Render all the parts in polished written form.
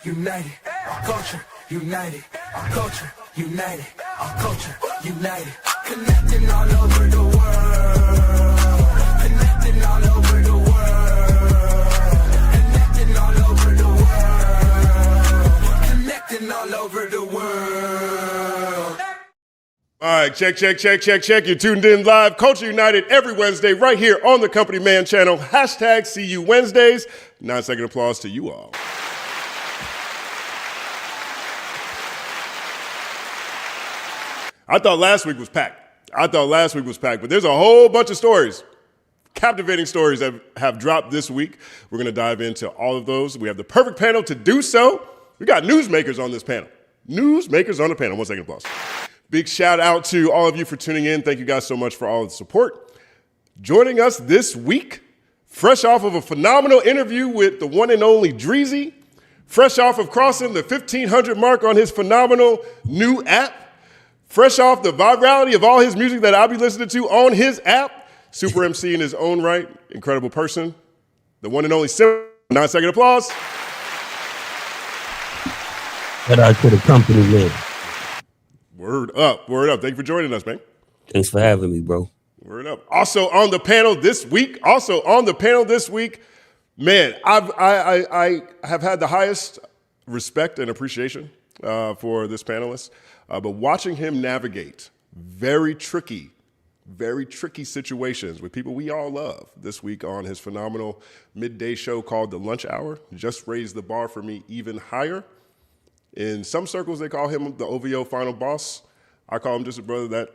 united. Our culture, united. Our culture, united. Our culture, united. Connecting all over the world. Connecting all over the world. Connecting all over the world. Connecting all over the world. All right, check. You're tuned in live. Culture United every Wednesday right here on the Company Man channel. Hashtag See You Wednesdays. 9-second applause to you all. I thought last week was packed. But there's a whole bunch of stories, captivating stories that have dropped this week. We're going to dive into all of those. We have the perfect panel to do so. We got newsmakers on this panel. Newsmakers on the panel. 1 second applause. Big shout out to all of you for tuning in. Thank you guys so much for all of the support. Joining us this week, fresh off of a phenomenal interview with the one and only Dreezy, fresh off of crossing the 1,500 mark on his phenomenal new app, fresh off the virality of all his music that I'll be listening to on his app, super MC in his own right, incredible person, the one and only Symba. 9-second applause. Shout out to the company, man. Word up. Thank you for joining us, man. Thanks for having me, bro. Word up. Also on the panel this week, man, I have had the highest respect and appreciation for this panelist, but watching him navigate very tricky situations with people we all love this week on his phenomenal midday show called The Lunch Hour just raised the bar for me even higher. In some circles, they call him the OVO final boss. I call him just a brother that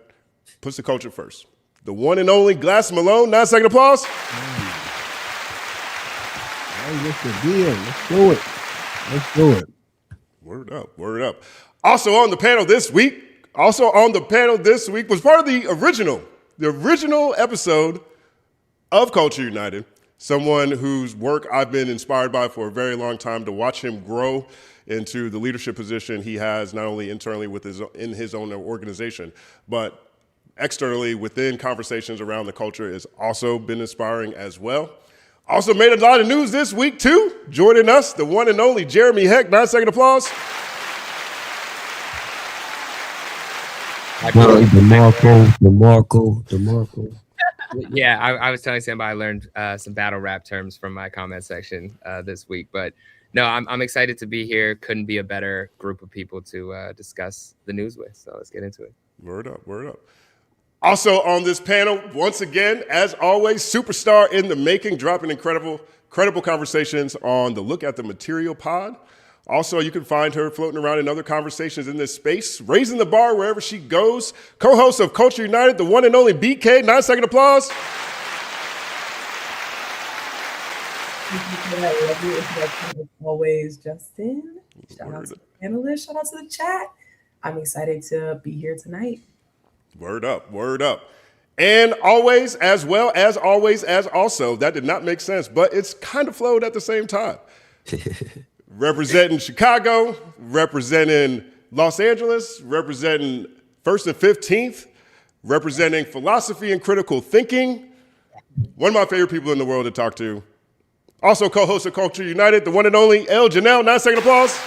puts the culture first. The one and only Glass Malone. 9-second applause. Hey, what's the deal? Let's do it. Word up. Also on the panel this week was part of the original episode of Culture United. Someone whose work I've been inspired by for a very long time, to watch him grow into the leadership position he has, not only internally in his own organization, but externally within conversations around the culture, has also been inspiring as well. Also made a lot of news this week too. Joining us, the one and only Jeremy Heck. 9-second applause. DeMarco. Yeah, I was telling Symba I learned some battle rap terms from my comment section this week. But no, I'm excited to be here. Couldn't be a better group of people to discuss the news with. So let's get into it. Word up. Also on this panel, once again, as always, superstar in the making, dropping incredible conversations on the Look at the Material pod. Also, you can find her floating around in other conversations in this space, raising the bar wherever she goes. Co-host of Culture United, the one and only BK. 9-second applause. As always, Justin. Shout out to the panelists. Shout out to the chat. I'm excited to be here tonight. Word up. And always, as also, that did not make sense, but it's kind of flowed at the same time. Representing Chicago, representing Los Angeles, representing 1st and 15th, representing philosophy and critical thinking. One of my favorite people in the world to talk to. Also co-host of Culture United, the one and only El Janelle. 9-second applause.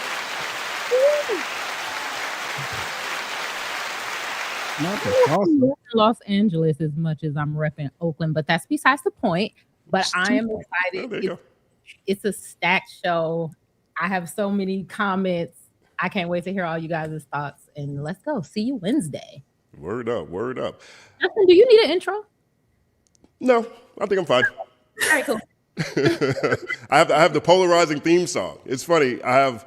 Los Angeles as much as I'm repping Oakland, but that's besides the point. But I am excited. It's a stacked show. I have so many comments. I can't wait to hear all you guys' thoughts. And let's go. See you Wednesday. Word up. Justin, do you need an intro? No, I think I'm fine. All right, cool. I have the Polarizing theme song. It's funny. I have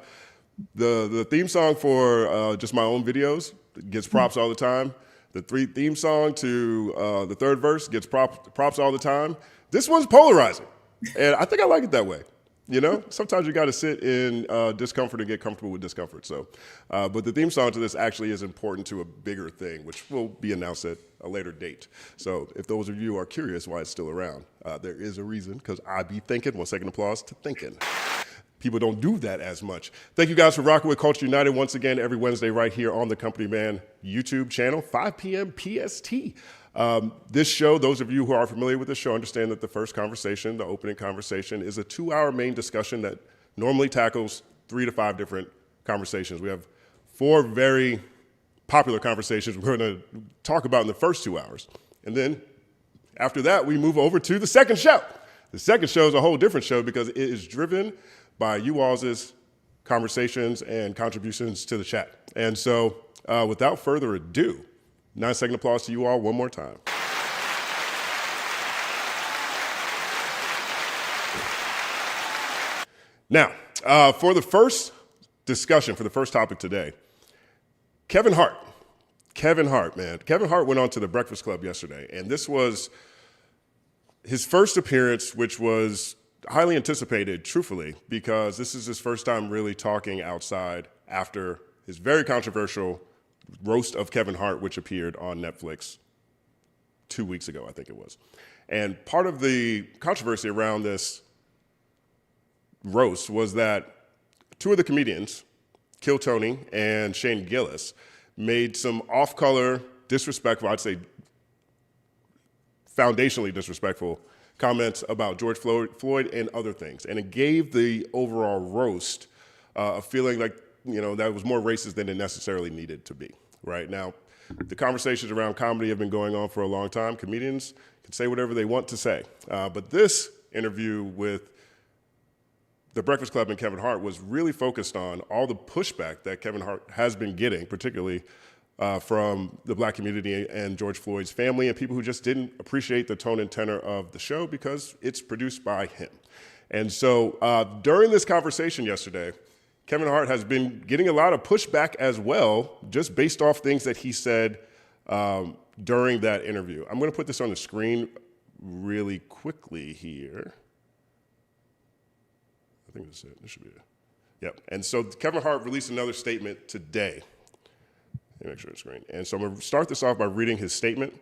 the theme song for just my own videos. It gets props all the time. The theme song to the third verse gets props all the time. This one's polarizing. And I think I like it that way. You know, sometimes you got to sit in discomfort and get comfortable with discomfort. So, but the theme song to this actually is important to a bigger thing, which will be announced at a later date. So if those of you are curious why it's still around, there is a reason, because I be thinking. 1 second applause to thinking. People don't do that as much. Thank you guys for rocking with Culture United once again every Wednesday right here on the Company Man YouTube channel, 5 p.m. PST. This show, those of you who are familiar with the show understand that the first conversation, the opening conversation, is a 2-hour main discussion that normally tackles 3 to 5 different conversations. We have 4 very popular conversations we're going to talk about in the first 2 hours. And then after that, we move over to the second show. The second show is a whole different show because it is driven by you all's conversations and contributions to the chat. And so without further ado, 9-second applause to you all one more time. Now, for the first discussion, for the first topic today, Kevin Hart. Kevin Hart, man. Kevin Hart went on to the Breakfast Club yesterday, and this was his first appearance, which was highly anticipated, truthfully, because this is his first time really talking outside after his very controversial roast of Kevin Hart, which appeared on Netflix 2 weeks ago, I think it was. And part of the controversy around this roast was that 2 of the comedians, Kill Tony and Shane Gillis, made some off-color, disrespectful, I'd say foundationally disrespectful comments about George Floyd and other things. And it gave the overall roast a feeling like, that was more racist than it necessarily needed to be, right? Now, the conversations around comedy have been going on for a long time. Comedians can say whatever they want to say. But this interview with The Breakfast Club and Kevin Hart was really focused on all the pushback that Kevin Hart has been getting, particularly from the Black community and George Floyd's family and people who just didn't appreciate the tone and tenor of the show because it's produced by him. And so during this conversation yesterday, Kevin Hart has been getting a lot of pushback as well, just based off things that he said during that interview. I'm going to put this on the screen really quickly here. I think that's it. This should be it. Yep. And so Kevin Hart released another statement today. Let me make sure it's green. And so I'm going to start this off by reading his statement,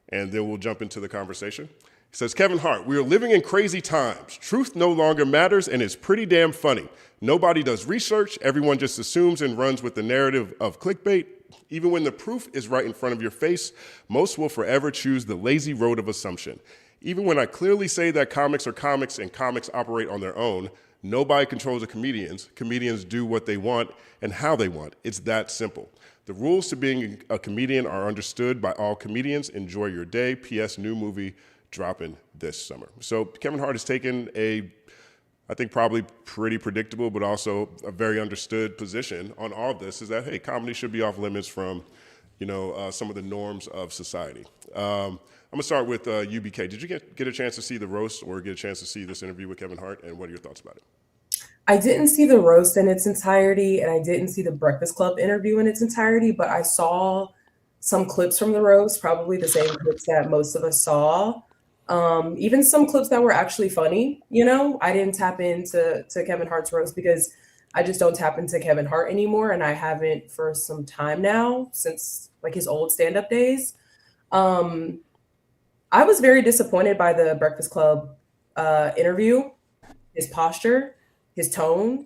and then we'll jump into the conversation. He says, Kevin Hart, we are living in crazy times. Truth no longer matters, and it's pretty damn funny. Nobody does research. Everyone just assumes and runs with the narrative of clickbait. Even when the proof is right in front of your face, most will forever choose the lazy road of assumption. Even when I clearly say that comics are comics and comics operate on their own, nobody controls the comedians. Comedians do what they want and how they want. It's that simple. The rules to being a comedian are understood by all comedians. Enjoy your day. P.S. New movie dropping this summer. So Kevin Hart has taken I think probably pretty predictable, but also a very understood position on all of this is that, hey, comedy should be off limits from, some of the norms of society. I'm gonna start with UBK. Did you get a chance to see the roast or get a chance to see this interview with Kevin Hart, and what are your thoughts about it? I didn't see the roast in its entirety, and I didn't see the Breakfast Club interview in its entirety, but I saw some clips from the roast, probably the same clips that most of us saw. Even some clips that were actually funny. I didn't tap into Kevin Hart's roast because I just don't tap into Kevin Hart anymore, and I haven't for some time now, since like his old stand-up days. I was very disappointed by the Breakfast Club interview, his posture, his tone,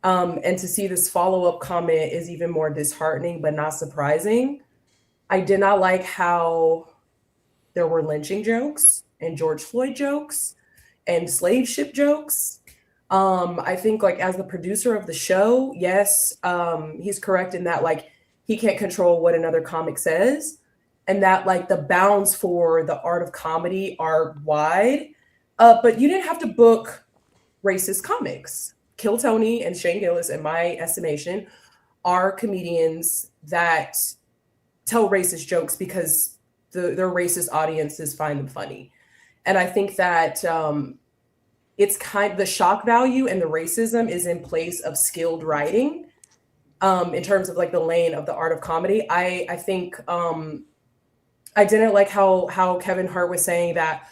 and to see this follow-up comment is even more disheartening, but not surprising. I did not like how there were lynching jokes and George Floyd jokes and slave ship jokes. I think as the producer of the show, yes, he's correct in that he can't control what another comic says, and that the bounds for the art of comedy are wide. But you didn't have to book racist comics. Kill Tony and Shane Gillis, in my estimation, are comedians that tell racist jokes because their racist audiences find them funny. And I think that it's the shock value and the racism is in place of skilled writing in terms of the lane of the art of comedy. I think I didn't like how Kevin Hart was saying that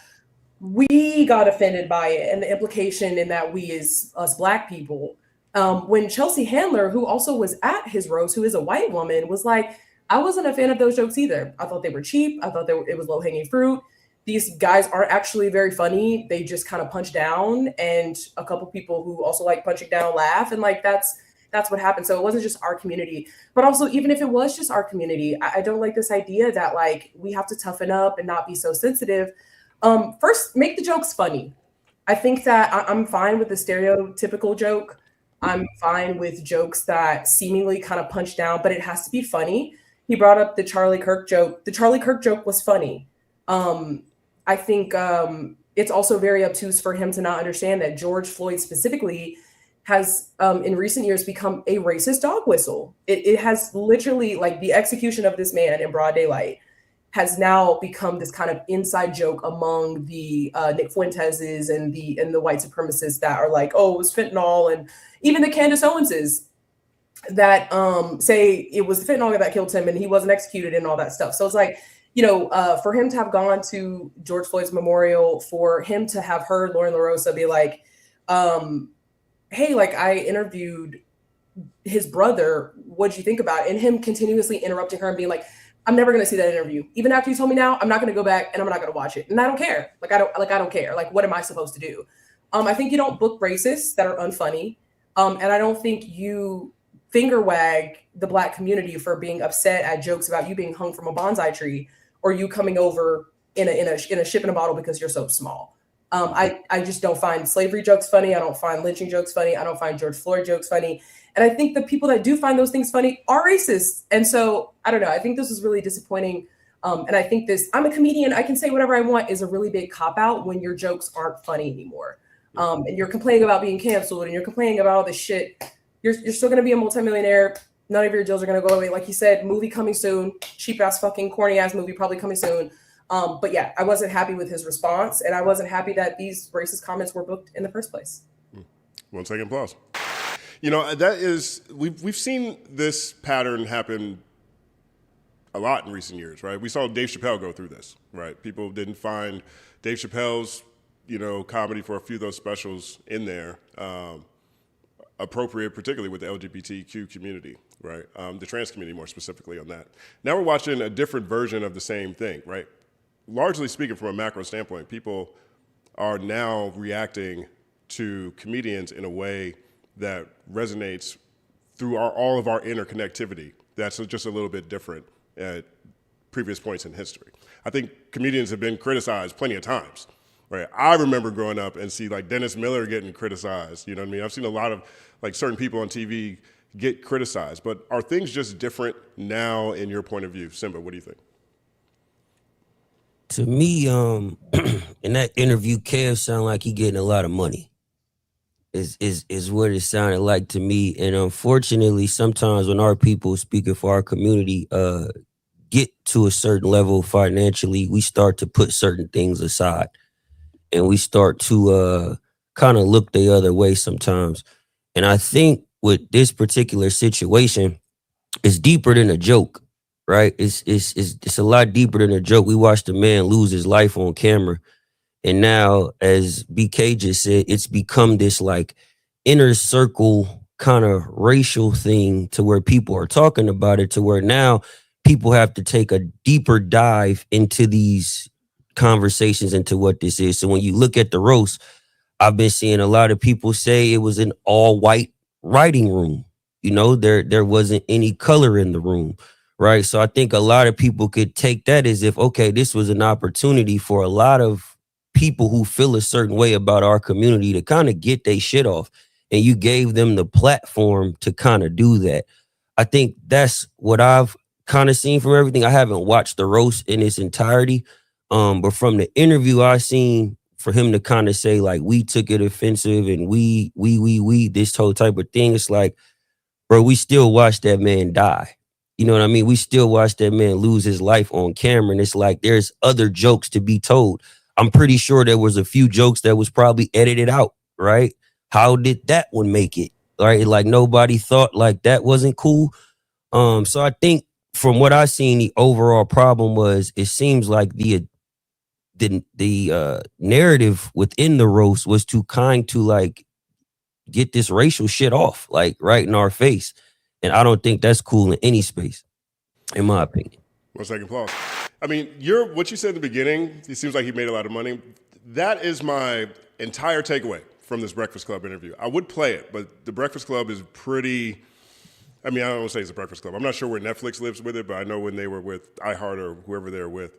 we got offended by it and the implication in that we as us Black people, when Chelsea Handler, who also was at his roast, who is a white woman, was like, I wasn't a fan of those jokes either. I thought they were cheap. I thought it was low hanging fruit. These guys aren't actually very funny. They just kind of punch down, and a couple people who also like punching down laugh. And that's what happened. So it wasn't just our community, but also even if it was just our community, I don't like this idea that we have to toughen up and not be so sensitive. First, make the jokes funny. I think that I'm fine with the stereotypical joke I'm fine with jokes that seemingly kind of punch down, but it has to be funny. He brought up the Charlie Kirk joke. The Charlie Kirk joke was funny. I think it's also very obtuse for him to not understand that George Floyd specifically has in recent years become a racist dog whistle. It has literally, like, the execution of this man in broad daylight has now become this kind of inside joke among the Nick Fuenteses and the white supremacists that are like, oh, it was fentanyl, and even the Candace Owenses that say it was the fentanyl that killed him and he wasn't executed and all that stuff. So it's like, for him to have gone to George Floyd's memorial, for him to have heard Lauren LaRosa be like, hey, like, I interviewed his brother, what'd you think about it? And him continuously interrupting her and being like, I'm never going to see that interview. Even after you told me now, I'm not going to go back and I'm not going to watch it. And I don't care. I don't care. Like, what am I supposed to do? I think you don't book racists that are unfunny. And I don't think you finger wag the Black community for being upset at jokes about you being hung from a bonsai tree or you coming over in a ship in a bottle because you're so small. I just don't find slavery jokes funny. I don't find lynching jokes funny. I don't find George Floyd jokes funny. And I think the people that do find those things funny are racist. And so, I don't know. I think this is really disappointing. And I think this, I'm a comedian, I can say whatever I want, is a really big cop-out when your jokes aren't funny anymore. And you're complaining about being canceled and you're complaining about all this shit. You're still going to be a multimillionaire. None of your deals are going to go away. Like you said, movie coming soon. Cheap-ass fucking corny-ass movie probably coming soon. But yeah, I wasn't happy with his response. And I wasn't happy that these racist comments were booked in the first place. 1 second applause. That is, we've seen this pattern happen a lot in recent years, right? We saw Dave Chappelle go through this, right? People didn't find Dave Chappelle's, comedy for a few of those specials in there appropriate, particularly with the LGBTQ community, right? The trans community more specifically on that. Now we're watching a different version of the same thing, right? Largely speaking from a macro standpoint, people are now reacting to comedians in a way that resonates through all of our interconnectivity. That's just a little bit different at previous points in history. I think comedians have been criticized plenty of times, right? I remember growing up and see like Dennis Miller getting criticized, you know what I mean? I've seen a lot of like certain people on TV get criticized, but are things just different now in your point of view? Symba, what do you think? To me, in that interview, Kev sounded like he getting a lot of money. Is what it sounded like to me. And unfortunately, sometimes when our people speaking for our community get to a certain level financially, we start to put certain things aside. And we start to kind of look the other way sometimes. And I think with this particular situation, it's deeper than a joke, right? It's a lot deeper than a joke. We watched a man lose his life on camera. And now, as BK just said, it's become this like inner circle kind of racial thing to where people are talking about it, to where now people have to take a deeper dive into these conversations, into what this is. So when you look at the roast, I've been seeing a lot of people say it was an all white writing room. There wasn't any color in the room, right? So I think a lot of people could take that as if, okay, this was an opportunity for a lot of people who feel a certain way about our community to kind of get their shit off. And you gave them the platform to kind of do that. I think that's what I've kind of seen from everything. I haven't watched the roast in its entirety. But from the interview I seen, for him to kind of say like, we took it offensive and we, this whole type of thing, it's like, bro, we still watched that man die. You know what I mean? We still watched that man lose his life on camera. And it's like, there's other jokes to be told. I'm pretty sure there was a few jokes that was probably edited out, right? How did that one make it? Right? Like nobody thought like that wasn't cool. So I think from what I seen, the overall problem was it seems like the narrative within the roast was too kind to like get this racial shit off, like right in our face. And I don't think that's cool in any space, in my opinion. 1 second applause. I mean, what you said in the beginning, it seems like he made a lot of money. That is my entire takeaway from this Breakfast Club interview. I would play it, but the Breakfast Club is pretty, I don't want to say it's a Breakfast Club. I'm not sure where Netflix lives with it, but I know when they were with iHeart or whoever they were with,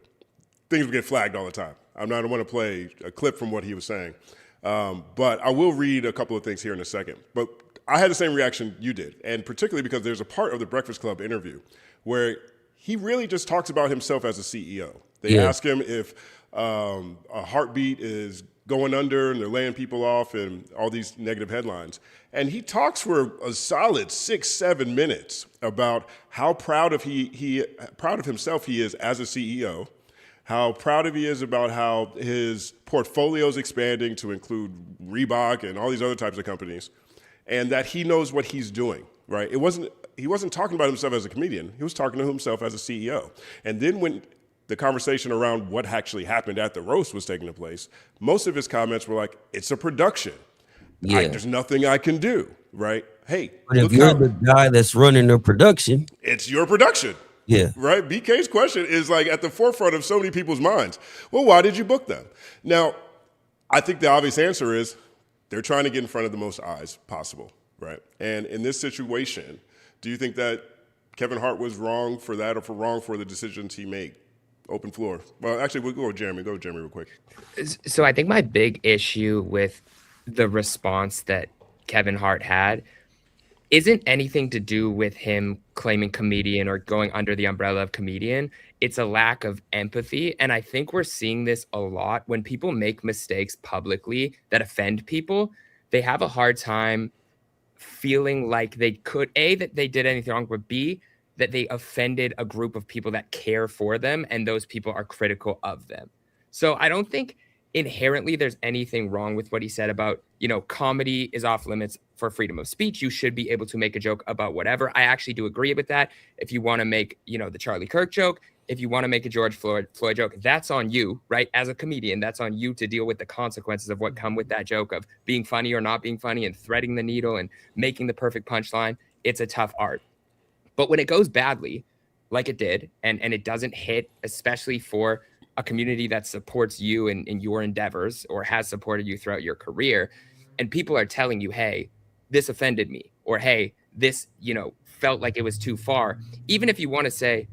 things would get flagged all the time. I don't want to play a clip from what he was saying. But I will read a couple of things here in a second. But I had the same reaction you did, and particularly because there's a part of the Breakfast Club interview where he really just talks about himself as a CEO. They ask him if a heartbeat is going under and they're laying people off and all these negative headlines. And he talks for a solid 6-7 minutes about how proud of himself he is as a CEO, how proud of he is about how his portfolio is expanding to include Reebok and all these other types of companies, and that he knows what he's doing, right? He wasn't talking about himself as a comedian. He was talking to himself as a CEO. And then when the conversation around what actually happened at the roast was taking place, most of his comments were like, it's a production. There's nothing I can do, right? Hey, but if you're the guy that's running the production, it's your production. Yeah. Right? BK's question is like at the forefront of so many people's minds. Well, why did you book them? Now, I think the obvious answer is they're trying to get in front of the most eyes possible, right? And in this situation, do you think that Kevin Hart was wrong for that or wrong for the decisions he made? Open floor. Well, actually, we'll go with Jeremy. Go with Jeremy real quick. So I think my big issue with the response that Kevin Hart had isn't anything to do with him claiming comedian or going under the umbrella of comedian. It's a lack of empathy. And I think we're seeing this a lot when people make mistakes publicly that offend people. They have a hard time feeling like they could, A, that they did anything wrong, but B, that they offended a group of people that care for them and those people are critical of them. So I don't think inherently there's anything wrong with what he said about, comedy is off limits for freedom of speech. You should be able to make a joke about whatever. I actually do agree with that. If you want to make, the Charlie Kirk joke, if you want to make a George Floyd joke, that's on you, right? As a comedian, that's on you to deal with the consequences of what come with that joke of being funny or not being funny and threading the needle and making the perfect punchline. It's a tough art. But when it goes badly, like it did, and it doesn't hit, especially for a community that supports you in your endeavors or has supported you throughout your career, and people are telling you, hey, this offended me, or hey, this, felt like it was too far. Even if you want to say,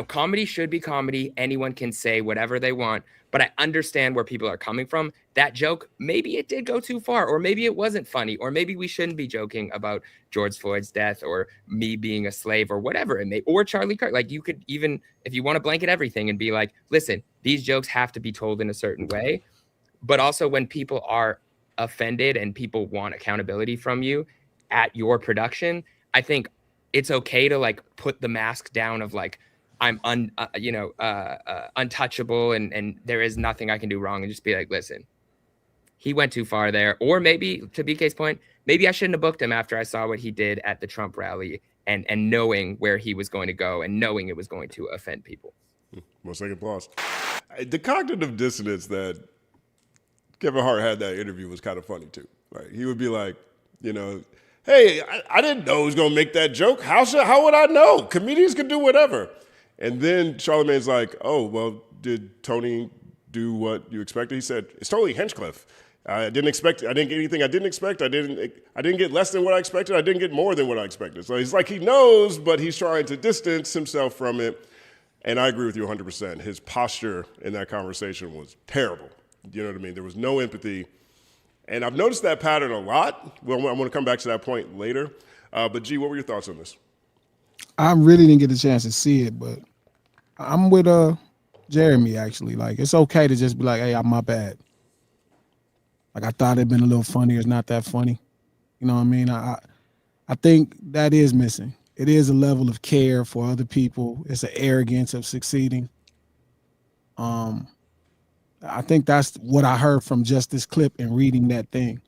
comedy should be comedy, anyone can say whatever they want, but I understand where people are coming from. That joke, maybe it did go too far, or maybe it wasn't funny, or maybe we shouldn't be joking about George Floyd's death or me being a slave or whatever it may, or Charlie Kirk. Like, you could even, if you want to blanket everything and be like, listen, these jokes have to be told in a certain way. But also when people are offended and people want accountability from you at your production, I think it's okay to like put the mask down of like, I'm untouchable and there is nothing I can do wrong, and just be like, listen, he went too far there. Or maybe, to BK's point, maybe I shouldn't have booked him after I saw what he did at the Trump rally and knowing where he was going to go and knowing it was going to offend people. Well, second applause. The cognitive dissonance that Kevin Hart had that interview was kind of funny too. Right? He would be like, hey, I didn't know he was going to make that joke. How would I know? Comedians can do whatever. And then Charlamagne's like, oh, well, did Tony do what you expected? He said, it's totally Hinchcliffe. I didn't get anything I didn't expect. I didn't get less than what I expected. I didn't get more than what I expected. So he's like, he knows, but he's trying to distance himself from it. And I agree with you 100%. His posture in that conversation was terrible. You know what I mean? There was no empathy. And I've noticed that pattern a lot. Well, I'm going to come back to that point later. But G, what were your thoughts on this? I really didn't get a chance to see it, but I'm with Jeremy, actually. Like, it's okay to just be like, hey, I'm my bad. Like, I thought it'd been a little funny. It's not that funny. You know what I mean? I think that is missing. It is a level of care for other people. It's an arrogance of succeeding. I think that's what I heard from just this clip and reading that thing.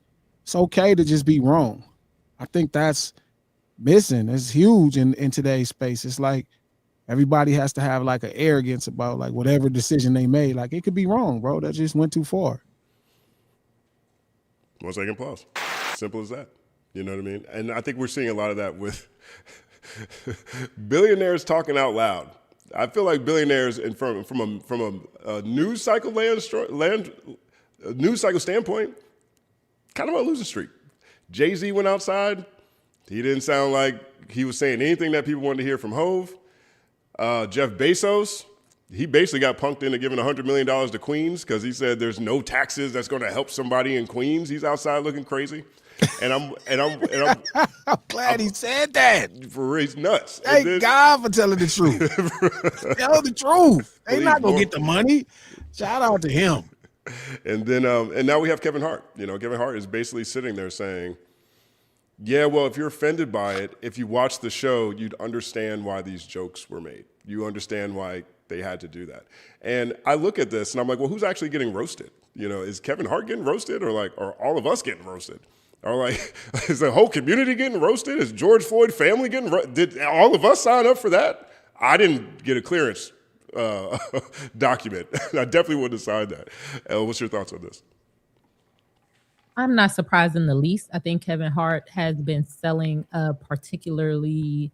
It's okay to just be wrong. I think that's missing. It's huge in today's space. It's like everybody has to have like an arrogance about like whatever decision they made. Like, it could be wrong, bro. That just went too far. 1 second applause. Simple as that. You know what I mean? And I think we're seeing a lot of that with billionaires talking out loud. I feel like billionaires, from a news cycle news cycle standpoint, kind of on a losing streak. Jay-Z went outside. He didn't sound like he was saying anything that people wanted to hear from Hove. Jeff Bezos, he basically got punked into giving $100 million to Queens because he said there's no taxes that's going to help somebody in Queens. He's outside looking crazy. And I'm I'm glad he said that. for real, he's nuts. Thank God for telling the truth. Tell the truth. They Please, not gonna Lord. get the money. Shout out to him. And then and now we have Kevin Hart. You know, Kevin Hart is basically sitting there saying, yeah, well, if you're offended by it, if you watch the show, you'd understand why these jokes were made. You understand why they had to do that. And I look at this and I'm like, well, who's actually getting roasted? You know, is Kevin Hart getting roasted, or all of us getting roasted? Or like, is the whole community getting roasted? Is George Floyd family getting did all of us sign up for that? I didn't get a clearance document. I definitely wouldn't have signed that. What's your thoughts on this? I'm not surprised in the least. I think Kevin Hart has been selling a particularly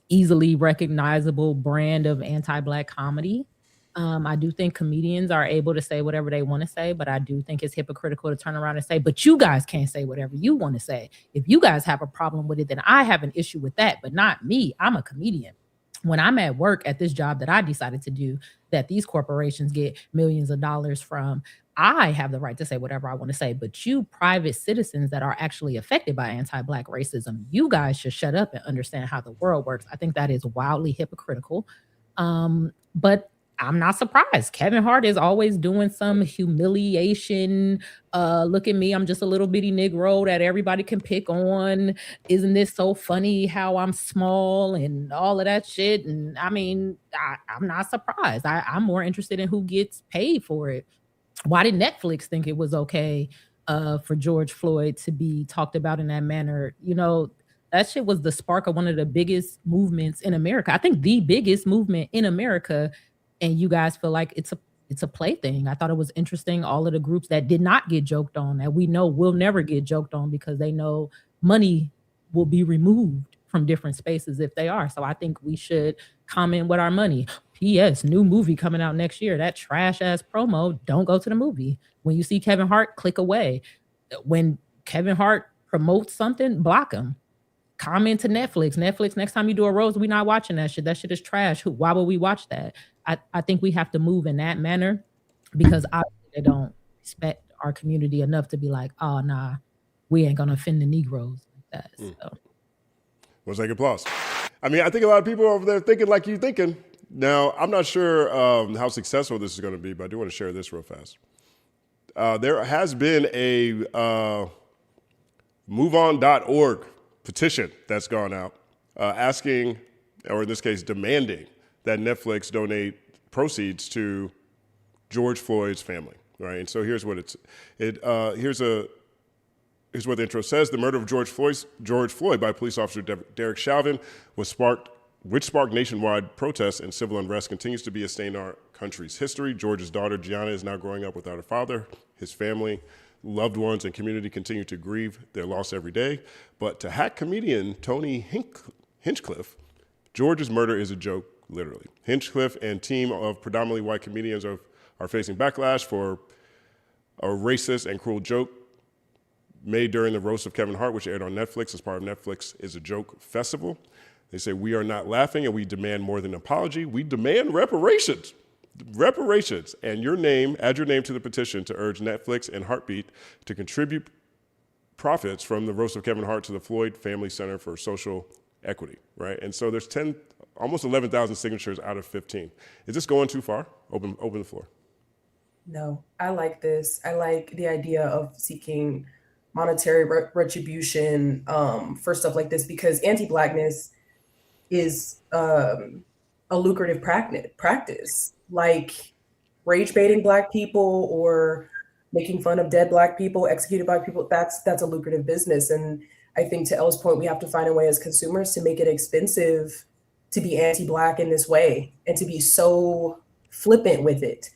easily recognizable brand of anti-Black comedy. I do think comedians are able to say whatever they want to say, but I do think it's hypocritical to turn around and say, but you guys can't say whatever you want to say. If you guys have a problem with it, then I have an issue with that, but not me. I'm a comedian. When I'm at work at this job that I decided to do, that these corporations get millions of dollars from, I have the right to say whatever I want to say, but you private citizens that are actually affected by anti-Black racism, you guys should shut up and understand how the world works. I think that is wildly hypocritical. But I'm not surprised. Kevin Hart is always doing some humiliation. Look at me, I'm just a little bitty Negro that everybody can pick on. Isn't this so funny how I'm small and all of that shit? And I mean, I'm not surprised. I'm more interested in who gets paid for it. Why did Netflix think it was okay for George Floyd to be talked about in that manner? You know, that shit was the spark of one of the biggest movements in America. I think the biggest movement in America. And you guys feel like it's a plaything. I thought it was interesting. All of the groups that did not get joked on, that we know will never get joked on because they know money will be removed from different spaces if they are. So I think we should comment with our money. P.S. New movie coming out next year. That trash ass promo, don't go to the movie. When you see Kevin Hart, click away. When Kevin Hart promotes something, block him. Comment to Netflix. Netflix, next time you do a roast, we're not watching that shit. That shit is trash. Why would we watch that? I think we have to move in that manner because obviously they don't respect our community enough to be like, oh, nah, we ain't going to offend the Negroes like that. So. Well, take applause. I mean, I think a lot of people over there thinking like you thinking. Now, I'm not sure how successful this is going to be, but I do want to share this real fast. There has been a MoveOn.org petition that's gone out asking, or in this case, demanding that Netflix donate proceeds to George Floyd's family, right? And so here's what here's what the intro says. The murder of George Floyd by police officer Derek Chauvin which sparked nationwide protests and civil unrest, continues to be a stain in our country's history. George's daughter, Gianna, is now growing up without a father. His family, loved ones, and community continue to grieve their loss every day. But to hack comedian Tony Hinchcliffe, George's murder is a joke, literally. Hinchcliffe and team of predominantly white comedians are facing backlash for a racist and cruel joke made during the roast of Kevin Hart, which aired on Netflix as part of Netflix is a Joke Festival. They say, we are not laughing and we demand more than an apology. We demand reparations. Reparations. And add your name to the petition to urge Netflix and Heartbeat to contribute profits from the roast of Kevin Hart to the Floyd Family Center for Social Equity, right? And so there's almost 11,000 signatures out of 15. Is this going too far? Open the floor. No, I like this. I like the idea of seeking monetary retribution for stuff like this because anti-Blackness is a lucrative practice. Like rage baiting Black people or making fun of dead Black people, executed Black people, that's a lucrative business. And I think to Elle's point, we have to find a way as consumers to make it expensive to be anti-Black in this way and to be so flippant with it.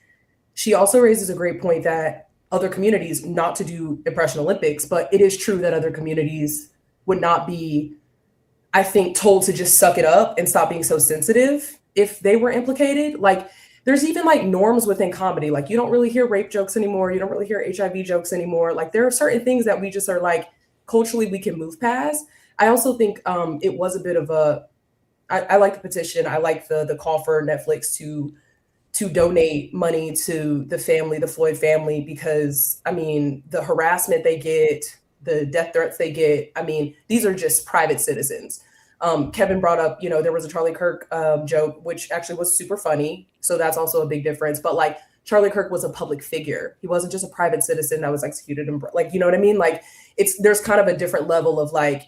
She also raises a great point that other communities, not to do Impression Olympics, but it is true that other communities would not be, I think, told to just suck it up and stop being so sensitive if they were implicated. Like there's even like norms within comedy. Like you don't really hear rape jokes anymore. You don't really hear HIV jokes anymore. Like there are certain things that we just are like, culturally we can move past. I also think it was a bit of I like the petition. I like the call for Netflix to donate money to the Floyd family, because I mean, the harassment they get, the death threats they get. I mean, these are just private citizens. Kevin brought up, you know, there was a Charlie Kirk joke, which actually was super funny. So that's also a big difference. But like Charlie Kirk was a public figure. He wasn't just a private citizen that was executed. And like, you know what I mean? Like there's kind of a different level of like,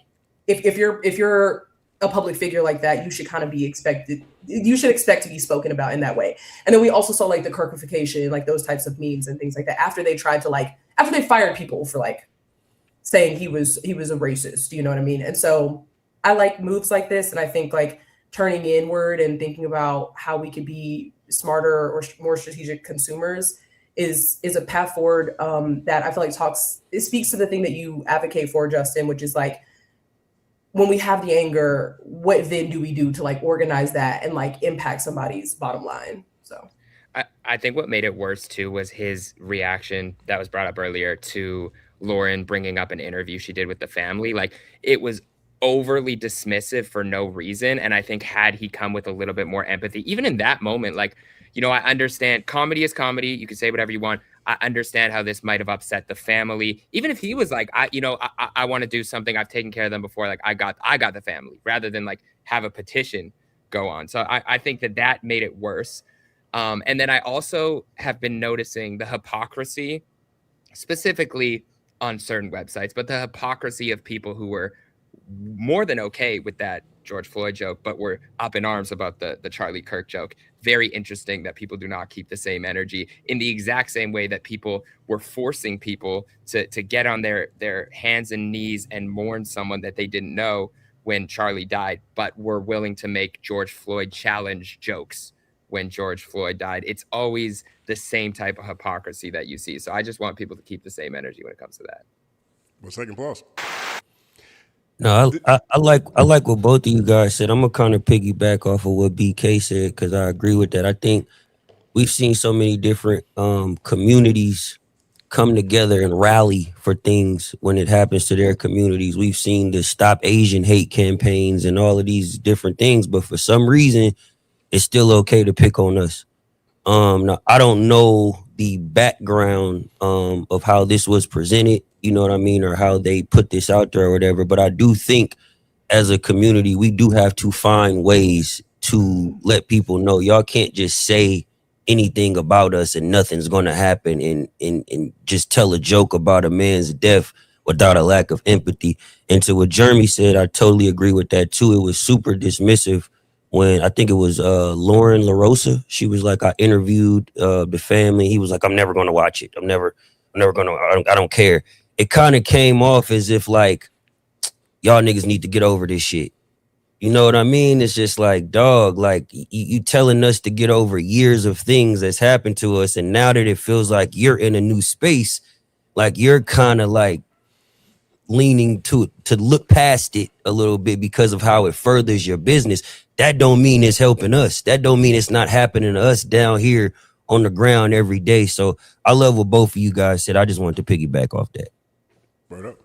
if you're a public figure like that, you should kind of be expected. You should expect to be spoken about in that way. And then we also saw like the Kirkification, like those types of memes and things like that. After they fired people for like saying he was a racist, you know what I mean? And so I like moves like this. And I think like turning inward and thinking about how we could be smarter or more strategic consumers is a path forward that I feel like it speaks to the thing that you advocate for, Justin, which is like, when we have the anger, what then do we do to like organize that and like impact somebody's bottom line? So I think what made it worse too was his reaction that was brought up earlier to Lauren bringing up an interview she did with the family. Like it was overly dismissive for no reason. And I think had he come with a little bit more empathy, even in that moment, like, you know, I understand comedy is comedy. You can say whatever you want. I understand how this might have upset the family. Even if he was like, I want to do something. I've taken care of them before. Like I got the family, rather than like have a petition go on. So I think that made it worse. And then I also have been noticing the hypocrisy, specifically on certain websites, but the hypocrisy of people who were more than okay with that George Floyd joke, but were up in arms about the Charlie Kirk joke. Very interesting that people do not keep the same energy in the exact same way that people were forcing people to get on their hands and knees and mourn someone that they didn't know when Charlie died, but were willing to make George Floyd challenge jokes when George Floyd died. It's always the same type of hypocrisy that you see. So I just want people to keep the same energy when it comes to that. Well, second pause. No, I like what both of you guys said. I'm gonna kind of piggyback off of what BK said because I agree with that. I think we've seen so many different communities come together and rally for things when it happens to their communities. We've seen the Stop Asian Hate campaigns and all of these different things, but for some reason, it's still okay to pick on us. Now, I don't know the background of how this was presented, you know what I mean, or how they put this out there or whatever, but I do think as a community, we do have to find ways to let people know y'all can't just say anything about us and nothing's going to happen and just tell a joke about a man's death without a lack of empathy. And to what Jeremy said, I totally agree with that too. It was super dismissive when I think it was Lauren LaRosa. She was like, I interviewed the family. He was like, I'm never going to watch it. I'm never going to, I don't care. It kind of came off as if like, y'all niggas need to get over this shit. You know what I mean? It's just like, dog, like you telling us to get over years of things that's happened to us. And now that it feels like you're in a new space, like you're kind of like leaning to look past it a little bit because of how it furthers your business. That don't mean it's helping us. That don't mean it's not happening to us down here on the ground every day. So I love what both of you guys said. I just wanted to piggyback off that. Right up.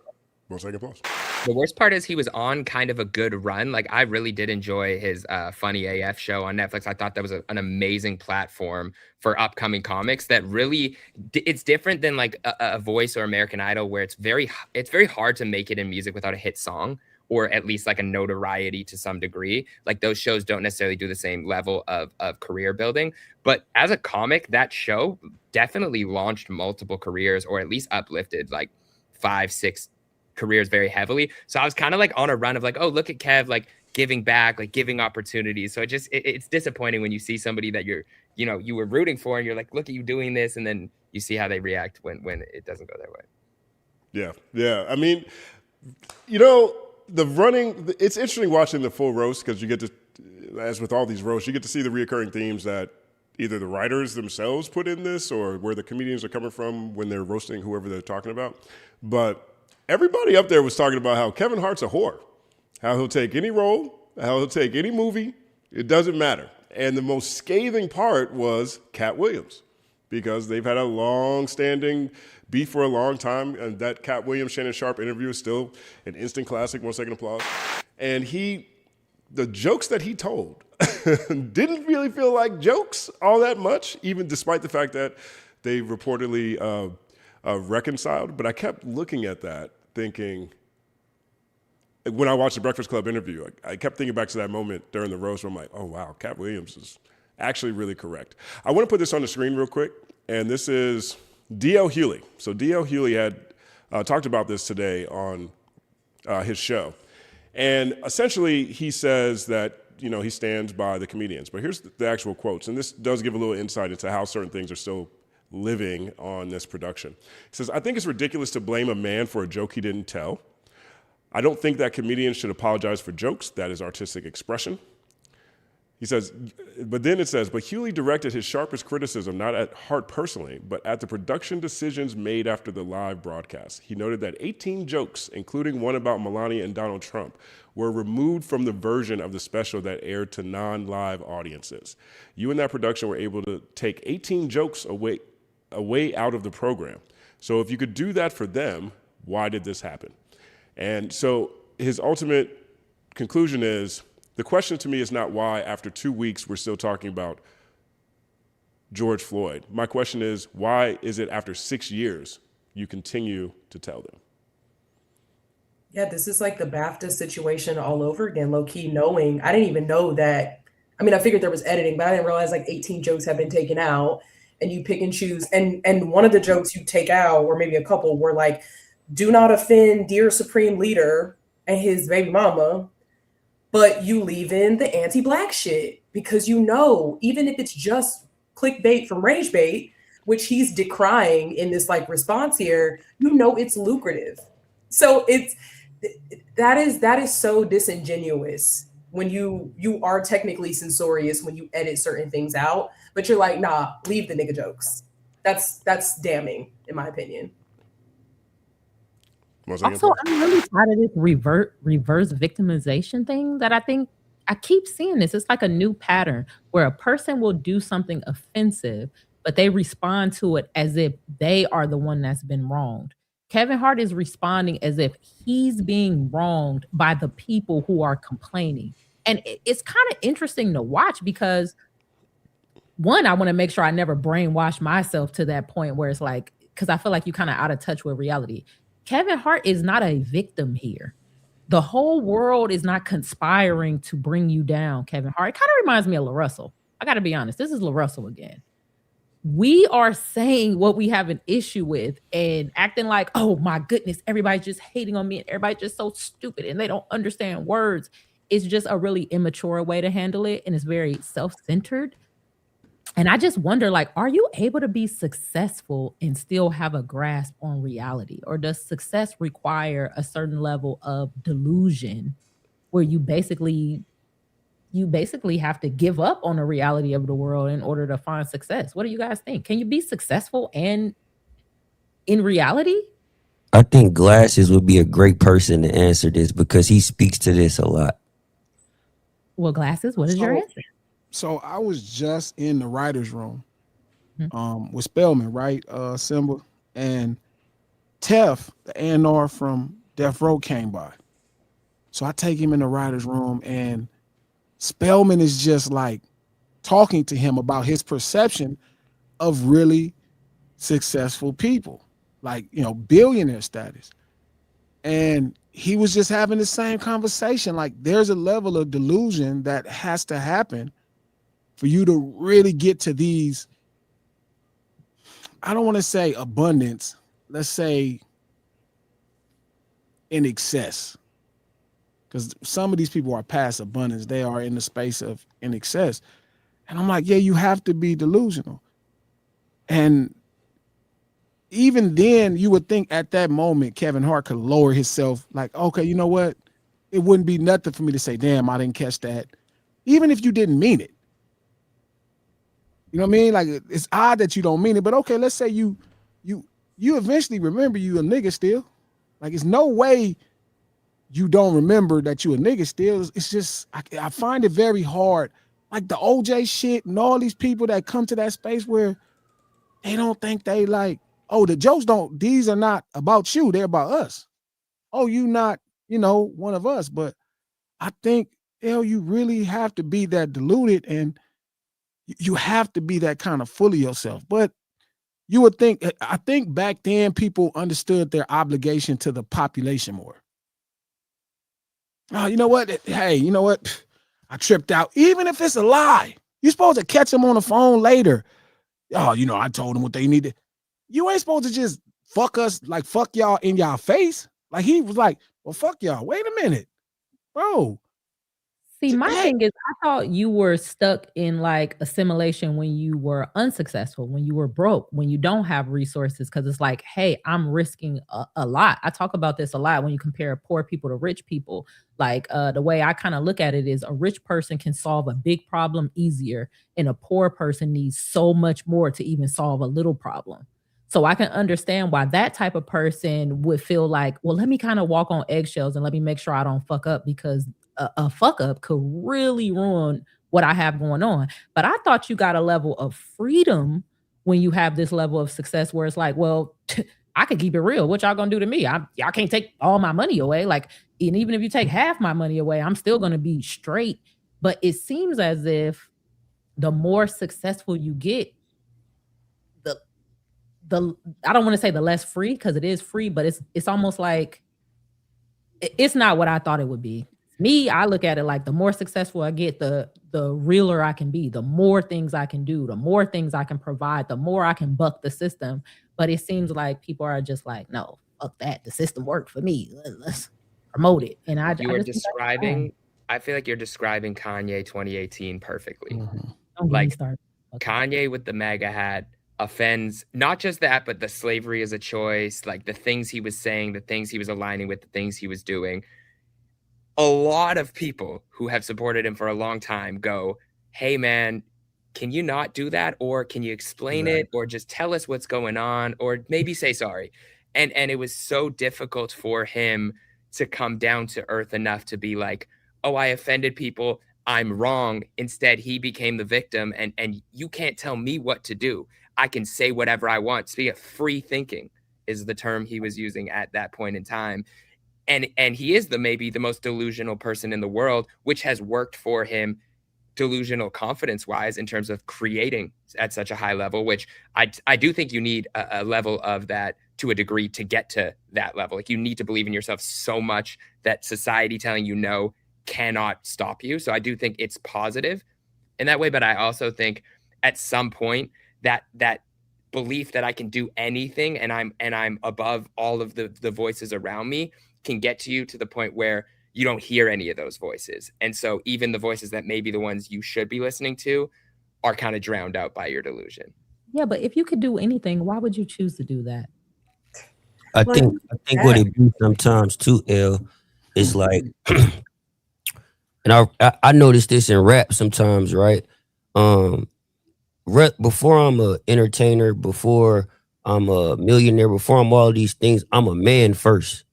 1 second pause. The worst part is he was on kind of a good run. Like I really did enjoy his Funny AF show on Netflix. I thought that was an amazing platform for upcoming comics that really, it's different than like a Voice or American Idol where it's very hard to make it in music without a hit song or at least like a notoriety to some degree. Like those shows don't necessarily do the same level of career building. But as a comic, that show definitely launched multiple careers or at least uplifted like 5-6 careers very heavily. So I was kind of like on a run of like, oh, look at Kev, like giving back, like giving opportunities. So it's disappointing when you see somebody that you were rooting for and you're like, look at you doing this. And then you see how they react when it doesn't go their way. Yeah. Yeah. I mean, you know, it's interesting watching the full roast because you get to, as with all these roasts, you get to see the reoccurring themes that either the writers themselves put in this or where the comedians are coming from when they're roasting whoever they're talking about. But everybody up there was talking about how Kevin Hart's a whore, how he'll take any role, how he'll take any movie. It doesn't matter. And the most scathing part was Cat Williams because they've had a long-standing beef for a long time. And that Cat Williams-Shannon Sharpe interview is still an instant classic. 1 second applause. And the jokes that he told didn't really feel like jokes all that much, even despite the fact that they reportedly reconciled. But I kept looking at that thinking, when I watched the Breakfast Club interview, I kept thinking back to that moment during the roast where I'm like, oh, wow, Cat Williams is actually really correct. I want to put this on the screen real quick, and this is D.L. Hewley. So D.L. Hewley had talked about this today on his show. And essentially, he says that, he stands by the comedians. But here's the actual quotes, and this does give a little insight into how certain things are still living on this production. He says, I think it's ridiculous to blame a man for a joke he didn't tell. I don't think that comedians should apologize for jokes. That is artistic expression. He says, but then it says, but Hewley directed his sharpest criticism not at Hart personally, but at the production decisions made after the live broadcast. He noted that 18 jokes, including one about Melania and Donald Trump, were removed from the version of the special that aired to non-live audiences. You and that production were able to take 18 jokes away out of the program. So if you could do that for them, why did this happen? And so his ultimate conclusion is, the question to me is not why after 2 weeks we're still talking about George Floyd. My question is, why is it after 6 years you continue to tell them? Yeah, this is like the BAFTA situation all over again, low key knowing. I didn't even know that. I mean, I figured there was editing, but I didn't realize like 18 jokes had been taken out and you pick and choose. And one of the jokes you take out, or maybe a couple, were like, do not offend dear Supreme Leader and his baby mama, but you leave in the anti-Black shit because even if it's just clickbait from Rage Bait, which he's decrying in this like response here, it's lucrative. So that is so disingenuous when you are technically censorious when you edit certain things out, but you're like, nah, leave the nigga jokes. That's damning in my opinion. Also, I'm really tired of this reverse victimization thing that I think I keep seeing this. It's like a new pattern where a person will do something offensive, but they respond to it as if they are the one that's been wronged. Kevin Hart is responding as if he's being wronged by the people who are complaining. And it's kind of interesting to watch because, one, I want to make sure I never brainwash myself to that point where it's like, because I feel like you're kind of out of touch with reality. Kevin Hart is not a victim here. The whole world is not conspiring to bring you down, Kevin Hart. It kind of reminds me of LaRussell. I got to be honest. This is LaRussell again. We are saying what we have an issue with and acting like, oh my goodness, everybody's just hating on me and everybody's just so stupid and they don't understand words. It's just a really immature way to handle it. And it's very self-centered. And I just wonder, like, are you able to be successful and still have a grasp on reality? Or does success require a certain level of delusion where you basically have to give up on the reality of the world in order to find success? What do you guys think? Can you be successful and in reality? I think Glasses would be a great person to answer this because he speaks to this a lot. Well, Glasses, what is your answer? So I was just in the writer's room with Spellman, right? Symba, and Tef, the A&R from Death Row, came by. So I take him in the writer's room and Spellman is just like talking to him about his perception of really successful people, like, billionaire status. And he was just having the same conversation. Like, there's a level of delusion that has to happen for you to really get to these, I don't want to say abundance, let's say in excess. Because some of these people are past abundance. They are in the space of in excess. And I'm like, yeah, you have to be delusional. And even then, you would think at that moment, Kevin Hart could lower himself like, okay, you know what? It wouldn't be nothing for me to say, damn, I didn't catch that. Even if you didn't mean it. You know what I mean? Like, it's odd that you don't mean it, but okay, let's say you eventually remember you a nigga still. Like, it's no way you don't remember that you a nigga still. It's just, I find it very hard. Like the OJ shit and all these people that come to that space where they don't think they like, oh, the jokes these are not about you, they're about us. Oh, you not, one of us. But I think, you really have to be that deluded and you have to be that kind of full of yourself. But you would think, I think back then people understood their obligation to the population more. Oh, you know what? Hey, you know what? I tripped out. Even if it's a lie, you're supposed to catch them on the phone later. Oh, you know, I told them what they needed. You ain't supposed to just fuck us, like fuck y'all in y'all face. Like he was like, well, fuck y'all. Wait a minute, bro. See, my thing is, I thought you were stuck in like assimilation when you were unsuccessful, when you were broke, when you don't have resources. Cause it's like, hey, I'm risking a lot. I talk about this a lot when you compare poor people to rich people. Like the way I kind of look at it is a rich person can solve a big problem easier, and a poor person needs so much more to even solve a little problem. So I can understand why that type of person would feel like, well, let me kind of walk on eggshells and let me make sure I don't fuck up, because a fuck up could really ruin what I have going on. But I thought you got a level of freedom when you have this level of success where it's like, well, I could keep it real. What y'all gonna do to me? Y'all can't take all my money away. Like, and even if you take half my money away, I'm still gonna be straight. But it seems as if the more successful you get, the I don't want to say the less free, because it is free, but it's almost like it's not what I thought it would be. Me, I look at it like the more successful I get, the realer I can be, the more things I can do, the more things I can provide, the more I can buck the system. But it seems like people are just like, no, fuck that. The system worked for me. Let's promote it. And I feel like you're describing Kanye 2018 perfectly. Don't get me started. Kanye with the MAGA hat offends not just that, but the slavery as a choice, like the things he was saying, the things he was aligning with, the things he was doing. A lot of people who have supported him for a long time go, hey man, can you not do that? Or can you explain it? Or just tell us what's going on? Or maybe say sorry. And it was so difficult for him to come down to earth enough to be like, oh, I offended people, I'm wrong. Instead, he became the victim, and you can't tell me what to do. I can say whatever I want. Speaking of free thinking is the term he was using at that point in time. And he is maybe the most delusional person in the world, which has worked for him delusional confidence wise in terms of creating at such a high level, which I do think you need a level of that to a degree to get to that level. Like, you need to believe in yourself so much that society telling you no cannot stop you. So I do think it's positive in that way. But I also think at some point that belief that I can do anything and I'm above all of the voices around me can get to you to the point where you don't hear any of those voices. And so even the voices that may be the ones you should be listening to are kind of drowned out by your delusion. Yeah, but if you could do anything, why would you choose to do that? I think what it be sometimes too, L, is like, and I noticed this in rap sometimes, right? Before I'm a entertainer, before I'm a millionaire, before I'm all these things, I'm a man first.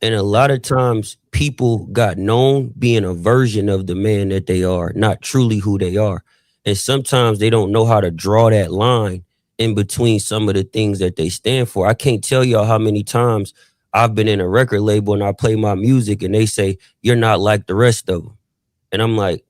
And a lot of times people got known being a version of the man that they are, not truly who they are. And sometimes they don't know how to draw that line in between some of the things that they stand for. I can't tell y'all how many times I've been in a record label and I play my music and they say, you're not like the rest of them. And I'm like,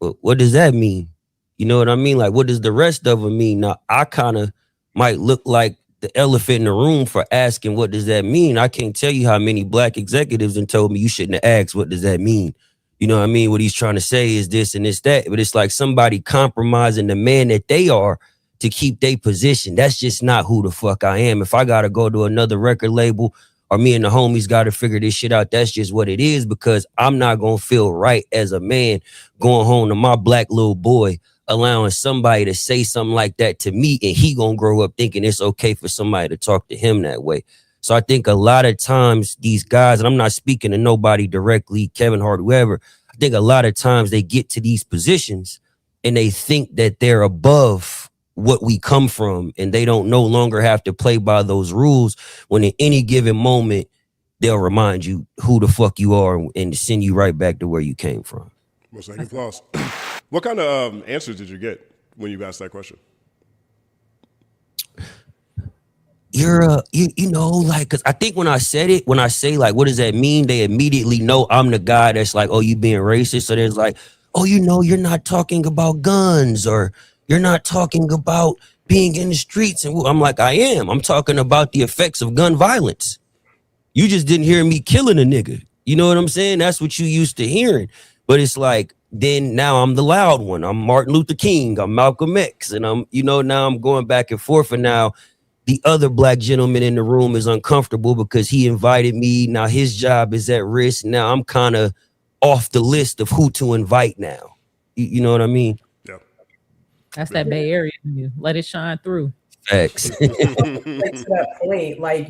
well, what does that mean? You know what I mean? Like, what does the rest of them mean? Now, I kind of might look like the elephant in the room for asking, what does that mean? I can't tell you how many black executives and told me you shouldn't have asked, what does that mean? You know what I mean? What he's trying to say is this and this, that. But it's like somebody compromising the man that they are to keep their position. That's just not who the fuck I am. If I got to go to another record label or me and the homies got to figure this shit out, that's just what it is, because I'm not going to feel right as a man going home to my black little boy, allowing somebody to say something like that to me, and he gonna grow up thinking it's okay for somebody to talk to him that way. So I think a lot of times these guys, and I'm not speaking to nobody directly, Kevin Hart, whoever, I think a lot of times they get to these positions and they think that they're above what we come from, and they don't no longer have to play by those rules, when in any given moment they'll remind you who the fuck you are and send you right back to where you came from. Well, second applause. What kind of answers did you get when you asked that question? You're you know, like, because I think when I say like, what does that mean? They immediately know I'm the guy that's like, oh, you being racist. So there's like, oh, you know, you're not talking about guns, or you're not talking about being in the streets. And I'm like, I am. I'm talking about the effects of gun violence. You just didn't hear me killing a nigga. You know what I'm saying? That's what you used to hearing. But it's like, then now I'm the loud one. I'm Martin Luther King. I'm Malcolm X. And now I'm going back and forth. And now the other black gentleman in the room is uncomfortable because he invited me. Now his job is at risk. Now I'm kind of off the list of who to invite now. You know what I mean? Yeah. That's that Bay Area in you. Let it shine through. Facts. To that point, like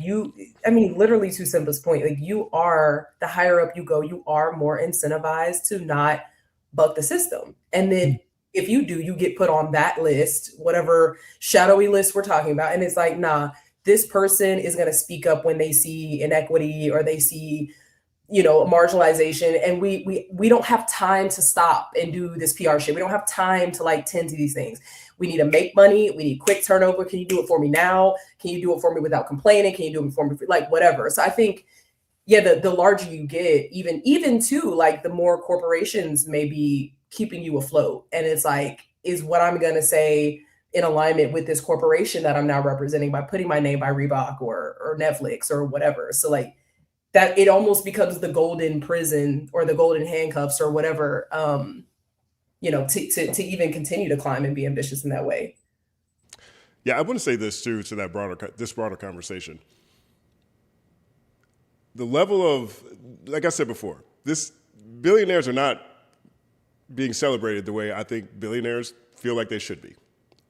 literally to Symba's point, like you are, the higher up you go, you are more incentivized to not buck the system. And then if you do, you get put on that list, whatever shadowy list we're talking about. And it's like, nah, this person is going to speak up when they see inequity or they see, marginalization. And we don't have time to stop and do this PR shit. We don't have time to like tend to these things. We need to make money. We need quick turnover. Can you do it for me now? Can you do it for me without complaining? Can you do it for me? Like whatever. So I think, the larger you get, even too, like the more corporations may be keeping you afloat. And it's like, is what I'm going to say in alignment with this corporation that I'm now representing by putting my name by Reebok or Netflix or whatever. So like that, it almost becomes the golden prison or the golden handcuffs or whatever, to even continue to climb and be ambitious in that way. Yeah, I want to say this too, to that broader conversation. The level of, like I said before, billionaires are not being celebrated the way I think billionaires feel like they should be.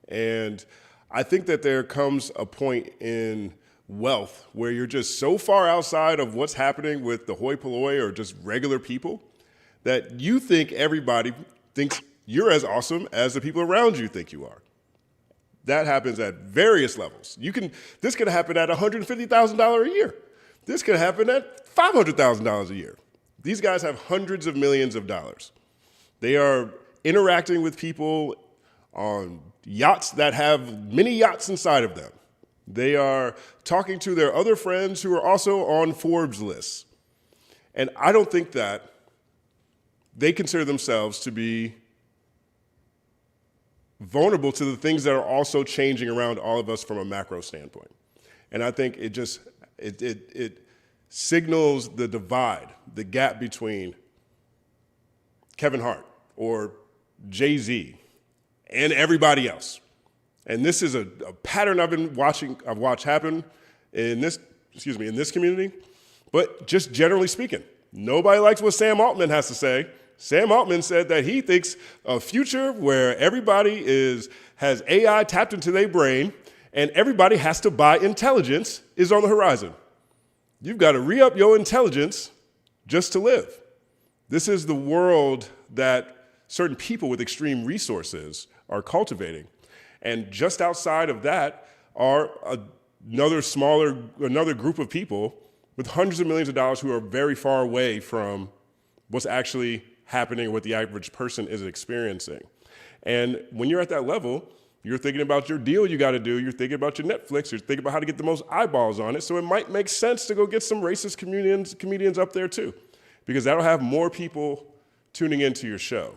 And I think that there comes a point in wealth where you're just so far outside of what's happening with the hoi polloi or just regular people that you think everybody thinks you're as awesome as the people around you think you are. That happens at various levels. This could happen at $150,000 a year. This could happen at $500,000 a year. These guys have hundreds of millions of dollars. They are interacting with people on yachts that have many yachts inside of them. They are talking to their other friends who are also on Forbes lists. And I don't think that they consider themselves to be vulnerable to the things that are also changing around all of us from a macro standpoint. And I think it signals the divide, the gap between Kevin Hart or Jay-Z and everybody else. And this is a pattern I've watched happen in this community. But just generally speaking, nobody likes what Sam Altman has to say. Sam Altman said that he thinks a future where everybody has AI tapped into their brain and everybody has to buy intelligence is on the horizon. You've got to re-up your intelligence just to live. This is the world that certain people with extreme resources are cultivating. And just outside of that are another group of people with hundreds of millions of dollars who are very far away from what's actually happening, what the average person is experiencing. And when you're at that level, you're thinking about your deal you got to do. You're thinking about your Netflix. You're thinking about how to get the most eyeballs on it. So it might make sense to go get some racist comedians up there too, because that'll have more people tuning into your show.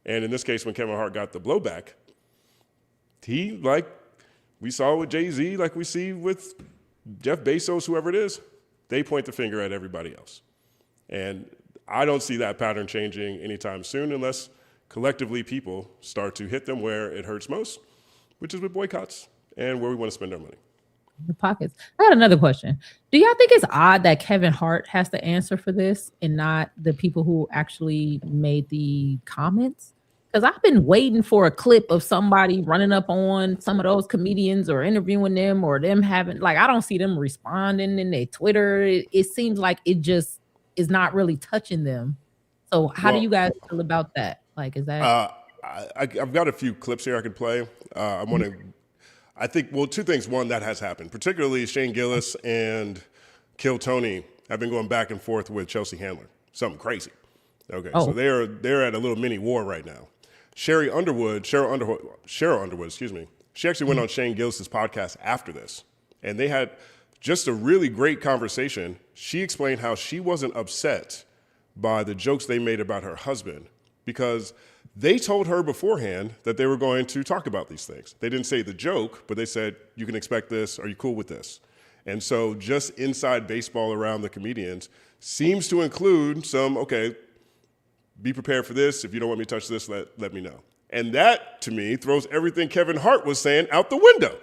And in this case, when Kevin Hart got the blowback, he, like we saw with Jay-Z, like we see with Jeff Bezos, whoever it is, they point the finger at everybody else. And I don't see that pattern changing anytime soon unless collectively people start to hit them where it hurts most, which is with boycotts and where we want to spend our money. The pockets. I got another question. Do y'all think it's odd that Kevin Hart has to answer for this and not the people who actually made the comments? Because I've been waiting for a clip of somebody running up on some of those comedians or interviewing them or them having, like, I don't see them responding in their Twitter. It seems like it just is not really touching them. So how do you guys feel about that? Like, is that? I've got a few clips here I could play. I think, two things. One, that has happened. Particularly Shane Gillis and Kill Tony have been going back and forth with Chelsea Handler. Something crazy. Okay, so they're at a little mini war right now. Cheryl Underwood, excuse me. She actually went on Shane Gillis's podcast after this, and they had just a really great conversation. She explained how she wasn't upset by the jokes they made about her husband because They told her beforehand that they were going to talk about these things. They didn't say the joke, but they said, you can expect this. Are you cool with this? And so just inside baseball around the comedians seems to include some, okay, be prepared for this. If you don't want me to touch this, let me know. And that, to me, throws everything Kevin Hart was saying out the window.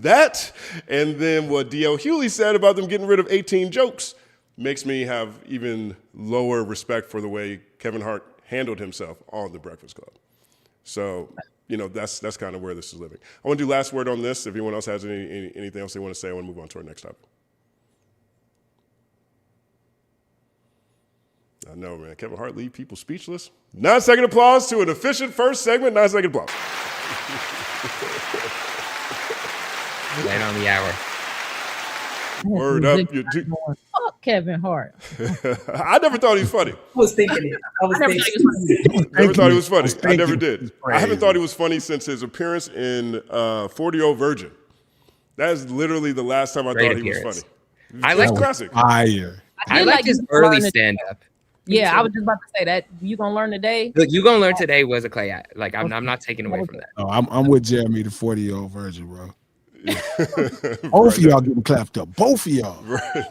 That, and then what D.L. Hewley said about them getting rid of 18 jokes makes me have even lower respect for the way Kevin Hart handled himself on The Breakfast Club. So, you know, that's kind of where this is living. I want to do last word on this. If anyone else has anything else they want to say, I want to move on to our next topic. I know, man. Kevin Hart leave people speechless. 9-second applause to an efficient first segment. 9-second applause. Right on the hour. Word up. Fuck Kevin Hart. I never thought he was funny. I was thinking it. Never thought he was funny. I never did. I haven't thought he was funny since his appearance in 40-Year-Old Virgin. That is literally the last time I thought he was funny. I like classic. Fire. I like his early stand-up. Yeah, I was just about to say that. You gonna learn today? Look, you gonna learn today was a clay. Like I'm not taking away from that. Oh, I'm with Jeremy, the 40-year-old virgin, bro. Both of y'all getting clapped up. Both of y'all. Right.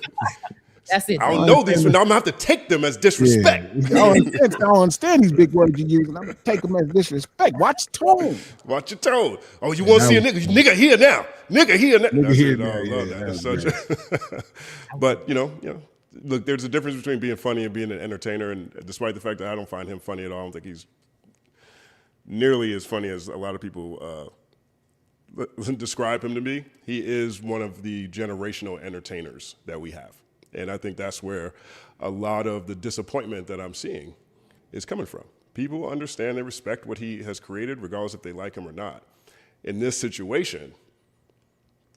That's it. I don't know these, but now I'm gonna have to take them as disrespect. Yeah. I don't understand these big words you use, and I'm gonna take them as disrespect. Watch your tone. Watch your tone. Oh, you want to see a nigga? Nigga here now. Nigga here now. Nigga That's here it. now, I love yeah, that. It's that's such a but you know, look, there's a difference between being funny and being an entertainer. And despite the fact that I don't find him funny at all, I don't think he's nearly as funny as a lot of people describe him to be. He is one of the generational entertainers that we have. And I think that's where a lot of the disappointment that I'm seeing is coming from. People understand and respect what he has created, regardless if they like him or not. In this situation,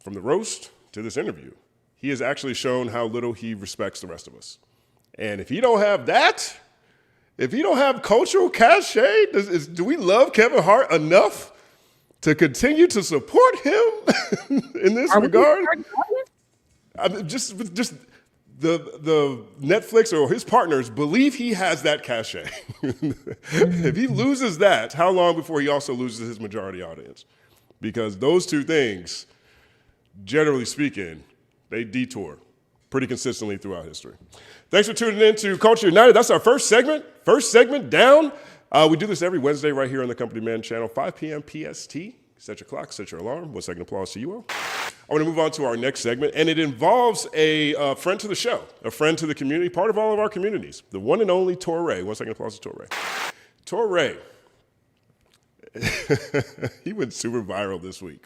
from the roast to this interview, he has actually shown how little he respects the rest of us. And if he don't have that, if he don't have cultural cachet, do we love Kevin Hart enough to continue to support him in this regard? I mean, just the Netflix or his partners believe he has that cachet. If he loses that, how long before he also loses his majority audience? Because those two things, generally speaking, they detour pretty consistently throughout history. Thanks for tuning in to Culture United. That's our first segment. First segment down. We do this every Wednesday right here on the Company Man channel, 5 p.m. PST. Set your clock, set your alarm. 1 second applause to you all. I want to move on to our next segment, and it involves a friend to the show, a friend to the community, part of all of our communities, the one and only Torre. 1 second applause to Torre. Torre, he went super viral this week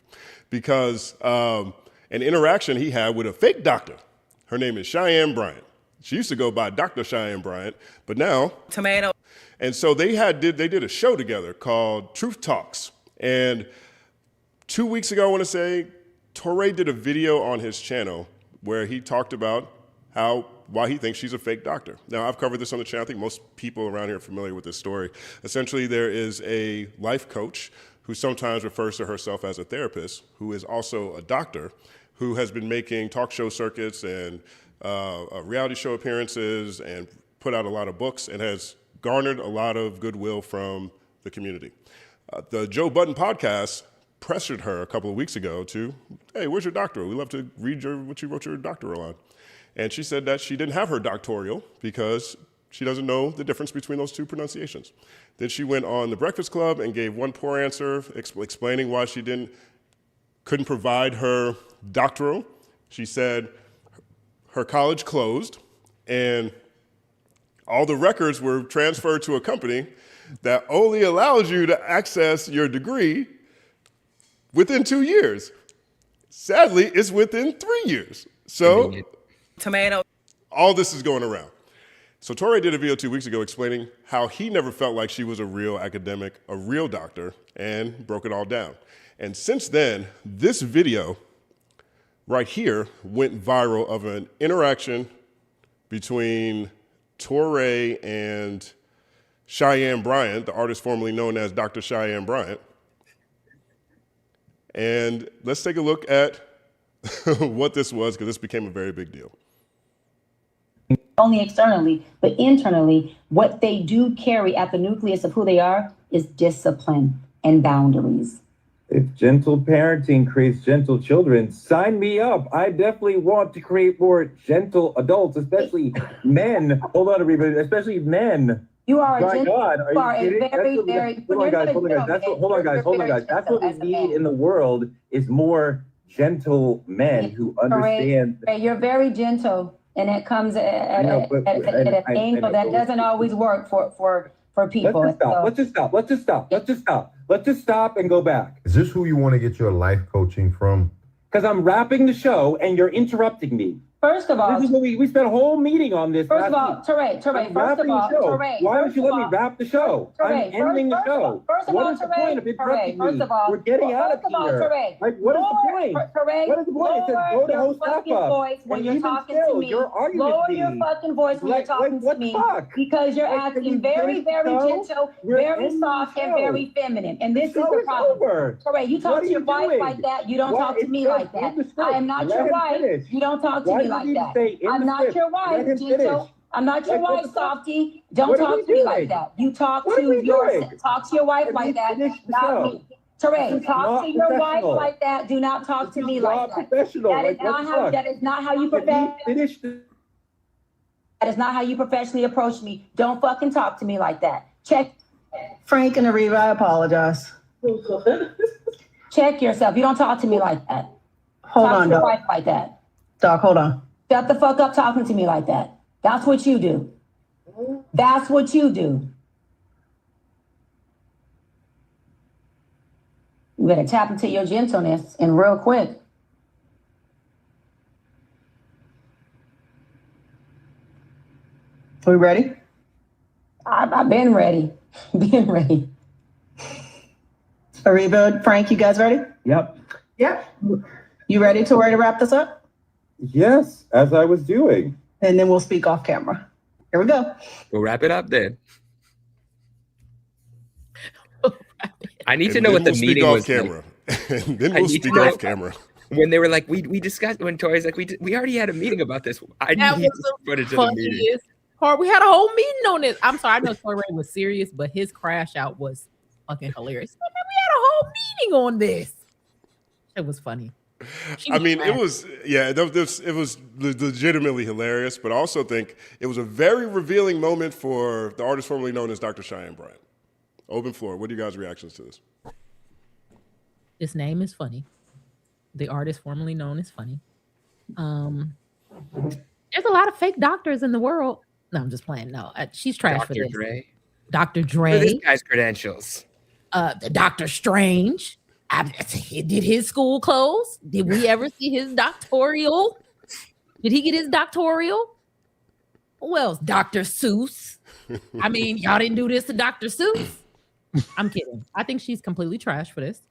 because an interaction he had with a fake doctor. Her name is Cheyenne Bryant. She used to go by Dr. Cheyenne Bryant, but now Tomato. And so they did a show together called Truth Talks. And 2 weeks ago, I want to say, Torre did a video on his channel where he talked about why he thinks she's a fake doctor. Now, I've covered this on the channel. I think most people around here are familiar with this story. Essentially, there is a life coach who sometimes refers to herself as a therapist, who is also a doctor, who has been making talk show circuits and reality show appearances and put out a lot of books and has garnered a lot of goodwill from the community. The Joe Budden podcast pressured her a couple of weeks ago to, hey, where's your doctoral? We'd love to read what you wrote your doctoral on. And she said that she didn't have her doctoral because she doesn't know the difference between those two pronunciations. Then she went on The Breakfast Club and gave one poor answer explaining why she couldn't provide her doctoral. She said her college closed and all the records were transferred to a company that only allows you to access your degree within 2 years. Sadly, it's within 3 years. So, Tomato. All this is going around. So Torre did a video 2 weeks ago explaining how he never felt like she was a real academic, a real doctor, and broke it all down. And since then, this video right here went viral of an interaction between Torre and Cheyenne Bryant, the artist formerly known as Dr. Cheyenne Bryant. And let's take a look at what this was, because this became a very big deal. only externally, but internally, what they do carry at the nucleus of who they are is discipline and boundaries. If gentle parenting creates gentle children, sign me up. I definitely want to create more gentle adults, especially men. Hold on, everybody, especially men. You are My a God, are you kidding? very, Hold on, guys. Hold on, guys. That's what we need in the world is more gentle men who understand. You're very gentle, and it comes at an angle that doesn't always work for people. Let's just stop and go back. Is this who you want to get your life coaching from? Because I'm wrapping the show and you're interrupting me. First of all, this is what we spent a whole meeting on this. First of all, Teray, why don't you let me wrap the show? I'm ending the show. What is the point of interrupting me? We're getting out of here. Like, what is the point? What is the point? It says go to host up. When you're talking to me, lower your fucking voice when you're talking to me, because you're acting very, very gentle, very soft, and very feminine. And this is the problem. Teray, you talk to your wife like that. You don't talk to me like that. I am not your wife. You don't talk to me like that. I'm not your wife, gentle. I'm not your wife, softy. Don't talk to me like that. You talk to your wife like that, not me. Teray, talk to your wife like that. Do not talk to me like that. That is not how you That is not how you professionally approach me. Don't fucking talk to me like that. Check. Frank and Ariva, I apologize. Check yourself. You don't talk to me like that. Hold on, to your Doc. wife like that. Doc, hold on. Shut the fuck up talking to me like that. That's what you do. That's what you do. You better tap into your gentleness and real quick. Are we ready? I've been ready. Been ready. Ariva, Frank, you guys ready? Yep. Yeah. You ready to wrap this up? Yes, as I was doing. And then we'll speak off camera. Here we go. We'll wrap it up then. I need to know what the meeting was. Camera. And then we'll speak off camera. When they were like, we discussed, when Tori's like, we already had a meeting about this. I need the footage of the meeting. Hart, we had a whole meeting on this. I'm sorry, I know Tori was serious, but his crash out was fucking hilarious. We had a whole meeting on this. It was funny. It was legitimately hilarious, but I also think it was a very revealing moment for the artist formerly known as Dr. Cheyenne Bryant. Open floor. What are you guys' reactions to this? This name is funny. The artist formerly known as funny. There's a lot of fake doctors in the world. No, I'm just playing. No, she's trash for this. Dr. Dre. What are this guy's credentials? The Dr. Strange. Did his school close? Did we ever see his doctoral? Did he get his doctoral? Who else? Dr. Seuss. I mean, y'all didn't do this to Dr. Seuss. I'm kidding. I think she's completely trash for this.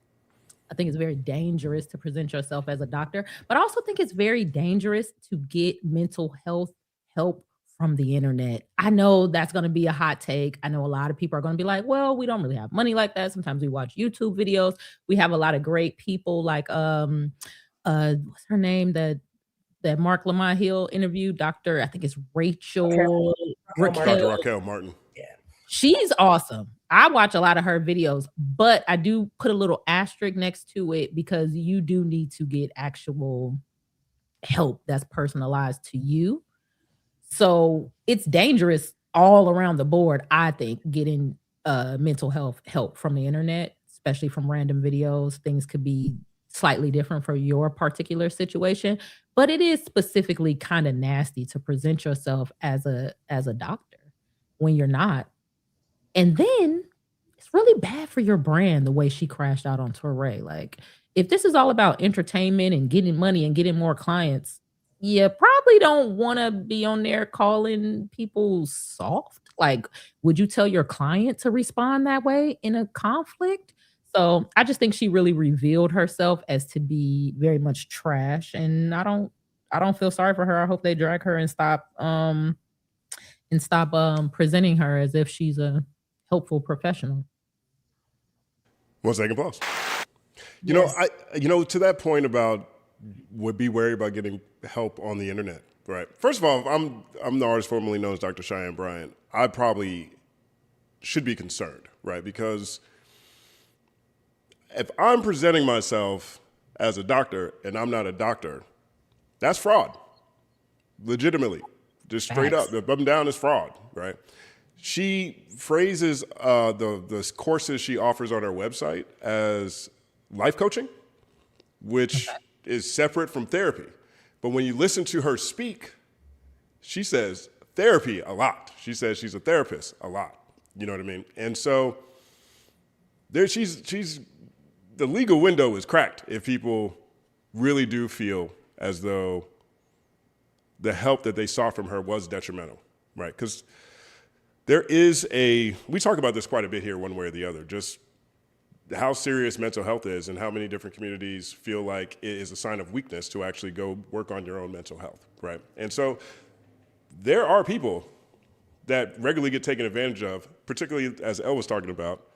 I think it's very dangerous to present yourself as a doctor, but I also think it's very dangerous to get mental health help from the internet. I know that's going to be a hot take. I know a lot of people are going to be like, well, we don't really have money like that. Sometimes we watch YouTube videos. We have a lot of great people like, what's her name? That Mark Lamont Hill interviewed, Dr. I think it's Raquel Martin. Yeah. She's awesome. I watch a lot of her videos, but I do put a little asterisk next to it because you do need to get actual help that's personalized to you. So it's dangerous all around the board, I think, getting mental health help from the internet, especially from random videos. Things could be slightly different for your particular situation, but it is specifically kind of nasty to present yourself as a doctor when you're not. And then it's really bad for your brand the way she crashed out on Touré. Like, if this is all about entertainment and getting money and getting more clients, you probably don't want to be on there calling people soft. Like, would you tell your client to respond that way in a conflict? So I just think she really revealed herself as to be very much trash, and I don't feel sorry for her. I hope they drag her and stop presenting her as if she's a helpful professional. 1 second pause. To that point about would be wary about getting help on the internet right? First of all, I'm the artist formerly known as Dr. Cheyenne Bryant. I probably should be concerned, right? Because if I'm presenting myself as a doctor and I'm not a doctor, that's fraud. Legitimately. Just straight up. Up and down is fraud, right? She phrases the courses she offers on her website as life coaching, which is separate from therapy. But when you listen to her speak, she says therapy a lot. She says she's a therapist a lot. You know what I mean? And so she's the legal window is cracked if people really do feel as though the help that they sought from her was detrimental, right? Because there is we talk about this quite a bit here one way or the other, just how serious mental health is and how many different communities feel like it is a sign of weakness to actually go work on your own mental health, right? And so there are people that regularly get taken advantage of, particularly as Elle was talking about,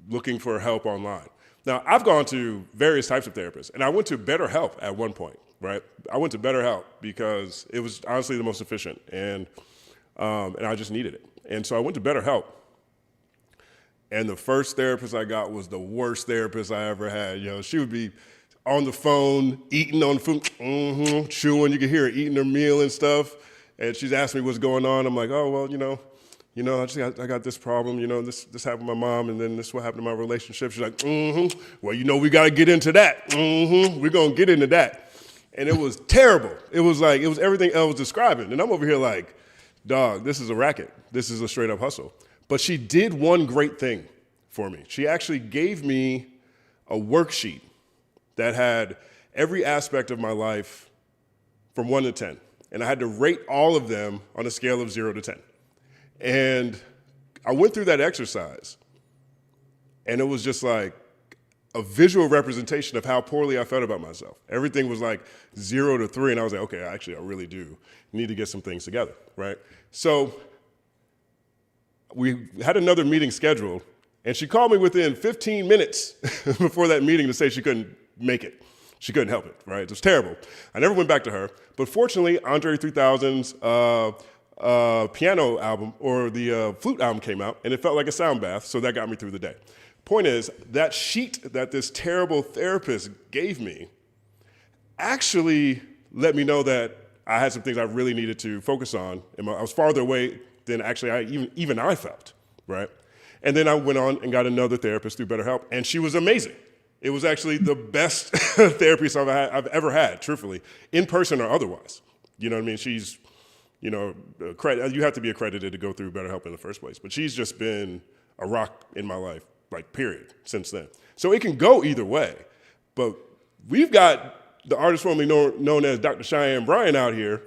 looking for help online. Now, I've gone to various types of therapists, and I went to BetterHelp at one point, right? I went to BetterHelp because it was honestly the most efficient, and I just needed it. And so I went to BetterHelp, and the first therapist I got was the worst therapist I ever had. You know, she would be on the phone, eating on the food, chewing. You could hear her eating her meal and stuff. And she's asking me what's going on. I'm like, oh, well, I got this problem. This happened to my mom, and then this what happened to my relationship. She's like, well, we got to get into that. We're going to get into that. And it was terrible. It was everything Elle was describing. And I'm over here like, dog, this is a racket. This is a straight up hustle. But she did one great thing for me. She actually gave me a worksheet that had every aspect of my life from 1 to 10. And I had to rate all of them on a scale of 0 to 10. And I went through that exercise, and it was just like a visual representation of how poorly I felt about myself. Everything was like 0 to 3, and I was like, okay, I really do need to get some things together, right? So we had another meeting scheduled, and she called me within 15 minutes before that meeting to say she couldn't make it. She couldn't help it, right? It was terrible. I never went back to her, but fortunately, Andre 3000's piano album or the flute album came out, and it felt like a sound bath, so that got me through the day. Point is, that sheet that this terrible therapist gave me actually let me know that I had some things I really needed to focus on. I was farther away than actually I felt, right? And then I went on and got another therapist through BetterHelp, and she was amazing. It was actually the best therapist I've ever had, truthfully, in person or otherwise. You know what I mean? She's, you have to be accredited to go through BetterHelp in the first place, but she's just been a rock in my life, like period, since then. So it can go either way, but we've got the artist formerly known as Dr. Cheyenne Bryant out here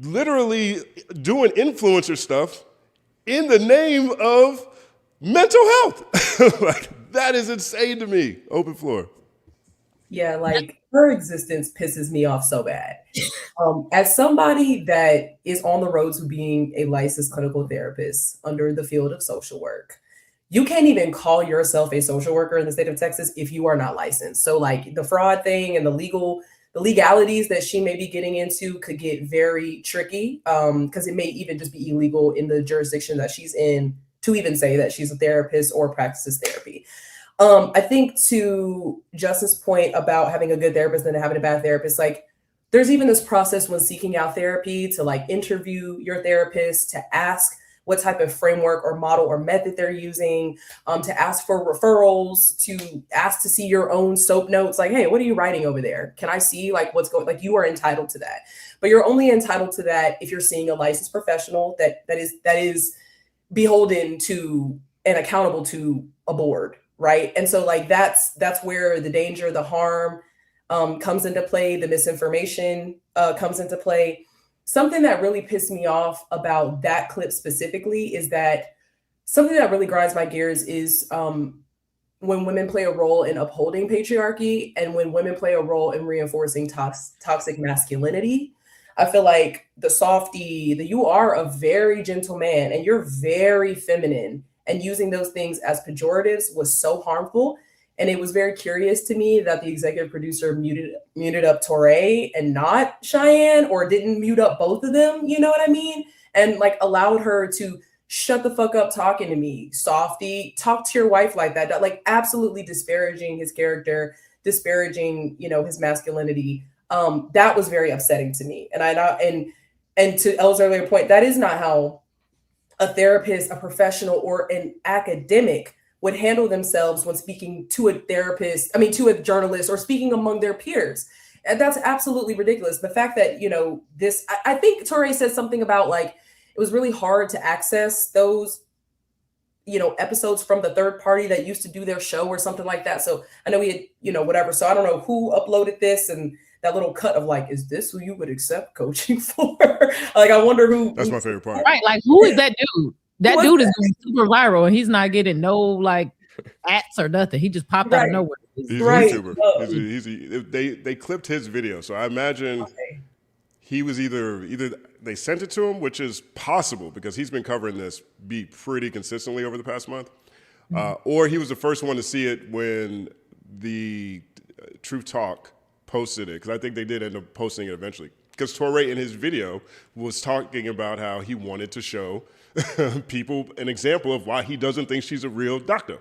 literally doing influencer stuff in the name of mental health. Like, that is insane to me. Open floor. Yeah, like her existence pisses me off so bad. As somebody that is on the road to being a licensed clinical therapist under the field of social work, you can't even call yourself a social worker in the state of Texas if you are not licensed. So like the fraud thing and the legalities that she may be getting into could get very tricky because it may even just be illegal in the jurisdiction that she's in to even say that she's a therapist or practices therapy. I think to Justin's point about having a good therapist and having a bad therapist, like there's even this process when seeking out therapy to like interview your therapist, to ask what type of framework or model or method they're using, to ask for referrals, to ask to see your own SOAP notes. Like, hey, what are you writing over there? Can I see like what's going, like you are entitled to that, but you're only entitled to that if you're seeing a licensed professional that is beholden to and accountable to a board. Right. And so like that's where the danger, the harm comes into play, the misinformation comes into play. Something that really pissed me off about that clip specifically is that something that really grinds my gears is when women play a role in upholding patriarchy and when women play a role in reinforcing toxic masculinity. I feel like the softie, you are a very gentle man and you're very feminine. And using those things as pejoratives was so harmful. And it was very curious to me that the executive producer muted up Touré and not Cheyenne, or didn't mute up both of them, you know what I mean? And like allowed her to shut the fuck up talking to me, softy, talk to your wife like that, like absolutely disparaging his character, disparaging, you know, his masculinity. That was very upsetting to me. And to Elle's earlier point, that is not how a therapist, a professional, or an academic would handle themselves when speaking to a therapist, to a journalist, or speaking among their peers. And that's absolutely ridiculous. The fact that, you know, I think Touré said something about like, it was really hard to access those, you know, episodes from the third party that used to do their show or something like that. So I know we had, you know, whatever. So I don't know who uploaded this and that little cut of like, is this who you would accept coaching for? Like, I wonder who. That's my favorite part. Right. Like, who is that dude? That dude is super viral and he's not getting no like ads or nothing. He just popped out of nowhere. He's a YouTuber. They clipped his video. So I imagine he was either they sent it to him, which is possible because he's been covering this beat pretty consistently over the past month, or he was the first one to see it when the Truth Talk posted it, because I think they did end up posting it eventually. Because Touré in his video was talking about how he wanted to show people an example of why he doesn't think she's a real doctor.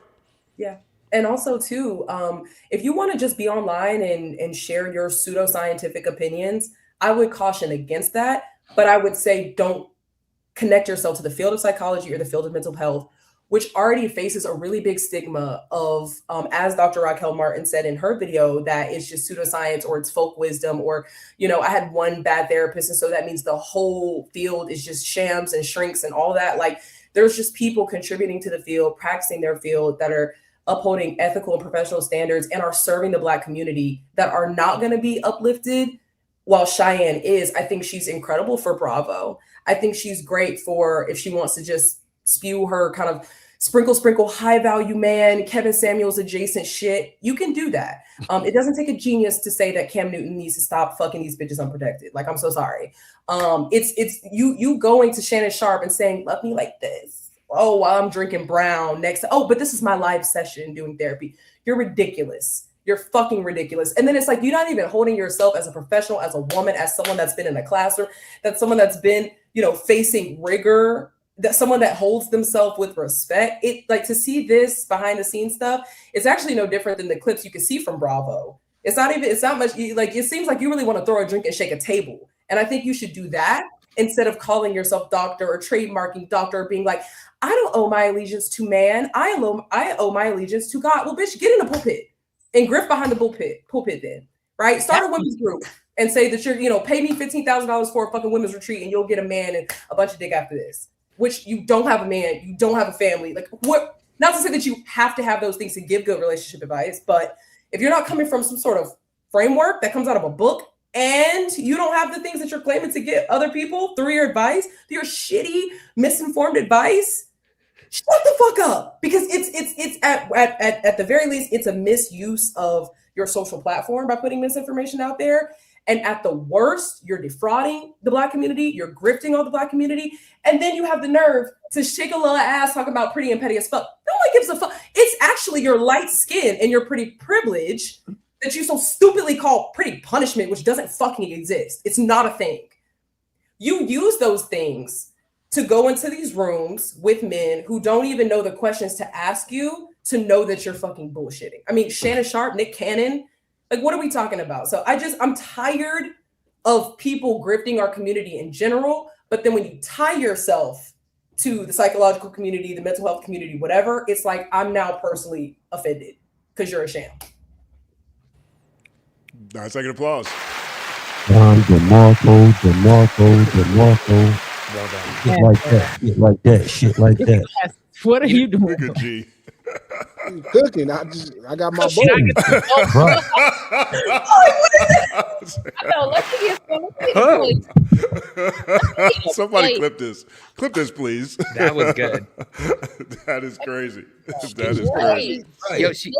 Yeah. And also too, if you want to just be online and share your pseudoscientific opinions, I would caution against that. But I would say don't connect yourself to the field of psychology or the field of mental health, which already faces a really big stigma of, as Dr. Raquel Martin said in her video, that it's just pseudoscience or it's folk wisdom, or, you know, I had one bad therapist, and so that means the whole field is just shams and shrinks and all that. Like, there's just people contributing to the field, practicing their field, that are upholding ethical and professional standards and are serving the Black community, that are not going to be uplifted. While Cheyenne is, I think she's incredible for Bravo. I think she's great for if she wants to just spew her kind of sprinkle high value man, Kevin Samuels adjacent shit. You can do that. It doesn't take a genius to say that Cam Newton needs to stop fucking these bitches unprotected. Like, I'm so sorry. It's you going to Shannon Sharp and saying, love me like this. Oh, while I'm drinking brown next to, but this is my live session doing therapy. You're ridiculous. You're fucking ridiculous. And then it's like, you're not even holding yourself as a professional, as a woman, as someone that's been in a classroom, that's someone that's been, you know, facing rigor, that someone that holds themselves with respect. It, like, to see this behind the scenes stuff, it's actually no different than the clips you can see from Bravo. It's not much, like, it seems like you really want to throw a drink and shake a table. And I think you should do that instead of calling yourself doctor or trademarking doctor, or being like, I don't owe my allegiance to man. I owe my allegiance to God. Well, bitch, get in the pulpit and grift behind the pulpit then, right? Start a women's group and say that you're, you know, pay me $15,000 for a fucking women's retreat and you'll get a man and a bunch of dick after this, which you don't have a man, you don't have a family. Like, what, not to say that you have to have those things to give good relationship advice, but if you're not coming from some sort of framework that comes out of a book and you don't have the things that you're claiming to get other people through your advice, your shitty, misinformed advice, shut the fuck up, because it's at the very least, it's a misuse of your social platform by putting misinformation out there. And at the worst, you're defrauding the Black community, you're grifting on the Black community, and then you have the nerve to shake a little ass talking about pretty and petty as fuck. No one gives a fuck. It's actually your light skin and your pretty privilege that you so stupidly call pretty punishment, which doesn't fucking exist. It's not a thing. You use those things to go into these rooms with men who don't even know the questions to ask you to know that you're fucking bullshitting. I mean, Shannon Sharp, Nick Cannon, like, what are we talking about? So I'm tired of people grifting our community in general, but then when you tie yourself to the psychological community, the mental health community, whatever, it's like, I'm now personally offended because you're a sham. 9-second applause. DeMarco. Well done. Shit like that. What are you doing? Good G. I'm cooking. I got my bowl. Somebody clip this. Clip this, please. That was good. That is crazy. That is crazy. Yo, she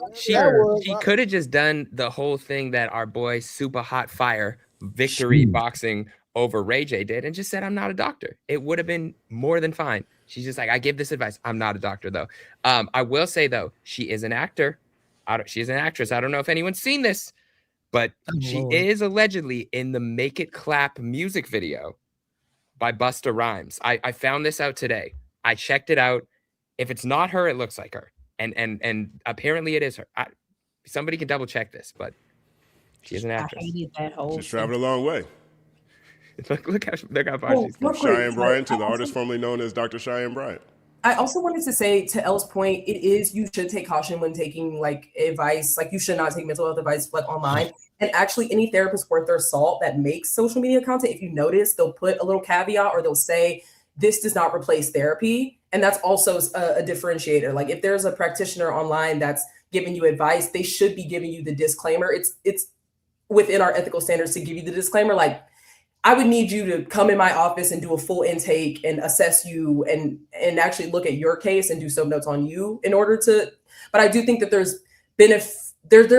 could have just done the whole thing that our boy Super Hot Fire Victory Boxing over Ray J did and just said, I'm not a doctor. It would have been more than fine. She's just like, I give this advice. I'm not a doctor, though. I will say, though, she is an actor. she's an actress. I don't know if anyone's seen this, but she Lord. is allegedly in the Make It Clap music video by Busta Rhymes. I found this out today. I checked it out. If it's not her, it looks like her. And apparently it is her. Somebody can double check this, but she's an actress. I hated that whole She's traveled a long way. Look how far she's From come. Cheyenne Bryant to the artist formerly known as Dr. Cheyenne Bryant. I also wanted to say, to Elle's point, you should take caution when taking like advice. Like, you should not take mental health advice like online. And actually, any therapist worth their salt that makes social media content, if you notice, they'll put a little caveat or they'll say, this does not replace therapy. And that's also a differentiator. Like, if there's a practitioner online that's giving you advice, they should be giving you the disclaimer. It's within our ethical standards to give you the disclaimer. Like, I would need you to come in my office and do a full intake and assess you and actually look at your case and do some notes on you in order to, but I do think that there's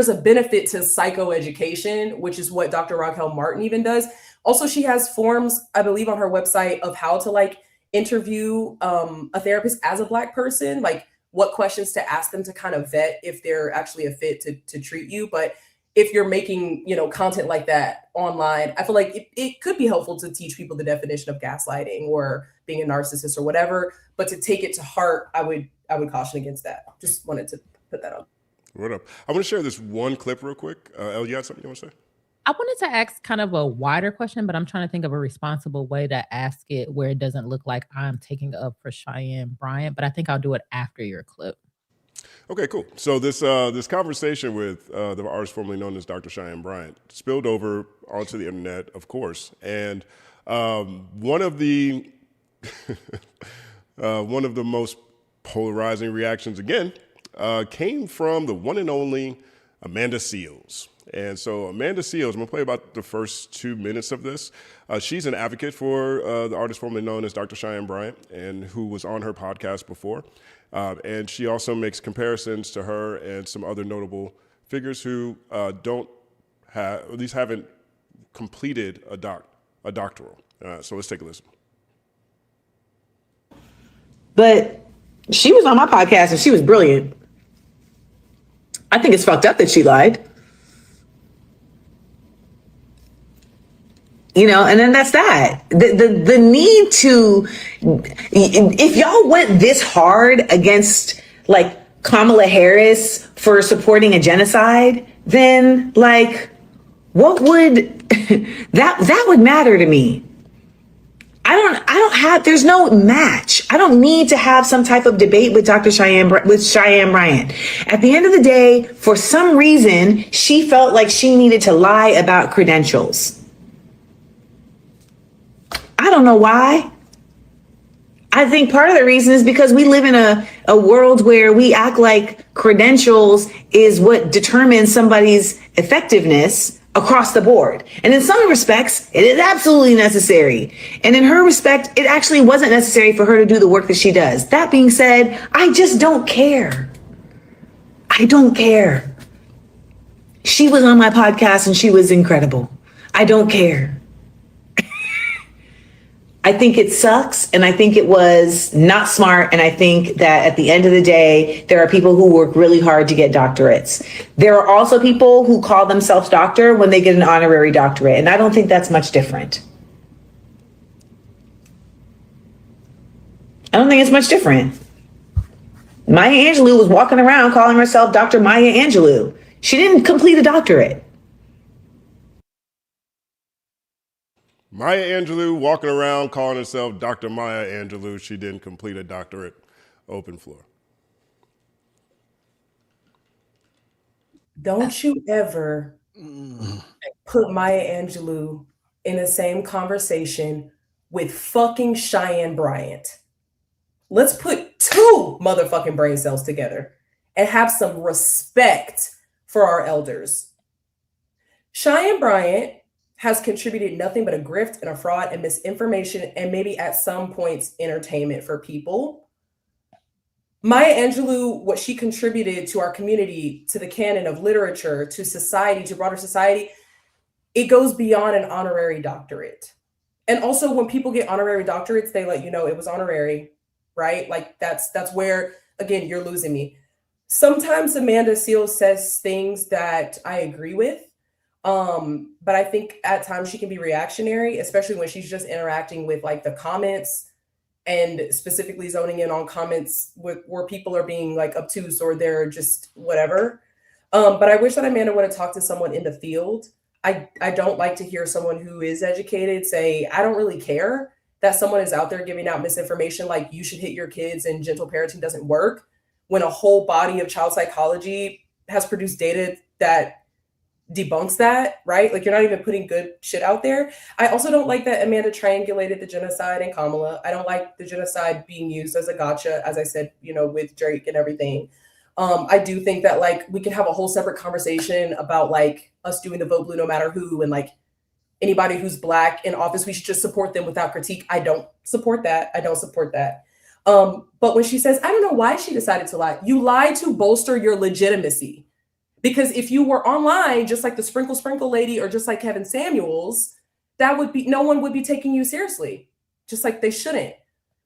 a benefit to psychoeducation, which is what Dr. Raquel Martin even does. Also, she has forms, I believe, on her website of how to like interview a therapist as a Black person, like what questions to ask them to kind of vet if they're actually a fit to treat you. But if you're making, content like that online, I feel like it could be helpful to teach people the definition of gaslighting or being a narcissist or whatever. But to take it to heart, I would caution against that. Just wanted to put that on. What up? I want to share this one clip real quick. Elle, you had something you want to say? I wanted to ask kind of a wider question, but I'm trying to think of a responsible way to ask it where it doesn't look like I'm taking up for Cheyenne Bryant, but I think I'll do it after your clip. Okay, cool. So this conversation with the artist formerly known as Dr. Cheyenne Bryant spilled over onto the internet, of course, and one of the most polarizing reactions again came from the one and only Amanda Seales. And so Amanda Seales, I'm gonna play about the first 2 minutes of this. She's an advocate for the artist formerly known as Dr. Cheyenne Bryant, and who was on her podcast before. And she also makes comparisons to her and some other notable figures who don't have, at least haven't completed a doctoral. So let's take a listen. But she was on my podcast and she was brilliant. I think it's fucked up that she lied. And then that's that. The need to, if y'all went this hard against like Kamala Harris for supporting a genocide, then like, what would that would matter to me? There's no match. I don't need to have some type of debate with Cheyenne Bryant. At the end of the day, for some reason, she felt like she needed to lie about credentials. I don't know why. I think part of the reason is because we live in a world where we act like credentials is what determines somebody's effectiveness across the board. And in some respects, it is absolutely necessary. And in her respect, it actually wasn't necessary for her to do the work that she does. That being said, I just don't care. I don't care. She was on my podcast and she was incredible. I don't care. I think it sucks, and I think it was not smart, and I think that at the end of the day, there are people who work really hard to get doctorates. There are also people who call themselves doctor when they get an honorary doctorate, and I don't think that's much different. I don't think it's much different. Maya Angelou was walking around calling herself Dr. Maya Angelou. She didn't complete a doctorate. Maya Angelou walking around calling herself Dr. Maya Angelou. She didn't complete a doctorate. Open floor. Don't you ever put Maya Angelou in the same conversation with fucking Cheyenne Bryant. Let's put two motherfucking brain cells together and have some respect for our elders. Cheyenne Bryant has contributed nothing but a grift and a fraud and misinformation and maybe at some points entertainment for people. Maya Angelou, what she contributed to our community, to the canon of literature, to society, to broader society, it goes beyond an honorary doctorate. And also when people get honorary doctorates, they let you know it was honorary, right? Like that's where, again, you're losing me. Sometimes Amanda Seales says things that I agree with. But I think at times she can be reactionary, especially when she's just interacting with like the comments and specifically zoning in on comments where people are being like obtuse or they're just whatever. But I wish that Amanda would have talked to someone in the field. I don't like to hear someone who is educated say, I don't really care that someone is out there giving out misinformation like you should hit your kids and gentle parenting doesn't work, when a whole body of child psychology has produced data that debunks that, right? Like you're not even putting good shit out there. I also don't like that Amanda triangulated the genocide and Kamala. I don't like the genocide being used as a gotcha, as I said, you know, with Drake and everything. I do think that like we could have a whole separate conversation about like us doing the vote blue no matter who, and like anybody who's Black in office, we should just support them without critique. I don't support that. I don't support that. But when she says, I don't know why she decided to lie, you lied to bolster your legitimacy. Because if you were online, just like the sprinkle lady or just like Kevin Samuels, that would be, no one would be taking you seriously, just like they shouldn't.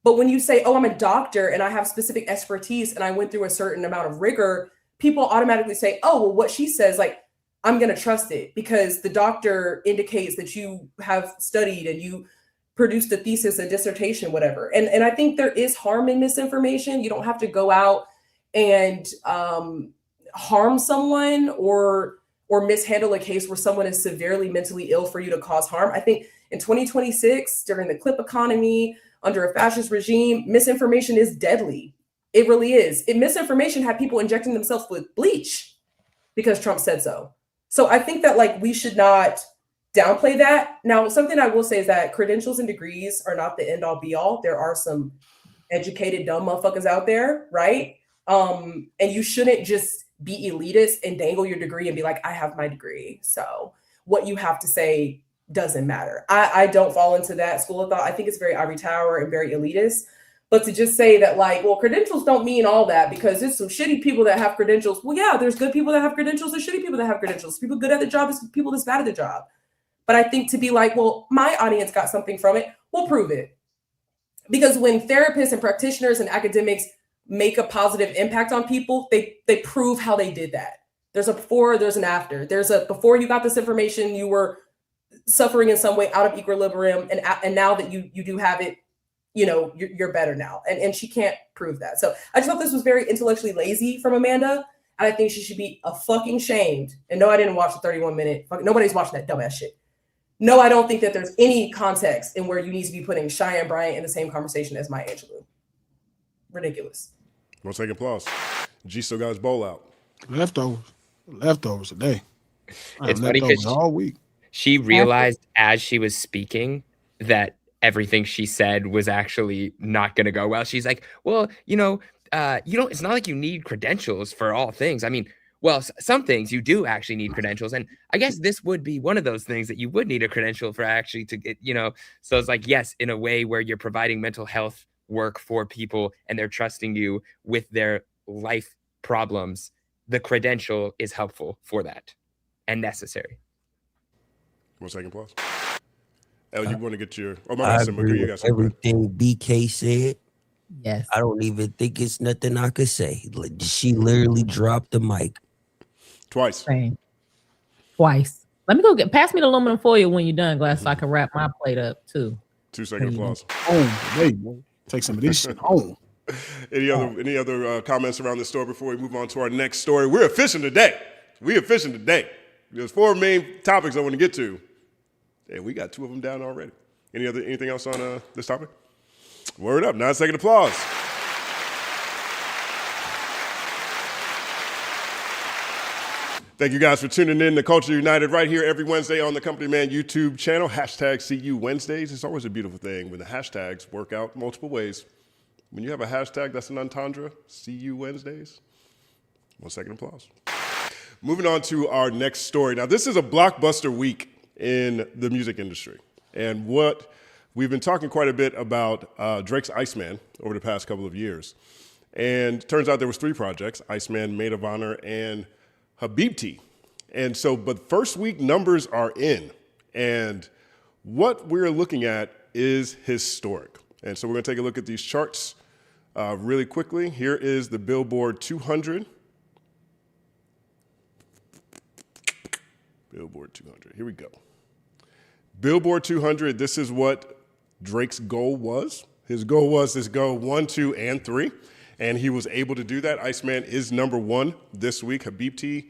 But when you say, oh, I'm a doctor and I have specific expertise and I went through a certain amount of rigor, people automatically say, oh, well, what she says, like, I'm going to trust it because the doctor indicates that you have studied and you produced a thesis, a dissertation, whatever. And I think there is harm in misinformation. You don't have to go out and harm someone or mishandle a case where someone is severely mentally ill for you to cause harm. I think in 2026, during the clip economy, under a fascist regime, misinformation is deadly. It really is. Misinformation had people injecting themselves with bleach because Trump said so. So I think that like we should not downplay that. Now, something I will say is that credentials and degrees are not the end all be all. There are some educated dumb motherfuckers out there, right? And you shouldn't just be elitist and dangle your degree and be like, I have my degree. So what you have to say doesn't matter. I don't fall into that school of thought. I think it's very ivory tower and very elitist. But to just say that like, well, credentials don't mean all that because there's some shitty people that have credentials. Well, yeah, there's good people that have credentials. There's shitty people that have credentials. People good at the job, there's people that's bad at the job. But I think to be like, well, my audience got something from it, we'll prove it. Because when therapists and practitioners and academics make a positive impact on people, they prove how they did that. There's a before, there's an after. There's a before you got this information, you were suffering in some way out of equilibrium, and now that you do have it, you know, you're better now. And she can't prove that. So I just thought this was very intellectually lazy from Amanda, and I think she should be a fucking shamed. And no, I didn't watch the 31-minute. Nobody's watching that dumbass shit. No, I don't think that there's any context in where you need to be putting Cheyenne Bryant in the same conversation as Maya Angelou. Ridiculous. We'll take applause. G still got his bowl out. Leftovers today. It's funny because all week. She realized as she was speaking that everything she said was actually not going to go well. She's like, well, you know, it's not like you need credentials for all things. I mean, well, some things you do actually need credentials. And I guess this would be one of those things that you would need a credential for actually to get, you know, so it's like, yes, in a way where you're providing mental health work for people and they're trusting you with their life problems, the credential is helpful for that and necessary. One second, pause. El, you want to get your... Oh, my I bad, Symba. agree You got with something. everything BK said. Yes. I don't even think it's nothing I could say. Like, she literally dropped the mic. Twice. Same. Twice. Let me go pass me the aluminum foil when you're done, Glass, so I can wrap my plate up too. 2-second applause. Oh, wait, take some of this shit home. Any other comments around this story before we move on to our next story? We're efficient today. There's 4 main topics I want to get to, and we got 2 of them down already. Anything else on this topic? Word up, 9-second applause. Thank you guys for tuning in to Culture United right here every Wednesday on the Company Man YouTube channel. Hashtag CU Wednesdays. It's always a beautiful thing when the hashtags work out multiple ways. When you have a hashtag that's an entendre, CU Wednesdays. 1-second applause. Moving on to our next story. Now, this is a blockbuster week in the music industry. And what we've been talking quite a bit about Drake's Iceman over the past couple of years. And turns out there was 3 projects, Iceman, Maid of Honor, and Habibti. And so, but first week numbers are in. And what we're looking at is historic. And so we're going to take a look at these charts really quickly. Here is the Billboard 200 Billboard 200. Here we go. Billboard 200, this is what Drake's goal was. His goal was to go 1, 2, and 3, and he was able to do that. Iceman is number 1 this week. Habibti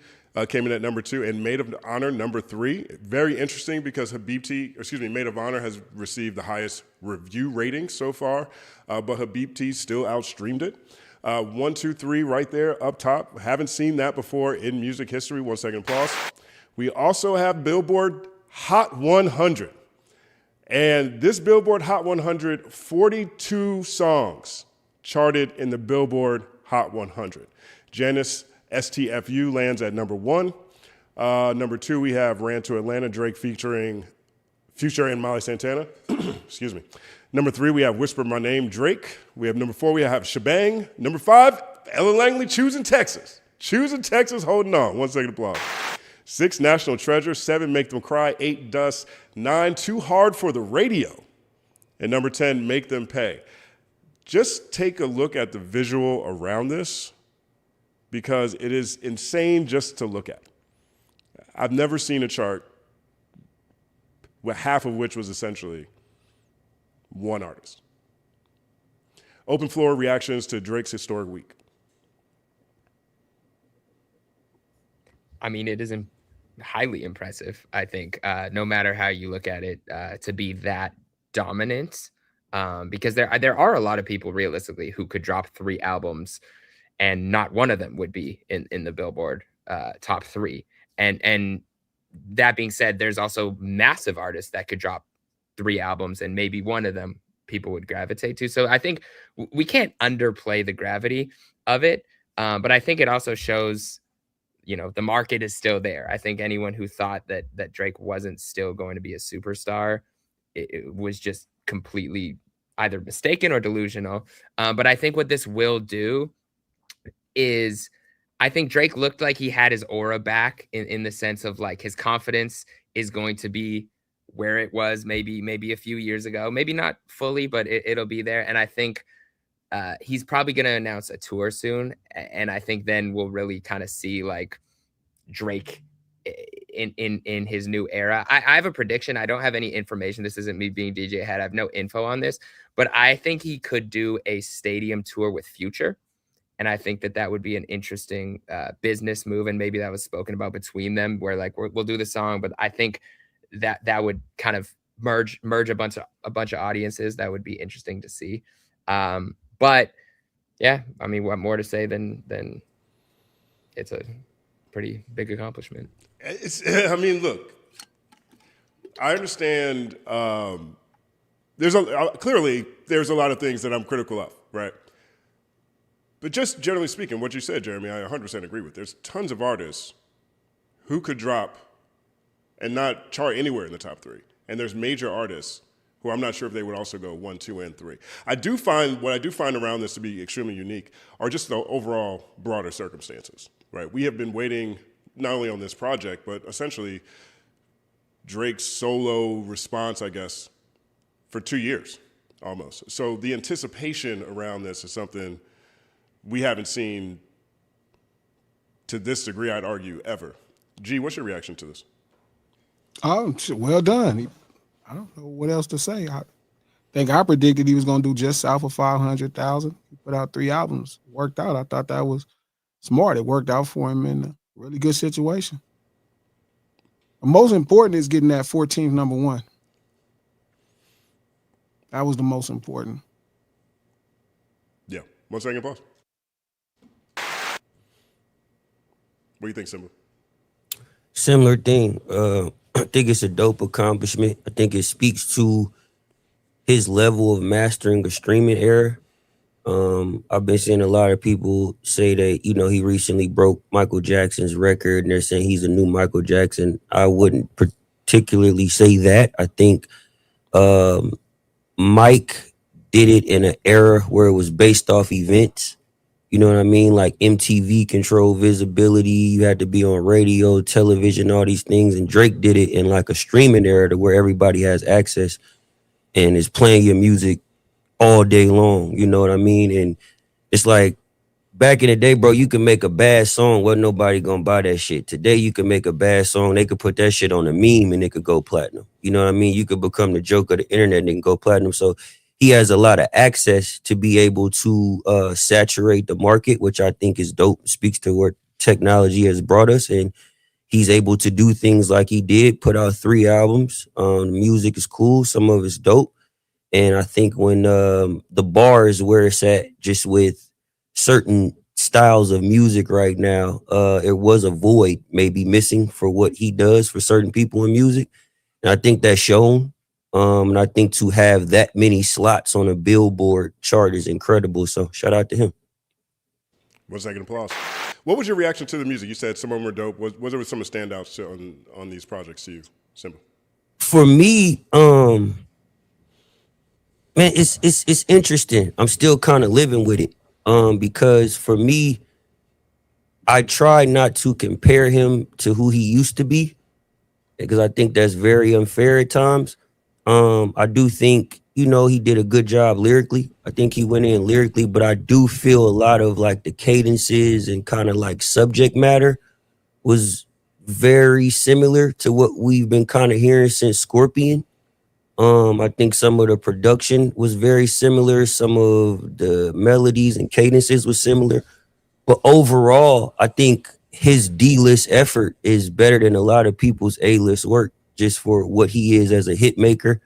came in at number 2, and Maid of Honor number 3. Very interesting because Maid of Honor has received the highest review rating so far, but Habibti still outstreamed it. 1, 2, 3 right there up top. Haven't seen that before in music history. 1 second applause. We also have Billboard Hot 100. And this Billboard Hot 100, 42 songs charted in the Billboard Hot 100. Janice STFU lands at number 1. Number 2, we have Ran to Atlanta, Drake featuring Future and Molly Santana. Excuse me. Number 3, we have Whisper My Name, Drake. We have number 4, we have Shebang. Number 5, Ella Langley, Choosing Texas. Choosing Texas, holding on. 1 second applause. 6, National Treasure. 7, Make Them Cry. 8, Dust. 9, Too Hard for the Radio. And number 10, Make Them Pay. Just take a look at the visual around this because it is insane just to look at. I've never seen a chart with half of which was essentially one artist. Open floor reactions to Drake's historic week. I mean, it is highly impressive, I think, no matter how you look at it, to be that dominant. Because there are a lot of people realistically who could drop 3 albums and not one of them would be in the Billboard top 3. And that being said, there's also massive artists that could drop 3 albums and maybe one of them people would gravitate to. So I think we can't underplay the gravity of it. But I think it also shows, the market is still there. I think anyone who thought that Drake wasn't still going to be a superstar, it was just completely either mistaken or delusional. But I think what this will do is I think Drake looked like he had his aura back in the sense of like his confidence is going to be where it was maybe a few years ago, maybe not fully, but it'll be there. And I think he's probably going to announce a tour soon. And I think then we'll really kind of see like Drake in his new era. I have a prediction. I don't have any information. This isn't me being DJ Head. I have no info on this, but I think he could do a stadium tour with Future. And I think that would be an interesting business move. And maybe that was spoken about between them where like, we'll do the song, but I think that would kind of merge a bunch of audiences. That would be interesting to see. But yeah, I mean, what more to say than it's a pretty big accomplishment. I mean, look, I understand. Clearly there's a lot of things that I'm critical of, right? But just generally speaking, what you said, Jeremy, I 100% agree with. There's tons of artists who could drop and not chart anywhere in the top 3. And there's major artists who I'm not sure if they would also go 1, 2, and 3. What I do find around this to be extremely unique are just the overall broader circumstances, right? We have been waiting not only on this project, but essentially Drake's solo response, I guess, for 2 years almost. So the anticipation around this is something we haven't seen to this degree, I'd argue, ever. G, what's your reaction to this? Oh, well done. I don't know what else to say. I think I predicted he was going to do just south of 500,000. He put out 3 albums. Worked out. I thought that was smart. It worked out for him in a really good situation. The most important is getting that 14th number 1. That was the most important. Yeah. 1 second, pause. What do you think, Symba? Similar thing. I think it's a dope accomplishment. I think it speaks to his level of mastering a streaming era. I've been seeing a lot of people say that, he recently broke Michael Jackson's record and they're saying he's a new Michael Jackson. I wouldn't particularly say that. I think Mike did it in an era where it was based off events. You know what I mean? Like MTV control visibility. You had to be on radio, television, all these things. And Drake did it in like a streaming era to where everybody has access and is playing your music all day long. You know what I mean? And it's like back in the day, bro, you can make a bad song, wasn't nobody gonna buy that shit. Today, you can make a bad song, they could put that shit on a meme and it could go platinum. You know what I mean? You could become the joke of the internet and it can go platinum. So he has a lot of access to be able to saturate the market, which I think is dope. Speaks to where technology has brought us, and he's able to do things like he did, put out 3 albums. The music is cool, some of it's dope. And I think when the bar is where it's at, just with certain styles of music right now, it was a void maybe missing for what he does for certain people in music. And I think that's shown. And I think to have that many slots on a Billboard chart is incredible. So shout out to him. 1 second applause. What was your reaction to the music? You said some of them were dope. Was there some standouts on these projects to you, Symba? For me, man, it's interesting. I'm still kind of living with it. Because for me, I try not to compare him to who he used to be, because I think that's very unfair at times. I do think, he did a good job lyrically. I think he went in lyrically, but I do feel a lot of like the cadences and kind of like subject matter was very similar to what we've been kind of hearing since Scorpion. I think some of the production was very similar. Some of the melodies and cadences was similar. But overall, I think his D-list effort is better than a lot of people's A-list work, just for what he is as a hit maker,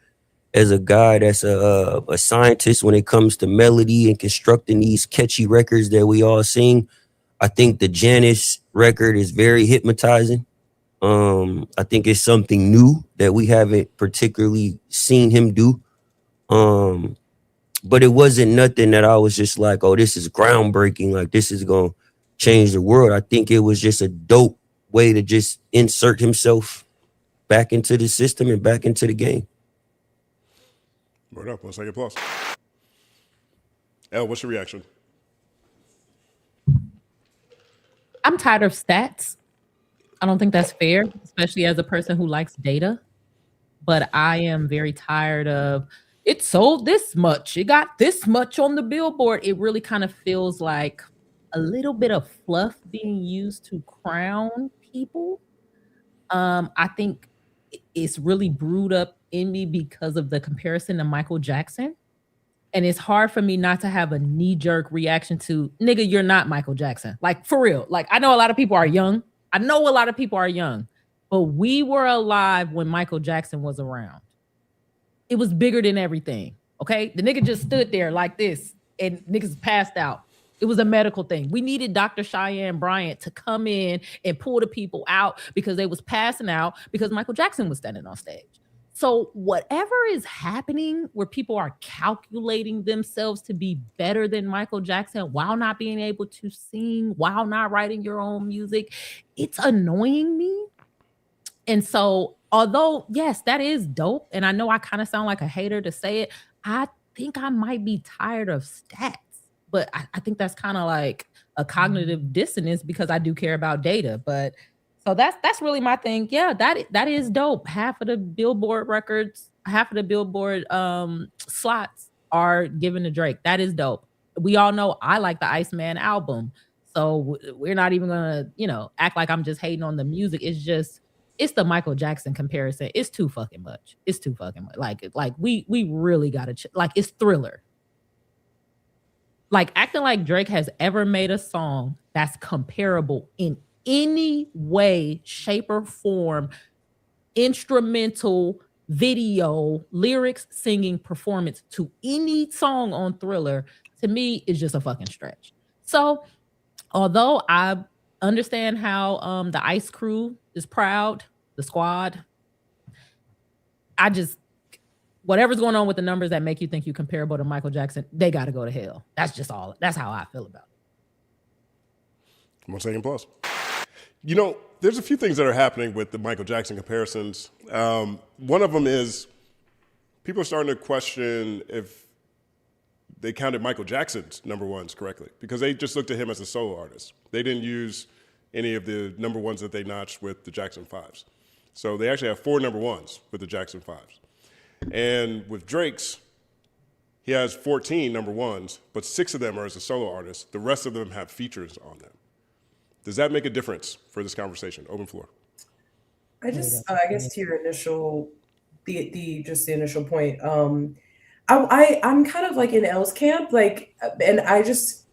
as a guy that's a scientist when it comes to melody and constructing these catchy records that we all sing. I think the Janice record is very hypnotizing. I think it's something new that we haven't particularly seen him do. But it wasn't nothing that I was just like, oh, this is groundbreaking, like this is gonna change the world. I think it was just a dope way to just insert himself back into the system and back into the game. Word up, 1 second applause. Elle, what's your reaction? I'm tired of stats. I don't think that's fair, especially as a person who likes data. But I am very tired of, it sold this much, it got this much on the Billboard. It really kind of feels like a little bit of fluff being used to crown people. I think it's really brewed up in me because of the comparison to Michael Jackson. And it's hard for me not to have a knee-jerk reaction to, nigga, you're not Michael Jackson. Like, for real. Like, I know a lot of people are young. But we were alive when Michael Jackson was around. It was bigger than everything, okay? The nigga just stood there like this and niggas passed out. It was a medical thing. We needed Dr. Cheyenne Bryant to come in and pull the people out because they was passing out because Michael Jackson was standing on stage. So whatever is happening where people are calculating themselves to be better than Michael Jackson while not being able to sing, while not writing your own music, it's annoying me. And so, although, yes, that is dope, and I know I kind of sound like a hater to say it, I think I might be tired of stats. But I think that's kind of like a cognitive dissonance because I do care about data. But so that's really my thing. Yeah, that is dope. Half of the Billboard records, half of the Billboard slots are given to Drake. That is dope. We all know I like the Iceman album. So we're not even gonna, act like I'm just hating on the music. It's the Michael Jackson comparison. It's too fucking much. Like we really gotta like it's Thriller. Like acting like Drake has ever made a song that's comparable in any way, shape, or form, instrumental, video, lyrics, singing, performance to any song on Thriller, to me is just a fucking stretch. So although I understand how the ICE crew is proud, the squad, whatever's going on with the numbers that make you think you're comparable to Michael Jackson, they got to go to hell. That's just all. That's how I feel about it. 1 second applause. There's a few things that are happening with the Michael Jackson comparisons. One of them is people are starting to question if they counted Michael Jackson's number ones correctly because they just looked at him as a solo artist. They didn't use any of the number ones that they notched with the Jackson 5s. So they actually have 4 number ones with the Jackson 5s. And with Drake's, He has 14 number ones, but 6 of them are as a solo artist. The rest of them have features on them. Does that make a difference for this conversation? Open floor. I guess to your initial, the initial point. I'm kind of like in L's camp, like, and I just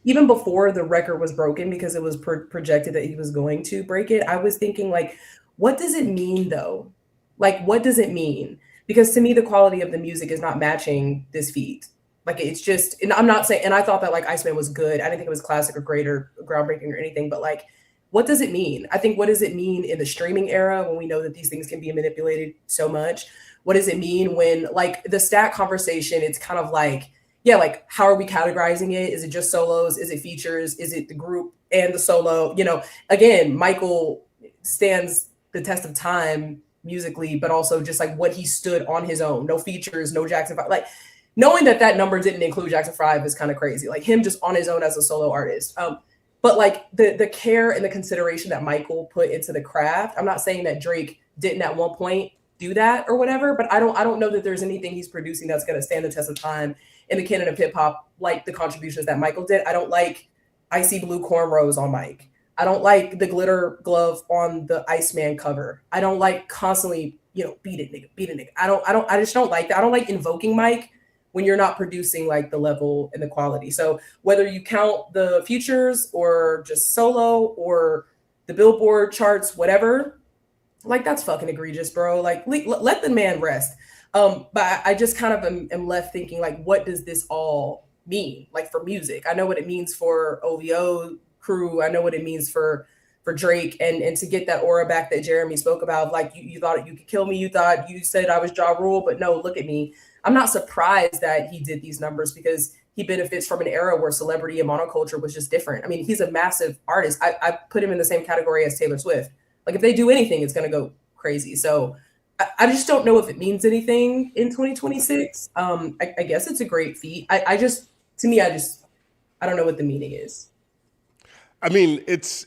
even before the record was broken, because it was projected that he was going to break it, I was thinking like, what does it mean though? Like, what does it mean? Because to me, the quality of the music is not matching this feat. Like, it's just, and I'm not saying, and I thought that like Iceman was good. I didn't think it was classic or great or groundbreaking or anything, but like, what does it mean? I think, what does it mean in the streaming era when we know that these things can be manipulated so much? What does it mean when, like, the stat conversation, it's kind of like, yeah, like, how are we categorizing it? Is it just solos? Is it features? Is it the group and the solo? You know, again, Michael stands the test of time musically, but also just like what he stood on his own. No features, no Jackson 5. Like, knowing that number didn't include Jackson 5 is kind of crazy. Like, him just on his own as a solo artist. But like the care and the consideration that Michael put into the craft. I'm not saying that Drake didn't at one point do that or whatever, but I don't know that there's anything he's producing that's going to stand the test of time in the canon of hip hop like the contributions that Michael did. I don't like icy blue cornrows on Mike. I don't like the glitter glove on the Iceman cover. I don't like constantly, you know, beat it nigga. I just don't like that. I don't like invoking Mike when you're not producing like the level and the quality. So whether you count the features or just solo or the Billboard charts, whatever, like, that's fucking egregious, bro. Like, let the man rest. But I just kind of am left thinking, like, what does this all mean? Like, for music, I know what it means for OVO crew. I know what it means for Drake, and to get that aura back that Jeremy spoke about. Like, you thought you could kill me. You thought you said I was Ja Rule, but no, look at me. I'm not surprised that he did these numbers because he benefits from an era where celebrity and monoculture was just different. I mean, he's a massive artist. I put him in the same category as Taylor Swift. Like, if they do anything, it's going to go crazy. So I just don't know if it means anything in 2026. I guess it's a great feat. I don't know what the meaning is. I mean, it's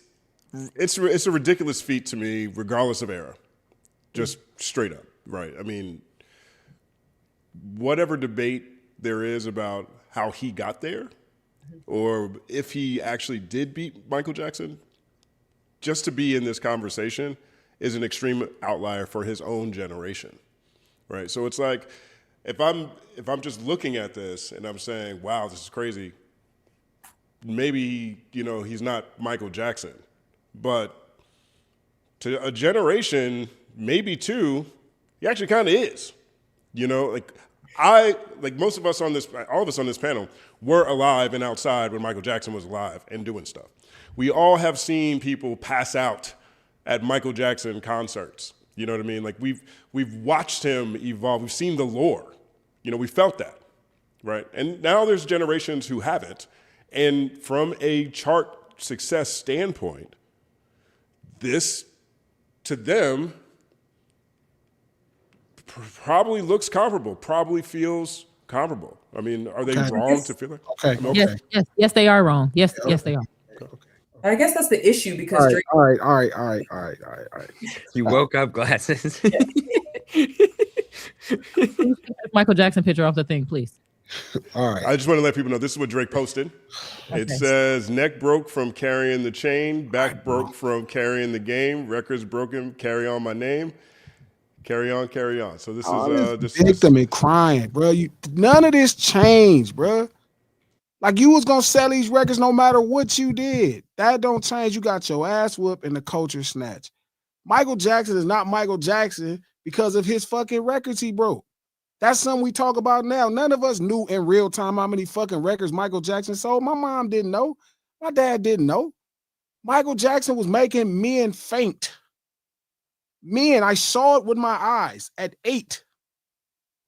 a ridiculous feat to me, regardless of era, just straight up, right? I mean, whatever debate there is about how he got there, or if he actually did beat Michael Jackson, just to be in this conversation is an extreme outlier for his own generation, right? So it's like, if I'm just looking at this and I'm saying, wow, this is crazy, maybe, you know, he's not Michael Jackson, but to a generation, maybe two, he actually kind of is. You know, like most of us on this, all of us on this panel were alive and outside when Michael Jackson was alive and doing stuff. We all have seen people pass out at Michael Jackson concerts. You know what I mean? Like, we've watched him evolve. We've seen the lore. You know, we felt that, right? And now there's generations who haven't. And from a chart success standpoint, this, to them, probably looks comparable, probably feels comparable. I mean, are they wrong to feel like? Okay. Yes, they are wrong. Yes, they are. Okay. I guess that's the issue because all right. You woke up glasses. Michael Jackson picture off the thing, please. All right. I just want to let people know this is what Drake posted. Okay. It says, neck broke from carrying the chain, back broke from carrying the game, records broken, carry on my name. Carry on. So this is victim and crying, bro. None of this changed, bro. Like, you was gonna sell these records no matter what you did. That don't change. You got your ass whooped and the culture snatched. Michael Jackson is not Michael Jackson because of his fucking records he broke. That's something we talk about now. None of us knew in real time how many fucking records Michael Jackson sold. My mom didn't know. My dad didn't know. Michael Jackson was making men faint. Men, I saw it with my eyes at 8.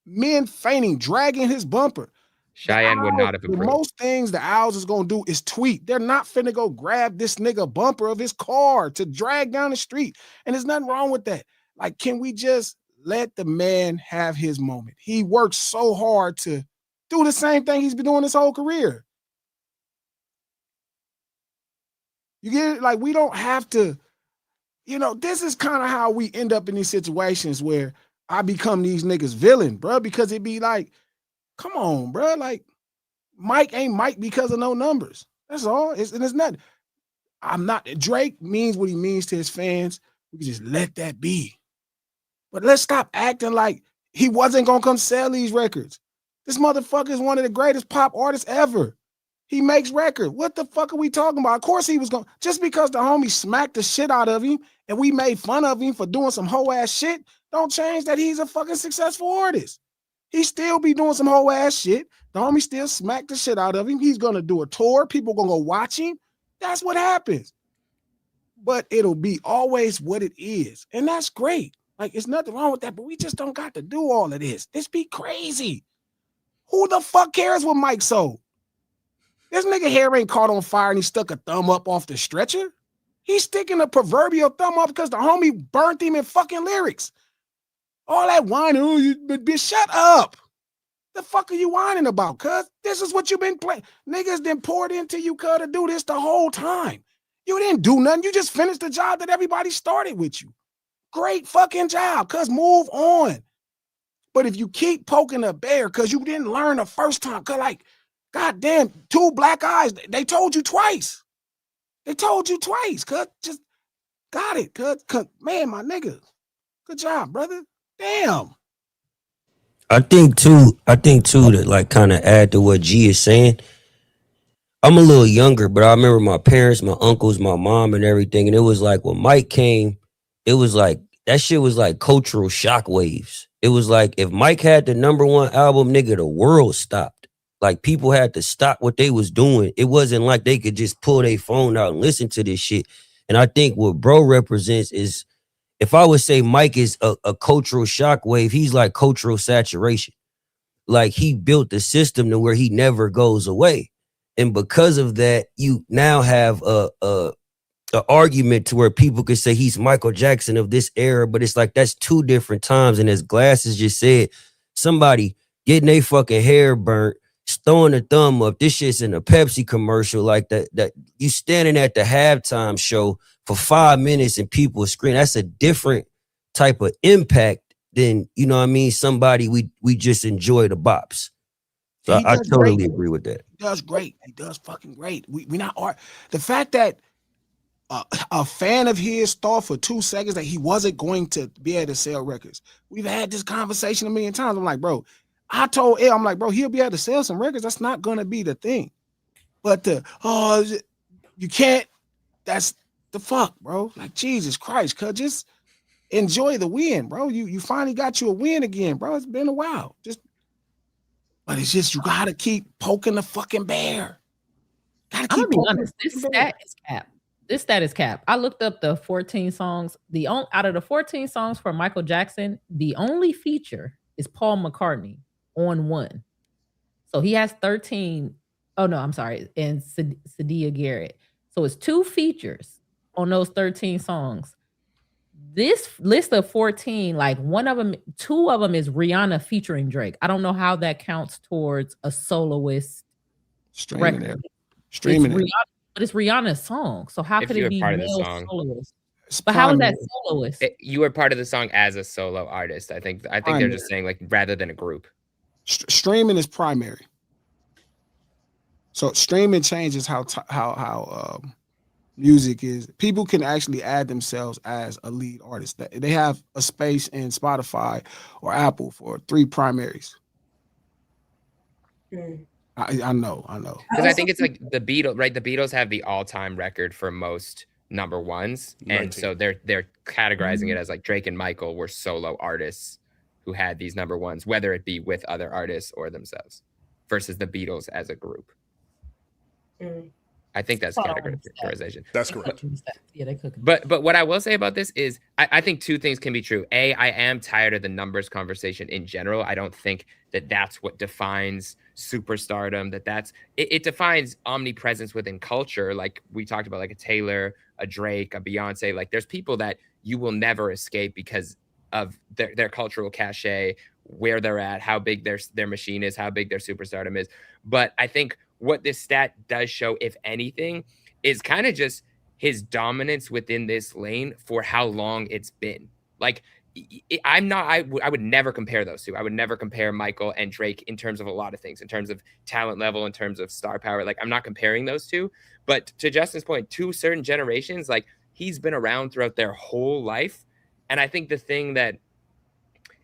Men fainting, dragging his bumper. Cheyenne would not have approved. Most things the Owls is going to do is tweet. They're not finna go grab this nigga bumper of his car to drag down the street. And there's nothing wrong with that. Like, can we just let the man have his moment? He worked so hard to do the same thing he's been doing his whole career. You get it? Like, we don't have to, you know, this is kind of how we end up in these situations where I become these niggas villain, bro, because it be like, come on, bro, like Mike ain't Mike because of no numbers. That's all. It's not. I'm not. Drake means what he means to his fans. We can just let that be. But let's stop acting like he wasn't gonna come sell these records. This motherfucker is one of the greatest pop artists ever. He makes records. What the fuck are we talking about? Of course he was going. Just because the homie smacked the shit out of him and we made fun of him for doing some hoe ass shit, don't change that he's a fucking successful artist. He still be doing some hoe ass shit. The homie still smacked the shit out of him. He's gonna do a tour. People gonna go watch him. That's what happens. But it'll be always what it is, and that's great. Like, it's nothing wrong with that, but we just don't got to do all of this. This be crazy. Who the fuck cares what Mike sold? This nigga hair ain't caught on fire and he stuck a thumb up off the stretcher. He's sticking a proverbial thumb up because the homie burnt him in fucking lyrics. All that whining, oh, you bitch, shut up. The fuck are you whining about, cuz? This is what you've been playing. Niggas done poured into you, cuz, to do this the whole time. You didn't do nothing. You just finished the job that everybody started with you. Great fucking job, cuz, move on. But if you keep poking a bear because you didn't learn the first time, cuz, like, goddamn, 2 black eyes, they told you twice. They told you twice, cuz. Just got it, cuz. Man, my nigga. Good job, brother. Damn. I think too that, like, kind of add to what G is saying. I'm a little younger, but I remember my parents, my uncles, my mom, and everything. And it was like when Mike came, it was like that shit was like cultural shockwaves. It was like if Mike had the #1 album, nigga, the world stopped. Like, people had to stop what they was doing. It wasn't like they could just pull their phone out and listen to this shit. And I think what bro represents is, if I would say Mike is a cultural shockwave, he's like cultural saturation. Like, he built the system to where he never goes away. And because of that, you now have a argument to where people could say he's Michael Jackson of this era, but it's like that's 2 different times. And as Glasses just said, somebody getting their fucking hair burnt, throwing a thumb up, this shit's in a Pepsi commercial, like that you standing at the halftime show for 5 minutes and people scream. That's a different type of impact than, you know what I mean, somebody we just enjoy the bops. So I totally agree with that. He does great. He does fucking great. We not art. The fact that a fan of his thought for 2 seconds that he wasn't going to be able to sell records. We've had this conversation a million times. I'm like, bro, I told El, I'm like, bro, he'll be able to sell some records. That's not going to be the thing. But you can't. That's the fuck, bro. Like, Jesus Christ, cuz, just enjoy the win, bro. You finally got you a win again, bro. It's been a while. But it's just, you gotta keep poking the fucking bear. I'm gonna be honest. This stat is cap. This stat is cap. I looked up the 14 songs. Out of the 14 songs for Michael Jackson, the only feature is Paul McCartney on 1. So he has 13. Oh no, I'm sorry, and Sadia Garrett. So it's 2 features on those 13 songs. This list of 14, like 2 of them is Rihanna featuring Drake. I don't know how that counts towards a soloist streaming record. Streaming it. But it's Rihanna's song. So how could it be part of the male song? soloist? But how is that soloist? You were part of the song as a solo artist. I think they're just saying, like, rather than a group. Streaming is primary. So streaming changes how music is. People can actually add themselves as a lead artist. They have a space in Spotify or Apple for 3 primaries. I know. Because I think it's like the Beatles, right? The Beatles have the all-time record for most #1s, and so they're categorizing it as like Drake and Michael were solo artists who had these #1s, whether it be with other artists or themselves, versus the Beatles as a group. I think that's categorization. That's correct. Yeah, they cook. But what I will say about this is I think 2 things can be true. A, I am tired of the numbers conversation in general. I don't think that that's what defines superstardom. It defines omnipresence within culture. Like we talked about, like a Taylor, a Drake, a Beyonce. Like, there's people that you will never escape because of their cultural cachet, where they're at, how big their machine is, how big their superstardom is. But I think what this stat does show, if anything, is kind of just his dominance within this lane for how long it's been. Like, I would never compare those two. I would never compare Michael and Drake in terms of a lot of things, in terms of talent level, in terms of star power. Like, I'm not comparing those two. But to Justin's point, two certain generations, like, he's been around throughout their whole life. And I think the thing that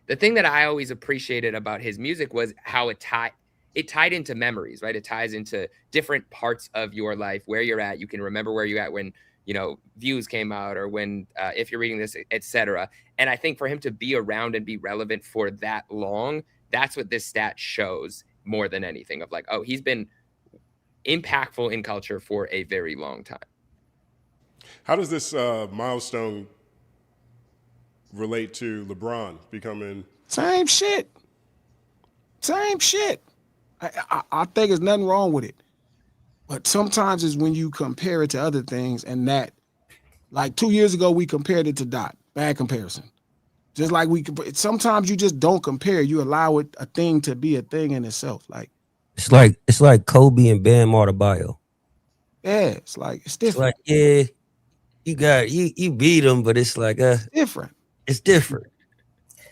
I always appreciated about his music was how it tied into memories, right? It ties into different parts of your life, where you're at. You can remember where you're at when, you know, Views came out, or when, if you're reading this, etc. And I think for him to be around and be relevant for that long, that's what this stat shows more than anything, of like, oh, he's been impactful in culture for a very long time. How does this milestone relate to LeBron becoming? Same shit. I think there's nothing wrong with it. But sometimes it's when you compare it to other things, and that, like 2 years ago, we compared it to Dot. Bad comparison. Just like sometimes you just don't compare. You allow it, a thing, to be a thing in itself. Like it's like Kobe and Bam Adebayo. Yeah, it's different. It's like, yeah, you beat them, but it's like different. It's different.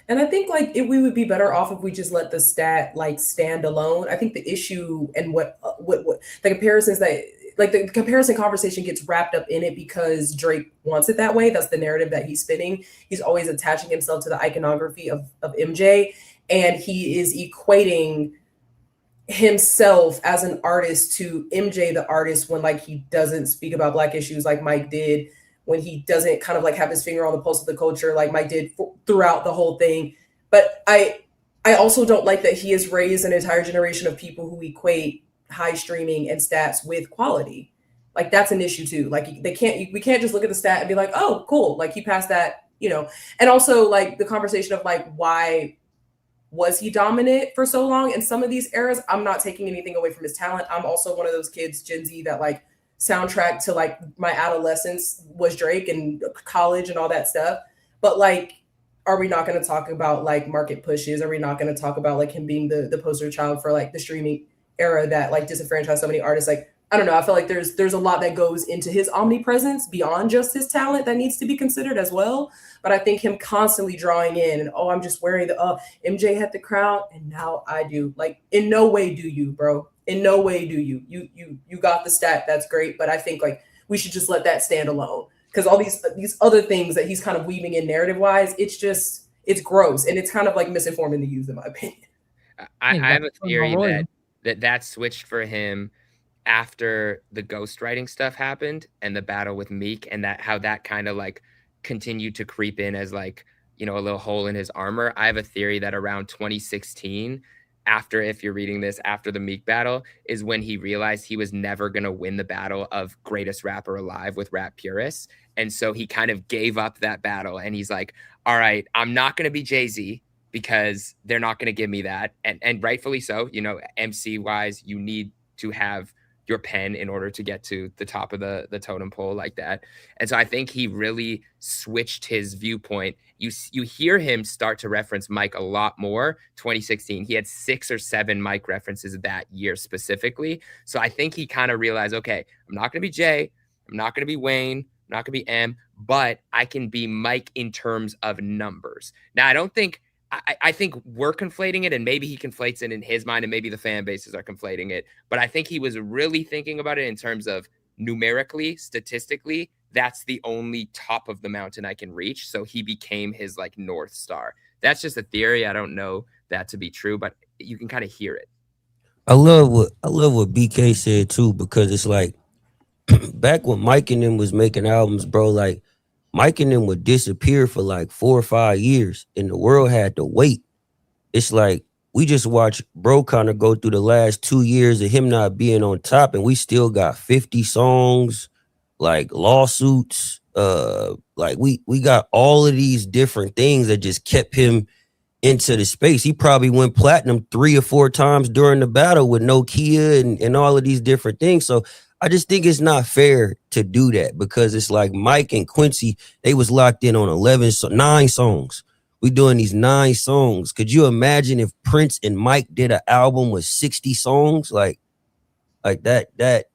And I think like we would be better off if we just let the stat like stand alone. I think the issue and what the comparisons that like the comparison conversation gets wrapped up in it because Drake wants it that way. That's the narrative that he's spinning. He's always attaching himself to the iconography of MJ, and he is equating himself as an artist to MJ the artist when like he doesn't speak about Black issues like Mike did, when he doesn't kind of like have his finger on the pulse of the culture like Mike did throughout the whole thing. But I also don't like that he has raised an entire generation of people who equate high streaming and stats with quality. Like that's an issue too. Like we can't just look at the stat and be like, oh, cool. Like he passed that, you know. And also like the conversation of like, why was he dominant for so long in some of these eras? I'm not taking anything away from his talent. I'm also one of those kids, Gen Z, that like soundtrack to like my adolescence was Drake and college and all that stuff. But like, are we not going to talk about like market pushes? Are we not going to talk about like him being the poster child for like the streaming era that like disenfranchised so many artists? Like, I don't know. I feel like there's a lot that goes into his omnipresence beyond just his talent that needs to be considered as well. But I think him constantly drawing in and, oh, I'm just wearing the MJ had the crown and now I do. Like, in no way do you, bro. In no way do you. You got the stat. That's great. But I think like we should just let that stand alone, because all these other things that he's kind of weaving in narrative wise, it's gross and it's kind of like misinforming the youth, in my opinion. I have a theory that switched for him after the ghostwriting stuff happened and the battle with Meek, and how that kind of like continued to creep in as like, you know, a little hole in his armor. I have a theory that around 2016, if you're reading this after the Meek battle, is when he realized he was never going to win the battle of greatest rapper alive with rap purists. And so he kind of gave up that battle and he's like, all right, I'm not going to be Jay-Z because they're not going to give me that. And rightfully so, you know, MC wise, you need to have your pen in order to get to the top of the totem pole like that. And so I think he really switched his viewpoint. You hear him start to reference Mike a lot more. 2016, he had 6 or 7 Mike references that year specifically. So I think he kind of realized, okay, I'm not going to be Jay, I'm not going to be Wayne, I'm not going to be M, but I can be Mike in terms of numbers. Now, I think we're conflating it, and maybe he conflates it in his mind, and maybe the fan bases are conflating it. But I think he was really thinking about it in terms of numerically, statistically, that's the only top of the mountain I can reach. So he became his like North Star. That's just a theory. I don't know that to be true, but you can kind of hear it. I love what BK said too, because it's like back when Mike and them was making albums, bro, like Mike and them would disappear for like 4 or 5 years and the world had to wait. It's like we just watched bro kind of go through the last 2 years of him not being on top, and we still got 50 songs, like lawsuits, like we got all of these different things that just kept him into the space. He probably went platinum 3 or 4 times during the battle with Nokia and all of these different things. So I just think it's not fair to do that, because it's like Mike and Quincy, they was locked in on 9 songs. We doing these 9 songs. Could you imagine if Prince and Mike did an album with 60 songs? Like that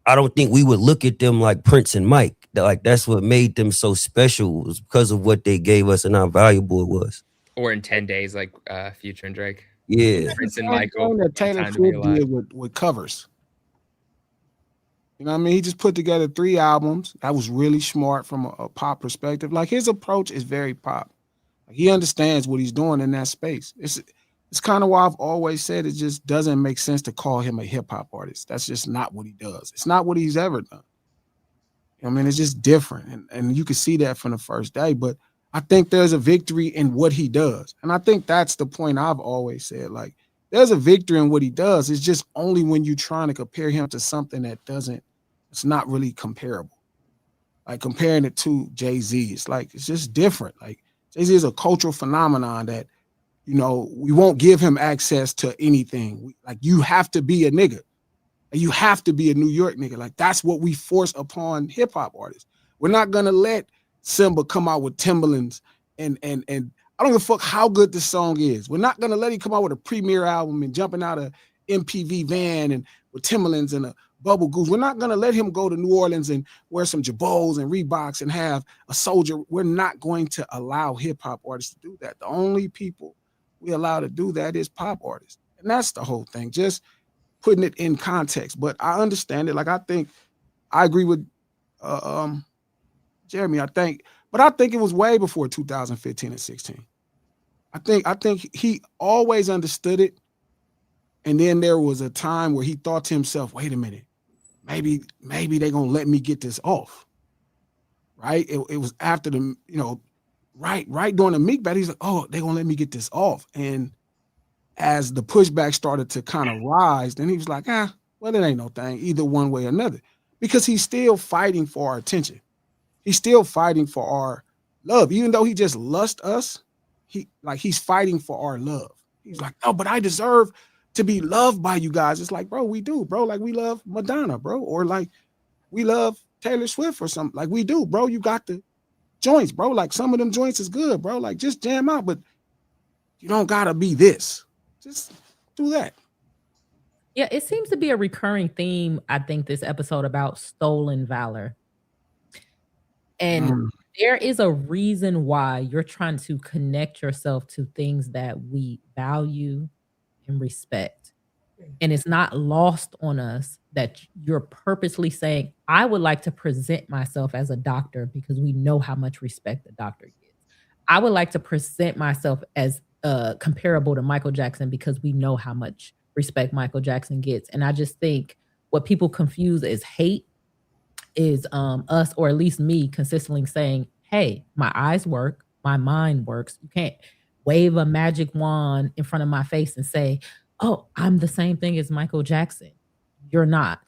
I don't think we would look at them like Prince and Mike. Like that's what made them so special, was because of what they gave us and how valuable it was. Or in 10 days, like Future and Drake. Yeah. Prince and Same Michael. thing that Taylor Swift did with covers. You know what I mean? He just put together 3 albums. That was really smart from a pop perspective. Like his approach is very pop. Like, he understands what he's doing in that space. It's kind of why I've always said it just doesn't make sense to call him a hip hop artist. That's just not what he does. It's not what he's ever done. I mean, it's just different. And you can see that from the first day. But I think there's a victory in what he does. And I think that's the point I've always said. Like, there's a victory in what he does. It's just only when you're trying to compare him to something that it's not really comparable. Like comparing it to Jay-Z, it's just different. Like Jay-Z is a cultural phenomenon that, you know, we won't give him access to anything. Like you have to be a nigga. You have to be a New York nigga. Like that's what we force upon hip hop artists. We're not gonna let Symba come out with Timberlands and I don't give a fuck how good this song is. We're not gonna let him come out with a premiere album and jumping out of MPV van and with Timberlands and a Bubble Goose. We're not gonna let him go to New Orleans and wear some Jabos and Reeboks and have a soldier. We're not going to allow hip hop artists to do that. The only people we allow to do that is pop artists, and that's the whole thing. Just putting it in context. But I understand it. Like I agree with Jeremy. I think it was way before 2015 and 16. I think he always understood it. And then there was a time where he thought to himself, wait a minute, maybe they're gonna let me get this off. Right? It was after the, you know, right during the Meek battle, he's like, oh, they're gonna let me get this off. And as the pushback started to kind of rise, then he was like, well, it ain't no thing, either one way or another. Because he's still fighting for our attention. He's still fighting for our love. Even though he just lust us, he's fighting for our love. He's like, no, but I deserve to be loved by you guys. It's like, bro, we do, bro. Like we love Madonna, bro. Or like we love Taylor Swift or something. Like we do, bro. You got the joints, bro. Like some of them joints is good, bro. Like just jam out, but you don't gotta be this. Just do that. Yeah, it seems to be a recurring theme, I think, this episode about stolen valor. And there is a reason why you're trying to connect yourself to things that we value and respect. And it's not lost on us that you're purposely saying, I would like to present myself as a doctor because we know how much respect the doctor gets. I would like to present myself as comparable to Michael Jackson because we know how much respect Michael Jackson gets. And I just think what people confuse as hate is us, or at least me, consistently saying, hey, my eyes work, my mind works. You can't wave a magic wand in front of my face and say, oh, I'm the same thing as Michael Jackson. You're not.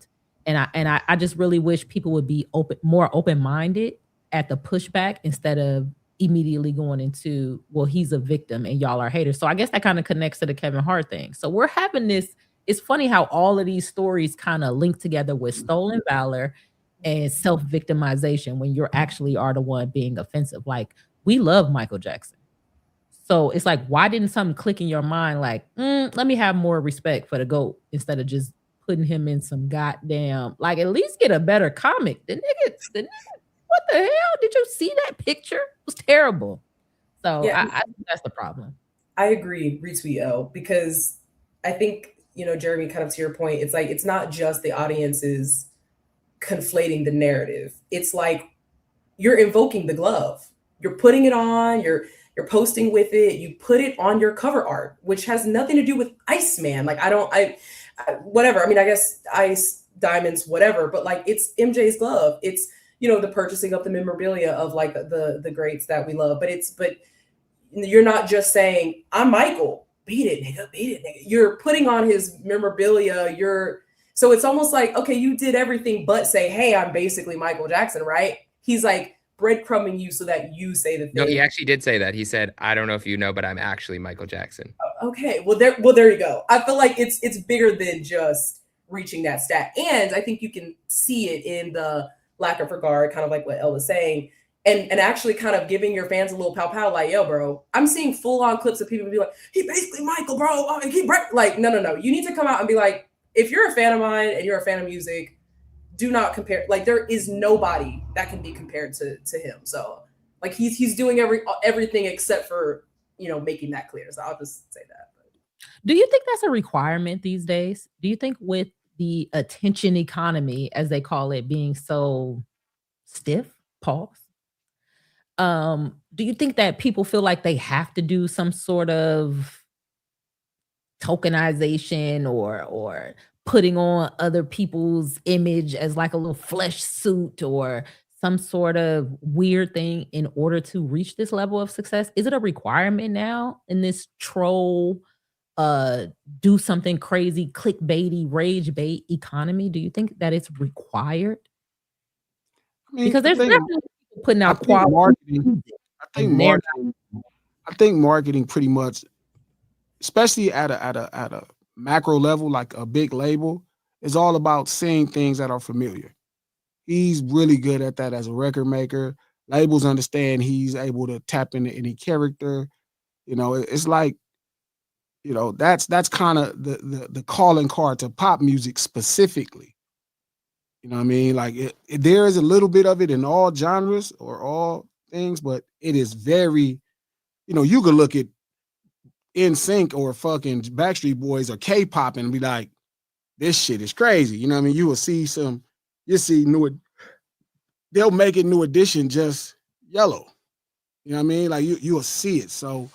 And I just really wish people would be more open-minded at the pushback instead of immediately going into, well, he's a victim and y'all are haters. So I guess that kind of connects to the Kevin Hart thing. So we're having this, it's funny how all of these stories kind of link together with stolen valor and self-victimization when you're actually are the one being offensive. Like, we love Michael Jackson. So it's like, why didn't something click in your mind like, let me have more respect for the GOAT instead of just putting him in some goddamn, like, at least get a better comic. The nigga, what the hell? Did you see that picture? It was terrible. So yeah, I think that's the problem. I agree, retweet O, because I think, you know, Jeremy, kind of to your point, it's like, it's not just the audience's conflating the narrative. It's like you're invoking the glove. You're putting it on, you're posting with it, you put it on your cover art, which has nothing to do with Iceman. Like, I whatever. I mean, I guess ice, diamonds, whatever, but like, it's MJ's glove. It's, you know, the purchasing of the memorabilia of like the greats that we love. But you're not just saying, I'm Michael, beat it, nigga. You're putting on his memorabilia. So it's almost like, okay, you did everything but say, hey, I'm basically Michael Jackson, right? He's like breadcrumbing you so that you say the thing. No, he actually did say that. He said, I don't know if you know, but I'm actually Michael Jackson. Okay, well there you go. I feel like it's bigger than just reaching that stat. And I think you can see it in the lack of regard, kind of like what Elle was saying, and actually kind of giving your fans a little pow, like, yo, bro, I'm seeing full-on clips of people be like, he basically Michael, bro. Like, no. You need to come out and be like, if you're a fan of mine and you're a fan of music, do not compare. Like there is nobody that can be compared to him. So like he's doing everything except for, you know, making that clear. So I'll just say that. Do you think that's a requirement these days? Do you think with the attention economy, as they call it, being so stiff, pause, do you think that people feel like they have to do some sort of tokenization or putting on other people's image as like a little flesh suit or some sort of weird thing in order to reach this level of success? Is it a requirement now in this troll do something crazy, clickbaity, rage bait economy? Do you think that it's required? I mean, Because there's definitely people putting out think quality marketing. and they're I think marketing pretty much, especially at a macro level, like a big label, is all about seeing things that are familiar. He's really good at that as a record maker. Labels understand he's able to tap into any character. You know, it's like, you know, that's kind of the calling card to pop music specifically. You know what I mean? Like there is a little bit of it in all genres or all things, but it is very, you know, you could look at NSYNC or fucking Backstreet Boys or K-pop and be like, this shit is crazy. You know what I mean? You will see they'll make it New Edition just yellow. You know what I mean? Like you will see it. So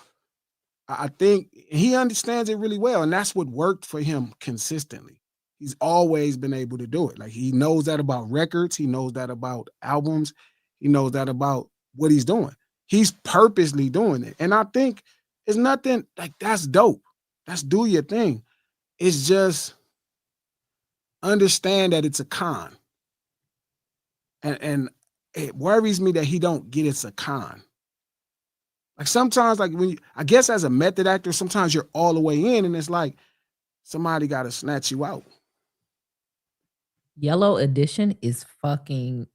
I think he understands it really well, and that's what worked for him consistently. He's always been able to do it. Like he knows that about records, he knows that about albums, he knows that about what he's doing. He's purposely doing it. And I think it's nothing like that's dope. That's do your thing. It's just understand that it's a con. And it worries me that he don't get it's a con. Like sometimes, like when I guess as a method actor, sometimes you're all the way in and it's like somebody got to snatch you out. Yellow Edition is fucking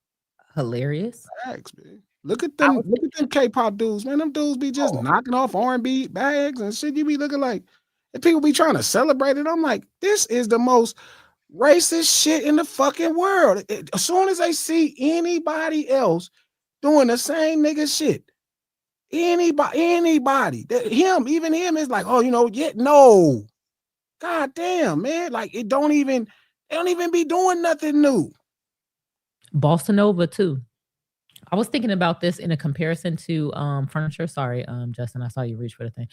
hilarious. Thanks, man. Look at them K-pop dudes, man. Them dudes be just knocking off R&B bags and shit. You be looking like, and people be trying to celebrate it. I'm like, this is the most racist shit in the fucking world. As soon as they see anybody else doing the same nigga shit, anybody, even him is like, oh, you know, yeah, no. God damn, man. Like they don't even be doing nothing new. Bossa Nova too. I was thinking about this in a comparison to furniture. Sorry, Justin, I saw you reach for the thing.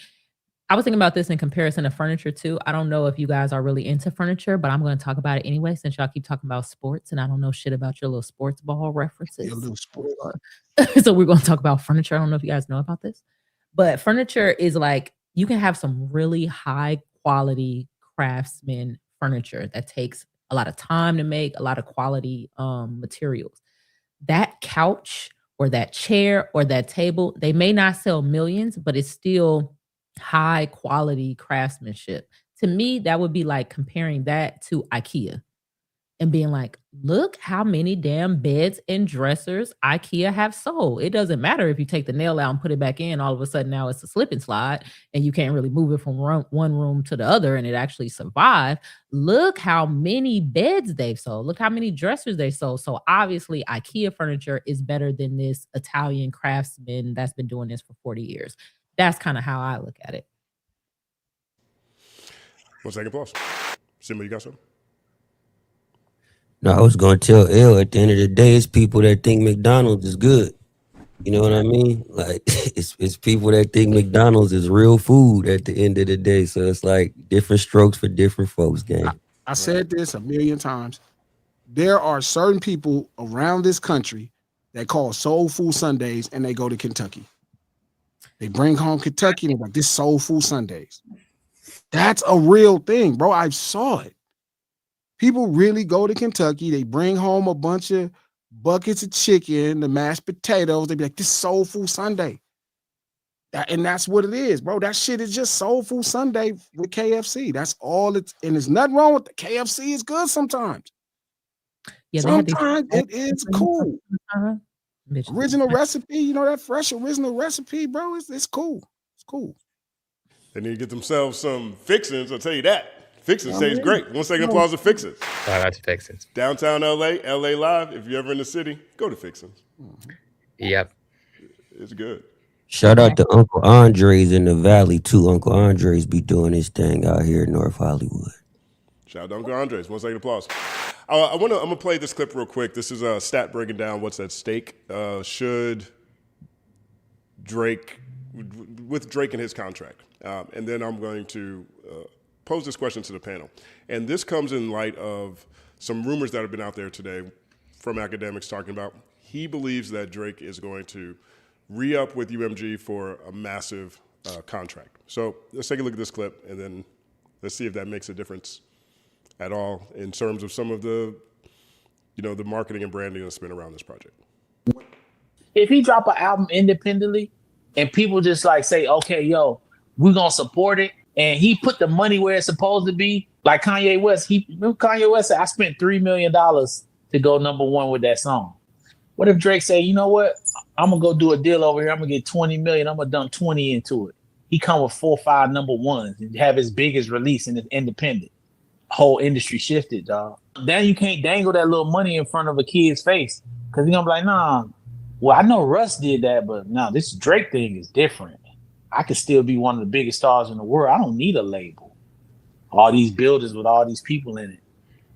I was thinking about this in comparison to furniture too. I don't know if you guys are really into furniture, but I'm going to talk about it anyway since y'all keep talking about sports and I don't know shit about your little sports ball references. Your little sports. So we're going to talk about furniture. I don't know if you guys know about this, but furniture is like you can have some really high quality craftsman furniture that takes a lot of time to make, a lot of quality materials. That couch or that chair or that table, they may not sell millions, but it's still high quality craftsmanship. To me, that would be like comparing that to IKEA and being like, look how many damn beds and dressers IKEA have sold. It doesn't matter if you take the nail out and put it back in, all of a sudden now it's a slip and slide and you can't really move it from one room to the other and it actually survived. Look how many beds they've sold. Look how many dressers they sold. So obviously IKEA furniture is better than this Italian craftsman that's been doing this for 40 years. That's kind of how I look at it. 1 second pause. Symba, you got something? No, I was gonna tell L at the end of the day, it's people that think McDonald's is good. You know what I mean? Like it's people that think McDonald's is real food at the end of the day. So it's like different strokes for different folks, gang. I said this a million times. There are certain people around this country that call soul food Sundays and they go to Kentucky. They bring home Kentucky and they're like, this soul food Sundays. That's a real thing, bro. I saw it. People really go to Kentucky. They bring home a bunch of buckets of chicken, the mashed potatoes. They be like, this soul food Sunday. And that's what it is, bro. That shit is just soul food Sunday with KFC. That's all it's, and there's nothing wrong with the KFC. Is good sometimes. Yeah, sometimes it is cool. Original recipe, you know, that fresh original recipe, bro. It's cool. It's cool. They need to get themselves some fixings, I'll tell you that. Fix It stays great. 1 second applause to Fix It. Shout out to Fix It. Downtown LA, LA Live. If you're ever in the city, go to Fix It. Yep. It's good. Shout out to Uncle Andres in the Valley too. Uncle Andres be doing his thing out here in North Hollywood. Shout out to Uncle Andres. 1 second applause. I'm gonna play this clip real quick. This is a stat breaking down what's at stake. Should Drake, with Drake and his contract, and then I'm going to pose this question to the panel. And this comes in light of some rumors that have been out there today from Akademiks talking about he believes that Drake is going to re-up with UMG for a massive contract. So let's take a look at this clip, and then let's see if that makes a difference at all in terms of some of the, the marketing and branding that's been around this project. If he drop an album independently and people just like say, okay, yo, we're going to support it, and he put the money where it's supposed to be, like Kanye West, Kanye West said, I spent $3 million to go #1 with that song. What if Drake say, you know what? I'm going to go do a deal over here. I'm going to get 20 million. I'm going to dump 20 into it. He come with 4 or 5 #1s and have his biggest release in his independent. Whole industry shifted, dog. Then you can't dangle that little money in front of a kid's face because he's going to be like, nah, well, I know Russ did that, but no, this Drake thing is different. I could still be one of the biggest stars in the world. I don't need a label. All these buildings with all these people in it.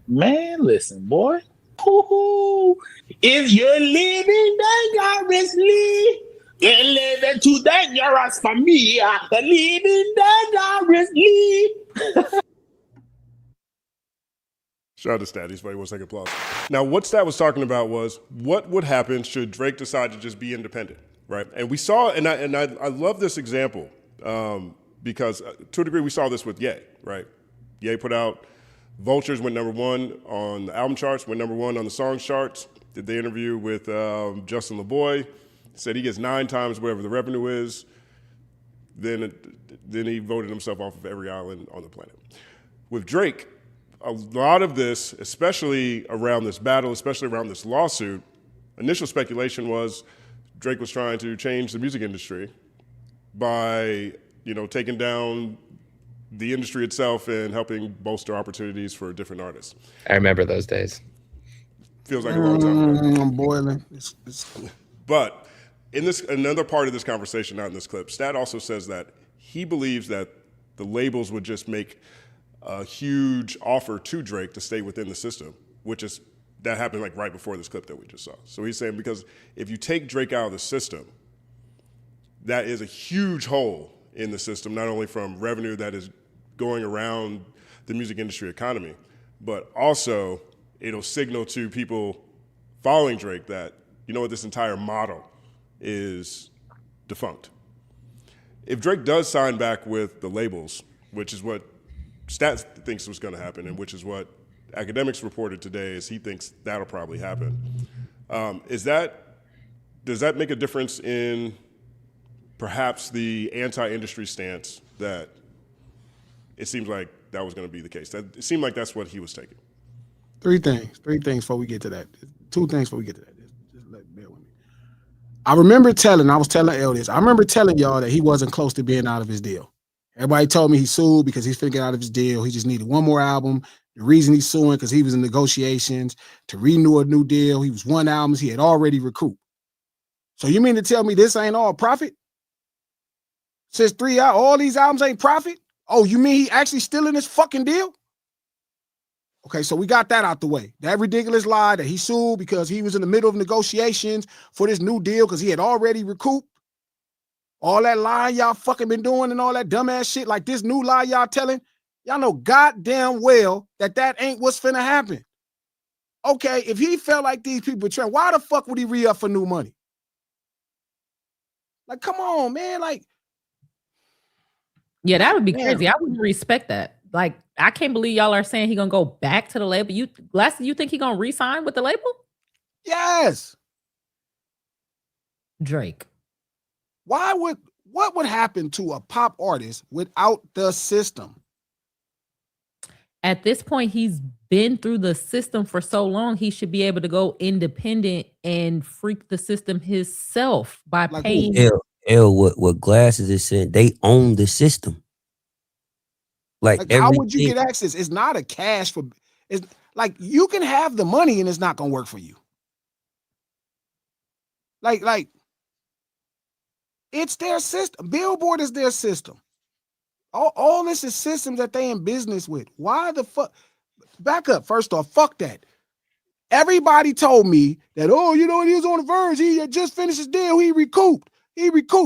Man, listen, boy. Ooh, if you're living dangerously, you're living too dangerous for me. Living dangerously. Shout out to Stat. He's 1 second applause. Now, what Stat was talking about was what would happen should Drake decide to just be independent, right? And we saw, and I love this example because to a degree we saw this with Ye, right? Ye put out Vultures, went #1 on the album charts, went #1 on the songs charts. Did the interview with Justin LaBoy, said he gets 9 times whatever the revenue is. Then he voted himself off of every island on the planet. With Drake, a lot of this, especially around this battle, especially around this lawsuit, initial speculation was Drake was trying to change the music industry by, taking down the industry itself and helping bolster opportunities for different artists. I remember those days. Feels like a long time ago. I'm boiling. But in this, another part of this conversation, not in this clip, Stat also says that he believes that the labels would just make a huge offer to Drake to stay within the system, that happened like right before this clip that we just saw. So he's saying because if you take Drake out of the system, that is a huge hole in the system, not only from revenue that is going around the music industry economy, but also it'll signal to people following Drake that, this entire model is defunct. If Drake does sign back with the labels, which is what Stats thinks was going to happen, and which is what Akademiks reported today, is he thinks that'll probably happen. Does that make a difference in perhaps the anti-industry stance that it seems like that was going to be the case? It seemed like that's what he was taking. Three things before we get to that. 2 things before we get to that. Just bear with me. I was telling Elle this. I remember telling y'all that he wasn't close to being out of his deal. Everybody told me he sued because he's finna get out of his deal. He just needed 1 more album. The reason he's suing because he was in negotiations to renew a new deal. He was 1 album. He had already recouped. So you mean to tell me this ain't all profit? Since 3 out, all these albums ain't profit? Oh, you mean he actually still in this fucking deal? Okay, so we got that out the way. That ridiculous lie that he sued because he was in the middle of negotiations for this new deal because he had already recouped. All that lie y'all fucking been doing and all that dumbass shit, like this new lie y'all telling, y'all know goddamn well that ain't what's finna happen. Okay, if he felt like these people were trying, why the fuck would he re-up for new money? Like, come on, man. Like, yeah, that would be crazy. I wouldn't respect that. Like, I can't believe y'all are saying he gonna go back to the label. You think he gonna re-sign with the label? Yes. Drake. What would happen to a pop artist without the system? At this point, he's been through the system for so long, he should be able to go independent and freak the system himself by paying. What Glasses is saying, they own the system. Like how would you get access? It's not a cash for. It's like you can have the money and it's not gonna work for you. Like it's their system. Billboard is their system. All this is systems that they in business with. Why the fuck? Back up. First off, fuck that. Everybody told me that, oh, you know, he was on the verge. He had just finished his deal. He recouped.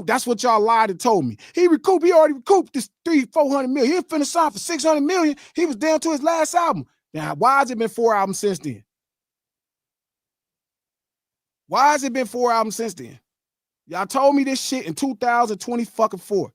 That's what y'all lied and told me. He recouped. He already recouped this $300-400 million. He finished sign for $600 million. He was down to his last album. Now, why has it been 4 albums since then? Why has it been 4 albums since then? Y'all told me this shit in 2024.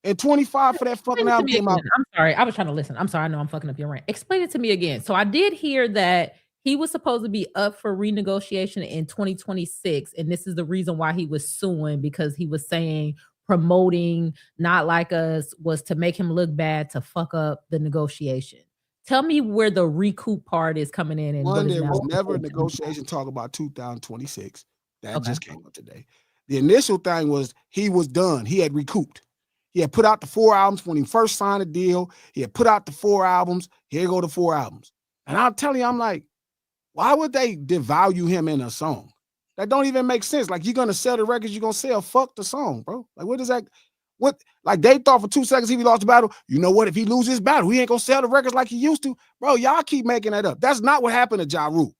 And 25 for that fucking album came out. I'm sorry. I was trying to listen. I'm sorry. I know I'm fucking up your rant. Explain it to me again. So I did hear that he was supposed to be up for renegotiation in 2026. And this is the reason why he was suing, because he was saying promoting Not Like Us was to make him look bad, to fuck up the negotiation. Tell me where the recoup part is coming in. And one, there was never a negotiation talk about 2026. That just came up today. The initial thing was he was done. He had recouped. He had put out the 4 albums when he first signed a deal. He had put out the 4 albums. Here go the 4 albums. And I'm telling you, I'm like, why would they devalue him in a song? That don't even make sense. Like, you're going to sell the records you're going to sell. Fuck the song, bro. Like, what is that? What? Like, they thought for 2 seconds he lost the battle. You know what? If he loses his battle, he ain't going to sell the records like he used to. Bro, y'all keep making that up. That's not what happened to Ja Rule.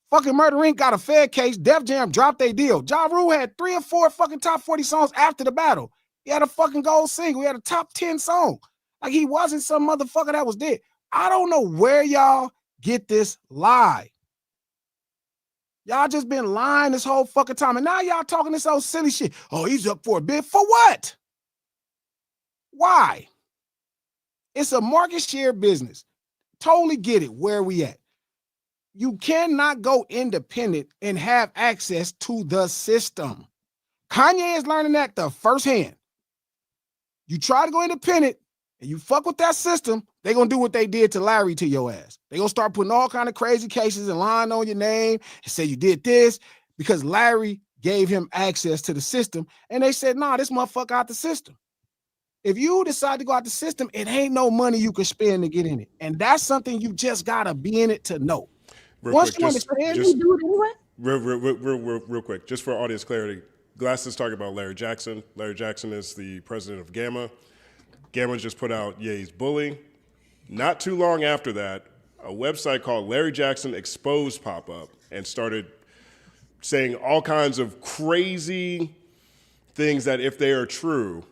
Fucking Murder Inc. got a fair case. Def Jam dropped their deal. Ja Rule had 3 or 4 fucking top 40 songs after the battle. He had a fucking gold single. He had a top 10 song. Like, he wasn't some motherfucker that was dead. I don't know where y'all get this lie. Y'all just been lying this whole fucking time. And now y'all talking this old silly shit. Oh, he's up for a bid. For what? Why? It's a market share business. Totally get it. Where are we at? You cannot go independent and have access to the system. Kanye is learning that the first hand. You try to go independent and you fuck with that system, they're going to do what they did to Larry to your ass. They're going to start putting all kind of crazy cases and lying on your name and say you did this because Larry gave him access to the system. And they said, nah, this motherfucker out the system. If you decide to go out the system, it ain't no money you can spend to get in it. And that's something you just got to be in it to know. Once you understand, you do it anyway. Real quick, just for audience clarity, Glass is talking about Larry Jackson. Larry Jackson is the president of Gamma. Gamma just put out Ye's Bully. Not too long after that, a website called Larry Jackson Exposed pop up and started saying all kinds of crazy things that, if they are true,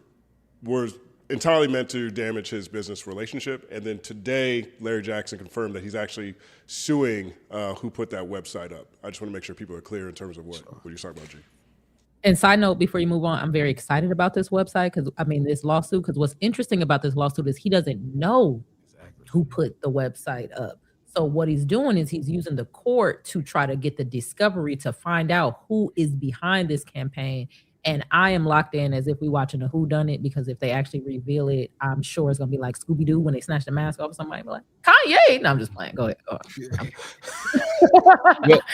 were entirely meant to damage his business relationship. And then today, Larry Jackson confirmed that he's actually suing who put that website up. I just want to make sure people are clear in terms of what you're talking about, G. And side note, before you move on, I'm very excited about this website this lawsuit, because what's interesting about this lawsuit is he doesn't know who put the website up. So what he's doing is he's using the court to try to get the discovery to find out who is behind this campaign. And I am locked in as if we watching a whodunit, because if they actually reveal it, I'm sure it's gonna be like Scooby-Doo when they snatch the mask off somebody, be like, Kanye. No, I'm just playing. Go ahead.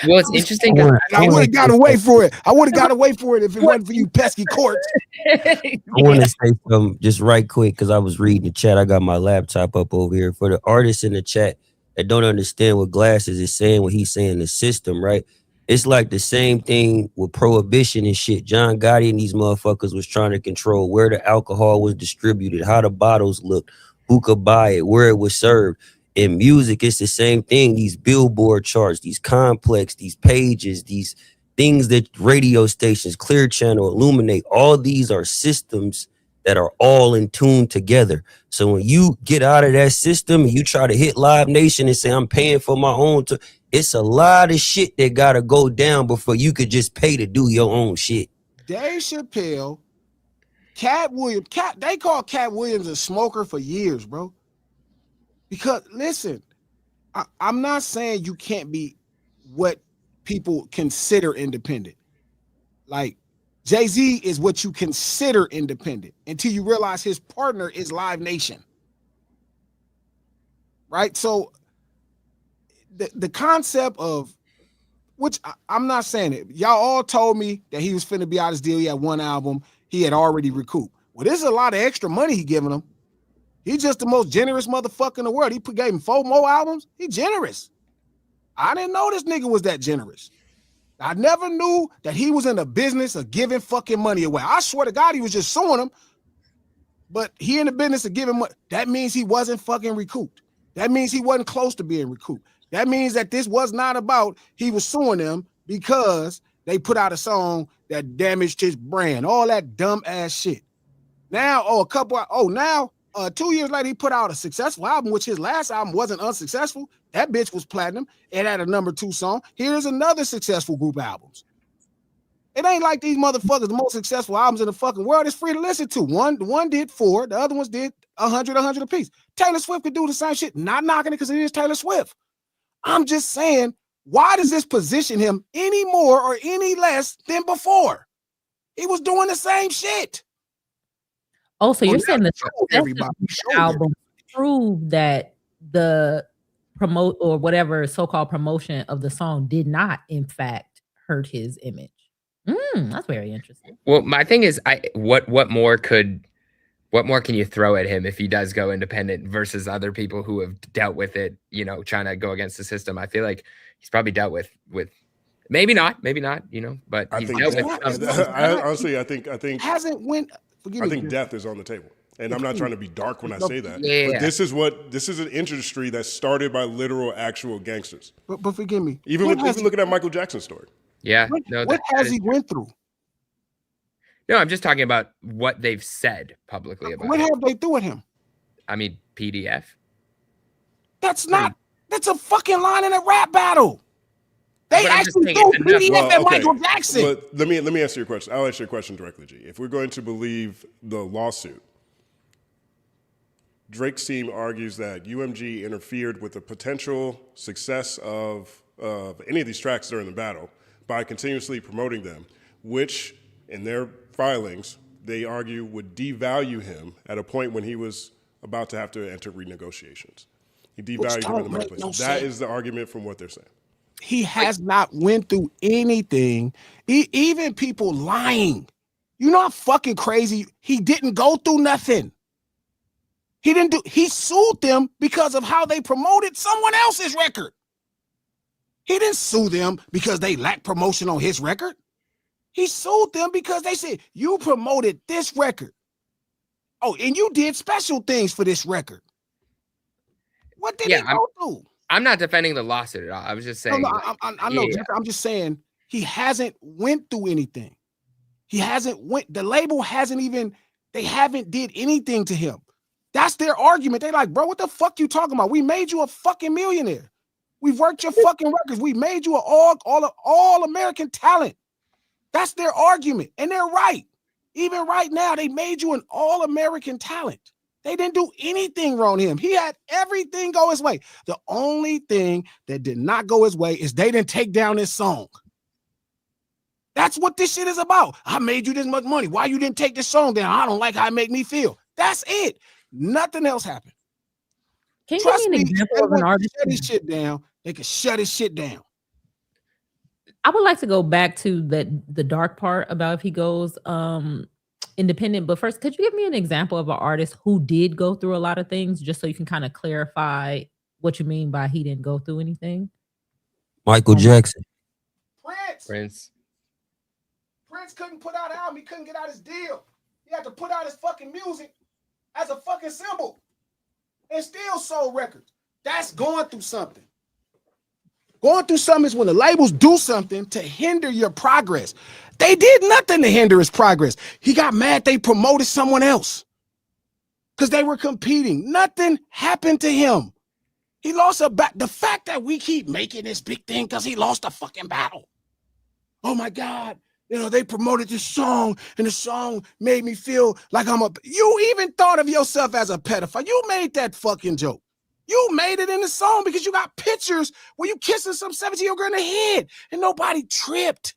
What's interesting? I would have got away for it. I would have got away for it if it wasn't for you pesky courts. I want to say something just right quick, because I was reading the chat. I got my laptop up over here. For the artists in the chat that don't understand what Glasses is saying when he's saying the system, right? It's like the same thing with prohibition and shit. John Gotti and these motherfuckers was trying to control where the alcohol was distributed, how the bottles looked, who could buy it, where it was served. In music, it's the same thing. These Billboard charts, these Complex, these pages, these things that radio stations, Clear Channel, Illuminate, all these are systems that are all in tune together. So when you get out of that system and you try to hit Live Nation and say, I'm paying for my own, it's a lot of shit that got to go down before you could just pay to do your own shit. Dave Chappelle, Cat Williams, they call Cat Williams a smoker for years, bro. Because, listen, I'm not saying you can't be what people consider independent. Like, Jay-Z is what you consider independent until you realize his partner is Live Nation. Right? So the concept of, which I'm not saying it. Y'all all told me that he was finna be out his deal. He had 1 album. He had already recouped. Well, there's a lot of extra money he giving him. He's just the most generous motherfucker in the world. He gave him 4 more albums. He generous. I didn't know this nigga was that generous. I never knew that he was in the business of giving fucking money away. I swear to God, he was just suing him. But he in the business of giving money. That means he wasn't fucking recouped. That means he wasn't close to being recouped. That means that this was not about he was suing them because they put out a song that damaged his brand. All that dumb ass shit. Now, 2 years later, he put out a successful album, which his last album wasn't unsuccessful. That bitch was platinum. It had a #2 song. Here's another successful group of albums. It ain't like these motherfuckers, the most successful albums in the fucking world is free to listen to. One did 4, the other ones did 100 apiece. Taylor Swift could do the same shit. Not knocking it because it is Taylor Swift. I'm just saying, why does this position him any more or any less than before? He was doing the same shit. Oh, so you're saying the album proved that the promote or whatever so-called promotion of the song did not, in fact, hurt his image. That's very interesting. Well, my thing is, what more can you throw at him if he does go independent versus other people who have dealt with it, trying to go against the system? I feel like he's probably dealt with maybe not, but he's dealt with. Honestly, I think hasn't went. I think death is on the table. And I'm not trying to be dark when I say that. Yeah. But this is an industry that's started by literal, actual gangsters. But forgive me. Even looking at Michael Jackson's story. Yeah. What has he went through? No, I'm just talking about what they've said publicly about What have they threw at him? I mean, PDF. That's a fucking line in a rap battle. They actually threw PDF at Michael Jackson. But let me answer your question. I'll answer your question directly, G. If we're going to believe the lawsuit, Drake's team argues that UMG interfered with the potential success of any of these tracks during the battle by continuously promoting them, which in their filings, they argue would devalue him at a point when he was about to have to enter renegotiations. He devalued him in the marketplace. That is the argument from what they're saying. He has not went through anything. Even people lying. You know how fucking crazy? He didn't go through nothing. He sued them because of how they promoted someone else's record. He didn't sue them because they lacked promotion on his record. He sued them because they said, you promoted this record. Oh, and you did special things for this record. What did he go through? I'm not defending the lawsuit at all. I was just saying. No, I know. Yeah. I'm just saying he hasn't went through anything. The label they haven't did anything to him. That's their argument. They like, bro, what the fuck you talking about? We made you a fucking millionaire. We've worked your fucking records. We made you an all American talent. That's their argument. And they're right. Even right now, they made you an all-American talent. They didn't do anything wrong to him. He had everything go his way. The only thing that did not go his way is they didn't take down his song. That's what this shit is about. I made you this much money. Why you didn't take this song down? I don't like how it make me feel. That's it. Nothing else happened. Can you give me an example of an artist? Shut his shit down. They can shut his shit down. I would like to go back to the dark part about if he goes independent. But first, could you give me an example of an artist who did go through a lot of things, just so you can kind of clarify what you mean by he didn't go through anything? Michael Jackson. Prince couldn't put out an album. He couldn't get out his deal. He had to put out his fucking music as a fucking symbol and still sold records. That's going through something. Going through something is when the labels do something to hinder your progress. They did nothing to hinder his progress. He got mad they promoted someone else because they were competing. Nothing happened to him. He lost a battle. The fact that we keep making this big thing because he lost a fucking battle. Oh my God. They promoted this song and the song made me feel like you even thought of yourself as a pedophile. You made that fucking joke. You made it in the song because you got pictures where you kissing some 17-year-old girl in the head and nobody tripped.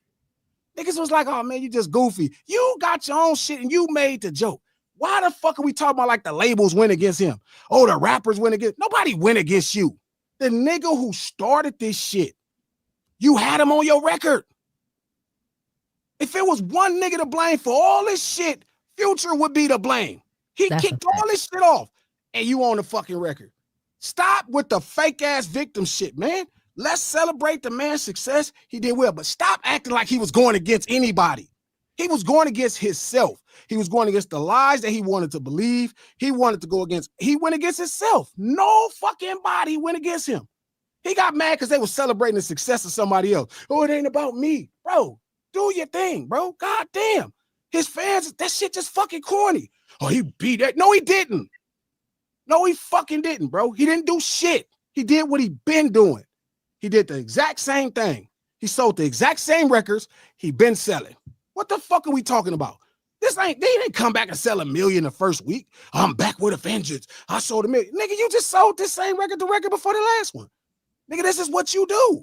Niggas was like, oh man, you just goofy. You got your own shit and you made the joke. Why the fuck are we talking about like the labels went against him? Oh, the rappers went against. Nobody went against you. The nigga who started this shit, you had him on your record. If it was one nigga to blame for all this shit, Future would be to blame. He kicked all this shit off. and you on the fucking record. Stop with the fake ass victim shit, man. Let's celebrate the man's success. He did well, but stop acting like he was going against anybody. He was going against himself. He was going against the lies that he wanted to believe. He went against himself. No fucking body went against him. He got mad because they were celebrating the success of somebody else. Oh, it ain't about me. Bro, do your thing, bro. God damn. His fans, that shit just fucking corny. Oh, he beat that. No, he didn't. No, he fucking didn't, bro. He didn't do shit. He did what he been doing. He did the exact same thing. He sold the exact same records he been selling. What the fuck are we talking about? They didn't come back and sell 1 million the first week. I'm back with a vengeance. I sold 1 million. Nigga, you just sold this same record, the record before the last one. Nigga, this is what you do.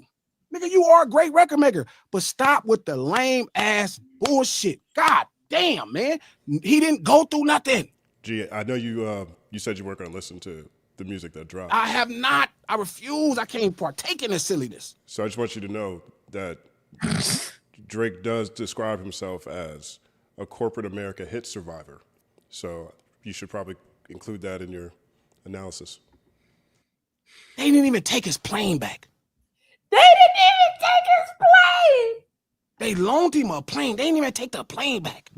Nigga, you are a great record maker. But stop with the lame ass bullshit. God damn, man. He didn't go through nothing. Gee, I know you said you weren't going to listen to the music that dropped. I have not. I refuse. I can't partake in this silliness. So I just want you to know that Drake does describe himself as a corporate America hit survivor. So you should probably include that in your analysis. They didn't even take his plane back. They didn't even take his plane. They loaned him a plane. They didn't even take the plane back.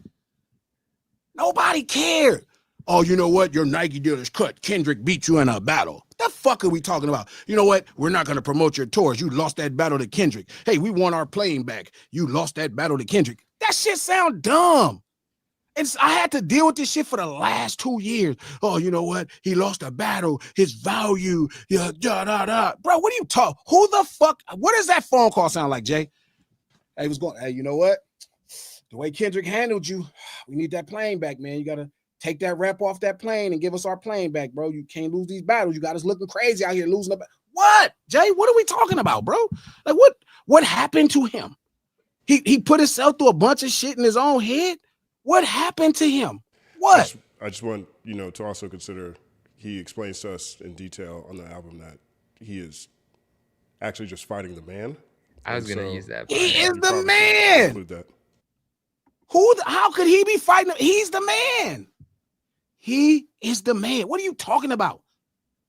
Nobody cared. Oh, you know what? Your Nike deal is cut. Kendrick beat you in a battle. What the fuck are we talking about? You know what? We're not going to promote your tours. You lost that battle to Kendrick. Hey, we want our plane back. You lost that battle to Kendrick. That shit sound dumb. I had to deal with this shit for the last 2 years. Oh, you know what? He lost a battle. His value. Yeah, Bro, what are you talking? Who the fuck? What does that phone call sound like, Jay? Hey, hey, you know what? The way Kendrick handled you, we need that plane back, man. You got to take that rep off that plane and give us our plane back, bro. You can't lose these battles. You got us looking crazy out here losing the What? Jay, what are we talking about, bro? Like, what happened to him? He put himself through a bunch of shit in his own head? What happened to him? What? I just want, to also consider he explains to us in detail on the album that he is actually just fighting the man. I was going to use that. He is the man. Include that. How could he be fighting? He's the man. He is the man. What are you talking about?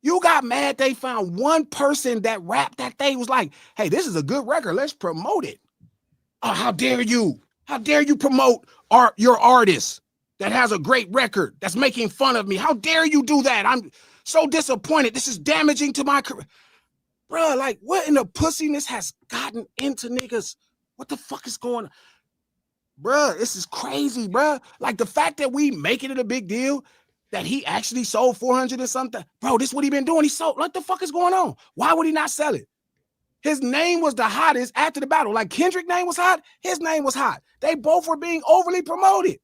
You got mad they found one person that rapped that they was like, hey, this is a good record. Let's promote it. Oh, how dare you? How dare you promote your artist that has a great record that's making fun of me? How dare you do that? I'm so disappointed. This is damaging to my career. Bro, like, what in the pussiness has gotten into niggas? What the fuck is going on? Bro, this is crazy, bro. Like, the fact that we making it a big deal that he actually sold 400 or something. Bro, this is what he been doing. He sold. What the fuck is going on? Why would he not sell it? His name was the hottest after the battle. Like Kendrick's name was hot, his name was hot. They both were being overly promoted.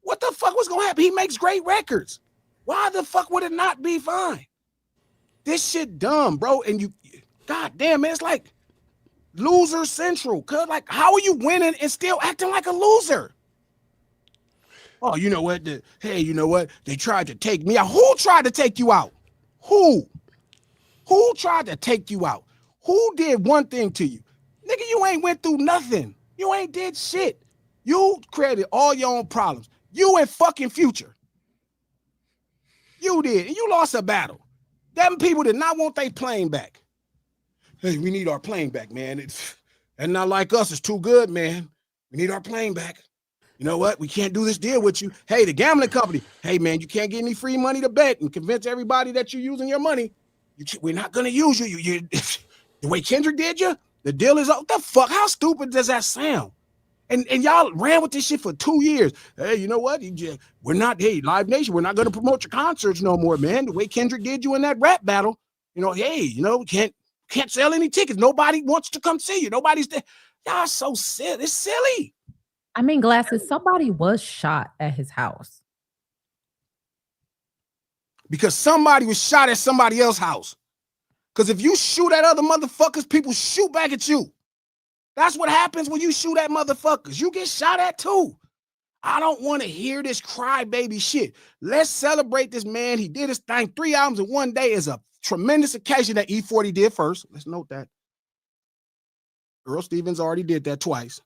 What the fuck was going to happen? He makes great records. Why the fuck would it not be fine? This shit dumb, bro. And you, god damn, man, it's like loser central. Cause like, how are you winning and still acting like a loser? Oh, you know what? Hey, you know what? They tried to take me out. Who tried to take you out? Who tried to take you out? Who did one thing to you? Nigga, you ain't went through nothing. You ain't did shit. You created all your own problems. You and fucking Future. You did. And you lost a battle. Them people did not want their plane back. Hey, we need our plane back, man. It's not like us. It's too good, man. We need our plane back. You know what? We can't do this deal with you. Hey, the gambling company. Hey, man, you can't get any free money to bet and convince everybody that you're using your money. We're not going to use you. The way Kendrick did you, the deal is, what the fuck? How stupid does that sound? And y'all ran with this shit for 2 years. Hey, you know what? We're not, hey, Live Nation, we're not going to promote your concerts no more, man. The way Kendrick did you in that rap battle, hey, we can't sell any tickets. Nobody wants to come see you. Nobody's there. Y'all so silly. It's silly. I mean, Glasses, somebody was shot at his house. Because somebody was shot at somebody else's house. Because if you shoot at other motherfuckers, people shoot back at you. That's what happens when you shoot at motherfuckers. You get shot at too. I don't want to hear this crybaby shit. Let's celebrate this man. He did his thing. 3 albums in 1 day is a tremendous occasion that E40 did first. Let's note that. Earl Stevens already did that twice.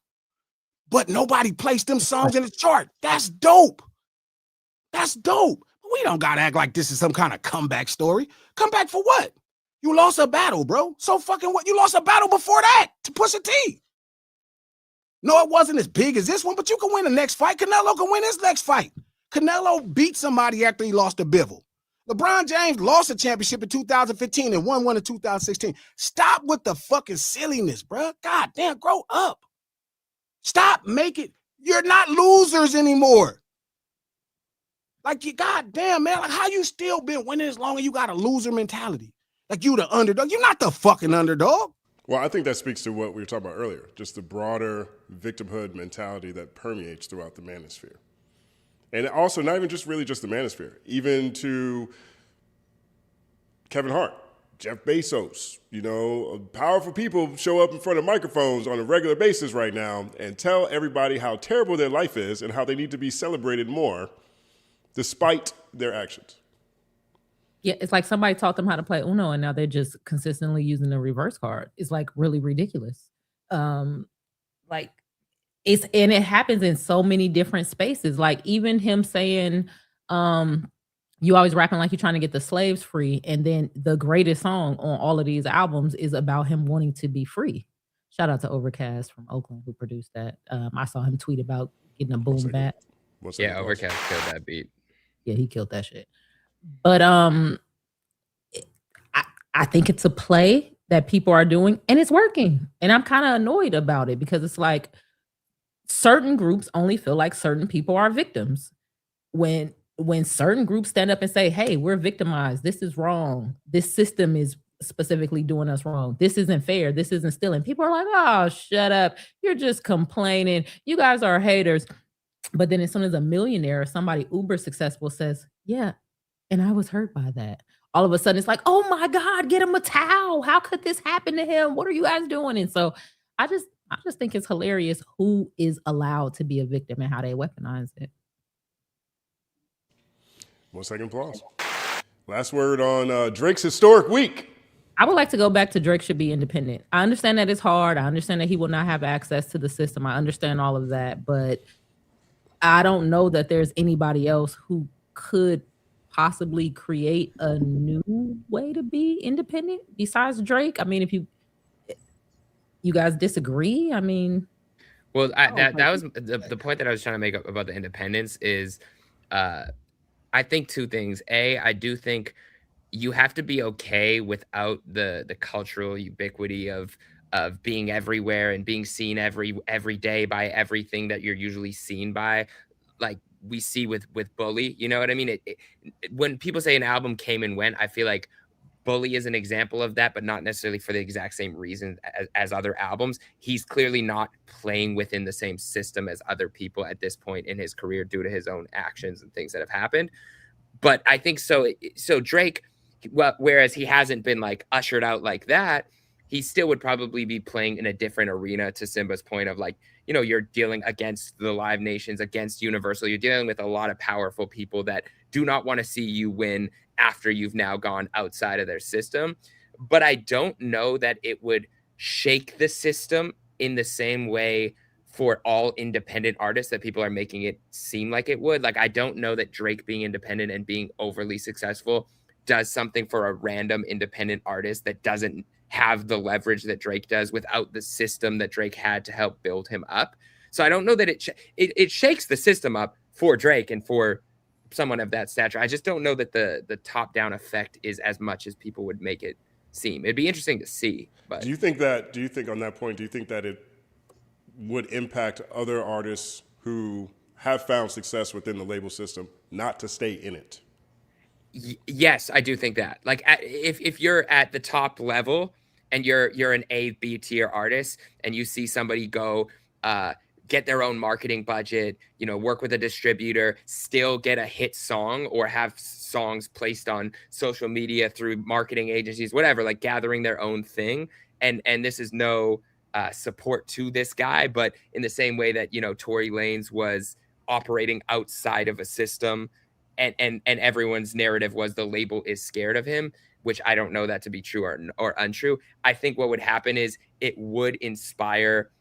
But nobody placed them songs in the chart. That's dope. That's dope. We don't gotta act like this is some kind of comeback story. Comeback for what? You lost a battle, bro. So fucking what? You lost a battle before that to Pusha T. No, it wasn't as big as this one, but you can win the next fight. Canelo can win his next fight. Canelo beat somebody after he lost to Bivol. LeBron James lost a championship in 2015 and won one in 2016. Stop with the fucking silliness, bro. God damn, grow up. Stop making. You're not losers anymore. Like, you goddamn, man. Like, how you still been winning as long as you got a loser mentality? Like, you the underdog. You're not the fucking underdog. Well, I think that speaks to what we were talking about earlier, just the broader victimhood mentality that permeates throughout the manosphere. And also, not even just really just the manosphere, even to Kevin Hart, Jeff Bezos, powerful people show up in front of microphones on a regular basis right now and tell everybody how terrible their life is and how they need to be celebrated more despite their actions. Yeah, it's like somebody taught them how to play Uno and now they're just consistently using the reverse card. It's like really ridiculous. And it happens in so many different spaces. Like even him saying, you always rapping like you're trying to get the slaves free. And then the greatest song on all of these albums is about him wanting to be free. Shout out to Overcast from Oakland who produced that. I saw him tweet about getting a boom bat. Yeah, Overcast killed that beat. Yeah, he killed that shit. But I think it's a play that people are doing and it's working. And I'm kind of annoyed about it because it's like certain groups only feel like certain people are victims. When certain groups stand up and say, hey, we're victimized. This is wrong. This system is specifically doing us wrong. This isn't fair. This isn't stealing. People are like, oh, shut up. You're just complaining. You guys are haters. But then as soon as a millionaire or somebody uber successful says, yeah, and I was hurt by that. All of a sudden it's like, oh my God, get him a towel. How could this happen to him? What are you guys doing? And so I just think it's hilarious who is allowed to be a victim and how they weaponize it. 1 second applause. Last word on Drake's historic week. I would like to go back to Drake should be independent. I understand that it's hard. I understand that he will not have access to the system. I understand all of that, but I don't know that there's anybody else who could possibly create a new way to be independent besides Drake. I mean, if you guys disagree, I mean, well, that was the point that I was trying to make about the independence is, I think two things. A, I do think you have to be okay without the cultural ubiquity of being everywhere and being seen every day by everything that you're usually seen by, like we see with Bully. You know what I mean? When people say an album came and went, I feel like Bully is an example of that, but not necessarily for the exact same reason as other albums. He's clearly not playing within the same system as other people at this point in his career due to his own actions and things that have happened. But I think so Drake, well, whereas he hasn't been like ushered out like that, he still would probably be playing in a different arena, to Symba's point of like, you're dealing against the Live Nations, against Universal. You're dealing with a lot of powerful people that do not want to see you win after you've now gone outside of their system. But I don't know that it would shake the system in the same way for all independent artists that people are making it seem like it would. Like, I don't know that Drake being independent and being overly successful does something for a random independent artist that doesn't have the leverage that Drake does without the system that Drake had to help build him up. So I don't know that it shakes the system up for Drake and for someone of that stature. I just don't know that the top-down effect is as much as people would make it seem. It'd be interesting to see. But do you think on that point, do you think that it would impact other artists who have found success within the label system not to stay in it? Yes, I do think that. Like, if you're at the top level and you're an A, B tier artist and you see somebody go get their own marketing budget, work with a distributor, still get a hit song or have songs placed on social media through marketing agencies, whatever, like gathering their own thing. And this is no support to this guy, but in the same way that, Tory Lanez was operating outside of a system and everyone's narrative was the label is scared of him, which I don't know that to be true or untrue. I think what would happen is it would inspire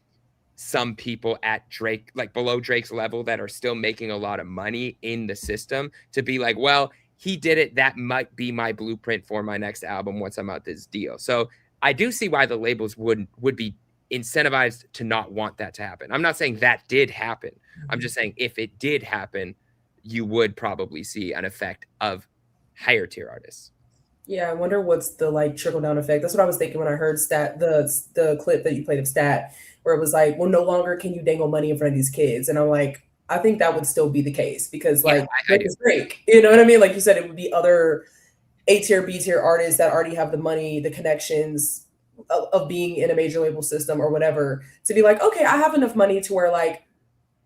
some people at Drake, like below Drake's level that are still making a lot of money in the system to be like, well, he did it. That might be my blueprint for my next album once I'm out this deal. So I do see why the labels would be incentivized to not want that to happen. I'm not saying that did happen. I'm just saying if it did happen, you would probably see an effect of higher tier artists. Yeah, I wonder what's the like trickle down effect. That's what I was thinking when I heard the clip that you played of Stat, where it was like, well, no longer can you dangle money in front of these kids. And I'm like, I think that would still be the case because like it's Drake. You know what I mean? Like you said, it would be other A tier, B tier artists that already have the money, the connections of being in a major label system or whatever to be like, okay, I have enough money to where like,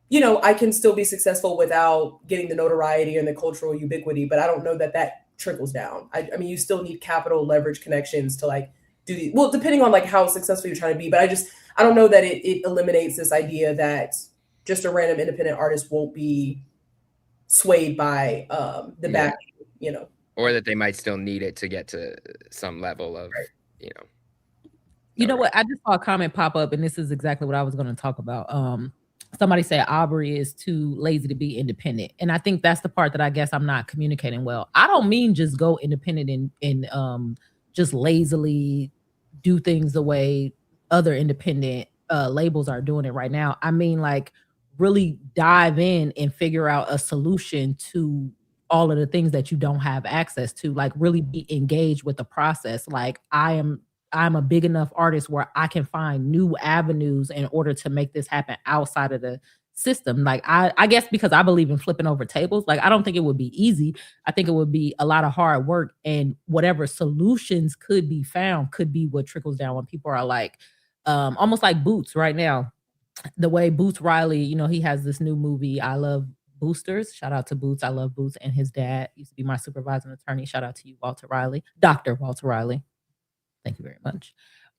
you know, I can still be successful without getting the notoriety and the cultural ubiquity. But I don't know that trickles down. I mean, you still need capital, leverage, connections to like do the, well, depending on like how successful you're trying to be. But I don't know that it eliminates this idea that just a random independent artist won't be swayed by the back, you know. Or that they might still need it to get to some level of, you know. You know what? I just saw a comment pop up, and this is exactly what I was going to talk about. Somebody said Aubrey is too lazy to be independent. And I think that's the part that I guess I'm not communicating well. I don't mean just go independent and just lazily do things the way other independent labels are doing it right now. I mean, like, really dive in and figure out a solution to all of the things that you don't have access to, like really be engaged with the process. Like I'm a big enough artist where I can find new avenues in order to make this happen outside of the system. Like I guess because I believe in flipping over tables, like I don't think it would be easy. I think it would be a lot of hard work, and whatever solutions could be found could be what trickles down when people are like, almost like Boots right now. The way Boots Riley, you know, he has this new movie, I Love Boosters. Shout out to Boots. I love Boots. And his dad used to be my supervising attorney. Shout out to you, Walter Riley. Dr. Walter Riley. Thank you very much.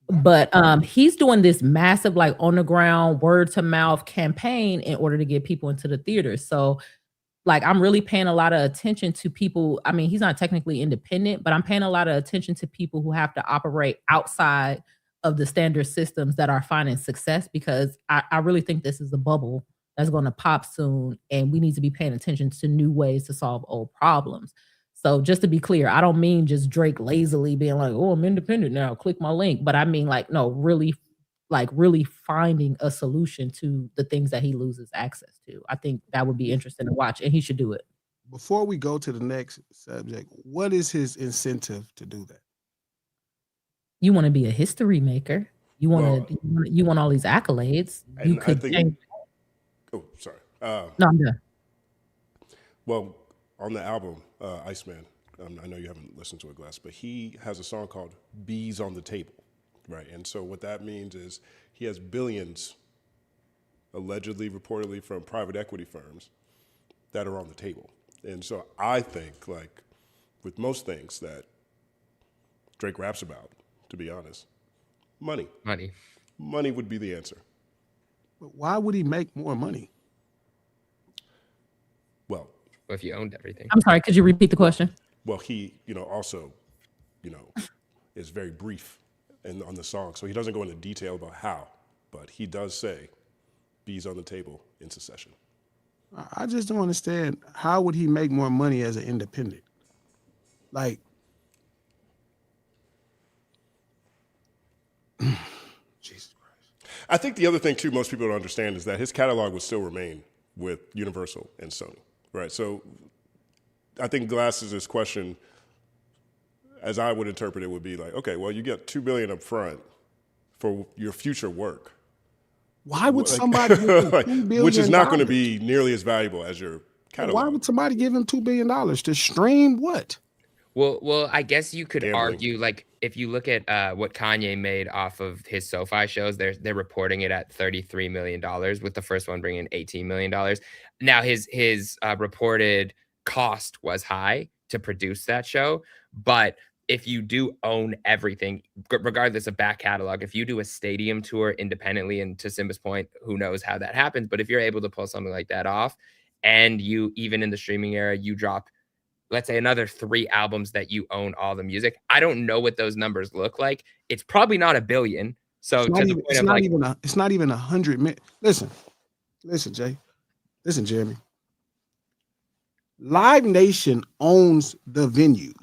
But he's doing this massive, like, on the ground, word to mouth campaign in order to get people into the theaters. So, like, I'm really paying a lot of attention to people. I mean, he's not technically independent, but I'm paying a lot of attention to people who have to operate outside of the standard systems that are finding success, because I really think this is a bubble that's going to pop soon, and we need to be paying attention to new ways to solve old problems. So just to be clear, I don't mean just Drake lazily being like, oh, I'm independent now, click my link. But I mean, like, no, really finding a solution to the things that he loses access to. I think that would be interesting to watch, and he should do it. Before we go to the next subject, what is his incentive to do that? You want to be a history maker. You want you want all these accolades. You could change. Oh, sorry. No, I'm done. Well, on the album, Iceman, I know you haven't listened to it, Glass, but he has a song called Bees on the Table, right? And so what that means is he has billions, allegedly, reportedly, from private equity firms that are on the table. And so I think, like, with most things that Drake raps about, to be honest, money would be the answer. But why would he make more money? Well, if you owned everything. I'm sorry, could you repeat the question? Well, he, also, is very brief on the song. So he doesn't go into detail about how, but he does say bees on the table in succession. I just don't understand, how would he make more money as an independent? Like, Jesus Christ. I think the other thing, too, most people don't understand is that his catalog would still remain with Universal and Sony, right? So I think Glass's question, as I would interpret it, would be like, okay, well, you get $2 billion up front for your future work. Why would somebody give him $2 billion? Which is not going to be nearly as valuable as your catalog. Why would somebody give him $2 billion to stream what? Well, I guess you could argue, like, if you look at what Kanye made off of his SoFi shows, they're reporting it at $33 million, with the first one bringing $18 million. Now, his reported cost was high to produce that show, but if you do own everything, regardless of back catalog, if you do a stadium tour independently, and to Symba's point, who knows how that happens, but if you're able to pull something like that off, and you, even in the streaming era, you drop, let's say, another 3 albums that you own all the music, I don't know what those numbers look like. It's probably not $1 billion. So it's not even 100 million. Listen, Jay. Listen, Jeremy. Live Nation owns the venues.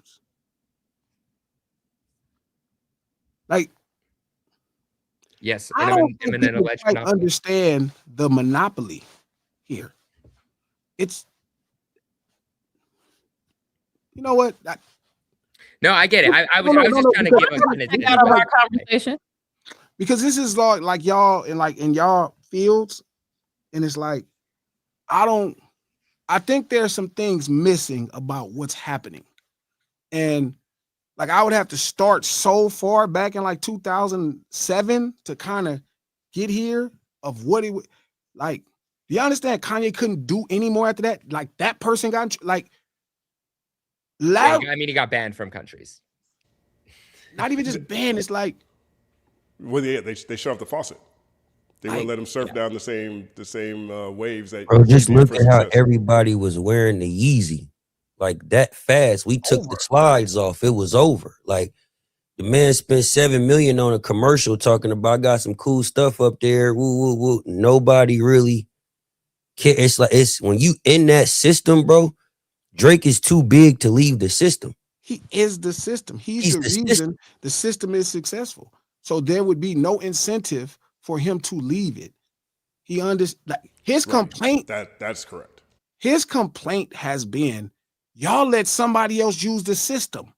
Like, Yes, I don't think imminent people alleged quite monopoly. understand the monopoly here. It's, you know what? No, I get it. I was just trying to give a kind of out of our conversation. Because this is like y'all in y'all fields, and it's like I think there's some things missing about what's happening. And like I would have to start so far back in like 2007 to kind of get here of what he would like. Do you understand? Kanye couldn't do any more after that. Like that person got like Yeah, I mean, he got banned from countries. Not even just banned. It's like, well, yeah, they shut off the faucet. They wouldn't let him surf down the same waves that. Bro, just look at how success. everybody was wearing the Yeezy, like that fast. We took the slides off. It was over. Like the man spent $7 million on a commercial talking about I got some cool stuff up there. Woo woo woo. Nobody really care. It's like it's when you in that system, bro. Drake is too big to leave the system. He is the system. He's the reason the system is successful. So there would be no incentive for him to leave it. He understands his complaint. That's correct. His complaint has been, y'all let somebody else use the system.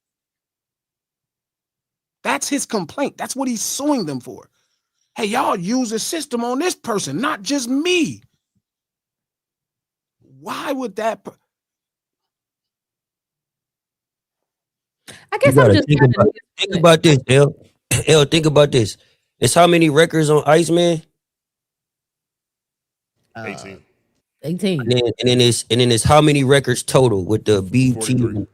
That's his complaint. That's what he's suing them for. Hey, y'all use the system on this person, not just me. Why would that? I guess I'm just think about this, L. L, think about this. It's how many records on Iceman? 18. 18. And then it's how many records total with the BT?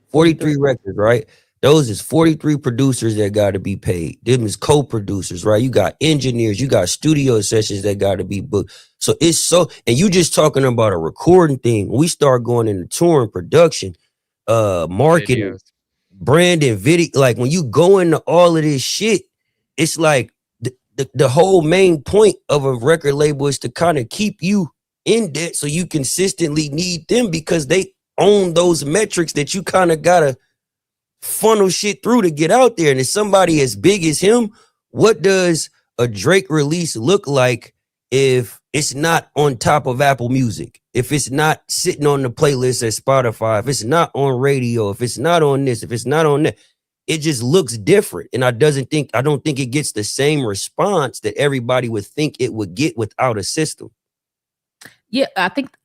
43 records, right? Those is 43 producers that got to be paid. Them is co-producers, right? You got engineers, you got studio sessions that got to be booked. So it's so, and you just talking about a recording thing. When we start going into touring, production, marketing, branding, video, like when you go into all of this shit, it's like the whole main point of a record label is to kind of keep you in debt so you consistently need them because they own those metrics that you kind of gotta funnel shit through to get out there. And if somebody as big as him, what does a Drake release look like if it's not on top of Apple Music, if it's not sitting on the playlist at Spotify, if it's not on radio, if it's not on this, if it's not on that? It just looks different. And I don't think it gets the same response that everybody would think it would get without a system. Yeah, I think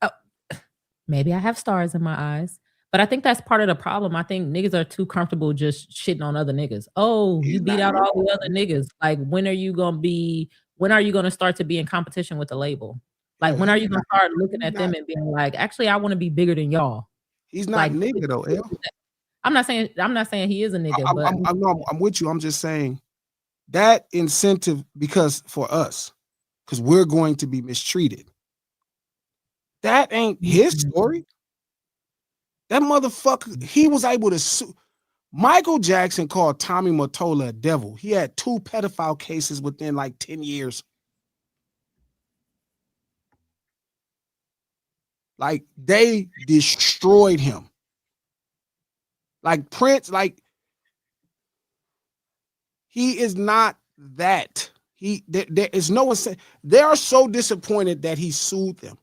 maybe I have stars in my eyes, but I think that's part of the problem. I think niggas are too comfortable just shitting on other niggas. Oh, you beat out all the other niggas. Like, when are you gonna start to be in competition with the label? Like, when are you gonna start looking at them and being like, actually, I want to be bigger than y'all? He's not nigga though, L. I'm not saying he is a nigga, but I'm with you. I'm just saying that incentive because for us, because we're going to be mistreated. That ain't his story. That motherfucker, he was able to sue. Michael Jackson called Tommy Mottola a devil. He had 2 pedophile cases within like 10 years. Like, they destroyed him. Like Prince, like, he is not that. There is no one. They are so disappointed that he sued them.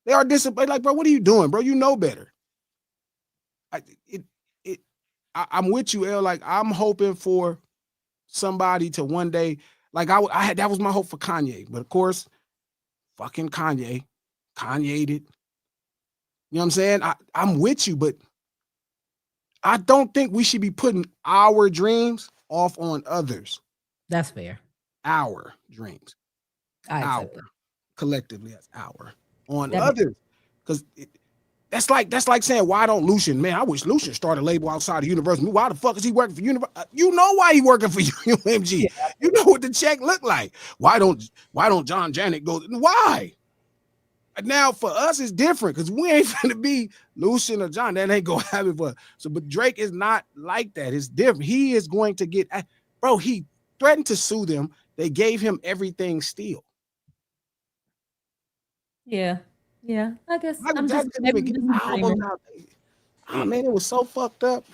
They are disappointed. Like, bro, what are you doing, bro? You know better. I'm with you, L. Like, I'm hoping for somebody to one day, like I had, that was my hope for Kanye. But of course, fucking Kanye'd it. You know what I'm saying? I'm with you, but I don't think we should be putting our dreams off on others. That's fair. Our dreams. Our. Collectively, that's our. On others. Because that's like saying, why don't Lucian? Man, I wish Lucian started a label outside of Universal. Why the fuck is he working for Universal? You know why he working for UMG. Yeah. You know what the check look like. Why don't John Janet go? Why? Now for us it's different because we ain't gonna be Lucian or John. That ain't gonna happen for us. So, but Drake is not like that. It's different. He is going to get, bro. He threatened to sue them. They gave him everything still. Yeah. Yeah, I guess Michael I'm just Jackson didn't maybe even I'm get just a dreamer. albums out. Oh man, it was so fucked up.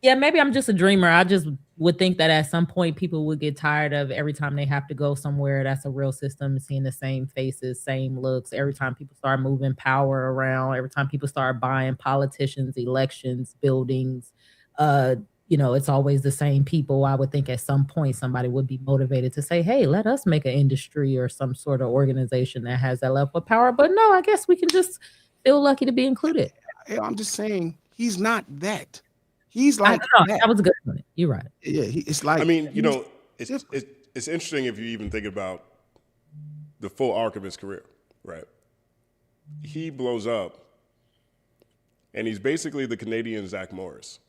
Yeah, maybe I'm just a dreamer. I just would think that at some point people would get tired of every time they have to go somewhere that's a real system, seeing the same faces, same looks. Every time people start moving power around, every time people start buying politicians, elections, buildings, it's always the same people. I would think at some point somebody would be motivated to say, hey, let us make an industry or some sort of organization that has that level of power. But no, I guess we can just feel lucky to be included. I'm just saying he's not that. He's like that was a good point. You're right. Yeah, it's like, I mean, it's interesting if you even think about the full arc of his career, right? He blows up, and he's basically the Canadian Zach Morris.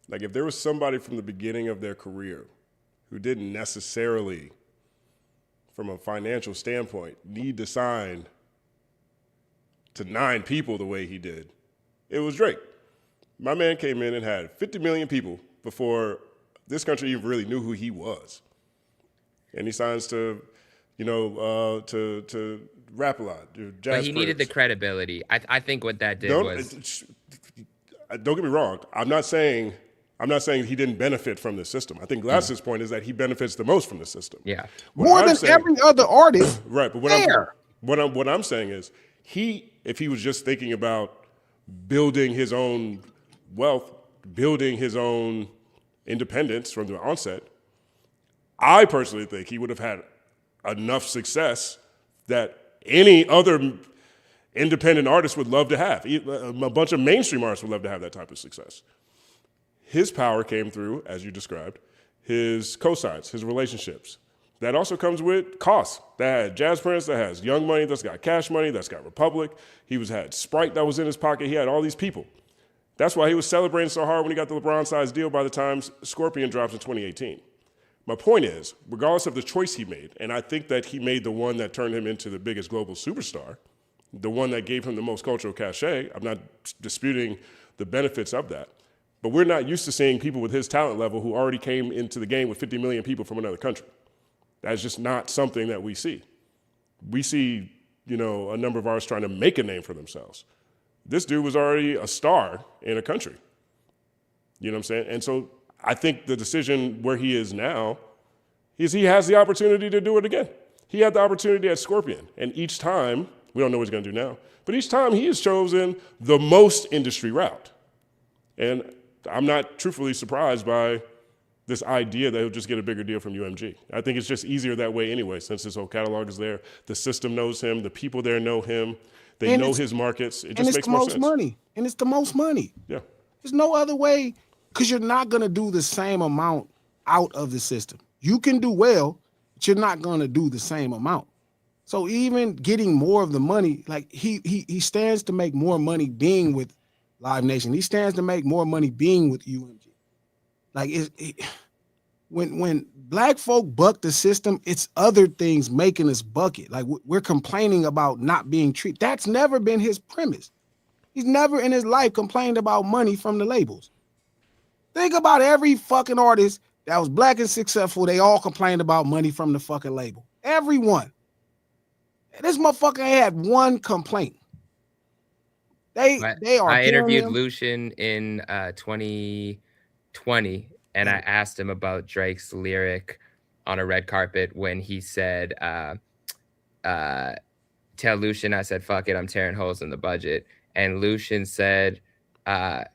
Like, if there was somebody from the beginning of their career who didn't necessarily, from a financial standpoint, need to sign to 9 people the way he did, it was Drake. My man came in and had 50 million people before this country even really knew who he was. And he signs to, to rap a lot. But he needed the credibility. I think what that did was... Don't get me wrong. I'm not saying he didn't benefit from the system. I think Glass's point is that he benefits the most from the system. Yeah. More than every other artist. Right. But what I'm saying is if he was just thinking about building his own wealth, building his own independence from the onset, I personally think he would have had enough success that any other independent artist would love to have. A bunch of mainstream artists would love to have that type of success. His power came through, as you described, his cosigns, his relationships. That also comes with costs. That had Jazz Prince, that has Young Money, that's got Cash Money, that's got Republic. He had Sprite that was in his pocket. He had all these people. That's why he was celebrating so hard when he got the LeBron-sized deal by the time Scorpion drops in 2018. My point is, regardless of the choice he made, and I think that he made the one that turned him into the biggest global superstar, the one that gave him the most cultural cachet, I'm not disputing the benefits of that, but we're not used to seeing people with his talent level who already came into the game with 50 million people from another country. That's just not something that we see. We see, a number of artists trying to make a name for themselves. This dude was already a star in a country. You know what I'm saying? And so I think the decision where he is now is he has the opportunity to do it again. He had the opportunity at Scorpion. And each time, we don't know what he's going to do now, but each time he has chosen the most industry route. And I'm not truthfully surprised by this idea that he'll just get a bigger deal from UMG. I think it's just easier that way anyway, since his whole catalog is there. The system knows him. The people there know him. They know his markets. It just makes more sense. And it's the most money. Yeah. There's no other way, because you're not going to do the same amount out of the system. You can do well, but you're not going to do the same amount. So even getting more of the money, like he stands to make more money being with Live Nation. He stands to make more money being with UMG. Like when black folk buck the system, it's other things making us buck it. Like we're complaining about not being treated. That's never been his premise. He's never in his life complained about money from the labels. Think about every fucking artist that was black and successful. They all complained about money from the fucking label. Everyone. This motherfucker had one complaint. They are. I interviewed Lucian in 2020, and I asked him about Drake's lyric on a red carpet when he said, "Tell Lucian I said fuck it, I'm tearing holes in the budget." And Lucian said, "I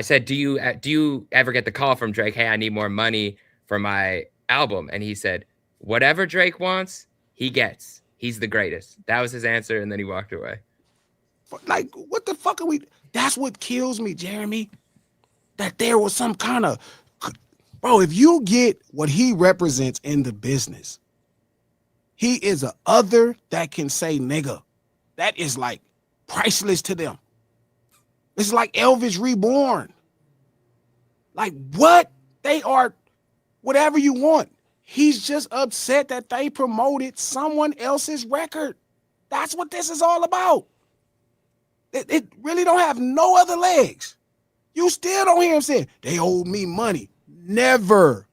said, do you ever get the call from Drake? Hey, I need more money for my album." And he said, "Whatever Drake wants, he gets. He's the greatest." That was his answer, and then he walked away. Like, what the fuck are we? That's what kills me, Jeremy. That there was some kind of, bro, if you get what he represents in the business, he is a other that can say nigga. That is like priceless to them. It's like Elvis Reborn. Like, what? They are whatever you want. He's just upset that they promoted someone else's record. That's what this is all about. It really don't have no other legs. You still don't hear him say, they owed me money. Never.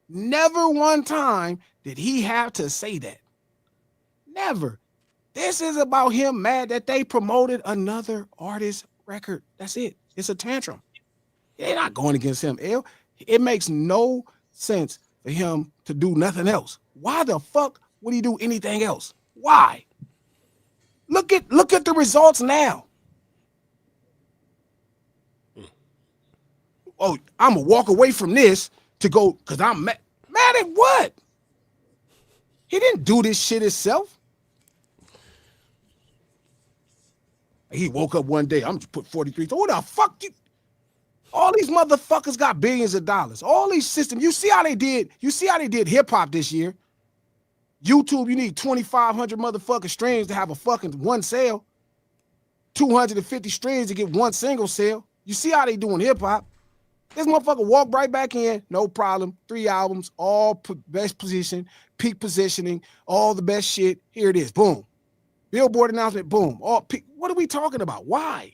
Never one time did he have to say that. Never. This is about him mad that they promoted another artist's record. That's it. It's a tantrum. They're not going against him. It makes no sense for him to do nothing else. Why the fuck would he do anything else? Why? Look at the results now. Oh, I'm gonna walk away from this to go because I'm mad. Mad at what? He didn't do this shit himself. He woke up one day. I'm just put 43. Who the fuck you? All these motherfuckers got billions of dollars. All these systems. You see how they did hip hop this year. YouTube, you need 2,500 motherfucking streams to have a fucking one sale. 250 streams to get one single sale. You see how they doing hip hop. This motherfucker walked right back in, no problem. 3 albums, all best position, peak positioning, all the best shit. Here it is, boom. Billboard announcement, boom. All peak. What are we talking about? Why?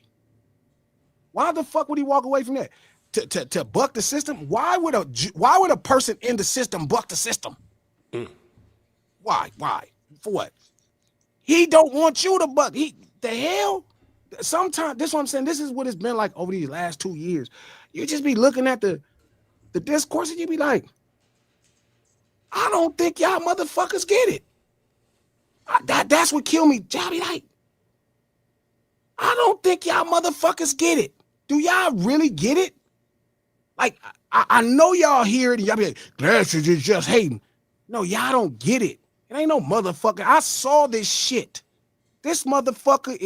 Why the fuck would he walk away from that? To buck the system? Why would a person in the system buck the system? Why? For what? He don't want you to buck. The hell? Sometimes, this is what I'm saying. This is what it's been like over these last 2 years. You just be looking at the discourse and you be like, I don't think y'all motherfuckers get it. That's what killed me. Y'all be like, I don't think y'all motherfuckers get it. Do y'all really get it? Like, I know y'all hear it and y'all be like, Glasses is just hating. No, y'all don't get it. It ain't no motherfucker. I saw this shit. This motherfucker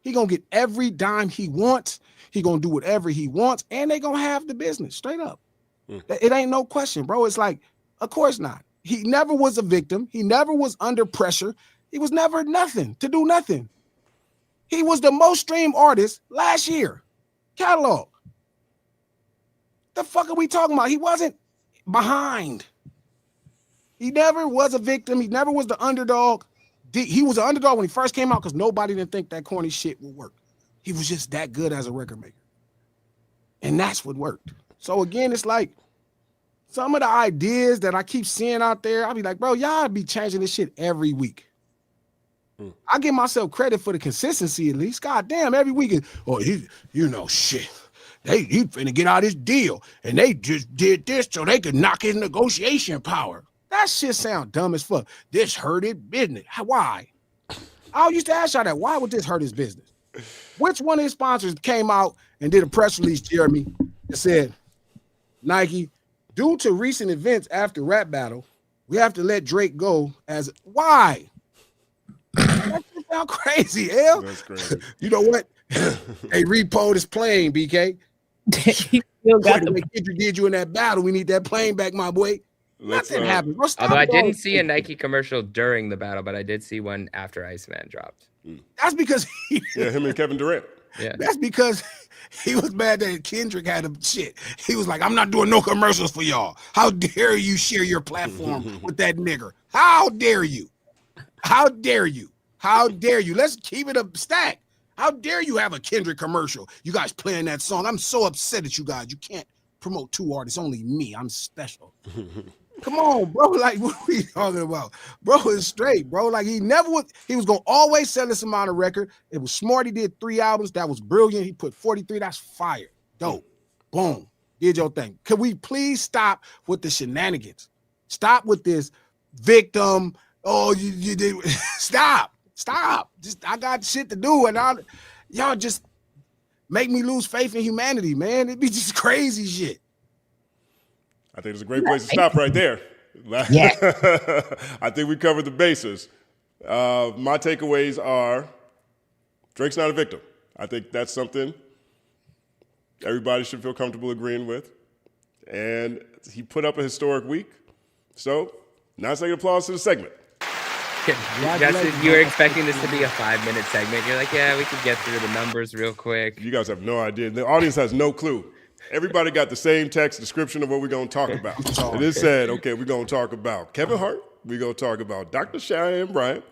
he gonna get every dime he wants. He gonna do whatever he wants, and they gonna have the business straight up. It ain't no question, bro. It's like, of course not. He never was a victim. He never was under pressure. He was never nothing to do nothing. He was the most streamed artist last year. Catalog. The fuck are we talking about? He wasn't behind. He never was a victim. He never was the underdog. He was an underdog when he first came out because nobody didn't think that corny shit would work. He was just that good as a record maker. And that's what worked. So again, it's like some of the ideas that I keep seeing out there, I'll be like, bro, y'all be changing this shit every week. I give myself credit for the consistency at least. God damn, every week, shit. He finna get out his deal. And they just did this so they could knock his negotiation power. That shit sound dumb as fuck. This hurt his business. Why? I used to ask y'all that. Why would this hurt his business? Which one of his sponsors came out and did a press release, Jeremy, that said, Nike, due to recent events after rap battle, we have to let Drake go as why? That shit sound crazy, hell. That's crazy. You know what? Hey, repo this plane, BK. He still got the Kendrick did you in that battle. We need that plane back, my boy. Nothing happened. Although I didn't see a Nike commercial during the battle, but I did see one after Iceman dropped. That's because him and Kevin Durant. Yeah, that's because he was mad that Kendrick had a shit. He was like, I'm not doing no commercials for y'all. How dare you share your platform with that nigger? How dare you? How dare you? How dare you? Let's keep it a stack. How dare you have a Kendrick commercial? You guys playing that song. I'm so upset at you guys. You can't promote 2 artists, only me. I'm special. Come on, bro. Like, what are we talking about? Bro is straight, bro. Like, he was going to always sell this amount of record. It was smart. He did 3 albums. That was brilliant. He put 43. That's fire. Dope. Boom. Did your thing. Could we please stop with the shenanigans? Stop with this victim. Oh, you did. Stop. Just, I got shit to do. And y'all just make me lose faith in humanity, man. It'd be just crazy shit. I think it's a great place to stop right there. Yeah. I think we covered the bases. My takeaways are Drake's not a victim. I think that's something everybody should feel comfortable agreeing with. And he put up a historic week. So, 9-second applause to the segment. You were expecting this to be a 5-minute segment. You're like, yeah, we could get through the numbers real quick. You guys have no idea. The audience has no clue. Everybody got the same text description of what we're going to talk about. And it said, okay, we're going to talk about Kevin Hart. We're going to talk about Dr. Cheyenne Bryant,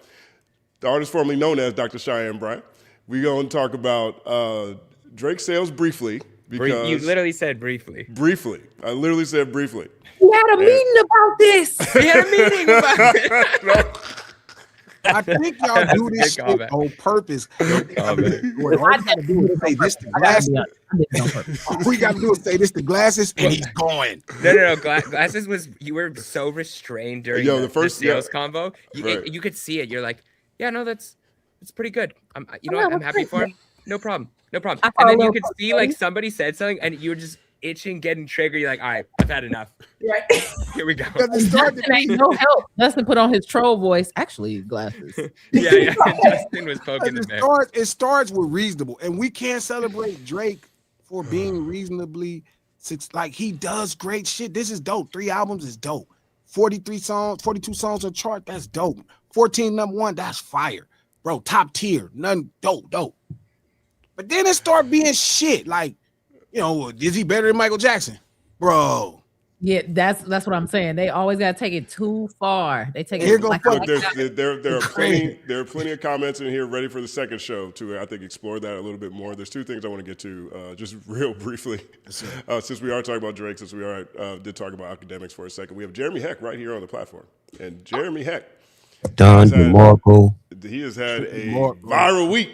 the artist formerly known as Dr. Cheyenne Bryant. We're going to talk about Drake sales briefly. Because you literally said briefly. Briefly. I literally said briefly. We had a meeting about this. We had a meeting about it. I think y'all do this shit comment. on purpose. Oh, man. All we gotta do is say this to glasses. All we gotta do is say this to glasses, and he's going. No. Glasses was, you were so restrained during Yo, the first sales convo. right. You could see it. You're like, yeah, no, it's pretty good. I'm happy for him. No problem. And then you could see like somebody said something, and you were just itching, getting triggered. You're like, all right, I've had enough. Right. Here we go. Justin ain't no help. Justin put on his troll voice. Actually, glasses. yeah. Justin was poking the bear. It starts with reasonable, and we can't celebrate Drake for being reasonably like he does great shit. This is dope. 3 albums is dope. 42 songs on chart. That's dope. 14 #1. That's fire, bro. Top tier. None dope. But then it start being shit. Like, is he better than Michael Jackson, bro? Yeah, that's what I'm saying. They always gotta take it too far. They take Here it. go Like, fuck. There are plenty of comments in here ready for the second show to, I think, explore that a little bit more. There's 2 things I want to get to just real briefly. Since we are talking about Drake, since we did talk about Akademiks for a second, we have Jeremy Heck right here on the platform. And Jeremy Heck, Don DeMarco. he has had a viral week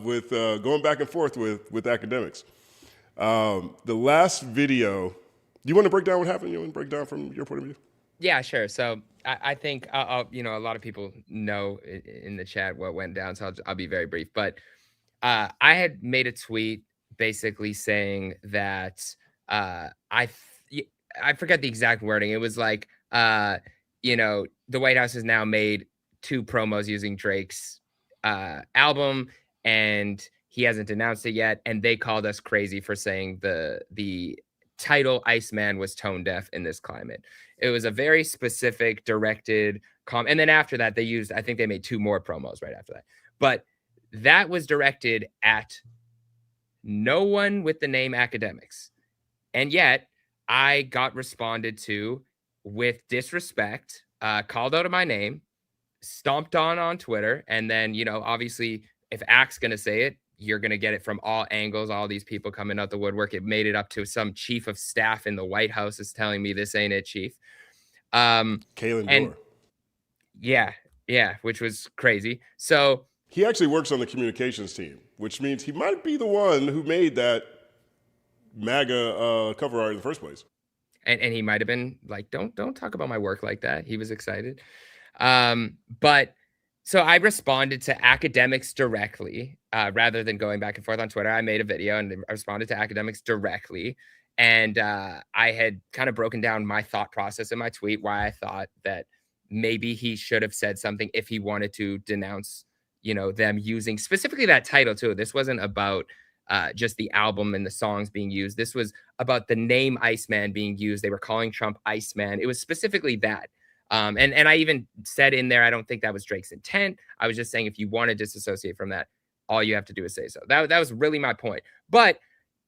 with going back and forth with Akademiks. The last video. Do you want to break down what happened? You want to break down from your point of view? Yeah, sure. So I think a lot of people know in the chat what went down, so I'll be very brief. But I had made a tweet basically saying that I forget the exact wording. It was like the White House has now made 2 promos using Drake's album, and he hasn't announced it yet, and they called us crazy for saying the title Iceman was tone deaf in this climate. It was a very specific directed and then after that I think they made 2 more promos right after that, but that was directed at no one with the name Akademiks, and yet I got responded to with disrespect, called out of my name, stomped on Twitter, and then obviously if Ak's gonna say it, you're going to get it from all angles, all these people coming out the woodwork. It made it up to some chief of staff in the White House is telling me this ain't it, chief. Kalen Dorr. Yeah, which was crazy. So he actually works on the communications team, which means he might be the one who made that MAGA cover art in the first place. And he might have been like, don't talk about my work like that. He was excited. But so I responded to Akademiks directly, rather than going back and forth on Twitter. I made a video and I responded to Akademiks directly. And I had kind of broken down my thought process in my tweet, why I thought that maybe he should have said something if he wanted to denounce, them using specifically that title too. This wasn't about just the album and the songs being used. This was about the name Iceman being used. They were calling Trump Iceman. It was specifically that. And I even said in there, I don't think that was Drake's intent. I was just saying, if you want to disassociate from that, all you have to do is say so. That was really my point. But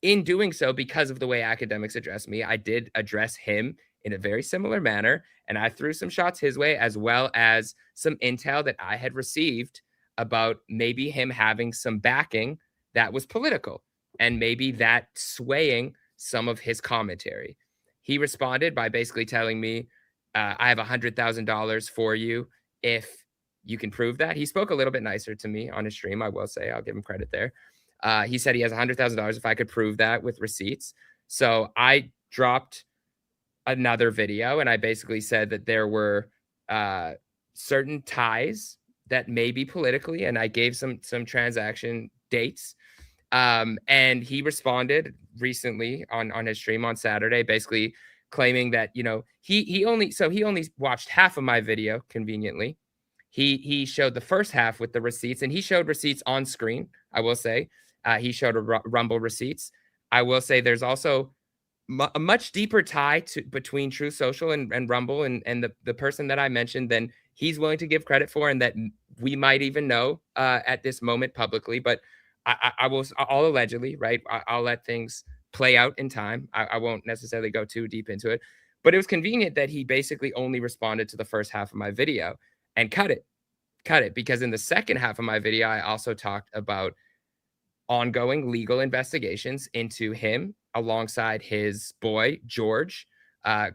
in doing so, because of the way Akademiks addressed me, I did address him in a very similar manner. And I threw some shots his way, as well as some intel that I had received about maybe him having some backing that was political, and maybe that swaying some of his commentary. He responded by basically telling me, I have $100,000 for you if you can prove that. He spoke a little bit nicer to me on his stream, I will say. I'll give him credit there. He said he has $100,000 if I could prove that with receipts. So I dropped another video, and I basically said that there were certain ties that may be politically, and I gave some transaction dates. And he responded recently on his stream on Saturday, basically claiming that, he only watched half of my video conveniently. He showed the first half with the receipts, and he showed receipts on screen. I will say he showed Rumble receipts. I will say there's also a much deeper tie between True Social and Rumble and the person that I mentioned than he's willing to give credit for, and that we might even know at this moment publicly. But I will all allegedly, right? I'll let things play out in time. I won't necessarily go too deep into it, but it was convenient that he basically only responded to the first half of my video and cut it, because in the second half of my video, I also talked about ongoing legal investigations into him alongside his boy, George,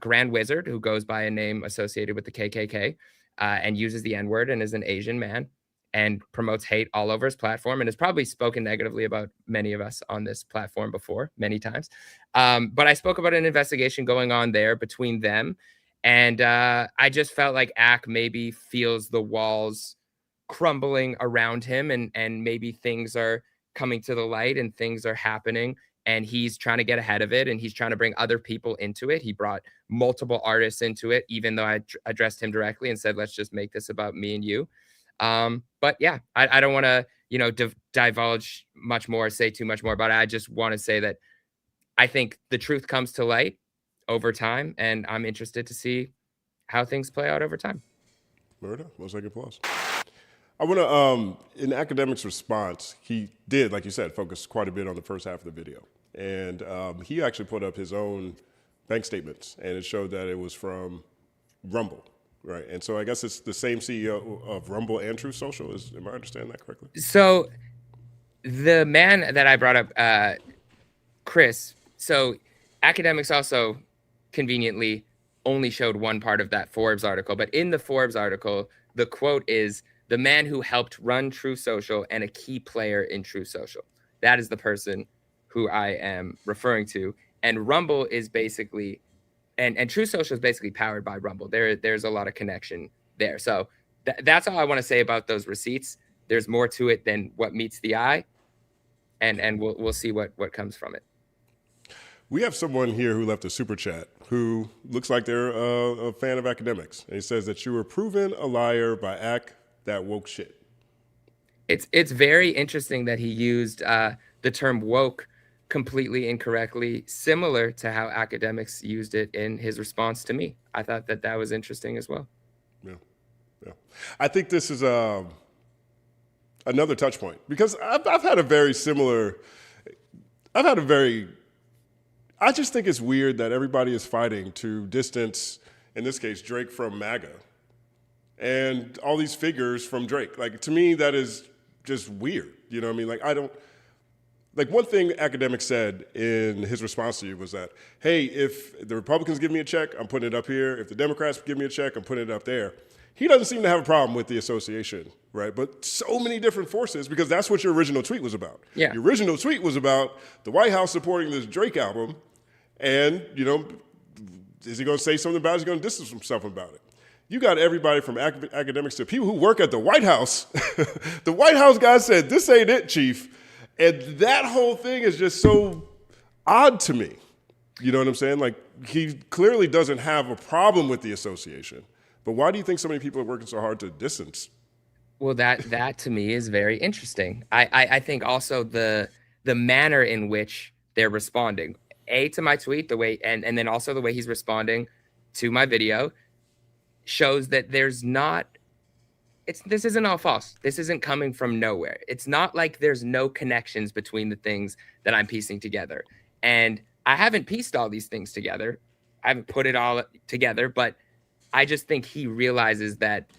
Grand Wizard, who goes by a name associated with the KKK, and uses the N-word and is an Asian man and promotes hate all over his platform and has probably spoken negatively about many of us on this platform before, many times. But I spoke about an investigation going on there between them. And I just felt like Ak maybe feels the walls crumbling around him and maybe things are coming to the light and things are happening and he's trying to get ahead of it and he's trying to bring other people into it. He brought multiple artists into it, even though I addressed him directly and said, let's just make this about me and you. But yeah, I don't want to, divulge much more, say too much more about it. I just want to say that I think the truth comes to light over time, and I'm interested to see how things play out over time. Murder, most like applause. I want to, in Akademiks' response, he did, like you said, focus quite a bit on the first half of the video. And he actually put up his own bank statements, and it showed that it was from Rumble, right? And so I guess it's the same CEO of Rumble and Truth Social. Am I understanding that correctly? So the man that I brought up, Chris, so Akademiks also conveniently only showed one part of that Forbes article. But in the Forbes article, the quote is, the man who helped run Truth Social and a key player in Truth Social. That is the person who I am referring to. And Rumble is basically, and Truth Social is basically powered by Rumble. There's a lot of connection there. So that's all I want to say about those receipts. There's more to it than what meets the eye. And we'll see what comes from it. We have someone here who left a super chat who looks like they're a fan of Akademiks. And he says that you were proven a liar by that woke shit. It's very interesting that he used the term woke completely incorrectly, similar to how Akademiks used it in his response to me. I thought that was interesting as well. Yeah. I think this is another touch point because I've had a very similar, I just think it's weird that everybody is fighting to distance, in this case, Drake from MAGA and all these figures from Drake. Like, to me, that is just weird. You know what I mean? Like, one thing Akademiks said in his response to you was that, hey, if the Republicans give me a check, I'm putting it up here. If the Democrats give me a check, I'm putting it up there. He doesn't seem to have a problem with the association, right? But so many different forces, because that's what your original tweet was about. Yeah. Your original tweet was about the White House supporting this Drake album, and, is he going to say something about it? Is he going to distance himself about it? You got everybody from Akademiks to people who work at the White House. The White House guy said, this ain't it, Chief. And that whole thing is just so odd to me. You know what I'm saying? Like, he clearly doesn't have a problem with the association. But why do you think so many people are working so hard to distance? Well, that to me is very interesting. I think also the manner in which they're responding, to my tweet, the way, and then also the way he's responding to my video, shows that this isn't all false. This isn't coming from nowhere. It's not like there's no connections between the things that I'm piecing together. And I haven't pieced all these things together. I haven't put it all together, but I just think he realizes that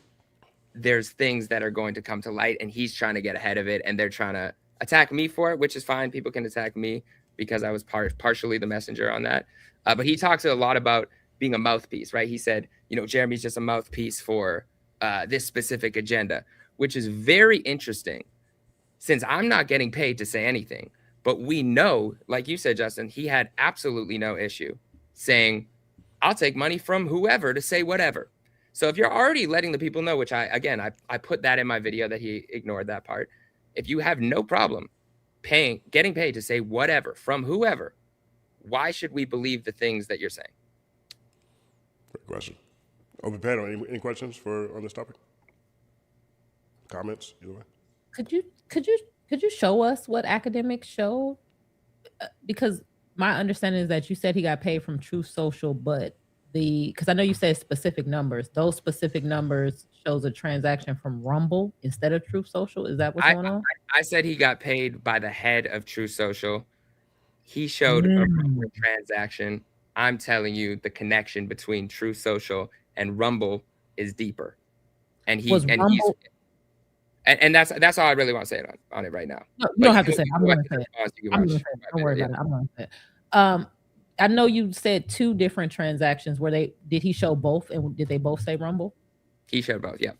there's things that are going to come to light and he's trying to get ahead of it and they're trying to attack me for it, which is fine. People can attack me because I was partially the messenger on that. But he talks a lot about being a mouthpiece, right? He said, Jeremy's just a mouthpiece for this specific agenda, which is very interesting since I'm not getting paid to say anything. But we know, like you said, Justin, he had absolutely no issue saying, I'll take money from whoever to say whatever. So if you're already letting the people know, which I put that in my video that he ignored that part. If you have no problem getting paid to say whatever from whoever, why should we believe the things that you're saying? Great question. Open panel. Any questions on this topic? Comments? Either way. Could you show us what Akademiks showed? Because my understanding is that you said he got paid from Truth Social, but because I know you said specific numbers. Those specific numbers shows a transaction from Rumble instead of Truth Social. Is that what's going on? I said he got paid by the head of Truth Social. He showed a transaction. I'm telling you, the connection between Truth Social and Rumble is deeper. And that's all I really want to say on it right now. No, you don't have to say it. I'm going to say it. Don't worry about it. I'm going to say it. I know you said two different transactions. Did he show both, and did they both say Rumble? He showed both. Yeah.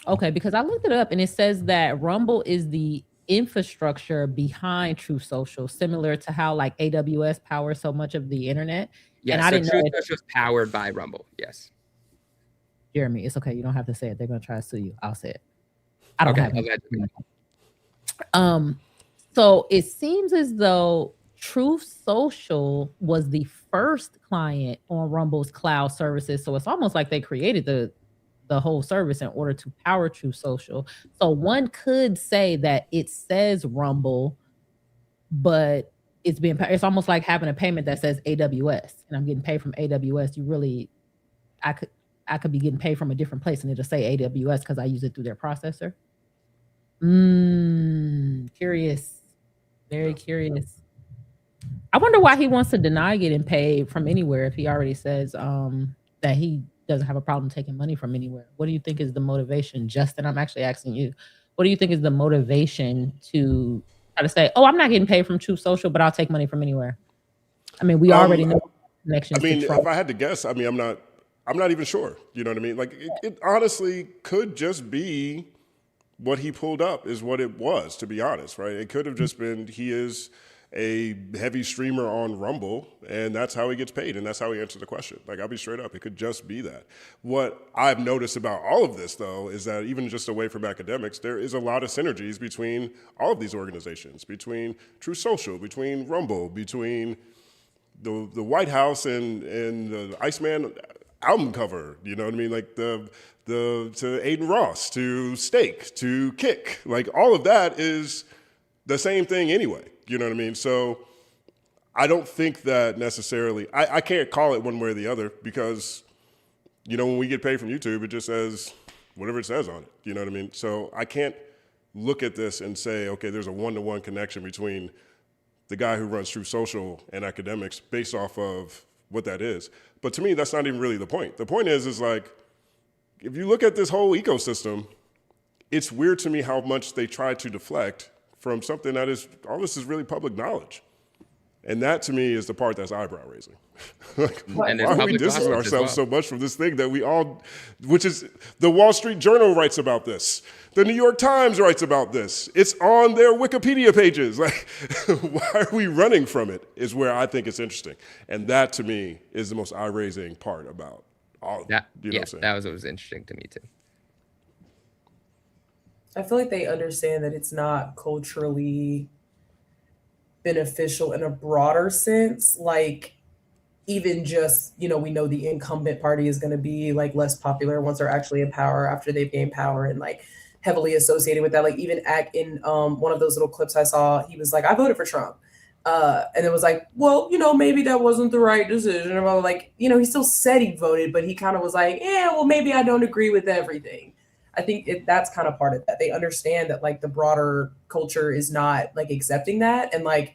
Okay, because I looked it up and it says that Rumble is the infrastructure behind True Social, similar to how like AWS powers so much of the internet. Yeah, and so I didn't True know Social is powered by Rumble. Yes. Jeremy, it's okay. You don't have to say it. They're gonna try to sue you. I'll say it. I don't Okay. have. So it seems as though Truth Social was the first client on Rumble's cloud services. So it's almost like they created the whole service in order to power Truth Social. So one could say that it says Rumble, but it's almost like having a payment that says AWS, and I'm getting paid from AWS. I could be getting paid from a different place and it'll say AWS because I use it through their processor. Curious. Very curious. I wonder why he wants to deny getting paid from anywhere if he already says that he doesn't have a problem taking money from anywhere. What do you think is the motivation? Justin, I'm actually asking you. What do you think is the motivation to try to say, oh, I'm not getting paid from Truth Social, but I'll take money from anywhere? I mean, we already know connections. I mean, if I had to guess, I mean, I'm not even sure. You know what I mean? Like, it honestly could just be what he pulled up is what it was, to be honest, right? It could have just been he is a heavy streamer on Rumble, and that's how he gets paid, and that's how he answers the question. Like, I'll be straight up. It could just be that. What I've noticed about all of this, though, is that even just away from Akademiks, there is a lot of synergies between all of these organizations, between True Social, between Rumble, between the White House and the Iceman album cover, you know what I mean? Like to Aiden Ross, to Steak, to Kick, like all of that is the same thing anyway, you know what I mean? So I don't think that necessarily, I can't call it one way or the other because, you know, when we get paid from YouTube, it just says whatever it says on it, you know what I mean? So I can't look at this and say, okay, there's a one-to-one connection between the guy who runs True Social and Akademiks based off of what that is. But to me, that's not even really the point. The point is like, if you look at this whole ecosystem, it's weird to me how much they try to deflect from something that is, all this is really public knowledge. And that to me is the part that's eyebrow raising. Like, why are we distancing ourselves so much from this thing that we all, which is, the Wall Street Journal writes about this. The New York Times writes about this. It's on their Wikipedia pages. Like, why are we running from it is where I think it's interesting. And that to me is the most eye-raising part about all of that. You know what I'm saying? That was what was interesting to me too. I feel like they understand that it's not culturally beneficial in a broader sense. Like, even just, you know, we know the incumbent party is going to be like less popular once they're actually in power after they've gained power, and like heavily associated with that. Like even in one of those little clips I saw, he was like, I voted for Trump. And it was like, well, you know, maybe that wasn't the right decision. Or like, you know, he still said he voted, but he kind of was like, yeah, well, maybe I don't agree with everything. I think that's kind of part of that. They understand that like the broader culture is not like accepting that, and like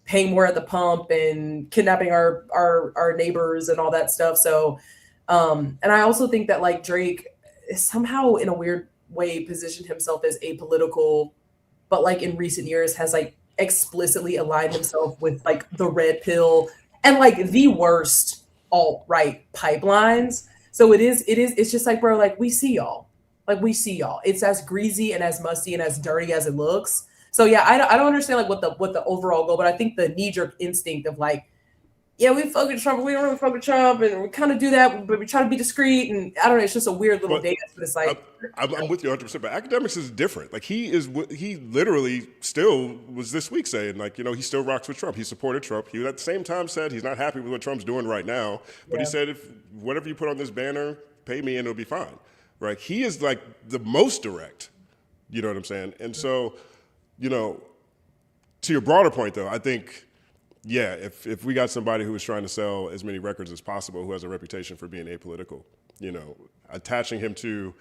paying more at the pump and kidnapping our neighbors and all that stuff. So, and I also think that like Drake somehow in a weird way positioned himself as apolitical, but like in recent years has like explicitly aligned himself with like the red pill and like the worst alt-right pipelines. So it's just like, bro, like we see y'all. Like we see y'all. It's as greasy and as musty and as dirty as it looks. So yeah, I don't understand like what the overall goal, but I think the knee-jerk instinct of like, yeah, we fuck with Trump, we don't really fuck with Trump, and we kind of do that, but we try to be discreet, and I don't know, it's just a weird little dance, but it's like I'm with you 100%, but Akademiks is different. Like he literally still was this week saying like, you know, he still rocks with Trump. He supported Trump. He at the same time said he's not happy with what Trump's doing right now, but he said if whatever you put on this banner, pay me and it'll be fine. Right? He is like the most direct. You know what I'm saying? And so, you know, to your broader point though, I think, yeah, if we got somebody who is trying to sell as many records as possible, who has a reputation for being apolitical, you know, attaching him to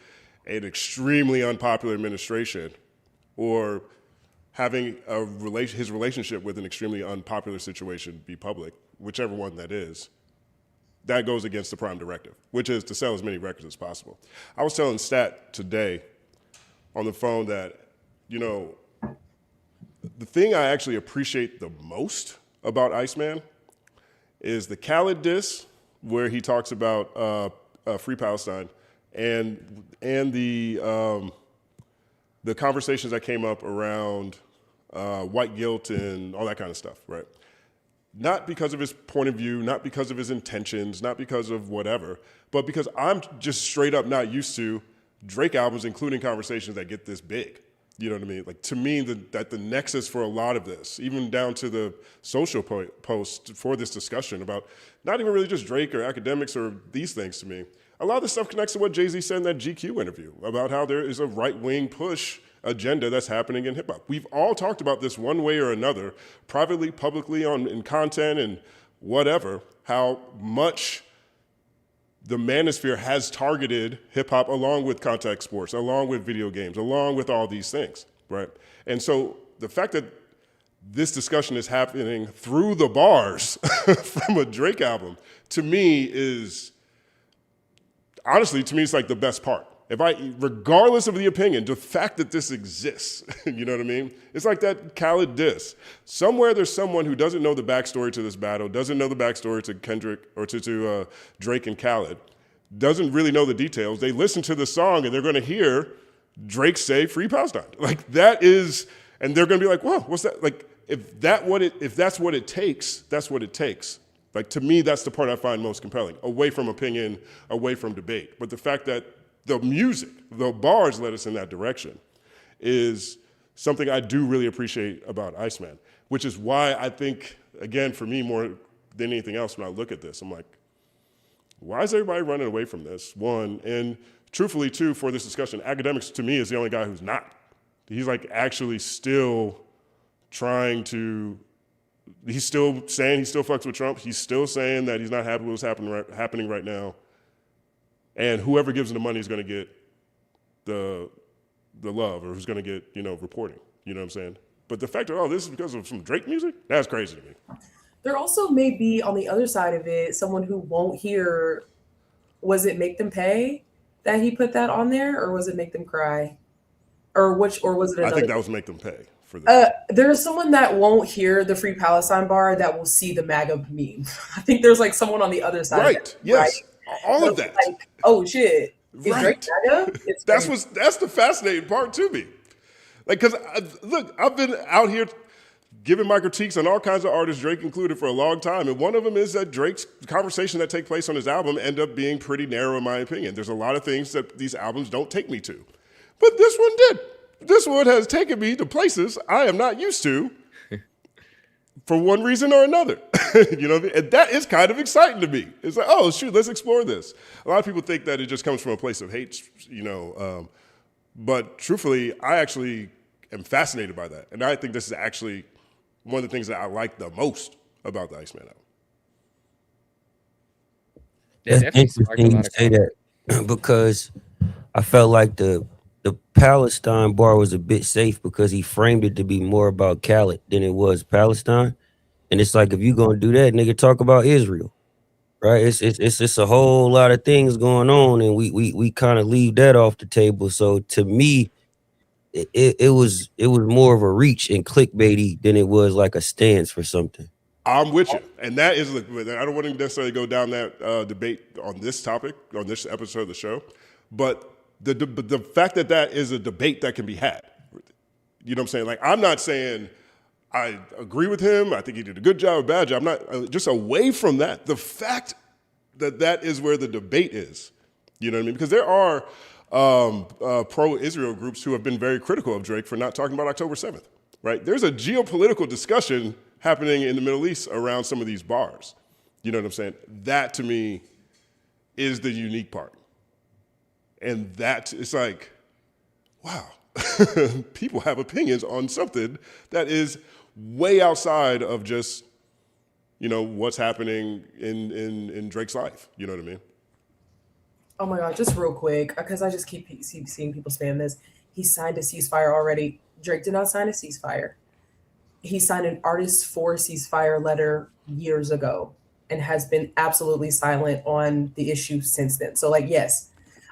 an extremely unpopular administration or having his relationship with an extremely unpopular situation be public, whichever one that is, that goes against the prime directive, which is to sell as many records as possible. I was telling Stat today on the phone that, you know, the thing I actually appreciate the most about Iceman is the Khaled diss, where he talks about Free Palestine, and the conversations that came up around white guilt and all that kind of stuff, right? Not because of his point of view, not because of his intentions, not because of whatever, but because I'm just straight up not used to Drake albums including conversations that get this big. You know what I mean? Like, to me, that the nexus for a lot of this, even down to the social post for this discussion about not even really just Drake or Akademiks or these things, to me, a lot of this stuff connects to what Jay-Z said in that GQ interview about how there is a right-wing push agenda that's happening in hip-hop. We've all talked about this one way or another, privately, publicly, in content and whatever, how much the manosphere has targeted hip-hop along with contact sports, along with video games, along with all these things, right? And so the fact that this discussion is happening through the bars from a Drake album, to me is, honestly, to me, it's like the best part. Regardless of the opinion, the fact that this exists, you know what I mean? It's like that Khaled diss. Somewhere there's someone who doesn't know the backstory to this battle, doesn't know the backstory to Kendrick or to Drake and Khaled, doesn't really know the details. They listen to the song and they're going to hear Drake say "Free Palestine." Like, that is, and they're going to be like, "Whoa, what's that?" Like, if that's what it takes, that's what it takes. Like, to me, that's the part I find most compelling. Away from opinion, away from debate, but the fact that the music, the bars led us in that direction is something I do really appreciate about Iceman, which is why I think, again, for me, more than anything else, when I look at this, I'm like, why is everybody running away from this? One, and truthfully, two, for this discussion, Akademiks, to me, is the only guy who's not. He's like actually still trying to, he's still saying he still fucks with Trump. He's still saying that he's not happy with what's happening right now. And whoever gives him the money is going to get the love, or who's going to get, reporting. You know what I'm saying? But the fact that, this is because of some Drake music, that's crazy to me. There also may be, on the other side of it, someone who won't hear, was it Make Them Pay that he put that on there, or was it Make Them Cry? Or was it another? I think that was Make Them Pay. For this. There's someone that won't hear the Free Palestine bar that will see the MAGA meme. I think there's like someone on the other side. Right, of that, yes. Right? All of that. Like, oh shit. Is right. Drake MAGA? That's the fascinating part to me. Like, because look, I've been out here giving my critiques on all kinds of artists, Drake included, for a long time. And one of them is that Drake's conversation that take place on his album end up being pretty narrow, in my opinion. There's a lot of things that these albums don't take me to. But this one did. This one has taken me to places I am not used to for one reason or another. You know what I mean? And that is kind of exciting to me. It's like, oh, shoot, let's explore this. A lot of people think that it just comes from a place of hate, but truthfully, I actually am fascinated by that. And I think this is actually one of the things that I like the most about the Iceman album. That's interesting you say that, because I felt like the Palestine bar was a bit safe because he framed it to be more about Khaled than it was Palestine. And it's like, if you're gonna do that, nigga, talk about Israel, right? It's a whole lot of things going on, and we kind of leave that off the table. So to me, it was more of a reach and clickbaity than it was like a stance for something. I'm with you, and that is. I don't want to necessarily go down that debate on this topic on this episode of the show, but the fact that that is a debate that can be had. You know what I'm saying? Like, I'm not saying I agree with him. I think he did a good job, a bad job. I'm not just away from that. The fact that that is where the debate is. You know what I mean? Because there are pro-Israel groups who have been very critical of Drake for not talking about October 7th. Right? There's a geopolitical discussion happening in the Middle East around some of these bars. You know what I'm saying? That, to me, is the unique part. And that, it's like, wow, people have opinions on something that is way outside of just, what's happening in Drake's life. You know what I mean? Oh my God, just real quick, because I just keep seeing people spam this. He signed a ceasefire already. Drake did not sign a ceasefire. He signed an artist for ceasefire letter years ago and has been absolutely silent on the issue since then. So, yes,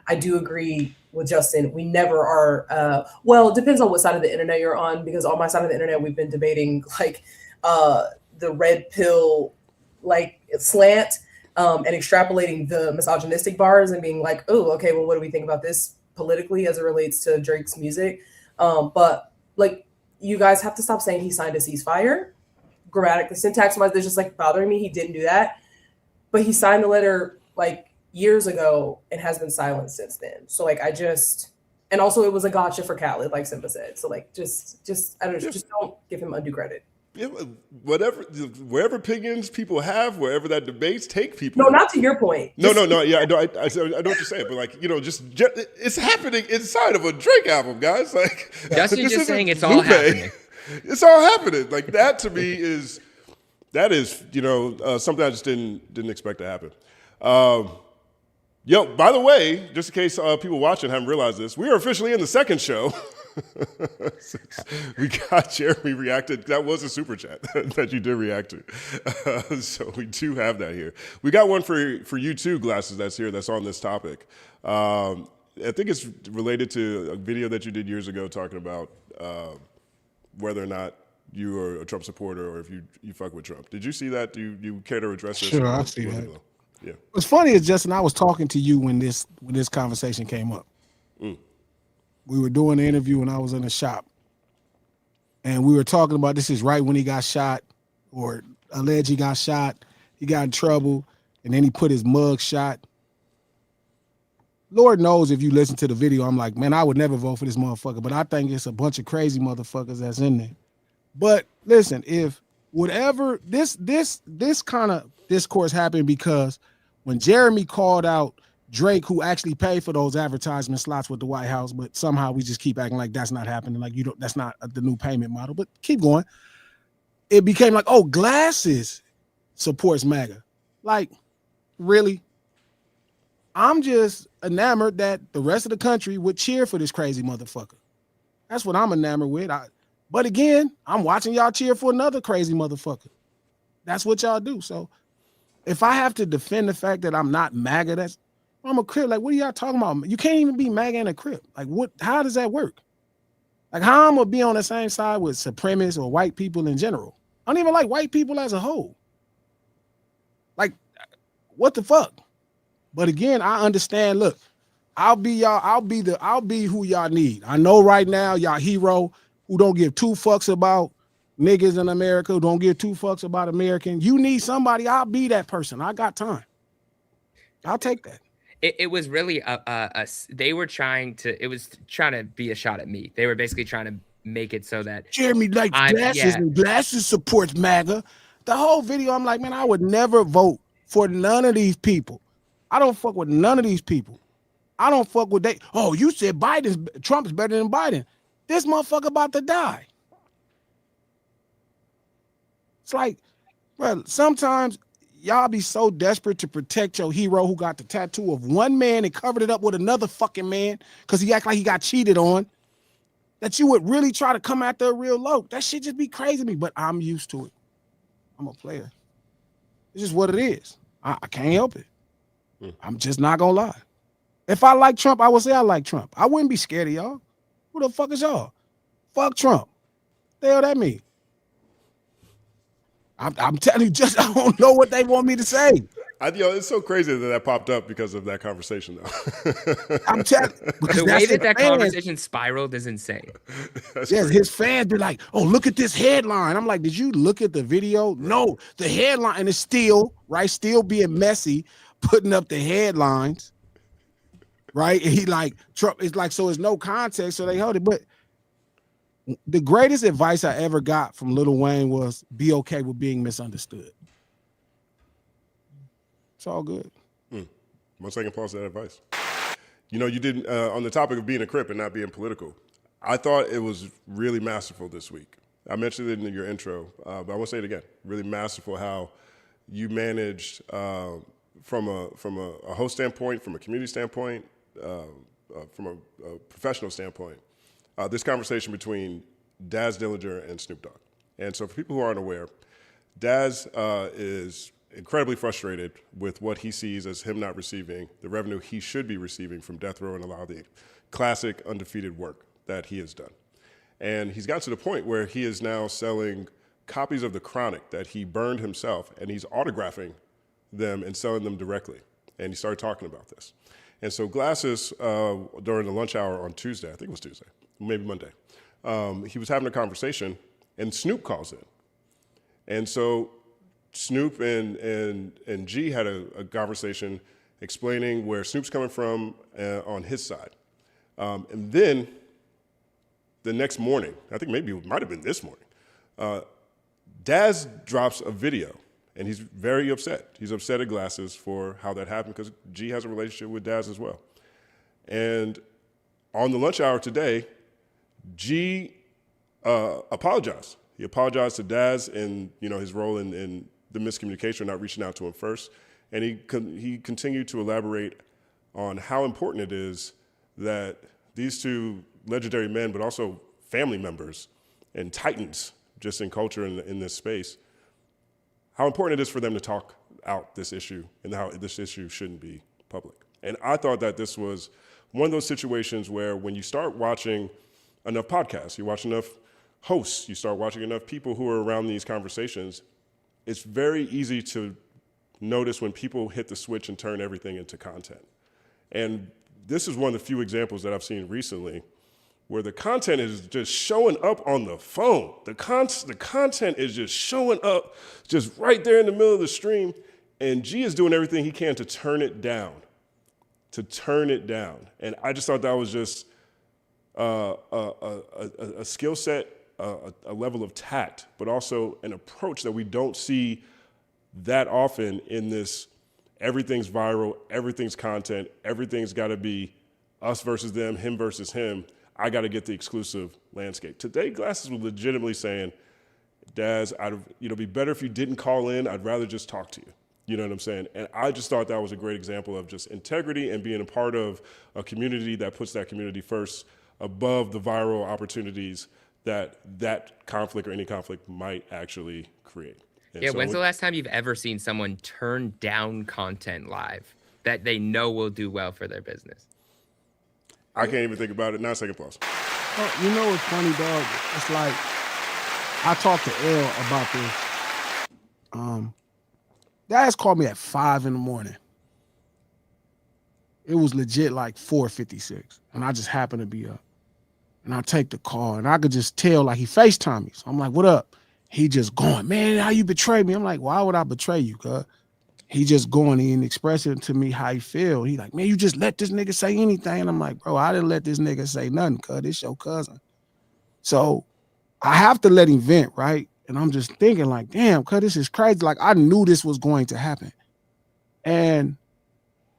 I do agree with Justin. We never are, well, it depends on what side of the internet you're on, because on my side of the internet, we've been debating the red pill, slant. and extrapolating the misogynistic bars and being like, oh, okay, well, what do we think about this politically as it relates to Drake's music? But like, you guys have to stop saying he signed a ceasefire. The syntax wise, there's just like bothering me. He didn't do that, but he signed the letter like years ago and has been silent since then. So like, and also it was a gotcha for Khaled, like Symba said. So like, just don't give him undue credit. Yeah, wherever opinions people have, wherever that debates take people. No, not to your point. No. Yeah, I know what you're saying, but like, it's happening inside of a Drake album, guys. Like, Justin's just saying it's all happening. It's all happening. Like that to me is something I just didn't expect to happen. By the way, just in case people watching haven't realized this, we are officially in the second show. We got Jeremy reacted. That was a super chat that you did react to. So we do have that here. We got one for you too, Glasses, that's here, that's on this topic. I think it's related to a video that you did years ago talking about whether or not you are a Trump supporter or if you fuck with Trump. Did you see that? Do you care to address this? Sure, I see that. Yeah. What's funny is, Justin, I was talking to you when this conversation came up. We were doing the interview and I was in the shop. And we were talking about this is right when he got shot or alleged he got shot. He got in trouble and then he put his mug shot. Lord knows if you listen to the video, I'm like, man, I would never vote for this motherfucker. But I think it's a bunch of crazy motherfuckers that's in there. But listen, if whatever this kind of discourse happened because when Jeremy called out Drake, who actually paid for those advertisement slots with the White House, but somehow we just keep acting like that's not happening. Like that's not the new payment model, but keep going. It became like, oh, Glasses supports MAGA. Like, really? I'm just enamored that the rest of the country would cheer for this crazy motherfucker. That's what I'm enamored with. But again, I'm watching y'all cheer for another crazy motherfucker. That's what y'all do. So if I have to defend the fact that I'm not MAGA, I'm a Crip. Like, what are y'all talking about? You can't even be MAGA and a Crip. Like, what? How does that work? Like, how I'm gonna be on the same side with supremacists or white people in general? I don't even like white people as a whole. Like, what the fuck? But again, I understand. Look, I'll be who y'all need. I know right now y'all hero who don't give two fucks about niggas in America, who don't give two fucks about Americans. You need somebody, I'll be that person. I got time. I'll take that. It was really they were trying to be a shot at me. They were basically trying to make it so that Jeremy likes Glasses and Glasses supports MAGA. The whole video, I'm like, man, I would never vote for none of these people. I don't fuck with none of these people. I don't fuck with you said Trump's better than Biden. This motherfucker about to die. It's like, bro, sometimes y'all be so desperate to protect your hero who got the tattoo of one man and covered it up with another fucking man because he act like he got cheated on, that you would really try to come after a real low. That shit just be crazy to me, but I'm used to it. I'm a player. It's just what it is. I can't help it. I'm just not gonna lie. If I like Trump, I would say I like Trump. I wouldn't be scared of y'all. Who the fuck is y'all? Fuck Trump. The hell that mean? I'm telling you, I don't know what they want me to say. It's so crazy that popped up because of that conversation, though. I'm telling you. The way that conversation spiraled is insane. Yes, his fans be like, oh, look at this headline. I'm like, did you look at the video? No, the headline is still being messy, putting up the headlines, right? And he like, Trump is like, so it's no context, so they hold it. But the greatest advice I ever got from Lil Wayne was be okay with being misunderstood. It's all good. One second, pause that advice. You didn't, on the topic of being a Crip and not being political, I thought it was really masterful this week. I mentioned it in your intro, but I want to say it again. Really masterful how you managed from a host standpoint, from a community standpoint, from a professional standpoint, this conversation between Daz Dillinger and Snoop Dogg. And so for people who aren't aware, Daz is incredibly frustrated with what he sees as him not receiving the revenue he should be receiving from Death Row and a lot of the classic undefeated work that he has done. And he's got to the point where he is now selling copies of The Chronic that he burned himself, and he's autographing them and selling them directly. And he started talking about this. And so Glasses, during the lunch hour on Tuesday, I think it was Tuesday, maybe Monday, he was having a conversation and Snoop calls in. And so Snoop and G had a conversation explaining where Snoop's coming from on his side. And then the next morning, I think maybe it might have been this morning, Daz drops a video and he's very upset. He's upset at Glasses for how that happened because G has a relationship with Daz as well. And on the lunch hour today, G apologized. He apologized to Daz and his role in the miscommunication, not reaching out to him first. And he continued to elaborate on how important it is that these two legendary men, but also family members and titans just in culture in this space, how important it is for them to talk out this issue and how this issue shouldn't be public. And I thought that this was one of those situations where when you start watching enough podcasts, you watch enough hosts, you start watching enough people who are around these conversations, it's very easy to notice when people hit the switch and turn everything into content. And this is one of the few examples that I've seen recently where the content is just showing up on the phone. The content is just showing up just right there in the middle of the stream, and G is doing everything he can to turn it down. And I just thought that was just a skill set, a level of tact, but also an approach that we don't see that often in this everything's viral, everything's content, everything's got to be us versus them, him versus him. I got to get the exclusive landscape. Today, Glasses was legitimately saying, Daz, it'd be better if you didn't call in. I'd rather just talk to you. You know what I'm saying? And I just thought that was a great example of just integrity and being a part of a community that puts that community first above the viral opportunities that conflict or any conflict might actually create. And yeah, so when's the last time you've ever seen someone turn down content live that they know will do well for their business? I can't even think about it. Not second plus. Well, you know what's funny, dog? It's like I talked to L about this. Daz called me at 5 a.m. It was legit like 4:56, and I just happened to be up. And I take the call, and I could just tell, like, he FaceTimed me. So I'm like, what up? He just going, man, how you betray me? I'm like, why would I betray you, cuz? He just going and expressing to me how he feel. He like, man, you just let this nigga say anything. And I'm like, bro, I didn't let this nigga say nothing, cuz this your cousin. So I have to let him vent, right? And I'm just thinking like, damn, cuz this is crazy. Like, I knew this was going to happen. And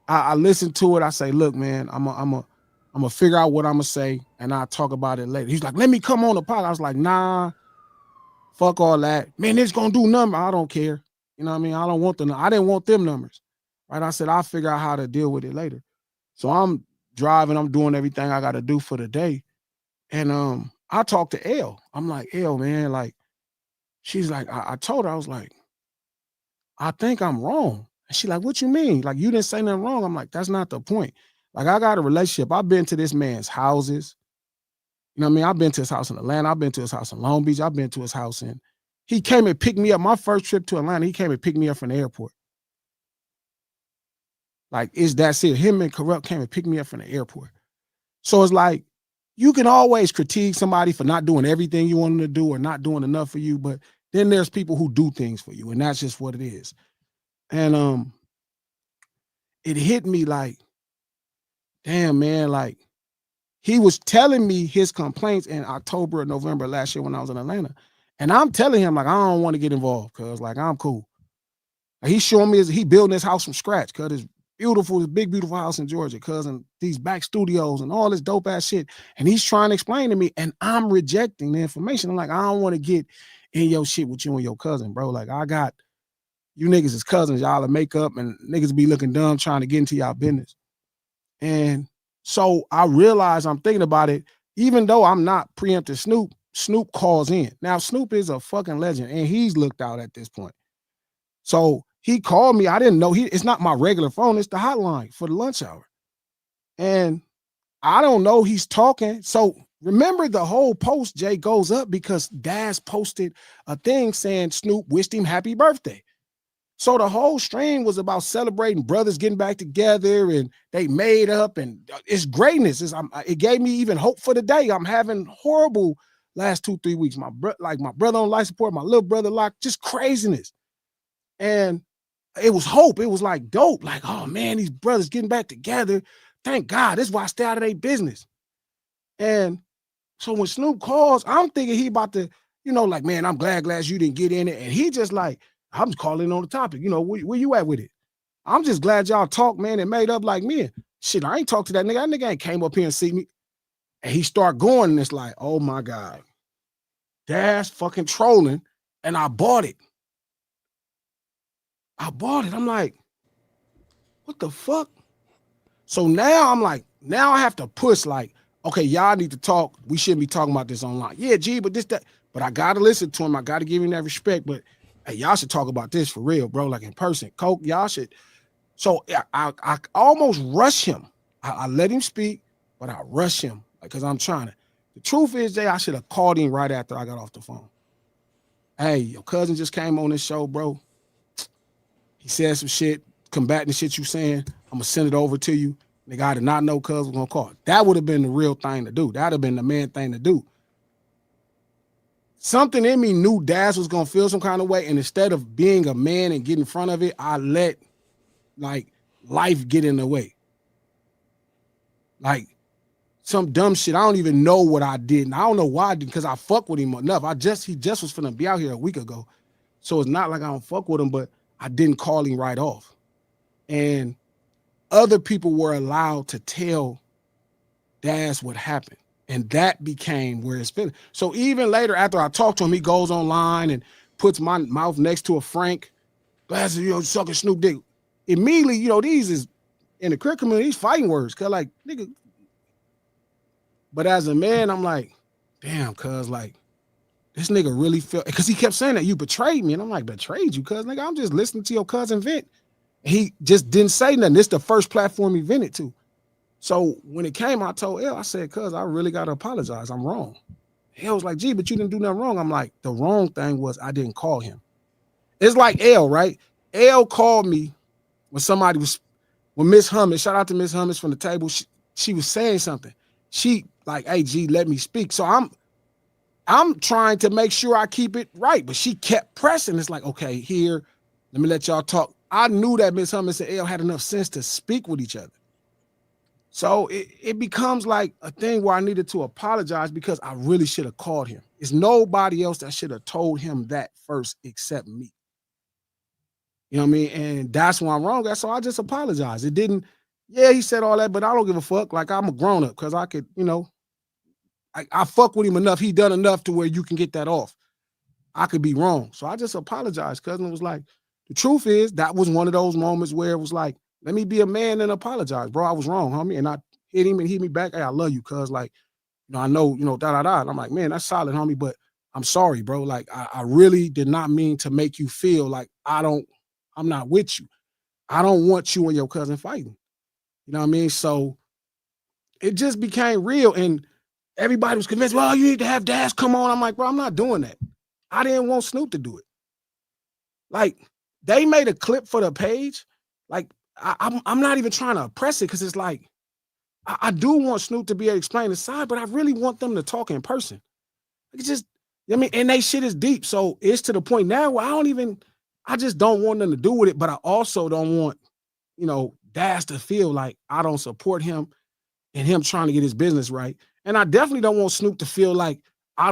I listened to it. I say, look, man, I'm gonna figure out what I'm gonna say, and I'll talk about it later. He's like, let me come on the podcast. I was like, nah, fuck all that. Man, it's gonna do nothing. I don't care. You know what I mean? I didn't want them numbers. Right? I said, I'll figure out how to deal with it later. So I'm driving, I'm doing everything I gotta do for the day. And I talked to L. I'm like, L, man, like, she's like, I told her, I was like, I think I'm wrong. And she's like, what you mean? Like, you didn't say nothing wrong. I'm like, that's not the point. Like, I got a relationship. I've been to this man's houses. You know what I mean? I've been to his house in Atlanta. I've been to his house in Long Beach. I've been to his house in. He came and picked me up. My first trip to Atlanta, he came and picked me up from the airport. Like, it's that serious. Him and Corrupt came and picked me up from the airport. So it's like, you can always critique somebody for not doing everything you want them to do or not doing enough for you, but then there's people who do things for you, and that's just what it is. And it hit me like, damn, man, like, he was telling me his complaints in October or November last year when I was in Atlanta. And I'm telling him, like, I don't want to get involved, cuz, like, I'm cool. Like, he's showing me he building his house from scratch, cuz, his big, beautiful house in Georgia, cuz, and these back studios and all this dope ass shit. And he's trying to explain to me, and I'm rejecting the information. I'm like, I don't want to get in your shit with you and your cousin, bro. Like, I got, you niggas as cousins, y'all are makeup, and niggas be looking dumb trying to get into y'all business. And so I realized, I'm thinking about it, even though I'm not preempting Snoop, Snoop calls in. Now, Snoop is a fucking legend, and he's looked out at this point. So he called me. I didn't know. It's not my regular phone. It's the hotline for the lunch hour. And I don't know. He's talking. So remember, the whole post, Jay, goes up because Daz posted a thing saying Snoop wished him happy birthday. So the whole stream was about celebrating brothers getting back together and they made up, and it's greatness. It gave me even hope for the day. I'm having horrible last 2-3 weeks. My brother on life support, my little brother locked, just craziness. And it was hope. It was like dope. Like, oh man, these brothers getting back together. Thank God. That's why I stay out of their business. And so when Snoop calls, I'm thinking he about to, like, man, I'm glad you didn't get in it. And he just like, I'm just calling on the topic. Where you at with it? I'm just glad y'all talked, man, and made up like me. Shit, I ain't talked to that nigga. That nigga ain't came up here and see me. And he start going, and it's like, oh my God. That's fucking trolling. And I bought it. I'm like, what the fuck? So now I'm like, now I have to push like, okay, y'all need to talk. We shouldn't be talking about this online. Yeah, G, but that. But I got to listen to him. I got to give him that respect. But hey, y'all should talk about this for real, bro, like in person. Coke, y'all should. So I almost rush him. I let him speak, but I rush him because I'm trying to. The truth is, Jay, I should have called him right after I got off the phone. Hey, your cousin just came on this show, bro. He said some shit, combating the shit you saying. I'm going to send it over to you. Nigga, I did not know cuz was going to call. That would have been the real thing to do. That would have been the man thing to do. Something in me knew Daz was going to feel some kind of way, and instead of being a man and getting in front of it, I let, like, life get in the way. Like, some dumb shit. I don't even know what I did. And I don't know why I did, because I fuck with him enough. He just was finna be out here a week ago. So it's not like I don't fuck with him, but I didn't call him right off. And other people were allowed to tell Daz what happened. And that became where it's been. So even later, after I talked to him, he goes online and puts my mouth next to a Frank. Glasses, sucking Snoop dick. Immediately, these is in the career community, these fighting words. Cause like, nigga. But as a man, I'm like, damn, cuz like, this nigga really felt, because he kept saying that you betrayed me. And I'm like, betrayed you, cuz nigga, I'm just listening to your cousin vent. He just didn't say nothing. This the first platform he vented to. So when it came, I told L, I said, cuz I really got to apologize. I'm wrong. L was like, gee, but you didn't do nothing wrong. I'm like, the wrong thing was I didn't call him. It's like L, right? L called me when Miss Hummus, shout out to Miss Hummus from the table. She was saying something. She like, hey, G, let me speak. So I'm trying to make sure I keep it right, but she kept pressing. It's like, okay, here, let me let y'all talk. I knew that Miss Hummus and L had enough sense to speak with each other. So it becomes like a thing where I needed to apologize because I really should have called him. It's nobody else that should have told him that first except me. You know what I mean? And that's why I'm wrong. So I just apologize. It didn't, yeah, he said all that, but I don't give a fuck. Like, I'm a grown up because I could, I fuck with him enough. He done enough to where you can get that off. I could be wrong. So I just apologized. Cousin was like, the truth is that was one of those moments where it was like, let me be a man and apologize, bro. I was wrong, homie. And I hit him and hit me back. Hey, I love you, cuz like, I know, da. And I'm like, man, that's solid, homie. But I'm sorry, bro. Like, I really did not mean to make you feel like I'm not with you. I don't want you and your cousin fighting. You know what I mean? So it just became real. And everybody was convinced, well, you need to have Daz come on. I'm like, bro, I'm not doing that. I didn't want Snoop to do it. Like, they made a clip for the page. Like, I'm not even trying to press it because it's like, I do want Snoop to be able to explain the side, but I really want them to talk in person. It's just, and they shit is deep. So it's to the point now where I just don't want them to do with it, but I also don't want, Daz to feel like I don't support him and him trying to get his business right. And I definitely don't want Snoop to feel like I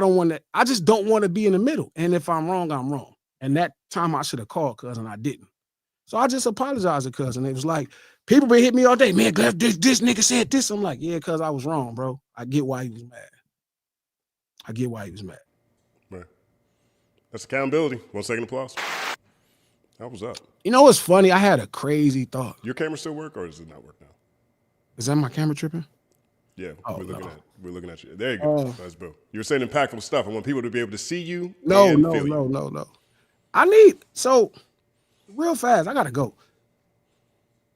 just don't want to be in the middle. And if I'm wrong, I'm wrong. And that time I should have called cousin, I didn't. So I just apologized to cousin. It was like, people been hitting me all day. Man, Gleb, this nigga said this. I'm like, yeah, cuz I was wrong, bro. I get why he was mad. Right. That's accountability. 1 second applause. That was up. What's funny? I had a crazy thought. Your camera still work or does it not work now? Is that my camera tripping? Yeah, we're looking at you. There you go. That's Bill. You were saying impactful stuff. I want people to be able to see you. No. So real fast, I gotta go.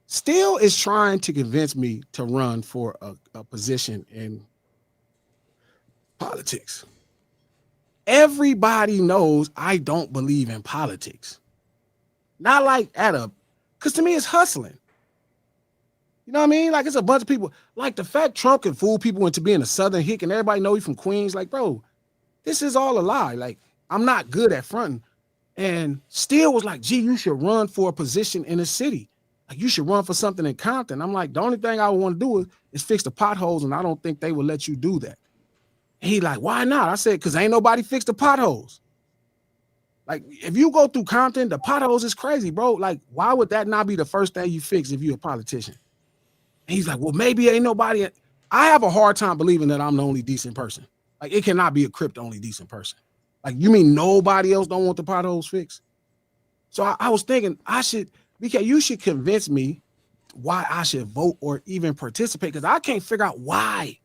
Still is trying to convince me to run for a position in politics. Everybody knows I don't believe in politics. not like because to me it's hustling. You know what I mean? Like it's a bunch of people. Like the fact Trump can fool people into being a Southern hick and everybody know he from Queens. Like, bro, this is all a lie. Like, I'm not good at fronting. And still was like, gee, you should run for a position in a city. Like, you should run for something in Compton. I'm like, the only thing I would want to do is fix the potholes, and I don't think they would let you do that. And he like, why not? I said, because ain't nobody fixed the potholes. Like, if you go through Compton, the potholes is crazy, bro. Like, why would that not be the first thing you fix if you're a politician? And he's like, well, maybe ain't nobody. I have a hard time believing that I'm the only decent person. Like, it cannot be a Crip the only decent person. Like, you mean nobody else don't want the potholes fixed? So I was thinking because you should convince me why I should vote or even participate, because I can't figure out why.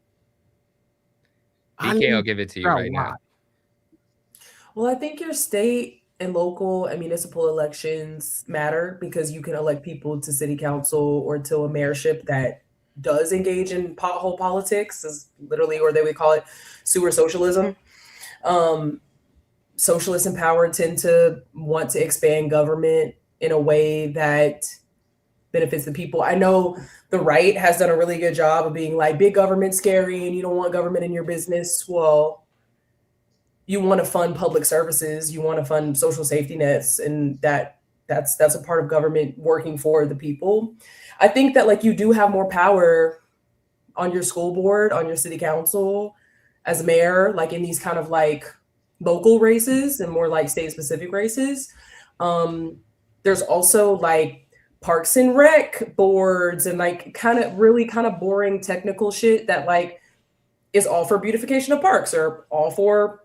BK will give it to you right now. Well, I think your state and local and municipal elections matter because you can elect people to city council or to a mayorship that does engage in pothole politics, is literally, or they would call it sewer socialism. Socialists in power tend to want to expand government in a way that benefits the people. I know the right has done a really good job of being like, big government scary and you don't want government in your business. Well, you want to fund public services, you want to fund social safety nets, and that's a part of government working for the people. I think that like you do have more power on your school board, on your city council, as mayor, like in these kind of like local races and more like state specific races. There's also like parks and rec boards and like kind of boring technical shit that like is all for beautification of parks or all for,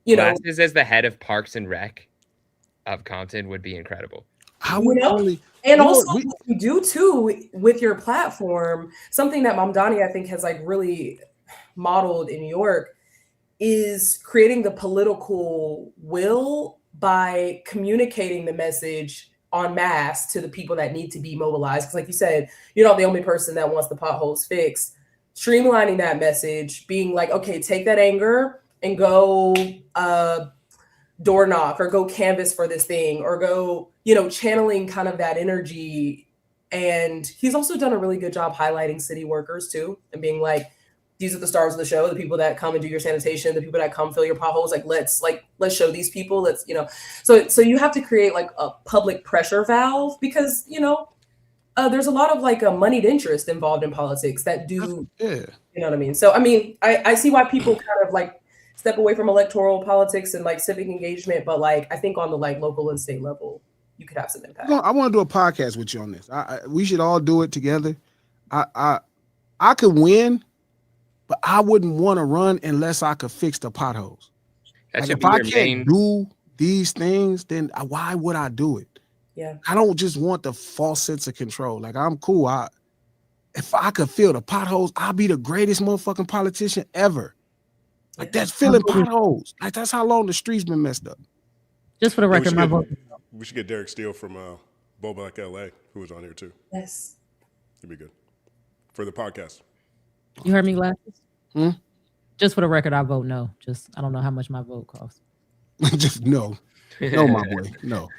you know. Glasses as the head of Parks and Rec of Compton would be incredible. Also what you do too with your platform, something that Mamdani I think has like really modeled in New York, is creating the political will by communicating the message en masse to the people that need to be mobilized. Because like you said, you're not the only person that wants the potholes fixed. Streamlining that message, being like, okay, take that anger and go door knock or go canvas for this thing or go, channeling kind of that energy. And he's also done a really good job highlighting city workers too and being like, these are the stars of the show, the people that come and do your sanitation, the people that come fill your potholes. Like, let's show these people. Let's, so you have to create like a public pressure valve because, there's a lot of like a moneyed interest involved in politics that do, you know what I mean? So, I mean, I see why people kind of like step away from electoral politics and like civic engagement. But like, I think on the like local and state level, you could have some impact. I want to do a podcast with you on this. We should all do it together. I could win, but I wouldn't want to run unless I could fix the potholes. Like if I can't do these things, then why would I do it? Yeah. I don't just want the false sense of control. Like I'm cool. If I could fill the potholes, I'll be the greatest motherfucking politician ever. Like that's filling potholes. Like that's how long the streets been messed up. Just for the record, my vote. We should get Derek Steele from Bo Black LA, who was on here too. Yes. It'd be good for the podcast. You heard me, Glasses? Just for the record, I vote no. I don't know how much my vote costs. Just no. No, my boy. No.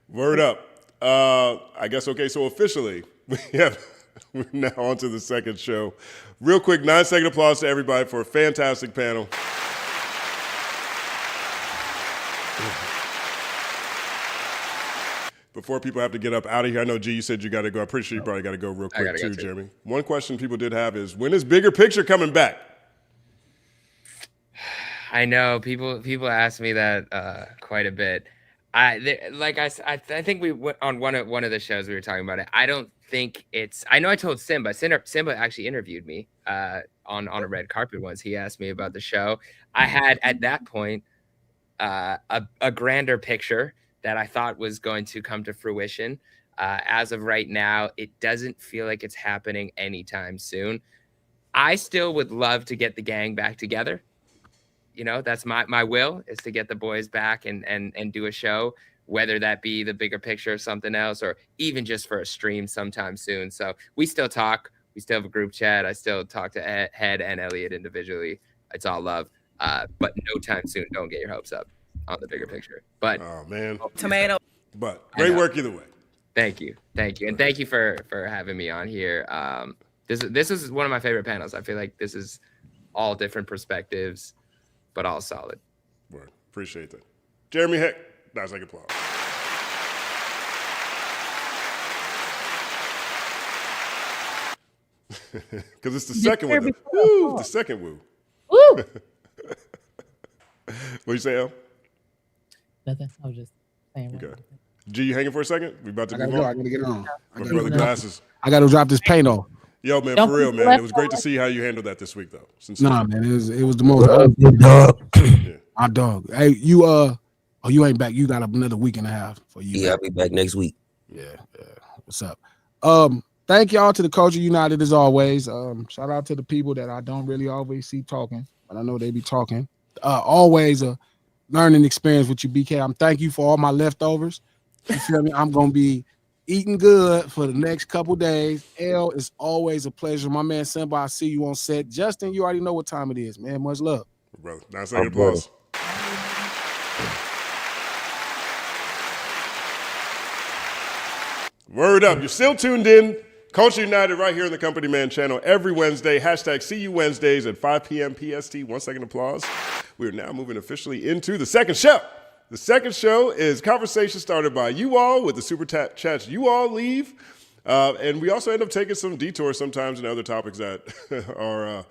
Word up. I guess, okay, so officially, we're now on to the second show. Real quick, 9-second applause to everybody for a fantastic panel. Before people have to get up out of here, I know, G, you said you got to go. I'm pretty sure you probably got to go real quick too, Jeremy. One question people did have is, when is Bigger Picture coming back? I know people ask me that quite a bit. I think we went on one of the shows we were talking about it. I don't think it's. I know I told Symba. Symba actually interviewed me on a red carpet once. He asked me about the show. I had at that point a grander picture that I thought was going to come to fruition. As of right now, it doesn't feel like it's happening anytime soon. I still would love to get the gang back together. That's my will, is to get the boys back and do a show, whether that be the Bigger Picture or something else, or even just for a stream sometime soon. So we still talk. We still have a group chat. I still talk to Head and Elliot individually. It's all love. But no time soon. Don't get your hopes up. on the bigger picture. But oh man, tomato. But great work either way. Thank you, and thank you for having me on here. This is one of my favorite panels. I feel like this is all different perspectives, but all solid. Word. Appreciate that. Jeremy Heck, nice like applause. Because it's the second one. Woo, the second woo. Woo! What you say, El? Nothing. I was just saying. Okay. G, you hanging for a second? We about to move on. I gotta get on. My brother glasses. I gotta drop this paint off. Yo, man, for real, man. It was great to see how you handled that this week, though. Nah, man, it was the most. My dog. Hey, you you ain't back. You got another week and a half for you. Yeah, I'll be back next week. Yeah. What's up? Thank y'all to the Culture United as always. Shout out to the people that I don't really always see talking, but I know they be talking. Always a learning experience with you, BK. I'm thank you for all my leftovers. You feel me? I'm gonna be eating good for the next couple days. L, it's always a pleasure. My man Symba, I see you on set. Justin, you already know what time it is, man. Much love. Brother, nice applause. Word up. You're still tuned in. Culture United right here on the Company Man channel every Wednesday. Hashtag See You Wednesdays at 5 p.m. PST. 1 second applause. We are now moving officially into the second show. The second show is conversation started by you all with the super chats you all leave. And we also end up taking some detours sometimes in other topics that are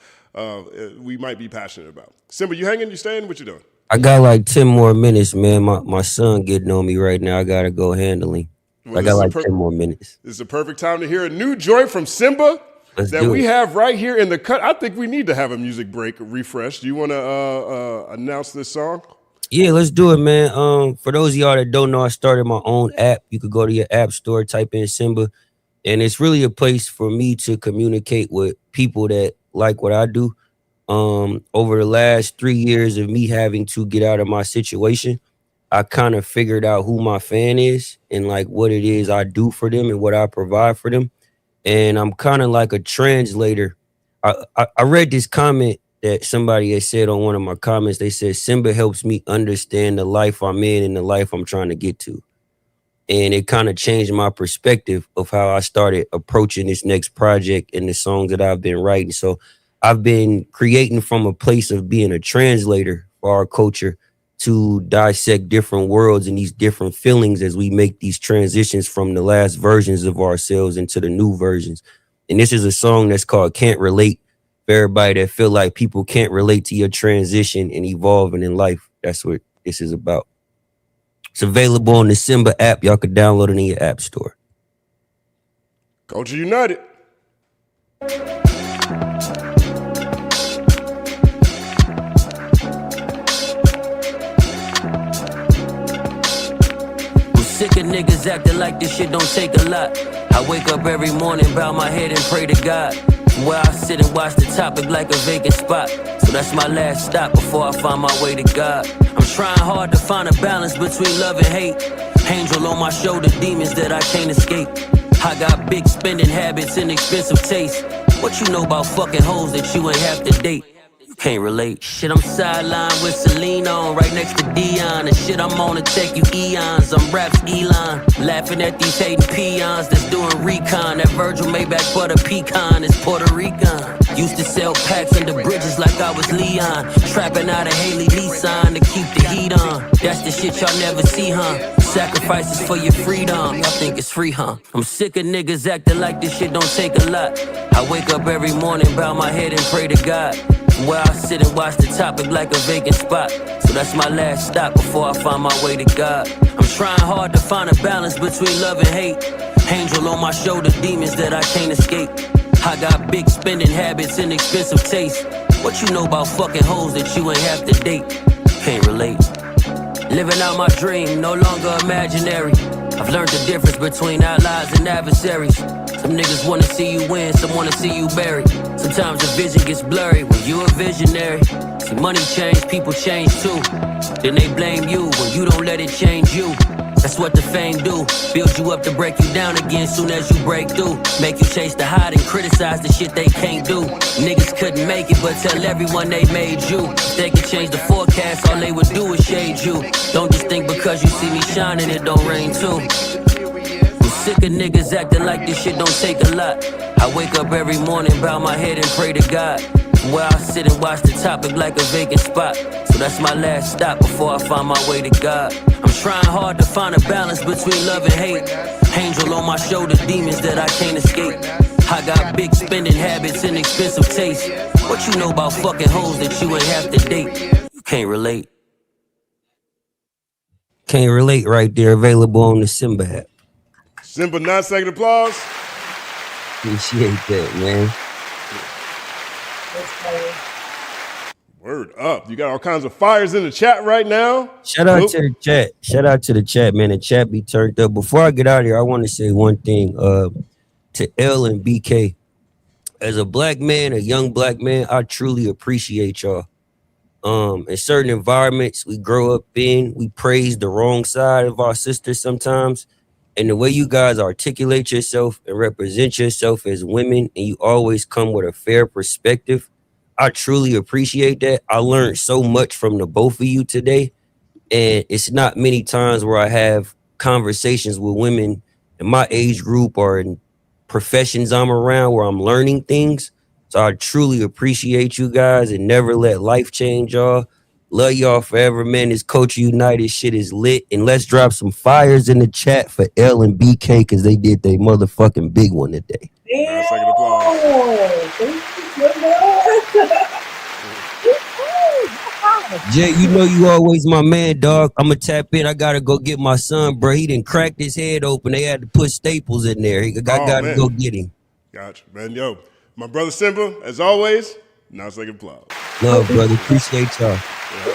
we might be passionate about. Symba, you hanging? You staying? What you doing? I got like 10 more minutes, man. My son getting on me right now. I got to go handling. Well, I got like 10 more minutes. This is a perfect time to hear a new joint from Symba that we have right here in the cut. I think we need to have a music break refresh. Do you want to announce this song? Yeah, let's do it, man. For those of y'all that don't know, I started my own app. You could go to your app store, type in Symba, and it's really a place for me to communicate with people that like what I do. Over the last 3 years of me having to get out of my situation, I kind of figured out who my fan is and like what it is I do for them and what I provide for them. And I'm kind of like a translator. I read this comment that somebody had said on one of my comments. They said, Symba helps me understand the life I'm in and the life I'm trying to get to. And it kind of changed my perspective of how I started approaching this next project and the songs that I've been writing. So I've been creating from a place of being a translator for our culture to dissect different worlds and these different feelings as we make these transitions from the last versions of ourselves into the new versions. And this is a song that's called Can't Relate, for everybody that feel like people can't relate to your transition and evolving in life. That's what this is about. It's available on the Symba app. Y'all can download it in your app store. Culture United. Sick of niggas acting like this shit don't take a lot. I wake up every morning, bow my head and pray to God. Where I sit and watch the topic like a vacant spot. So that's my last stop before I find my way to God. I'm trying hard to find a balance between love and hate. Angel on my shoulder, demons that I can't escape. I got big spending habits and expensive taste. What you know about fucking hoes that you ain't have to date? Can't relate. Shit, I'm sidelined with Celine on, right next to Dion. And shit, I'm on to take you eons. I'm raps Elon, laughing at these hating peons that's doing recon. That Virgil Maybach butter pecan is Puerto Rican. Used to sell packs under bridges like I was Leon. Trapping out a Haley Nissan to keep the heat on. That's the shit y'all never see, huh? Sacrifices for your freedom. Y'all think it's free, huh? I'm sick of niggas acting like this shit don't take a lot. I wake up every morning, bow my head and pray to God. Where I sit and watch the topic like a vacant spot. So that's my last stop before I find my way to God. I'm trying hard to find a balance between love and hate. Angel on my shoulder, demons that I can't escape. I got big spending habits and expensive taste. What you know about fucking hoes that you ain't have to date? Can't relate. Living out my dream, no longer imaginary. I've learned the difference between allies and adversaries. Some niggas wanna see you win, some wanna see you buried. Sometimes the vision gets blurry when you a visionary. See, money change, people change too. Then they blame you when you don't let it change you. That's what the fame do. Build you up to break you down again soon as you break through. Make you chase the hide and criticize the shit they can't do. Niggas couldn't make it, but tell everyone they made you. If they could change the forecast, all they would do is shade you. Don't just think because you see me shining, it don't rain too. I'm sick of niggas acting like this shit don't take a lot. I wake up every morning, bow my head and pray to God. From where I sit and watch the topic like a vacant spot. So that's my last stop before I find my way to God. I'm trying hard to find a balance between love and hate. Angel on my shoulder, demons that I can't escape. I got big spending habits and expensive taste. What you know about fucking hoes that you ain't have to date? You can't relate. Can't relate right there. Available on the Symba app. Symba 9-second applause. Appreciate that, man. Word up. You got all kinds of fires in the chat right now. Shout out to the chat. Shout out to the chat, man. The chat be turned up. Before I get out of here, I want to say one thing to L and BK. As a black man, a young black man, I truly appreciate y'all. In certain environments we grow up in, we praise the wrong side of our sisters sometimes. And the way you guys articulate yourself and represent yourself as women, and you always come with a fair perspective, I truly appreciate that. I learned so much from the both of you today. And it's not many times where I have conversations with women in my age group or in professions I'm around where I'm learning things. So I truly appreciate you guys and never let life change y'all. Love y'all forever, man. This Culture United shit is lit. And let's drop some fires in the chat for L and BK because they did their motherfucking big one today. Yeah. Second applause. Jay, you know you always my man, dog. I'ma tap in. I gotta go get my son, bro. He done cracked his head open. They had to put staples in there. I gotta go get him. Gotcha, man. Yo, my brother Symba, as always, 9-second applause. Love, brother. Appreciate y'all.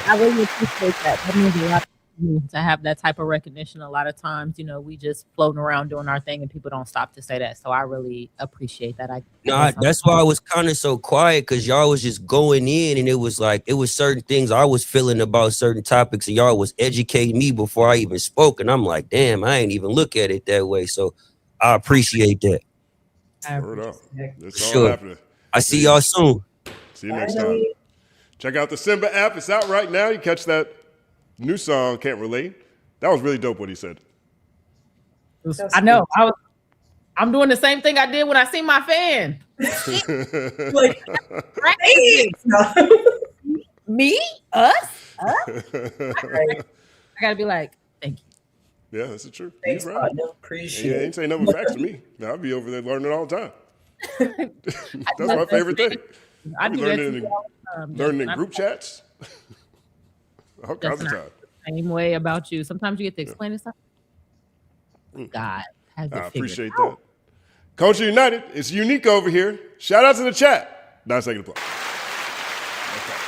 I really appreciate that. That means a lot to me to have that type of recognition. A lot of times, we just floating around doing our thing and people don't stop to say that. So I really appreciate that. That's why I was kind of so quiet, because y'all was just going in, and it was certain things I was feeling about certain topics, and y'all was educating me before I even spoke. And I'm like, damn, I ain't even look at it that way. So I appreciate that. Word up. It's all Sure. happening. I see y'all soon. See you next time. Check out the Symba app. It's out right now. You catch that new song, Can't Relate. That was really dope what he said. I know. I'm doing the same thing I did when I see my fan. Me? Us? I gotta be like, thank you. Yeah, that's the truth. Thanks, He's right. Appreciate it. He ain't saying nothing facts to me. I'll be over there learning all the time. That's my favorite thing. I do learning in group chats. All kinds of time. Same way about you. Sometimes you get to explain it. God has it. I appreciate that. Culture United, it's unique over here. Shout out to the chat. 9-second applause. Okay.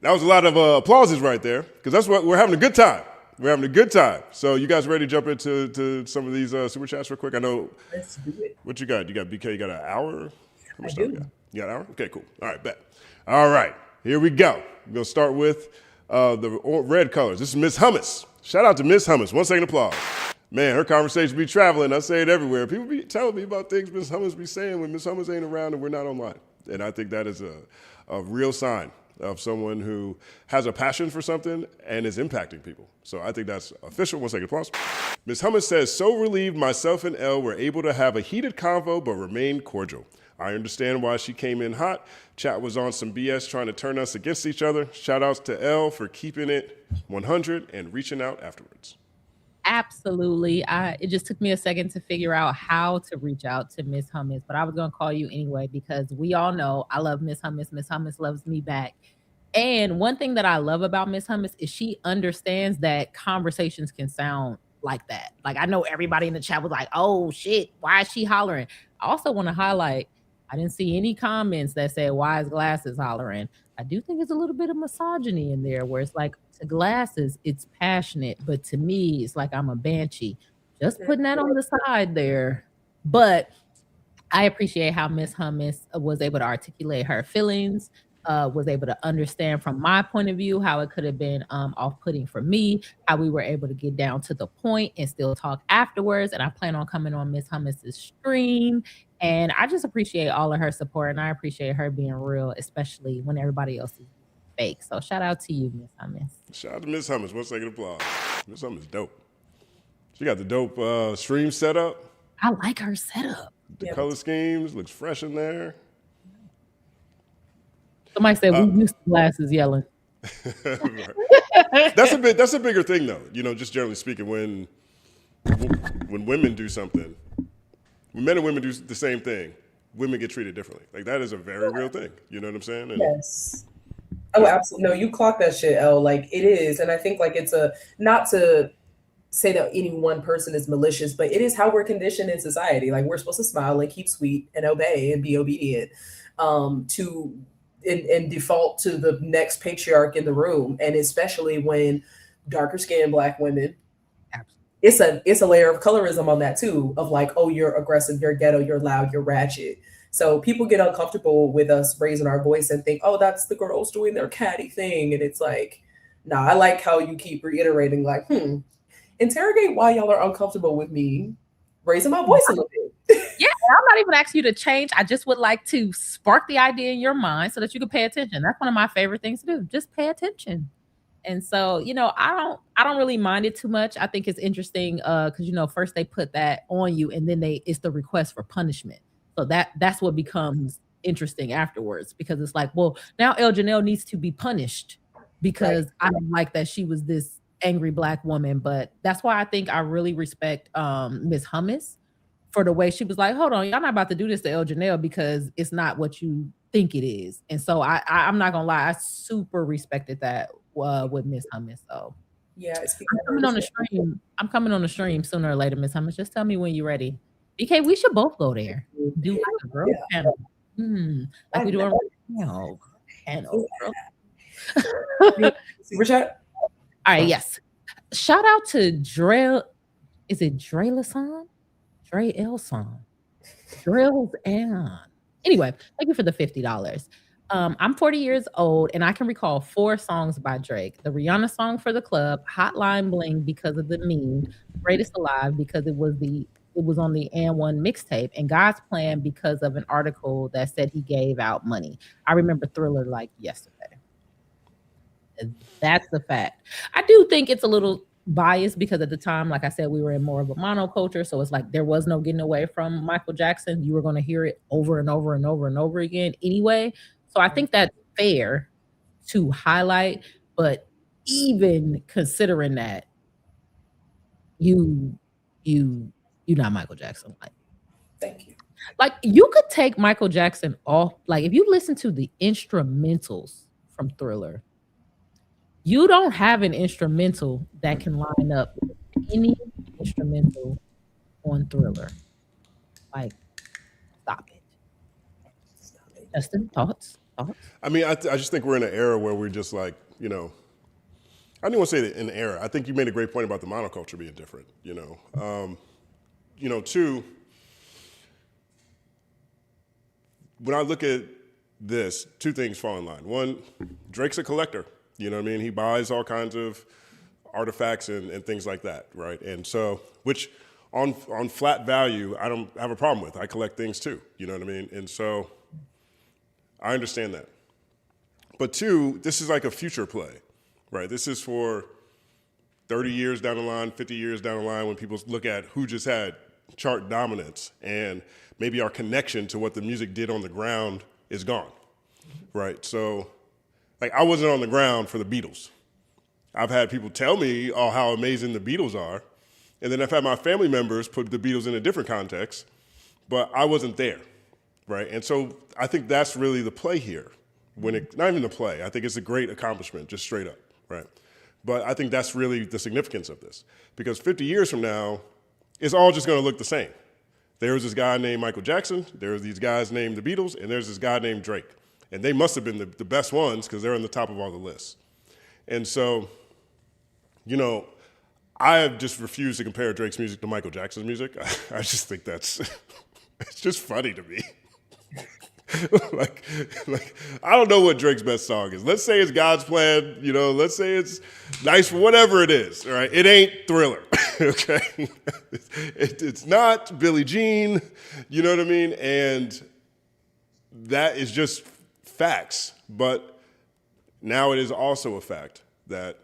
That was a lot of applauses right there, because that's what we're having a good time. We're having a good time. So you guys ready to jump into some of these super chats real quick? I know. Let's do it. What you got? You got BK, you got an hour? How much I time do. you got? You got an hour? Okay, cool. All right, bet. All right, here we go. We're going to start with the red colors. This is Miss Hummus. Shout out to Miss Hummus. 1-second applause. Man, her conversation be traveling. I say it everywhere. People be telling me about things Miss Hummus be saying when Miss Hummus ain't around and we're not online. And I think that is a real sign of someone who has a passion for something and is impacting people. So I think that's official. 1-second applause. Ms. Hummus says, so relieved myself and Elle were able to have a heated convo but remain cordial. I understand why she came in hot. Chat was on some BS trying to turn us against each other. Shout outs to Elle for keeping it 100 and reaching out afterwards. Absolutely. It just took me a second to figure out how to reach out to Miss Hummus, but I was going to call you anyway because we all know I love Miss Hummus. Miss Hummus loves me back. And one thing that I love about Miss Hummus is she understands that conversations can sound like that. Like, I know everybody in the chat was like, oh shit, why is she hollering? I also want to highlight, I didn't see any comments that said, why is Glasses hollering? I do think there's a little bit of misogyny in there where it's like, to Glasses, it's passionate, but to me, it's like I'm a banshee. Just putting that on the side there. But I appreciate how Miss Hummus was able to articulate her feelings. was able to understand from my point of view how it could have been off-putting for me, how we were able to get down to the point and still talk afterwards. And I plan on coming on Miss Hummus's stream. And I just appreciate all of her support, and I appreciate her being real, especially when everybody else is fake. So shout out to you, Miss Hummus. Shout out to Miss Hummus. 1 second applause. Miss Hummus is dope. She got the dope stream setup. I like her setup. The color schemes looks fresh in there. Somebody said we used to glasses yelling. That's a bigger thing though. You know, just generally speaking, when women do something, when men and women do the same thing, women get treated differently. Like that is a very real thing. You know what I'm saying? And, yes. Oh, absolutely. No, you clock that shit, L. Like it is, and I think like it's not to say that any one person is malicious, but it is how we're conditioned in society. Like we're supposed to smile and keep sweet and obey and be obedient and default to the next patriarch in the room. And especially when darker skinned Black women, it's a layer of colorism on that too, of like, oh, you're aggressive, you're ghetto, you're loud, you're ratchet. So people get uncomfortable with us raising our voice and think, oh, that's the girls doing their catty thing. And it's like, nah, I like how you keep reiterating like, interrogate why y'all are uncomfortable with me raising my voice a little bit. Yeah, I'm not even asking you to change. I just would like to spark the idea in your mind so that you can pay attention. That's one of my favorite things to do. Just pay attention. And so, you know, I don't really mind it too much. I think it's interesting because you know, first they put that on you, and then it's the request for punishment. So that's what becomes interesting afterwards, because it's like, well, now El Janelle needs to be punished because I don't like that she was this angry Black woman. But that's why I think I really respect Miss Hummus for the way she was like, hold on, y'all not about to do this to El Janelle because it's not what you think it is. And so I'm not gonna lie, I super respected that with Miss Hummus. So yeah, I'm coming on the stream. I'm coming on the stream sooner or later, Miss Hummus. Just tell me when you're ready. BK, we should both go there. Do like a girl panel. Like we do a panel. Super chat. All right, yes. Shout out to Dre. Is it Dre Lasan? Dre Elson. Drills and anyway, thank you for the $50. I'm 40 years old and I can recall 4 songs by Drake. The Rihanna song for the club, Hotline Bling because of the meme, Greatest Alive because it was on the And One mixtape, and God's Plan because of an article that said he gave out money. I remember Thriller like yesterday. That's the fact. I do think it's a little biased because at the time, like I said, we were in more of a monoculture. So it's like there was no getting away from Michael Jackson. You were going to hear it over and over and over and over again anyway. So I think that's fair to highlight. But even considering that, you not Michael Jackson. Like, thank you. Like you could take Michael Jackson off. Like if you listen to the instrumentals from Thriller, you don't have an instrumental that can line up with any instrumental on Thriller. Like, stop it. Justin, thoughts? I mean, I just think we're in an era where we're just like, you know, I don't want to say that in an era. I think you made a great point about the monoculture being different, you know. You know, 2, when I look at this, 2 things fall in line. 1, Drake's a collector. You know what I mean? He buys all kinds of artifacts and things like that, right? And so, which on flat value, I don't have a problem with. I collect things too, you know what I mean? And so, I understand that. But 2, this is like a future play, right? This is for 30 years down the line, 50 years down the line, when people look at who just had chart dominance and maybe our connection to what the music did on the ground is gone, right? So, like, I wasn't on the ground for the Beatles. I've had people tell me, oh, how amazing the Beatles are. And then I've had my family members put the Beatles in a different context, but I wasn't there, right? And so I think that's really the play here. Not even the play, I think it's a great accomplishment, just straight up, right? But I think that's really the significance of this. Because 50 years from now, it's all just gonna look the same. There was this guy named Michael Jackson, there was these guys named the Beatles, and there's this guy named Drake. And they must have been the best ones because they're on the top of all the lists. And so, you know, I have just refused to compare Drake's music to Michael Jackson's music. I just think it's just funny to me. like, I don't know what Drake's best song is. Let's say it's God's Plan, you know, let's say it's Nice for whatever it is, all right? It ain't Thriller, okay? It's not Billie Jean, you know what I mean? And that is just facts. But now it is also a fact that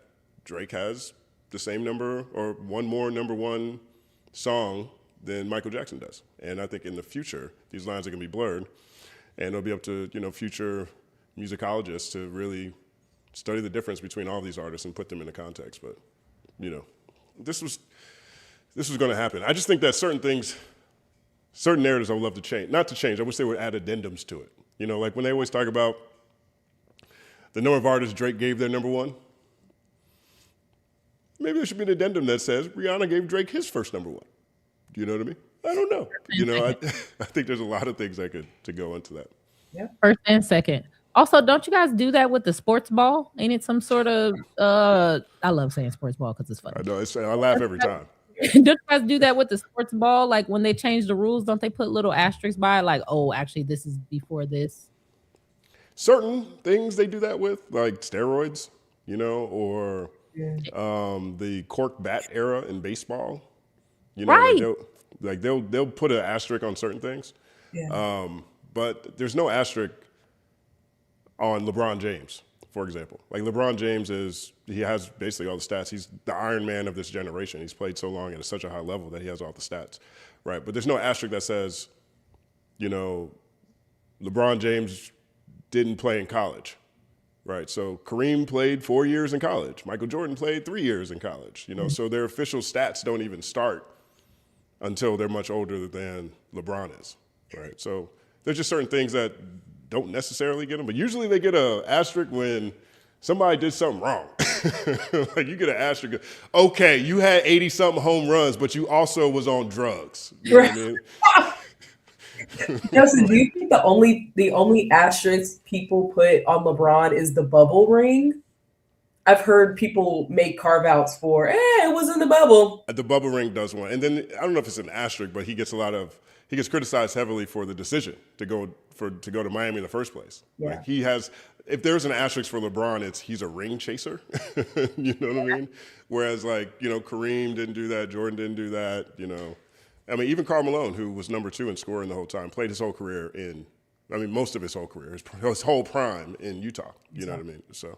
Drake has the same number or one more number one song than Michael Jackson does. And I think in the future, these lines are gonna be blurred, and it'll be up to, you know, future musicologists to really study the difference between all these artists and put them into context. But, you know, this was gonna happen. I just think that certain things, certain narratives I would love to change. Not to change, I wish they would add addendums to it. You know, like when they always talk about the number of artists Drake gave their number one, maybe there should be an addendum that says Rihanna gave Drake his first number one. Do you know what I mean? I don't know. You know, I think there's a lot of things that could to go into that. Yeah. First and second. Also, don't you guys do that with the sports ball? Ain't it some sort of I love saying sports ball because it's funny. I know, I laugh every time. Don't you guys do that with the sports ball? Like when they change the rules, don't they put little asterisks by it? Like, oh, actually, this is before this. Certain things they do that with, like steroids, you know, or the cork bat era in baseball. You know, right. they'll put an asterisk on certain things. Yeah. But there's no asterisk on LeBron James, for example. Like LeBron James he has basically all the stats. He's the Iron Man of this generation. He's played so long and at such a high level that he has all the stats, right? But there's no asterisk that says, you know, LeBron James didn't play in college, right? So Kareem played 4 years in college. Michael Jordan played 3 years in college, you know, so their official stats don't even start until they're much older than LeBron is, right? So there's just certain things that don't necessarily get them, but usually they get an asterisk when somebody did something wrong. Like you get an asterisk, okay, you had 80-something home runs, but you also was on drugs. You know what I mean? Justin, do you think the only asterisk people put on LeBron is the bubble ring? I've heard people make carve-outs for, it was in the bubble. The bubble ring does one. And then, I don't know if it's an asterisk, but he gets criticized heavily for the decision to go to Miami in the first place. Yeah. Like if there's an asterisk for LeBron, he's a ring chaser. You know what I mean? Whereas like, you know, Kareem didn't do that, Jordan didn't do that, you know. I mean, even Karl Malone, who was number 2 in scoring the whole time, played his whole career most of his whole career, his whole prime in Utah. You know what I mean? So.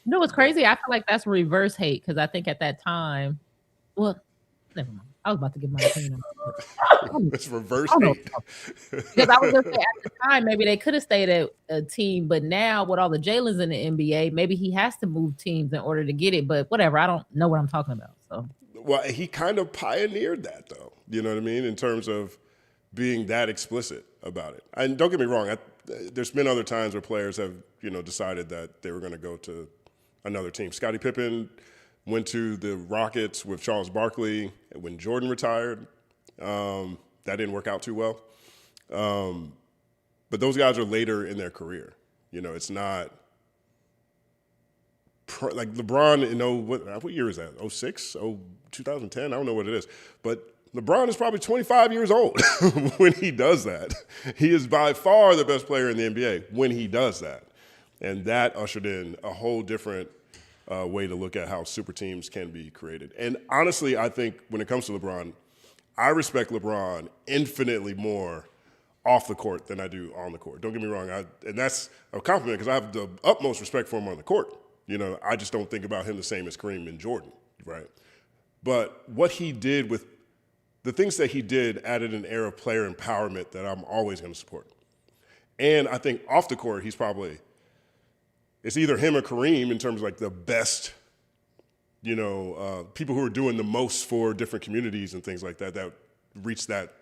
No, it's crazy. I feel like that's reverse hate because I think at that time, well, never mind. I was about to give my opinion. It's reverse hate. Because I was going to say at the time, maybe they could have stayed at a team, but now with all the Jalen's in the NBA, maybe he has to move teams in order to get it. But whatever, I don't know what I'm talking about. So. Well, he kind of pioneered that, though. You know what I mean? In terms of being that explicit about it. And don't get me wrong. There's been other times where players have, you know, decided that they were going to go to another team. Scottie Pippen went to the Rockets with Charles Barkley when Jordan retired. That didn't work out too well. But those guys are later in their career. You know, it's not like LeBron, you know, what year is that? 06? 2010? I don't know what it is. But LeBron is probably 25 years old when he does that. He is by far the best player in the NBA when he does that. And that ushered in a whole different way to look at how super teams can be created. And honestly, I think when it comes to LeBron, I respect LeBron infinitely more off the court than I do on the court. Don't get me wrong. And that's a compliment because I have the utmost respect for him on the court. You know, I just don't think about him the same as Kareem and Jordan, right? But what he did with the things that he did added an air of player empowerment that I'm always going to support. And I think off the court, it's either him or Kareem in terms of like the best, you know, people who are doing the most for different communities and things like that reach that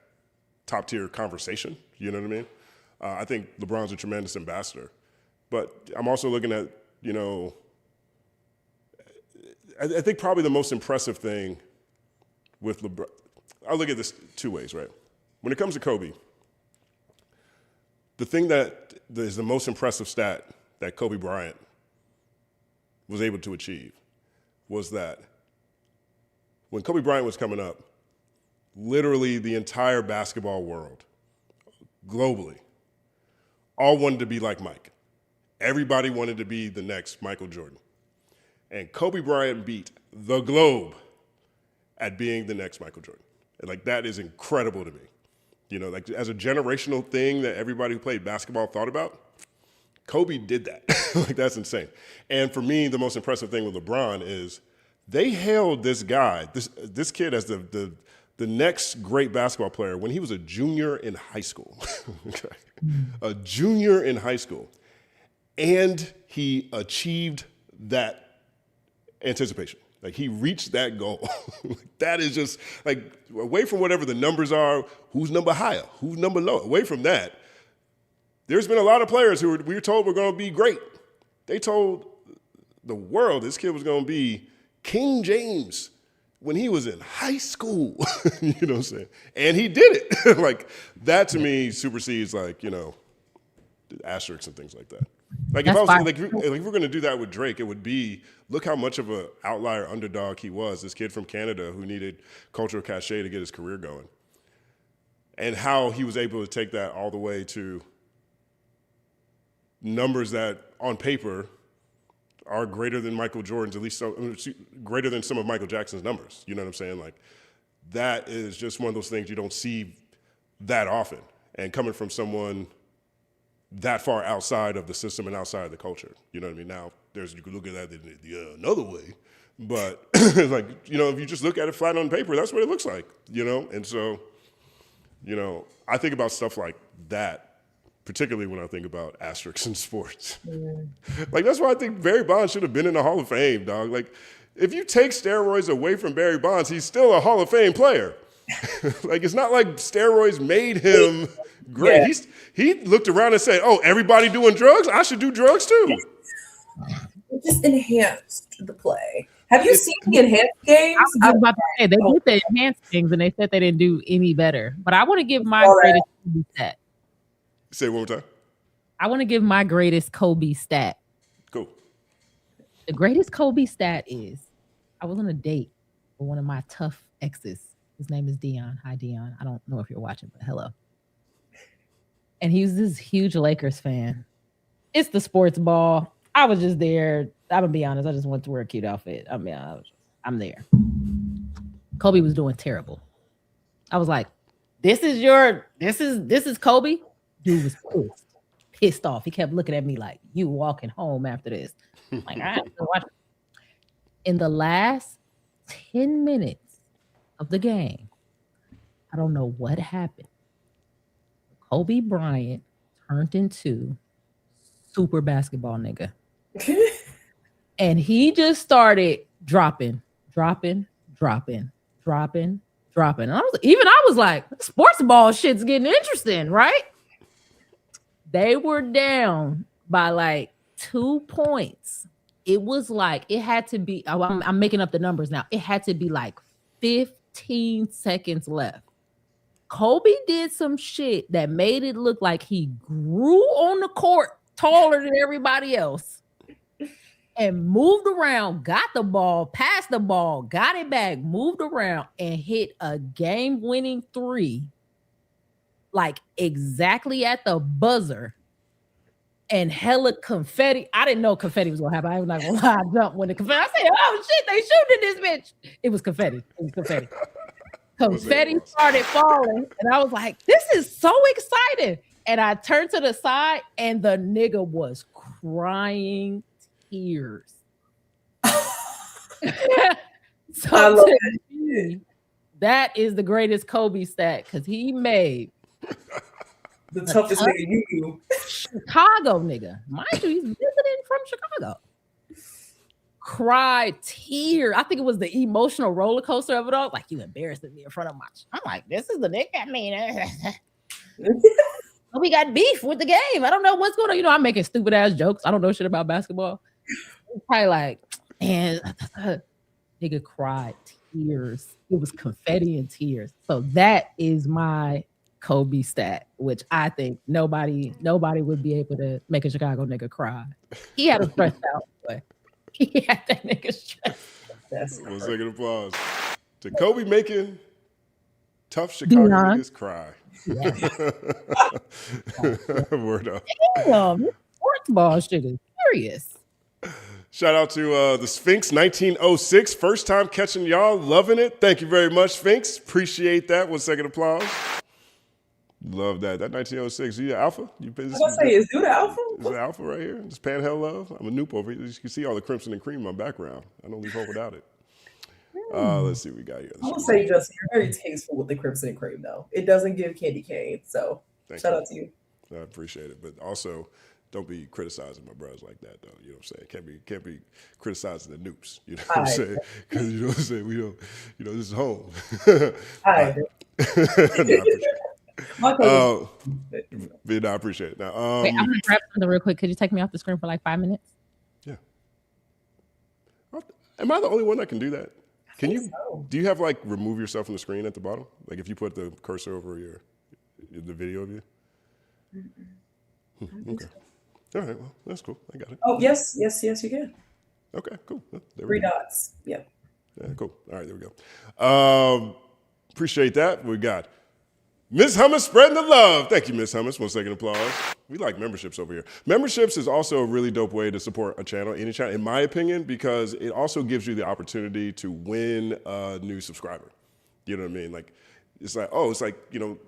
top tier conversation. You know what I mean? I think LeBron's a tremendous ambassador. But I'm also looking at, you know, I think probably the most impressive thing with LeBron, I'll look at this two ways, right? When it comes to Kobe, the thing that is the most impressive stat that Kobe Bryant was able to achieve was that when Kobe Bryant was coming up, literally the entire basketball world, globally, all wanted to be like Mike. Everybody wanted to be the next Michael Jordan. And Kobe Bryant beat the globe at being the next Michael Jordan. And like, that is incredible to me. You know, like as a generational thing that everybody who played basketball thought about, Kobe did that. Like, that's insane. And for me, the most impressive thing with LeBron is they hailed this guy, this kid as the next great basketball player when he was a junior in high school. Okay. A junior in high school. And he achieved that anticipation. Like, he reached that goal. That is just, like, away from whatever the numbers are, who's number higher, who's number lower, away from that, there's been a lot of players who we were told were going to be great. They told the world this kid was going to be King James when he was in high school. You know what I'm saying? And he did it. Like, that to me supersedes, like, you know, asterisks and things like that. Like, if I was like, if we're going to do that with Drake, it would be, look how much of an outlier underdog he was, this kid from Canada who needed cultural cachet to get his career going. And how he was able to take that all the way to numbers that on paper are greater than Michael Jordan's, at least greater than some of Michael Jackson's numbers. You know what I'm saying? Like, that is just one of those things you don't see that often. And coming from someone that far outside of the system and outside of the culture, you know what I mean? Now, you could look at that another way, but like, you know, if you just look at it flat on paper, that's what it looks like, you know? And so, you know, I think about stuff like that, particularly when I think about asterisks in sports. Like, that's why I think Barry Bonds should have been in the Hall of Fame, dog. Like, if you take steroids away from Barry Bonds, he's still a Hall of Fame player. Like, it's not like steroids made him great. Yeah. He looked around and said, oh, everybody doing drugs? I should do drugs too. It just enhanced the play. Have you seen the enhanced games? I was about to say, they did the enhanced things and they said they didn't do any better. But I want to give my greatest Kobe stat. Say it one more time. I want to give my greatest Kobe stat. Cool. The greatest Kobe stat is, I was on a date with one of my tough exes. His name is Dion. Hi, Dion. I don't know if you're watching, but hello. And he was this huge Lakers fan. It's the sports ball. I was just there. I'm gonna be honest. I just went to wear a cute outfit. I mean, I'm there. Kobe was doing terrible. I was like, this is Kobe. Dude was pissed off. He kept looking at me like, you walking home after this. I'm like, I have to watch. In the last 10 minutes of the game, I don't know what happened. Kobe Bryant turned into super basketball nigga. And he just started dropping. And I was like, sports ball shit's getting interesting, right? They were down by like 2 points. It was like, it had to be, I'm making up the numbers now. It had to be like 15 seconds left. Kobe did some shit that made it look like he grew on the court taller than everybody else and moved around, got the ball, passed the ball, got it back, moved around, and hit a game-winning 3, like exactly at the buzzer, and hella confetti. I didn't know confetti was gonna happen. I'm not gonna lie. I jumped when the confetti. I said, oh shit, they shooting this bitch. It was confetti. Confetti started falling, and I was like, this is so exciting. And I turned to the side, and the nigga was crying tears. So to me, that is the greatest Kobe stat, because he made the toughest nigga you. Chicago nigga. Mind you, he's visiting from Chicago. Cried tear. I think it was the emotional roller coaster of it all. Like, you embarrassing me in front of my. I'm like, this is the nigga. I mean, we got beef with the game. I don't know what's going on. You know, I'm making stupid ass jokes. I don't know shit about basketball. Probably like, man, nigga cried tears. It was confetti and tears. So that is my Kobe stat, which I think nobody would be able to make a Chicago nigga cry. He had a stressed out, but he had that nigga stressed. One second applause to Kobe making tough Chicago niggas cry. Word up. Damn, this sports ball shit is serious. Shout out to the Sphinx 1906. First time catching y'all. Loving it. Thank you very much, Sphinx. Appreciate that. 1 second applause. Love that. That 1906. You Alpha? You I was gonna say, is dude Alpha? Is it Alpha right here? Just pan hell love. I'm a Noop over here. You can see all the crimson and cream in my background. I don't leave home without it. Let's see what we got here. I will say, Justin, you're very tasteful with the crimson and cream, though. It doesn't give candy cane, so shout out to you. I appreciate it, but also don't be criticizing my brothers like that, though. You know what I'm saying? Can't be criticizing the Noops. You know what I'm saying? Because you know what I'm saying. We don't. You know, this is home. I agree. No, I appreciate it. Now, Wait, I'm gonna grab something real quick. Could you take me off the screen for like 5 minutes? Yeah. Am I the only one that can do that? Can you? So. Do you have like remove yourself from the screen at the bottom? Like if you put the cursor over the video of you? Okay. All right. Well, that's cool. I got it. Oh yes, you can. Okay. Cool. There 3 dots. Yep. Yeah. Cool. All right. There we go. Appreciate that. We got Miss Hummus spreading the love. Thank you, Miss Hummus. 1 second applause. We like memberships over here. Memberships is also a really dope way to support a channel, any channel, in my opinion, because it also gives you the opportunity to win a new subscriber. You know what I mean? Like, it's like, you know,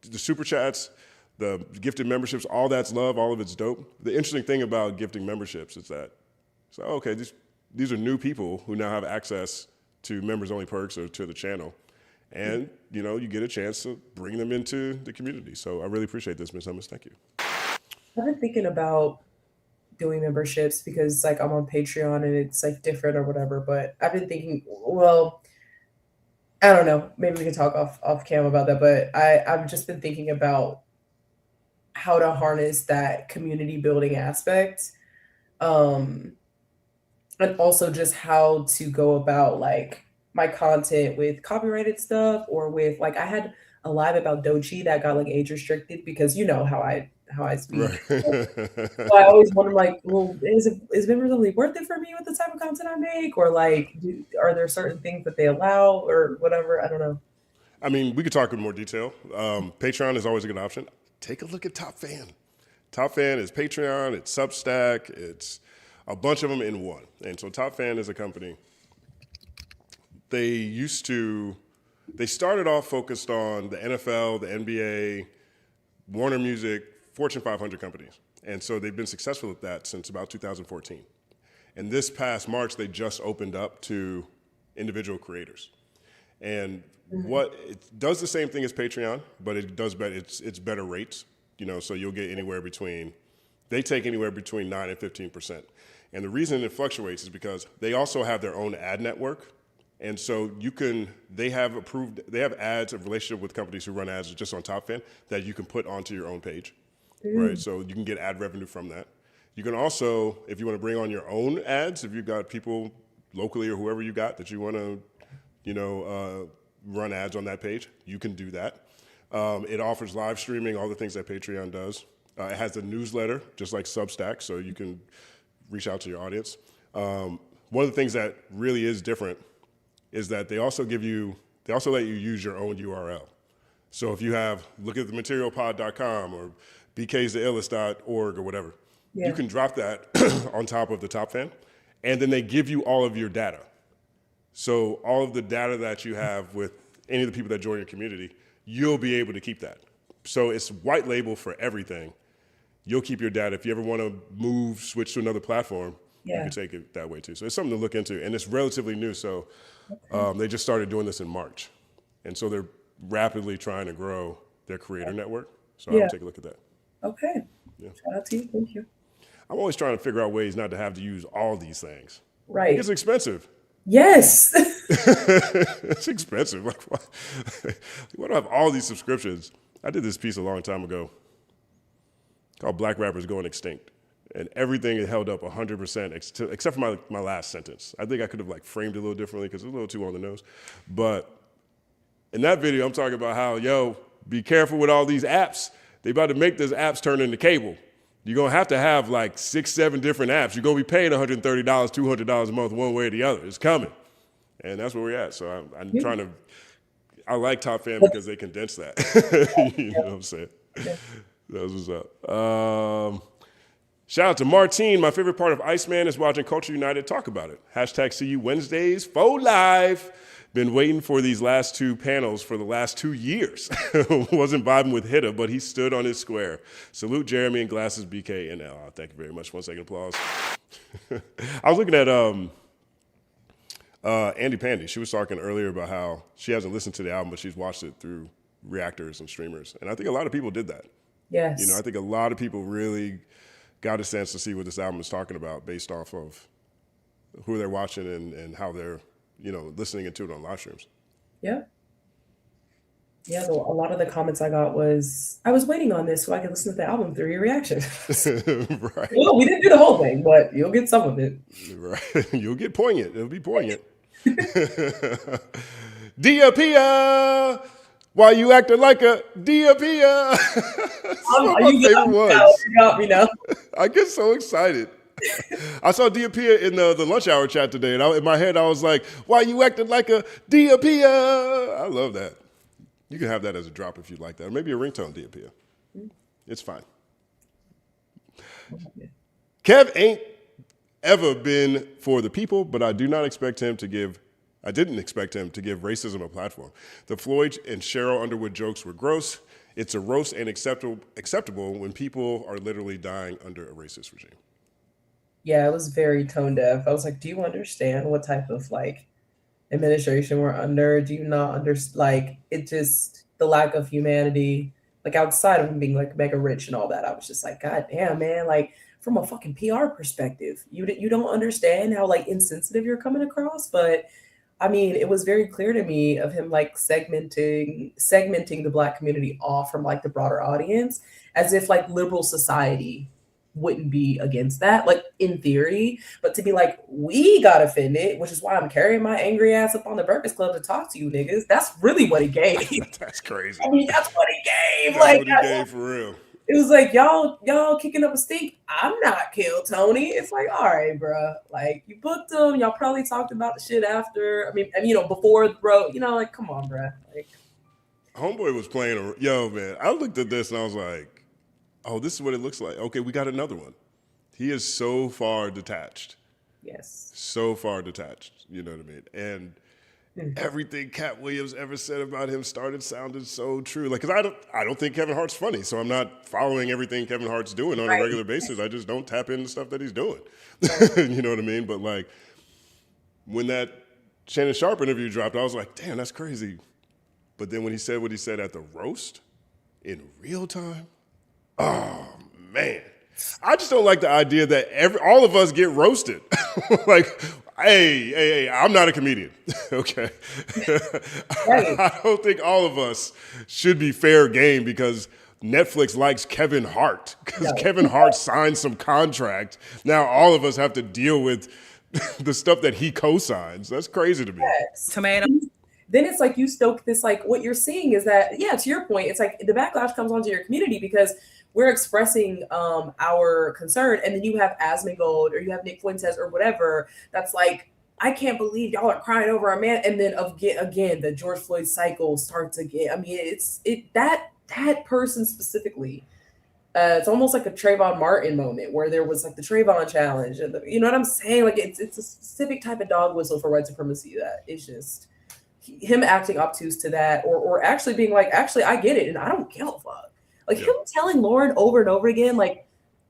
the super chats, the gifted memberships, all that's love, all of it's dope. The interesting thing about gifting memberships is that it's like, okay, these are new people who now have access to members-only perks or to the channel. And, you know, you get a chance to bring them into the community. So I really appreciate this, Ms. Hummus. Thank you. I've been thinking about doing memberships because, like, I'm on Patreon and it's, like, different or whatever. But I've been thinking, well, I don't know. Maybe we can talk off cam about that. But I've just been thinking about how to harness that community building aspect. And also just how to go about, like, my content with copyrighted stuff or with, like, I had a live about Doechii that got, like, age restricted because you know how I speak. Right. So I always wonder, like, well, is members only worth it for me with the type of content I make, or like, are there certain things that they allow or whatever? I don't know. I mean, we could talk in more detail. Patreon is always a good option. Take a look at Top Fan. Top Fan is Patreon, it's Substack, it's a bunch of them in one. And so Top Fan is a company. They started off focused on the NFL, the NBA, Warner Music, Fortune 500 companies. And so they've been successful at that since about 2014. And this past March, they just opened up to individual creators. And what it does the same thing as Patreon, but it does better. It's better rates, you know, so you'll get they take anywhere between 9 and 15%. And the reason it fluctuates is because they also have their own ad network. And so they have ads, a relationship with companies who run ads just on Top Fan that you can put onto your own page, right? So you can get ad revenue from that. You can also, if you want to bring on your own ads, if you've got people locally or whoever you got that you want to, you know, run ads on that page, you can do that. It offers live streaming, all the things that Patreon does. It has a newsletter, just like Substack, so you can reach out to your audience. One of the things that really is different is that they also let you use your own URL. So if you look at thematerialpod.com or bkstheillest.org or whatever, you can drop that on top of the Top Fan, and then they give you all of your data. So all of the data that you have with any of the people that join your community, you'll be able to keep that. So it's white label for everything. You'll keep your data. If you ever want to switch to another platform, you can take it that way too. So it's something to look into, and it's relatively new. So they just started doing this in March. And so they're rapidly trying to grow their creator network. So I'll take a look at that. Okay. Yeah. Shout out to you. Thank you. I'm always trying to figure out ways not to have to use all these things. Right. It's expensive. Yes. It's expensive. Like, why do I have all these subscriptions? I did this piece a long time ago called Black Rappers Going Extinct. And everything is held up 100%, except for my last sentence. I think I could have like framed it a little differently because it was a little too on the nose. But in that video, I'm talking about how, be careful with all these apps. They about to make these apps turn into cable. You're going to have like 6, 7 different apps. You're going to be paying $130, $200 a month one way or the other. It's coming. And that's where we're at. So I'm trying to I like Top Fan because they condense that. You know what I'm saying? Yeah. That was what's up. Shout out to Martine. My favorite part of Iceman is watching Culture United talk about it. Hashtag see you Wednesdays, faux live. Been waiting for these last two panels for the last 2 years. Wasn't vibing with Hitta, but he stood on his square. Salute Jeremy and Glasses, BK, and L. Thank you very much. 1 second applause. I was looking at Andy Pandy. She was talking earlier about how she hasn't listened to the album, but she's watched it through reactors and streamers. And I think a lot of people did that. Yes. You know, I think a lot of people really got a sense to see what this album is talking about based off of who they're watching and how they're, you know, listening into it on live streams. Yeah. Yeah, so a lot of the comments I got was, I was waiting on this so I could listen to the album through your reaction. Right. Well, we didn't do the whole thing, but you'll get some of it. Right. You'll get poignant. It'll be poignant. Dia Pia! Why you acting like a Dia Pia? You got me now. I get so excited. I saw Dia Pia in the lunch hour chat today, and in my head I was like, why you acting like a Dia Pia? I love that. You can have that as a drop if you'd like that. Or maybe a ringtone, Dia Pia. It's fine. Kev ain't ever been for the people, but I didn't expect him to give racism a platform. The Floyd and Cheryl Underwood jokes were gross. It's a roast and acceptable when people are literally dying under a racist regime. Yeah, it was very tone deaf. I was like, do you understand what type of administration we're under? Do you not understand? Like, it just, the lack of humanity, like outside of him being like mega rich and all that, I was just like, God damn, man, like from a fucking PR perspective, you don't understand how like insensitive you're coming across. But I mean, it was very clear to me of him like segmenting the Black community off from like the broader audience, as if like liberal society wouldn't be against that, like in theory, but to be like, we got offended, which is why I'm carrying my angry ass up on the Breakfast Club to talk to you niggas. That's really what he gave. That's crazy. I mean, that's what he gave. That's like, what he gave for real. It was like, y'all kicking up a stink. I'm not Kill Tony. It's like, all right, bro. Like, you booked him. Y'all probably talked about the shit after. I mean, you know, before, bro. You know, like, come on, bro. Like, Homeboy was playing. Yo, man, I looked at this and I was like, oh, this is what it looks like. Okay, we got another one. He is so far detached. Yes. So far detached. You know what I mean? And everything Cat Williams ever said about him sounded so true. Like, because I don't think Kevin Hart's funny, so I'm not following everything Kevin Hart's doing on a regular basis. I just don't tap into stuff that he's doing. You know what I mean? But like, when that Shannon Sharp interview dropped, I was like, damn, that's crazy. But then when he said what he said at the roast in real time, oh man, I just don't like the idea that all of us get roasted. Like, hey, I'm not a comedian, okay? Right. I don't think all of us should be fair game because Netflix likes Kevin Hart, because Kevin Hart signed some contract. Now all of us have to deal with the stuff that he co-signs. That's crazy to me. yes. Tomato. Then it's like you stoke this, like what you're seeing is that, yeah, to your point, it's like the backlash comes onto your community because we're expressing our concern, and then you have Asmongold or you have Nick Fuentes or whatever that's like, I can't believe y'all are crying over our man, and then again the George Floyd cycle starts again. I mean, that person specifically. It's almost like a Trayvon Martin moment where there was like the Trayvon challenge, and you know what I'm saying? Like it's a specific type of dog whistle for white supremacy that is just him acting obtuse to that, or actually being like, actually I get it and I don't give a fuck. Like him telling Lauren over and over again, like,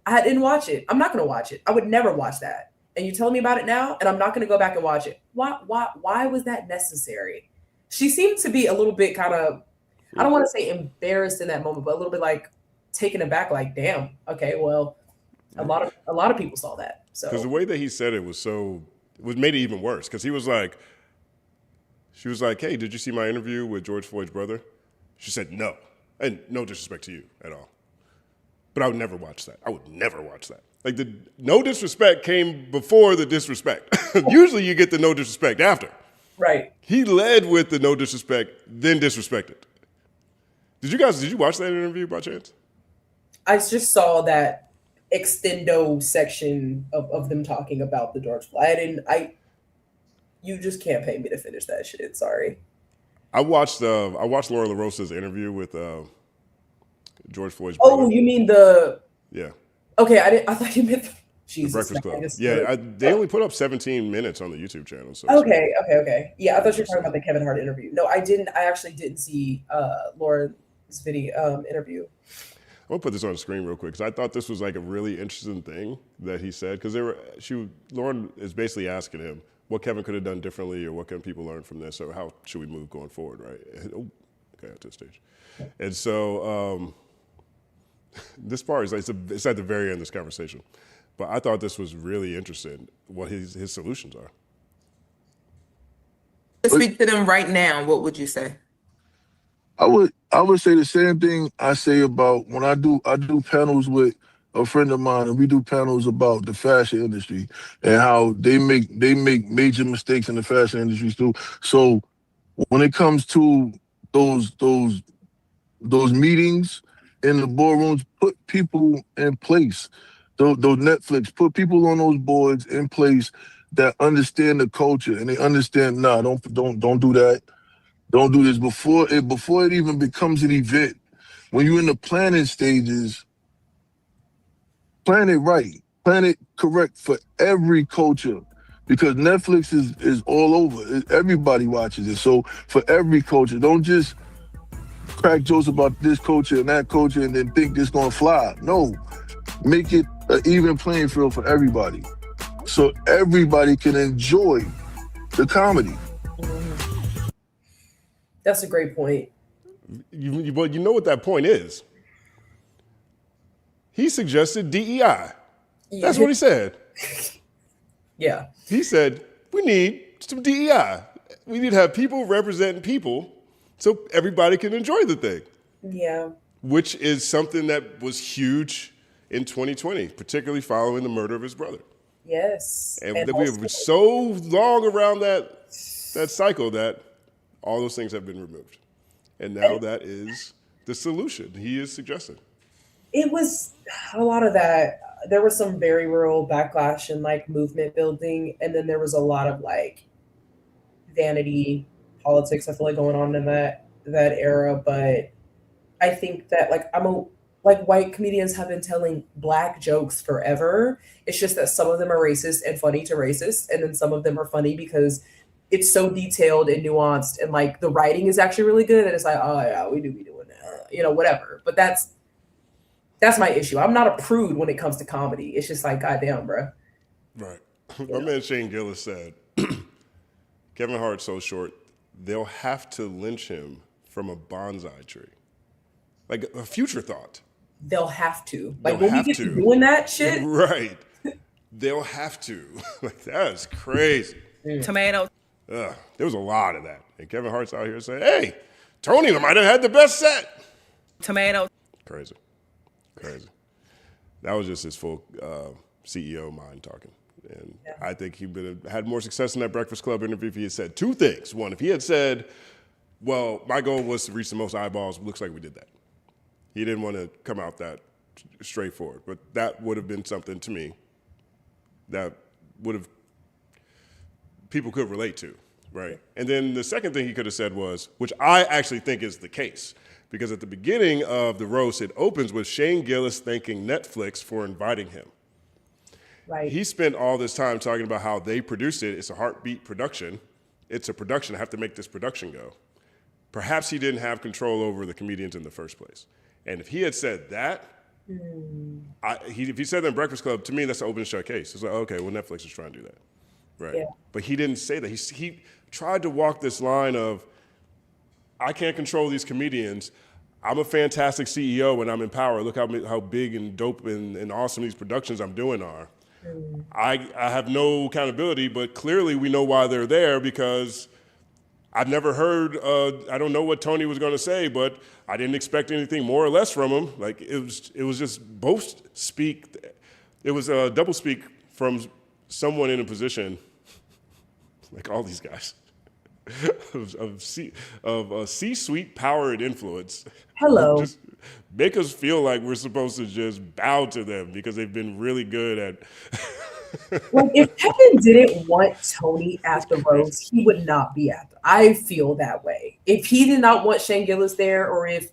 I didn't watch it. I'm not going to watch it. I would never watch that. And you telling me about it now, and I'm not going to go back and watch it. Why was that necessary? She seemed to be a little bit kind of, I don't want to say embarrassed in that moment, but a little bit like taken aback, like, damn, okay, well, a lot of people saw that. So because the way that he said it made it even worse. Because she was like, hey, did you see my interview with George Floyd's brother? She said, no. And no disrespect to you at all. But I would never watch that. I would never watch that. Like, the no disrespect came before the disrespect. Usually you get the no disrespect after. Right. He led with the no disrespect, then disrespected. Did you watch that interview by chance? I just saw that extendo section of them talking about the George Floyd. You just can't pay me to finish that shit. Sorry. I watched Laura LaRosa's interview with George Floyd's brother. Oh, you mean the? Yeah. Okay, I thought you meant The Breakfast Club. Yeah, they only put up 17 minutes on the YouTube channel. So okay. Yeah, I thought you were talking about the Kevin Hart interview. No, I didn't. I actually didn't see Laura's video interview. I'm gonna put this on the screen real quick because I thought this was like a really interesting thing that he said because Lauren is basically asking him what Kevin could have done differently or what can people learn from this or how should we move going forward, right? Oh, okay, to the stage. And so this part is it's at the very end of this conversation, but I thought this was really interesting what his solutions are. To speak to them right now, what would you say? I would say the same thing I say about when I do panels with a friend of mine, and we do panels about the fashion industry and how they make major mistakes in the fashion industry too. So when it comes to those meetings in the boardrooms, put people in place. Those Netflix, put people on those boards in place that understand the culture and they understand. Nah, don't do that. Don't do this before it even becomes an event. When you're in the planning stages, plan it right, plan it correct for every culture, because Netflix is all over. Everybody watches it. So for every culture, don't just crack jokes about this culture and that culture and then think it's gonna fly. No, make it an even playing field for everybody, so everybody can enjoy the comedy. That's a great point. But you know what that point is? He suggested DEI. That's what he said. Yeah. He said, we need some DEI. We need to have people representing people so everybody can enjoy the thing. Yeah. Which is something that was huge in 2020, particularly following the murder of his brother. Yes. And we were so long around that cycle that all those things have been removed. And now that is the solution he is suggesting. It was a lot of that. There was some very real backlash and like movement building. And then there was a lot of like vanity politics, I feel like, going on in that era. But I think that white comedians have been telling Black jokes forever. It's just that some of them are racist and funny to racists. And then some of them are funny because it's so detailed and nuanced, and like the writing is actually really good. And it's like, oh yeah, we do be doing that, whatever. But that's my issue. I'm not a prude when it comes to comedy. It's just like, goddamn, bro. Right. My man Shane Gillis said, Kevin Hart's so short, they'll have to lynch him from a bonsai tree. Like a future thought. They'll have to. Like when we get to doing that shit. Right. They'll have to. Like that is crazy. Tomato. There was a lot of that. And Kevin Hart's out here saying, hey, Tony might have had the best set. Tomato. Crazy. That was just his full CEO mind talking. And I think he would have had more success in that Breakfast Club interview if he had said two things. One, if he had said, well, my goal was to reach the most eyeballs, looks like we did that. He didn't want to come out that straightforward. But that would have been something to me that would have people could relate to, right? And then the second thing he could have said was, which I actually think is the case, because at the beginning of the roast, it opens with Shane Gillis thanking Netflix for inviting him. Right. He spent all this time talking about how they produced it. It's a heartbeat production. It's a production. I have to make this production go. Perhaps he didn't have control over the comedians in the first place. And if he had said that, if he said that in Breakfast Club, to me, that's an open and shut case. It's like, okay, well, Netflix is trying to do that. Right. Yeah. But he didn't say that. He tried to walk this line of, I can't control these comedians. I'm a fantastic CEO and I'm in power. Look how big and dope and awesome these productions I'm doing are. I have no accountability, but clearly we know why they're there because I've never heard, I don't know what Tony was going to say, but I didn't expect anything more or less from him. Like it was just both speak. It was a double speak from someone in a position, like all these guys, of C-suite power and influence. Hello. Just make us feel like we're supposed to just bow to them because they've been really good at Like, if Kevin didn't want Tony at the roast, he would not be at I feel that way. If he did not want Shane Gillis there, or if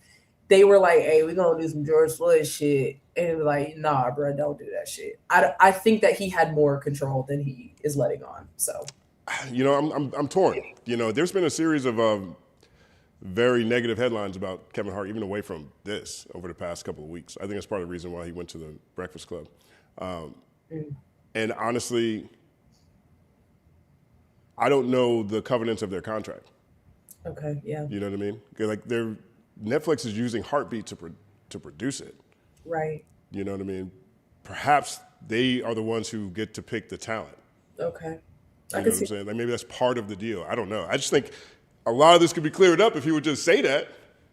they were like, hey, we're going to do some George Floyd shit, and it was like, nah, bro, don't do that shit. I think that he had more control than he is letting on. So, you know, I'm torn. You know, there's been a series of very negative headlines about Kevin Hart, even away from this, over the past couple of weeks. I think that's part of the reason why he went to the Breakfast Club. And honestly, I don't know the covenants of their contract. okay, yeah. You know what I mean? Like, Netflix is using Heartbeat to produce it. Right. You know what I mean? Perhaps they are the ones who get to pick the talent. Okay. You know what I'm saying? Like, maybe that's part of the deal. I don't know. I just think a lot of this could be cleared up if he would just say that.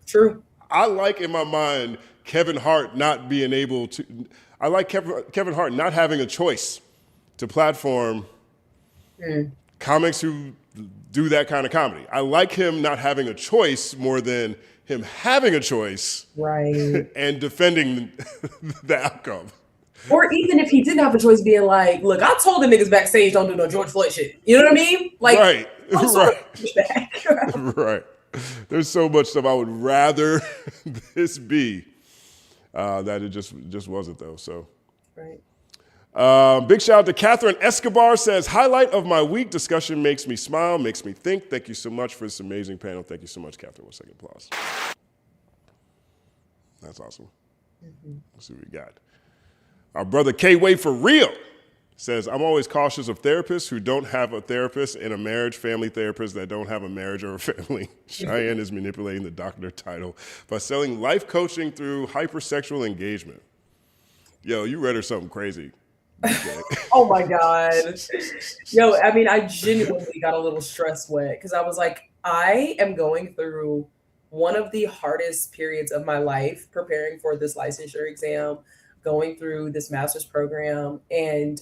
True. I like, in my mind, Kevin Hart not being able to. I like Kevin Hart not having a choice to platform comics who do that kind of comedy. I like him not having a choice more than him having a choice, right, and defending the outcome. Or even if he didn't have a choice, being like, look, I told the niggas backstage don't do no George Floyd shit. You know what I mean? Like, right. Right. Right. There's so much stuff I would rather this be that it just wasn't, though. So, right. Big shout out to Catherine Escobar, says, highlight of my week, discussion makes me smile, makes me think. Thank you so much for this amazing panel. Thank you so much, Catherine. 1 second applause. That's awesome. Let's see what we got. Our brother K-Way for real says, I'm always cautious of therapists who don't have a therapist, and a marriage family therapist that don't have a marriage or a family. Cheyenne is manipulating the doctor title by selling life coaching through hypersexual engagement. Yo, you read her something crazy. Oh my God. Yo, I mean, I genuinely got a little stress wet because I was like, I am going through one of the hardest periods of my life preparing for this licensure exam, going through this master's program. And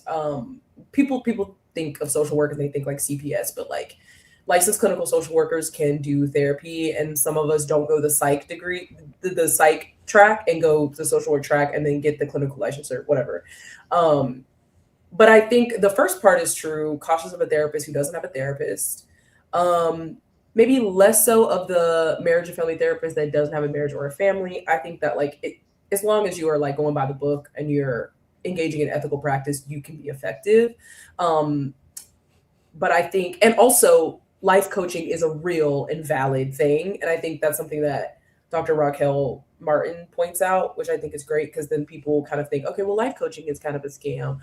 people think of social work and they think like CPS, but like licensed clinical social workers can do therapy. And some of us don't go the psych degree, the psych track, and go to the social work track and then get the clinical license or whatever. But I think the first part is true, cautious of a therapist who doesn't have a therapist. Maybe less so of the marriage and family therapist that doesn't have a marriage or a family. I think that like as long as you are like going by the book and you're engaging in ethical practice, you can be effective. But I think, and also life coaching is a real and valid thing. And I think that's something that Dr. Raquel Martin points out, which I think is great, because then people kind of think, okay, well, life coaching is kind of a scam.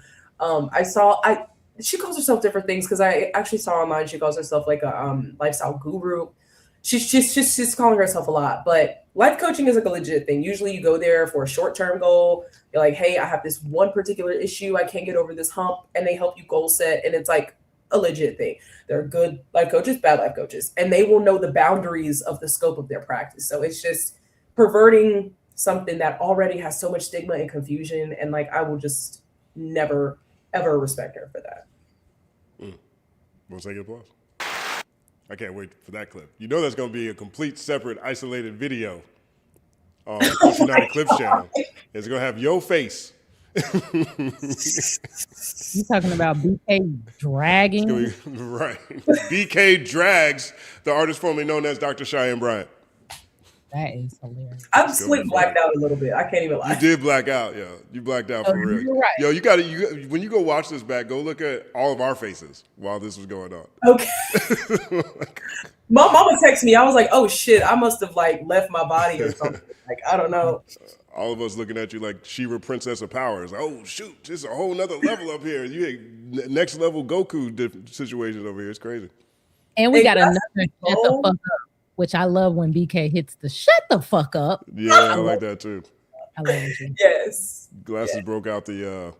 She calls herself different things, because I actually saw online she calls herself like a lifestyle guru. She's calling herself a lot, but life coaching is like a legit thing. Usually you go there for a short-term goal. You're like, hey, I have this one particular issue. I can't get over this hump. And they help you goal set. And it's like a legit thing. There are good life coaches, bad life coaches, and they will know the boundaries of the scope of their practice. So it's just perverting something that already has so much stigma and confusion. And like, I will just never, ever respect her for that. 1 second applause. I can't wait for that clip. You know that's going to be a complete, separate, isolated video on the Coach United Clips channel. It's going to have your face. You talking about BK dragging? Right. BK drags the artist formerly known as Dr. Cheyenne Bryant. That is hilarious. I'm sleep blacked out a little bit. I can't even lie. You did black out, yo. You blacked out for real. You're right. Yo, you got to, when you go watch this back, go look at all of our faces while this was going on. Okay. My mama texted me. I was like, oh shit, I must have like left my body or something. Like, I don't know. All of us looking at you like She-Ra, Princess of Power. It's like, oh shoot, this is a whole nother level up here. You next level Goku situations over here. It's crazy. And we got another shut the fuck up, which I love when BK hits the shut the fuck up. Yeah, I like that too. I love it too. Yes. Glasses broke out the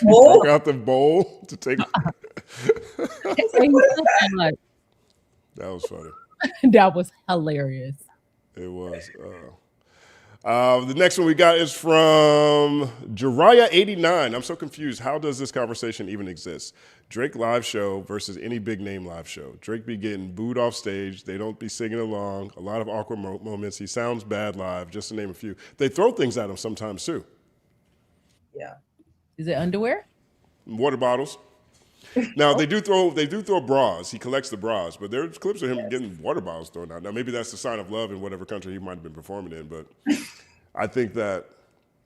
broke out the bowl to take. That was funny. That was hilarious. It was. The next one we got is from Jiraiya89. I'm so confused. How does this conversation even exist? Drake live show versus any big name live show. Drake be getting booed off stage. They don't be singing along. A lot of awkward moments. He sounds bad live, just to name a few. They throw things at him sometimes too. Yeah. Is it underwear? water bottles. Now they do throw bras. He collects the bras, but there's clips of him getting water bottles thrown out. Now maybe that's the sign of love in whatever country he might have been performing in, but I think that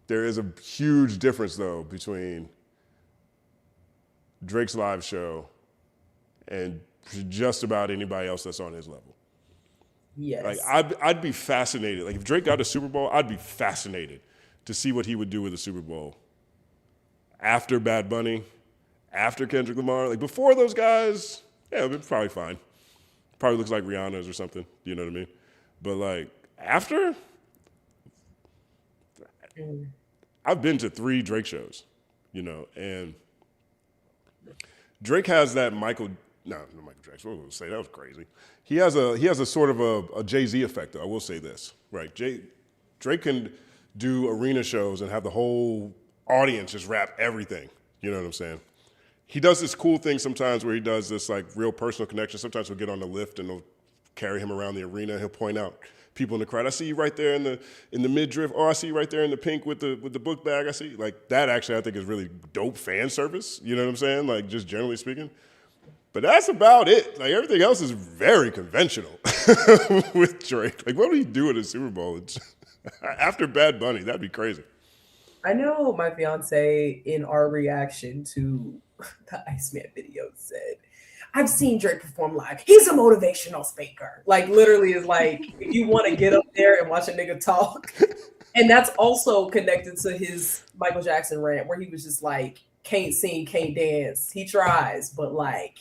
there is a huge difference though between Drake's live show and just about anybody else that's on his level. Yes. Like I'd be fascinated. Like if Drake got a Super Bowl, I'd be fascinated to see what he would do with a Super Bowl after Bad Bunny, after Kendrick Lamar. Like before those guys, yeah, it'd be probably fine. Probably looks like Rihanna's or something. You know what I mean? But like after, I've been to 3 Drake shows, you know, and Drake has that not Michael Jackson. What was I going to say? That was crazy. He has a sort of a Jay-Z effect, though. I will say this, right? Drake can do arena shows and have the whole audience just rap everything. You know what I'm saying? He does this cool thing sometimes where he does this like real personal connection. Sometimes he'll get on the lift and they'll carry him around the arena. He'll point out people in the crowd. I see you right there in the midriff. Oh, I see you right there in the pink with the book bag. I see you. Like that actually I think is really dope fan service. You know what I'm saying? Like just generally speaking. But that's about it. Like everything else is very conventional with Drake. Like what would he do at a Super Bowl after Bad Bunny? That'd be crazy. I know my fiance in our reaction to the Iceman video said, I've seen Drake perform live. He's a motivational speaker. Like literally is like, if you want to get up there and watch a nigga talk. And that's also connected to his Michael Jackson rant where he was just like, can't sing, can't dance. He tries, but like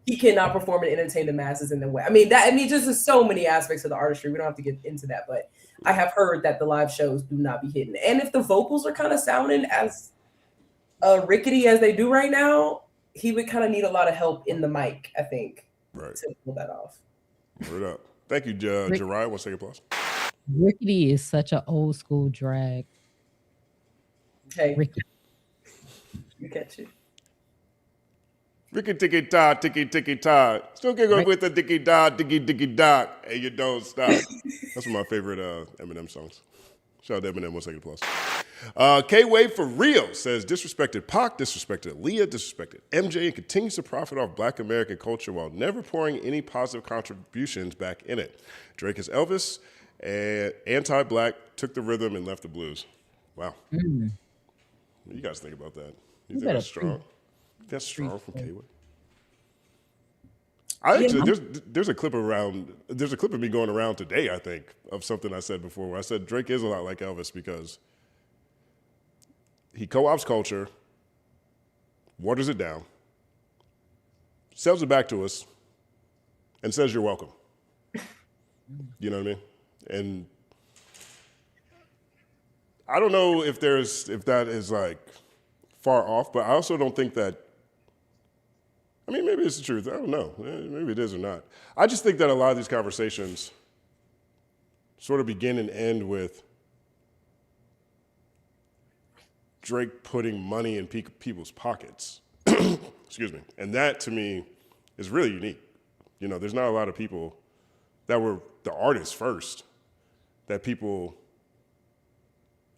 he cannot perform and entertain the masses in the way. I mean, just there's so many aspects of the artistry. We don't have to get into that, but I have heard that the live shows do not be hidden. And if the vocals are kind of sounding as rickety as they do right now, he would kind of need a lot of help in the mic, I think, to pull that off. Word up. Thank you, Jariah. 1 second, applause. Rickety is such an old school drag. Hey, Rickety. You catch it. Ricky ticky ta, ticky ticky ta. Still can go with the dicky da, dicky da, and you don't stop. That's one of my favorite Eminem songs. Shout out to Eminem. 1 second, applause. K-Wave for real says disrespected Pac, disrespected Aaliyah, disrespected MJ, and continues to profit off Black American culture while never pouring any positive contributions back in it. Drake is Elvis, and anti-Black, took the rhythm and left the blues. Wow. What do you guys think about that? You think that's strong? That's strong from K-Wave. There's a clip of me going around today, I think, of something I said before where I said Drake is a lot like Elvis because he co-ops culture, waters it down, sells it back to us, and says you're welcome. You know what I mean? And I don't know if that is like far off, but I also don't think that, I mean, maybe it's the truth. I don't know. Maybe it is or not. I just think that a lot of these conversations sort of begin and end with Drake putting money in people's pockets. Excuse me. And that, to me, is really unique. You know, there's not a lot of people that were the artists first that people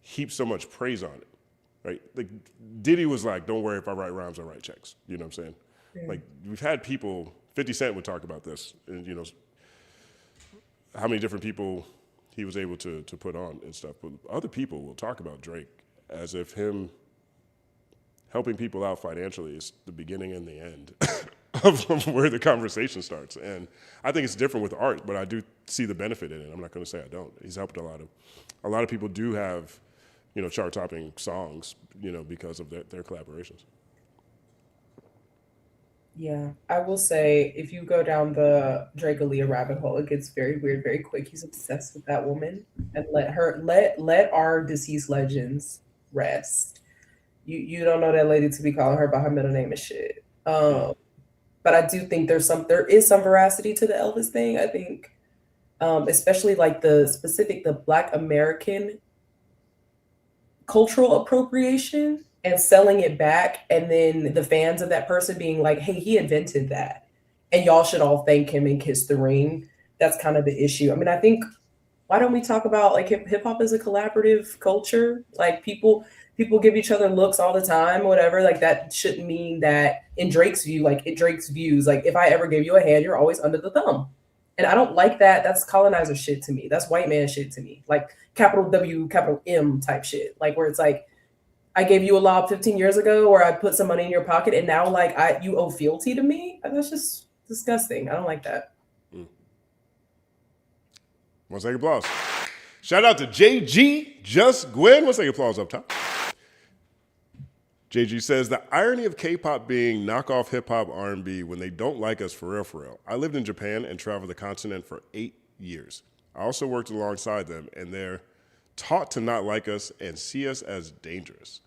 heap so much praise on it. Right? Like Diddy was like, don't worry if I write rhymes, I write checks. You know what I'm saying? Yeah. Like we've had people, 50 Cent would talk about this and you know, how many different people he was able to put on and stuff. But other people will talk about Drake as if him helping people out financially is the beginning and the end of where the conversation starts. And I think it's different with art, but I do see the benefit in it. I'm not going to say I don't. He's helped a lot of people do have, you know, chart-topping songs, you know, because of their collaborations. Yeah, I will say if you go down the Drake Aaliyah rabbit hole, it gets very weird very quick. He's obsessed with that woman, and let our deceased legends rest. You don't know that lady to be calling her by her middle name and shit. But I do think there is some veracity to the Elvis thing. I think, especially like the Black American cultural appropriation and selling it back, and then the fans of that person being like, hey, he invented that and y'all should all thank him and kiss the ring. That's kind of the issue. I mean, I think Why don't we talk about like hip hop is a collaborative culture? Like people give each other looks all the time, whatever. Like that shouldn't mean that in Drake's view, like in Drake's views, like if I ever gave you a hand, you're always under the thumb. And I don't like that. That's colonizer shit to me. That's white man shit to me. Like capital W, capital M type shit. Like where it's like, I gave you a lob 15 years ago, or I put some money in your pocket, and now like you owe fealty to me. That's just disgusting. I don't like that. 1 second applause. Shout out to JG, Just Gwen. 1 second applause up top. JG says, the irony of K-pop being knockoff hip-hop R&B when they don't like us for real, for real. I lived in Japan and traveled the continent for 8 years. I also worked alongside them, and they're taught to not like us and see us as dangerous.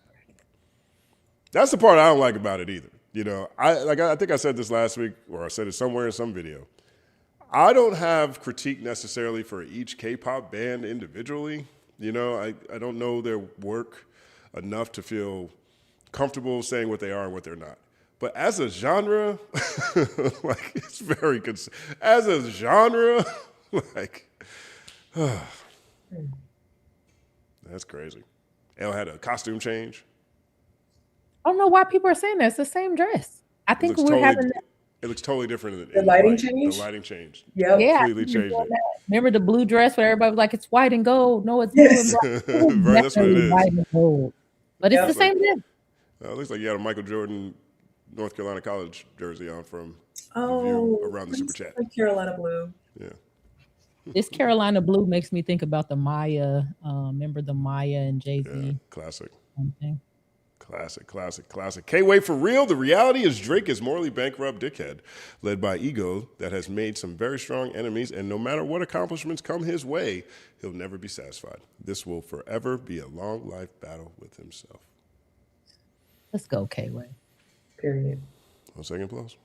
That's the part I don't like about it either. You know, I think I said this last week, or I said it somewhere in some video. I don't have critique necessarily for each K-pop band individually. You know, I don't know their work enough to feel comfortable saying what they are and what they're not. But as a genre, like it's very good. As a genre, like, that's crazy. Elle had a costume change. I don't know why people are saying that. It's the same dress. I think we're having. It looks totally different. The lighting changed? The lighting changed. Yep. Yeah. Completely changed it. Remember the blue dress where everybody was like, it's white and gold. No, it's blue and black. Right, that's what it is. White and gold. But it's the same dress. It looks like you had a Michael Jordan, North Carolina College jersey on from the Oh, view around the super chat. Carolina blue. Yeah. This Carolina blue makes me think about the Maya. Remember the Maya and Jay-Z? Yeah, classic. Something. Classic. Can't wait for real. The reality is Drake is morally bankrupt dickhead, led by ego that has made some very strong enemies, and no matter what accomplishments come his way, he'll never be satisfied. This will forever be a long life battle with himself. Let's go, K-Way. Period. 1 second, applause.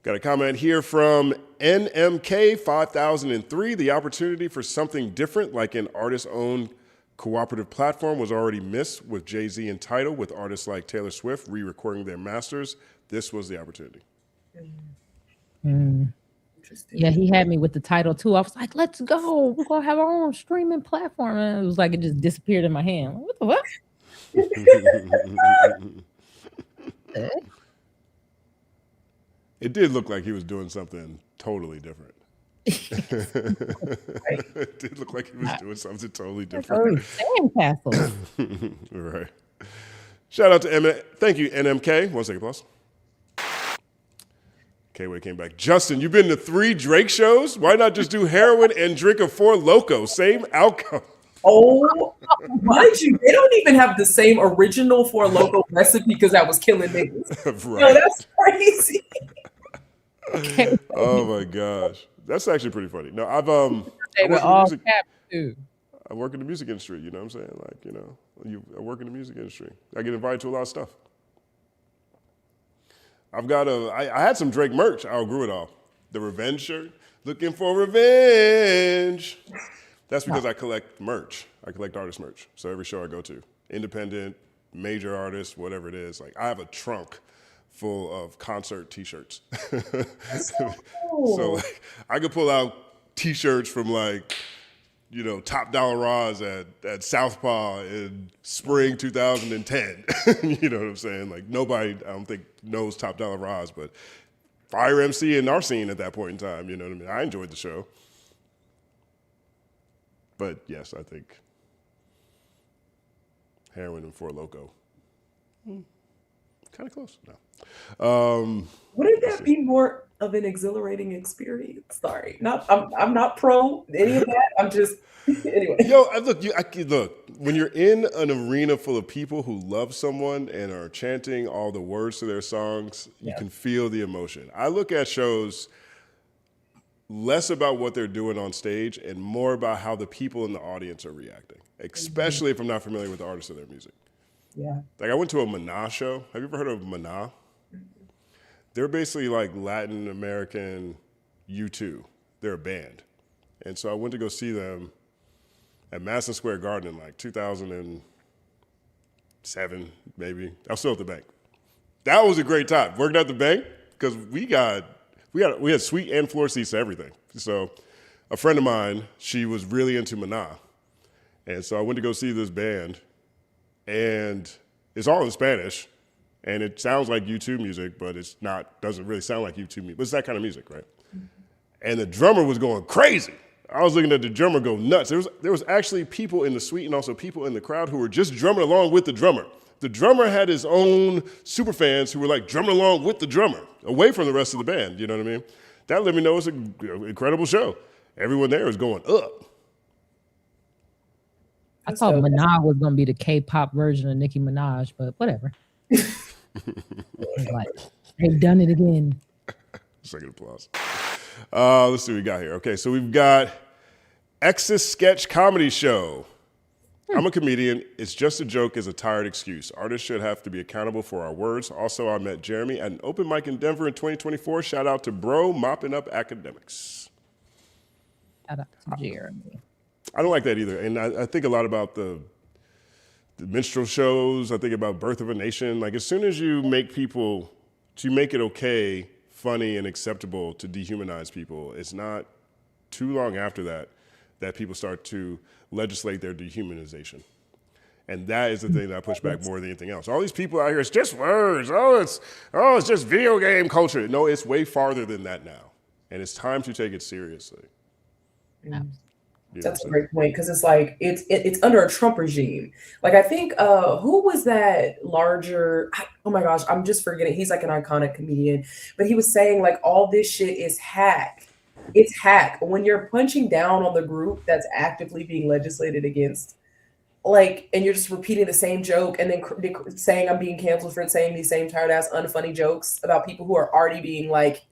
Got a comment here from NMK 5003. The opportunity for something different, like an artist-owned cooperative platform, was already missed with Jay-Z and Tidal, with artists like Taylor Swift re-recording their masters. This was the opportunity. Interesting. Yeah, he had me with the title too. I was like, let's go. We're going to have our own streaming platform. And it was like it just disappeared in my hand. What the fuck? It did look like he was doing something totally different. It did look like he was doing something totally different. Sandcastles. Right. Shout out to Eminem. Thank you, NMK. 1 second, applause. K-Way came back. Justin, you've been to 3 Drake shows? Why not just do heroin and drink a 4 Loko? Same outcome. Oh, mind you, they don't even have the same original for local recipe because that was killing niggas. Right. No, that's crazy. Oh my gosh. That's actually pretty funny. No, I work in the music industry, you know what I'm saying? Like, you know, I work in the music industry. I get invited to a lot of stuff. I had some Drake merch. I outgrew it all. The revenge shirt. Looking for revenge. That's because I collect merch. I collect artist merch. So every show I go to, independent, major artists, whatever it is, like I have a trunk full of concert T-shirts. So like, I could pull out T-shirts from like, you know, Top Dollar Roz at Southpaw in spring 2010. You know what I'm saying? Like nobody, I don't think, knows Top Dollar Roz, but Fire MC in our scene at that point in time. You know what I mean? I enjoyed the show. But yes, I think heroin and 4 Loko. Kind of close. No. Wouldn't that be more of an exhilarating experience? Sorry, I'm not pro any of that. I'm just anyway. Yo, look. When you're in an arena full of people who love someone and are chanting all the words to their songs, you can feel the emotion. I look at shows less about what they're doing on stage and more about how the people in the audience are reacting, especially if I'm not familiar with the artists or their music. Yeah. Like I went to a Mana show. Have you ever heard of Mana? They're basically like Latin American U2. They're a band. And so I went to go see them at Madison Square Garden in like 2007, maybe. I was still at the bank. That was a great time. Working at the bank because we had suite and floor seats to everything. So a friend of mine, she was really into Mana. And so I went to go see this band, and it's all in Spanish, and it sounds like U2 music, but it's not, doesn't really sound like U2 music, but it's that kind of music, right? And the drummer was going crazy. I was looking at the drummer go nuts. There was actually people in the suite and also people in the crowd who were just drumming along with the drummer. The drummer had his own super fans who were like drumming along with the drummer, away from the rest of the band, you know what I mean? That let me know it's an incredible show. Everyone there is going up. I thought Minaj was gonna be the K-pop version of Nicki Minaj, but whatever. Like, they've done it again. Second applause. Let's see what we got here. Okay, so we've got X's sketch comedy show. I'm a comedian. It's just a joke is a tired excuse. Artists should have to be accountable for our words. Also, I met Jeremy at an open mic in Denver in 2024. Shout out to bro mopping up Akademiks. Shout out to Jeremy. I don't like that either. And I think a lot about the minstrel shows. I think about Birth of a Nation. Like, as soon as you make it okay, funny, and acceptable to dehumanize people, it's not too long after that people start to legislate their dehumanization. And that is the thing that I push back more than anything else. All these people out here, it's just words. It's just video game culture. No, it's way farther than that now. And it's time to take it seriously. That's a great point, because it's like it's under a Trump regime. Like, I think who was that larger? Oh my gosh, I'm just forgetting. He's like an iconic comedian, but he was saying like all this shit is hack. It's hack when you're punching down on the group that's actively being legislated against. Like, and you're just repeating the same joke and then saying I'm being canceled for saying these same tired ass unfunny jokes about people who are already being like.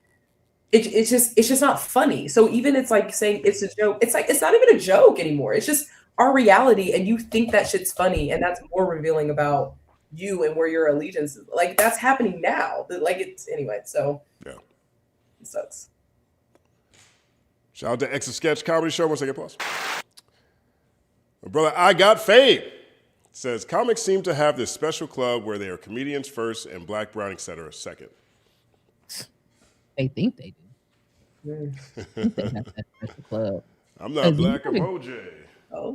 It's just not funny. So even it's like saying it's a joke. It's like it's not even a joke anymore. It's just our reality, and you think that shit's funny, and that's more revealing about you and where your allegiance is. Like, that's happening now. Like, it's anyway. So yeah, it sucks. Shout out to X's sketch comedy show. 1 second, pause. My brother, I got fame. Says comics seem to have this special club where they are comedians first and black, brown, etc. second. They think they do. I think they have that special club. I'm not black emoji.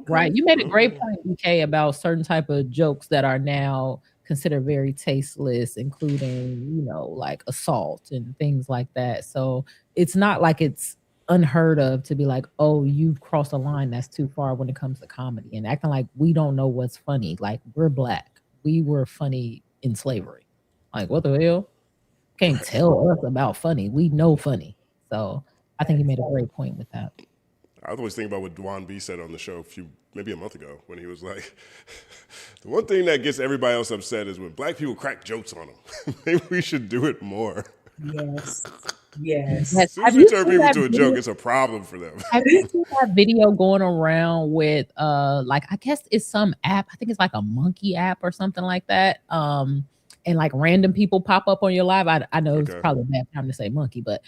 Right. You made a great point, BK, about certain type of jokes that are now considered very tasteless, including, like assault and things like that. So it's not like it's unheard of to be like, oh, you've crossed a line that's too far when it comes to comedy, and acting like we don't know what's funny. Like, we're black. We were funny in slavery. Like, what the hell? Can't tell us about funny. We know funny. So I think he made a great point with that. I always think about what Dwan B said on the show maybe a month ago, when he was like, the one thing that gets everybody else upset is when black people crack jokes on them. Maybe we should do it more. Yes. As soon as we turn people to a joke, it's a problem for them. Have you seen that video going around with like, I guess it's some app, I think it's like a monkey app or something like that. And like random people pop up on your live. I know it's probably a bad time to say monkey, but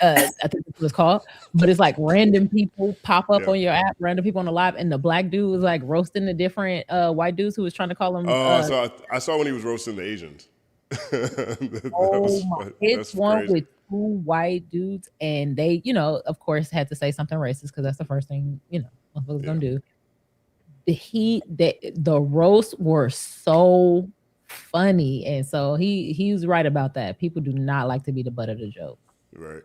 I think that's what it's called. But it's like random people pop up on your app, random people on the live, and the black dude was like roasting the different white dudes who was trying to call him. So I saw when he was roasting the Asians. It's one with 2 white dudes, and they, of course, had to say something racist because that's the first thing motherfuckers gonna do. The roasts were so funny, and so he's right about that. People do not like to be the butt of the joke. Right.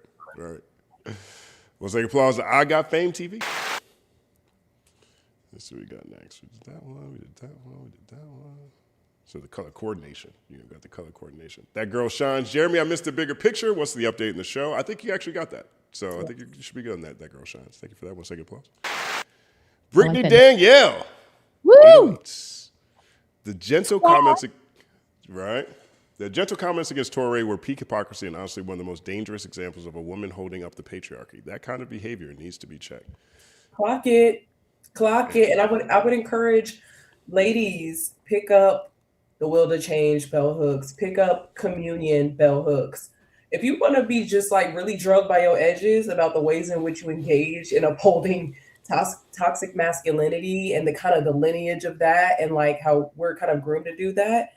We'll take applause to I Got Fame TV. Let's see what we got next. We did that one. So the color coordination. You got the color coordination. That girl shines. Jeremy, I missed the bigger picture. What's the update in the show? I think you actually got that. So I think you should be good on that. That girl shines. Thank you for that. 1 second, applause. Brittany Danielle. Woo! The gentle comments, right? The gentle comments against Torre were peak hypocrisy and honestly one of the most dangerous examples of a woman holding up the patriarchy. That kind of behavior needs to be checked. Clock it. And I would encourage ladies, pick up the Will to Change bell hooks, pick up Communion bell hooks. If you want to be just like really drugged by your edges about the ways in which you engage in upholding toxic masculinity and the kind of the lineage of that, and like how we're kind of groomed to do that,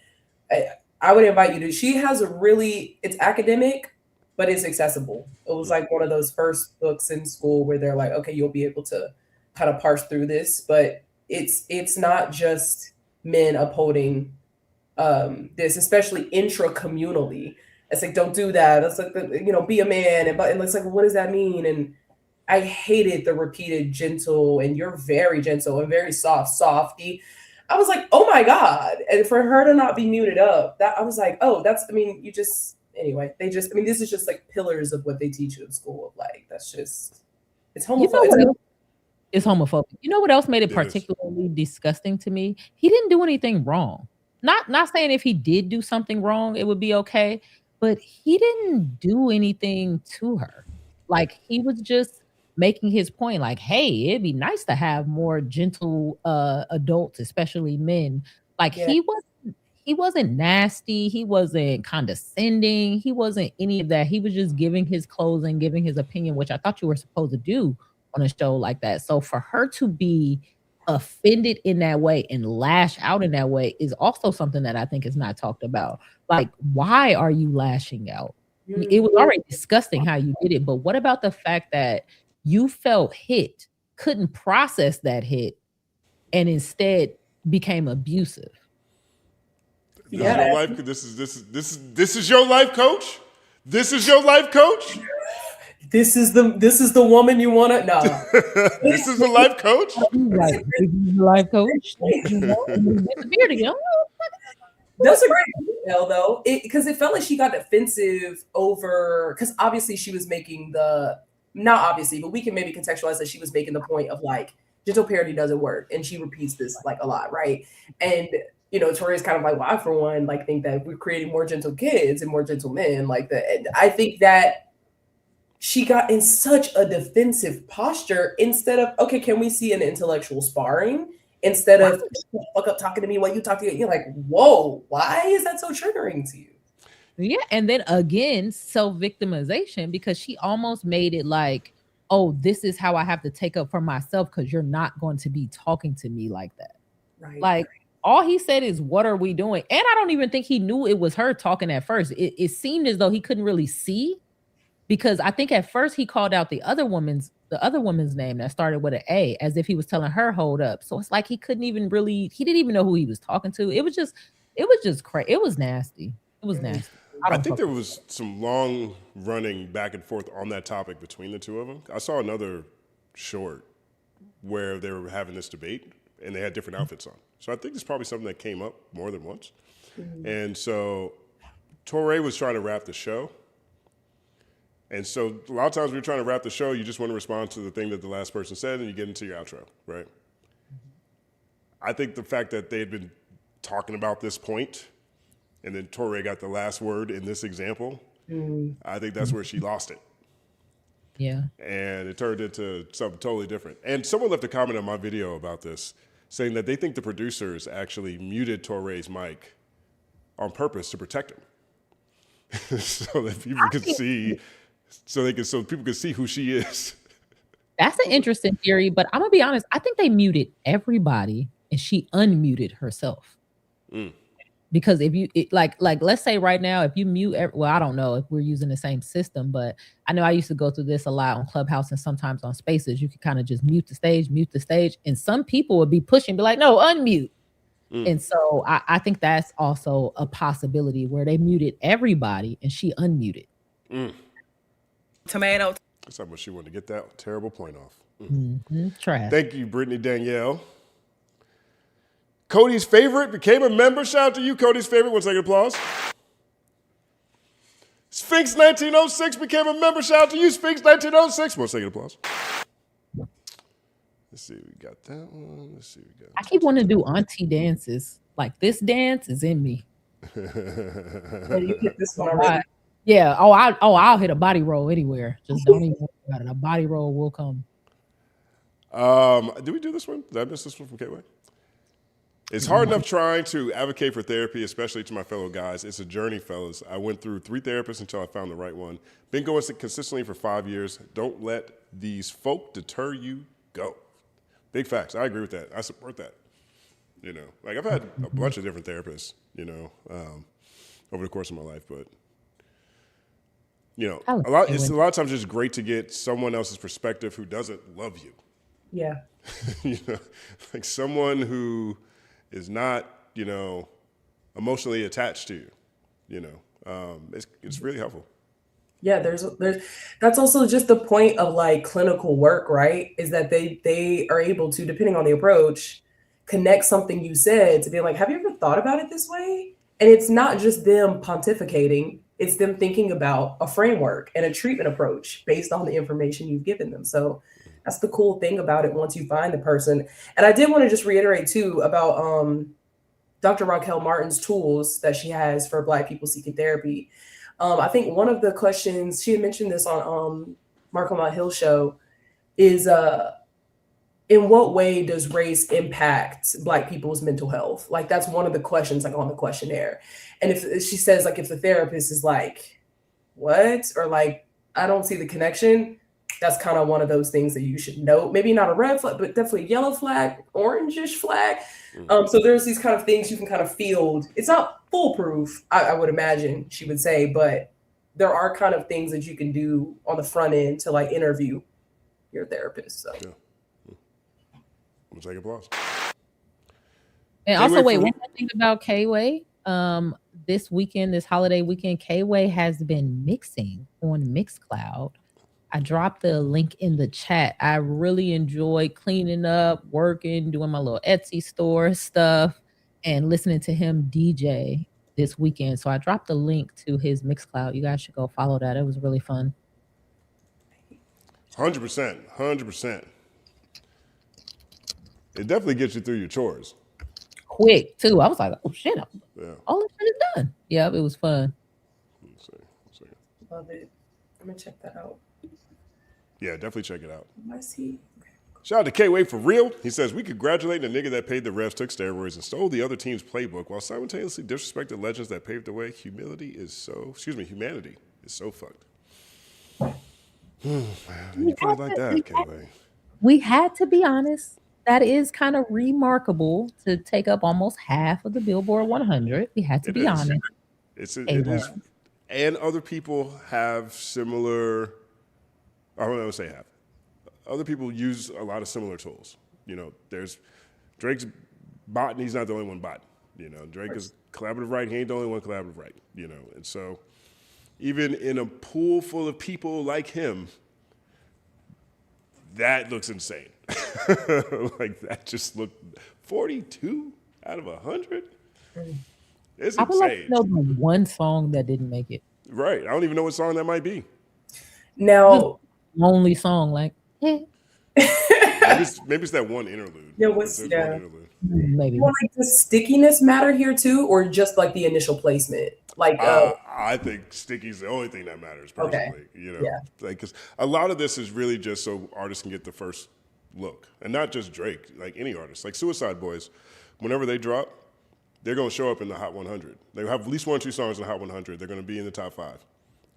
I would invite you to. She has it's academic, but it's accessible. It was like one of those first books in school where they're like, okay, you'll be able to kind of parse through this, but it's not just men upholding this, especially intra-communally. It's like, don't do that. It's like, be a man. And it's like, what does that mean? And I hated the repeated gentle, and you're very gentle and very softy. I was like, oh my God. And for her to not be muted up, that I was like, oh, anyway, this is just like pillars of what they teach you in school. Like, that's just, it's homophobic. It's homophobic. You know what else made it particularly disgusting to me? He didn't do anything wrong. Not saying if he did do something wrong, it would be okay, but he didn't do anything to her. Like, he was just making his point, like, hey, it'd be nice to have more gentle adults, especially men. Like, he wasn't nasty, he wasn't condescending, he wasn't any of that. He was just giving his closing, giving his opinion, which I thought you were supposed to do on a show like that. So for her to be offended in that way and lash out in that way is also something that I think is not talked about. Like, why are you lashing out? It was already disgusting how you did it, but what about the fact that you felt hit, couldn't process that hit, and instead became abusive? This is your life. This is your life coach. This is your life coach. This is the woman you want to. No, this is the life coach. Right, this is the life coach. That's a great detail, though, because it felt like she got defensive over, because obviously she was making not obviously, but we can maybe contextualize that she was making the point of like, gentle parody doesn't work, and she repeats this like a lot, right? And Tori's kind of like, well, I for one like think that we're creating more gentle kids and more gentle men like that. And I think that she got in such a defensive posture instead of, okay, can we see an intellectual sparring? Instead of, fuck up talking to me while you talk to you. You're like, whoa, why is that so triggering to you? Yeah, and then again, self-victimization, because she almost made it like, oh, this is how I have to take up for myself because you're not going to be talking to me like that. Right. Like, all he said is, what are we doing? And I don't even think he knew it was her talking at first. It seemed as though he couldn't really see, because I think at first he called out the other woman's name that started with an A, as if he was telling her, hold up. So it's like he didn't even know who he was talking to. It was just crazy. It was nasty. It was nasty. I think there was some long running back and forth on that topic between the two of them. I saw another short where they were having this debate and they had different outfits on. So I think it's probably something that came up more than once. Mm-hmm. And so Torre was trying to wrap the show. And so a lot of times when you're trying to wrap the show, you just want to respond to the thing that the last person said and you get into your outro, right? Mm-hmm. I think the fact that they had been talking about this point and then Torre got the last word in this example, I think that's where she lost it. Yeah. And it turned into something totally different. And someone left a comment on my video about this, saying that they think the producers actually muted Torre's mic on purpose to protect him. So that people could see, so people could see who she is. That's an interesting theory, but I'm gonna be honest, I think they muted everybody and she unmuted herself. Because if you like let's say right now, if you mute, I don't know if we're using the same system, but I know I used to go through this a lot on Clubhouse and sometimes on Spaces. You could kind of just mute the stage, and some people would be pushing, be like, no, unmute. And so I think that's also a possibility where they muted everybody and she unmuted. Tomato. That's how much she wanted to get that terrible point off. Trash. Thank you, Brittany Danielle. Cody's favorite became a member. Shout out to you, Cody's favorite. 1 second applause. Sphinx 1906 became a member. Shout out to you, Sphinx 1906. 1 second applause. Let's see, we got that one. Let's see, we got. I keep wanting to do auntie dances. Like, this dance is in me. You get this one already. Yeah. I'll hit a body roll anywhere. Just don't even worry about it. A body roll will come. Did we do this one? Did I miss this one from K-Way? It's hard enough trying to advocate for therapy, especially to my fellow guys. It's a journey, fellas. I went through 3 therapists until I found the right one. Been going consistently for 5 years. Don't let these folk deter you. Go. Big facts. I agree with that. I support that. You know, like I've had a bunch of different therapists, you know, over the course of my life, but You know, I like a lot K-Way. of times it's great to get someone else's perspective who doesn't love you. Yeah. You know, like someone who is not, you know, emotionally attached to you. You know, it's really helpful. Yeah, there's that's also just the point of like clinical work, right? Is that they are able to, depending on the approach, connect something you said to be like, have you ever thought about it this way? And it's not just them pontificating, it's them thinking about a framework and a treatment approach based on the information you've given them. So that's the cool thing about it once you find the person. And I did want to just reiterate too about Dr. Raquel Martin's tools that she has for Black people seeking therapy. I think one of the questions, she had mentioned this on Marco Mount Hill show, is in what way does race impact Black people's mental health? Like that's one of the questions like on the questionnaire. And if she says like if the therapist is like, what? Or like, I don't see the connection, that's kind of one of those things that you should note. Maybe not a red flag, but definitely a yellow flag, orangish flag. So there's these kind of things you can kind of field. It's not foolproof, I would imagine she would say, but there are kind of things that you can do on the front end to like interview your therapist. So. Yeah. We'll take applause. And also, wait, one more thing about K-Way. This weekend, this holiday weekend, K-Way has been mixing on Mixcloud. I dropped the link in the chat. I really enjoy cleaning up, working, doing my little Etsy store stuff, and listening to him DJ this weekend. So I dropped the link to his Mixcloud. You guys should go follow that. It was really fun. 100%. 100%. It definitely gets you through your chores. Quick, too. I was like, oh, shit. Yeah. All this shit is done. Yeah, it was fun. Let's see. Love it. I'm going to check that out. Yeah, definitely check it out. I see. Okay. Shout out to K-Way for real. He says, we congratulate the nigga that paid the refs, took steroids, and stole the other team's playbook while simultaneously disrespected legends that paved the way. Humanity is so fucked. You put it like that, K-Way. We had to be honest. That is kind of remarkable to take up almost half of the Billboard 100. We had to be honest. It is. And other people have similar, I don't want to say have. Other people use a lot of similar tools. You know, there's Drake's bot, and he's not the only one bot. You know, Drake is collaborative right. He ain't the only one collaborative right. You know, and so even in a pool full of people like him, that looks insane. Like that just looked 42 out of 100. It's I would like insane. to know the one song that didn't make it. Right. I don't even know what song that might be. Now, lonely song, like maybe it's that one interlude. Yeah, One interlude. Maybe. Well, like, does stickiness matter here too, or just like the initial placement? Like, I think sticky's the only thing that matters personally. Okay. You know, Yeah. like because a lot of this is really just so artists can get the first look, and not just Drake. Like any artist, like Suicide Boys, whenever they drop, they're going to show up in the Hot 100. They have at least 1 or 2 songs in the Hot 100. They're going to be in the top 5,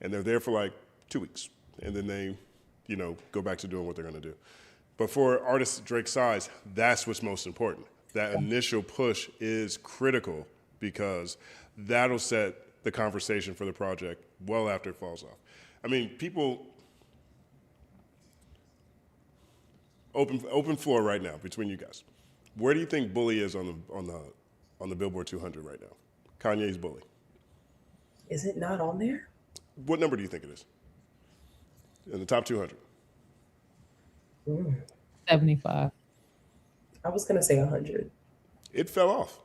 and they're there for like 2 weeks, and then they, you know, go back to doing what they're going to do. But for artists Drake's size, that's what's most important. That initial push is critical because that'll set the conversation for the project well after it falls off. I mean, people, open floor right now between you guys. Where do you think Bully is on the Billboard 200 right now? Kanye's Bully. is it not on there? What number do you think it is? In the top 200? 75. I was gonna say 100. It fell off.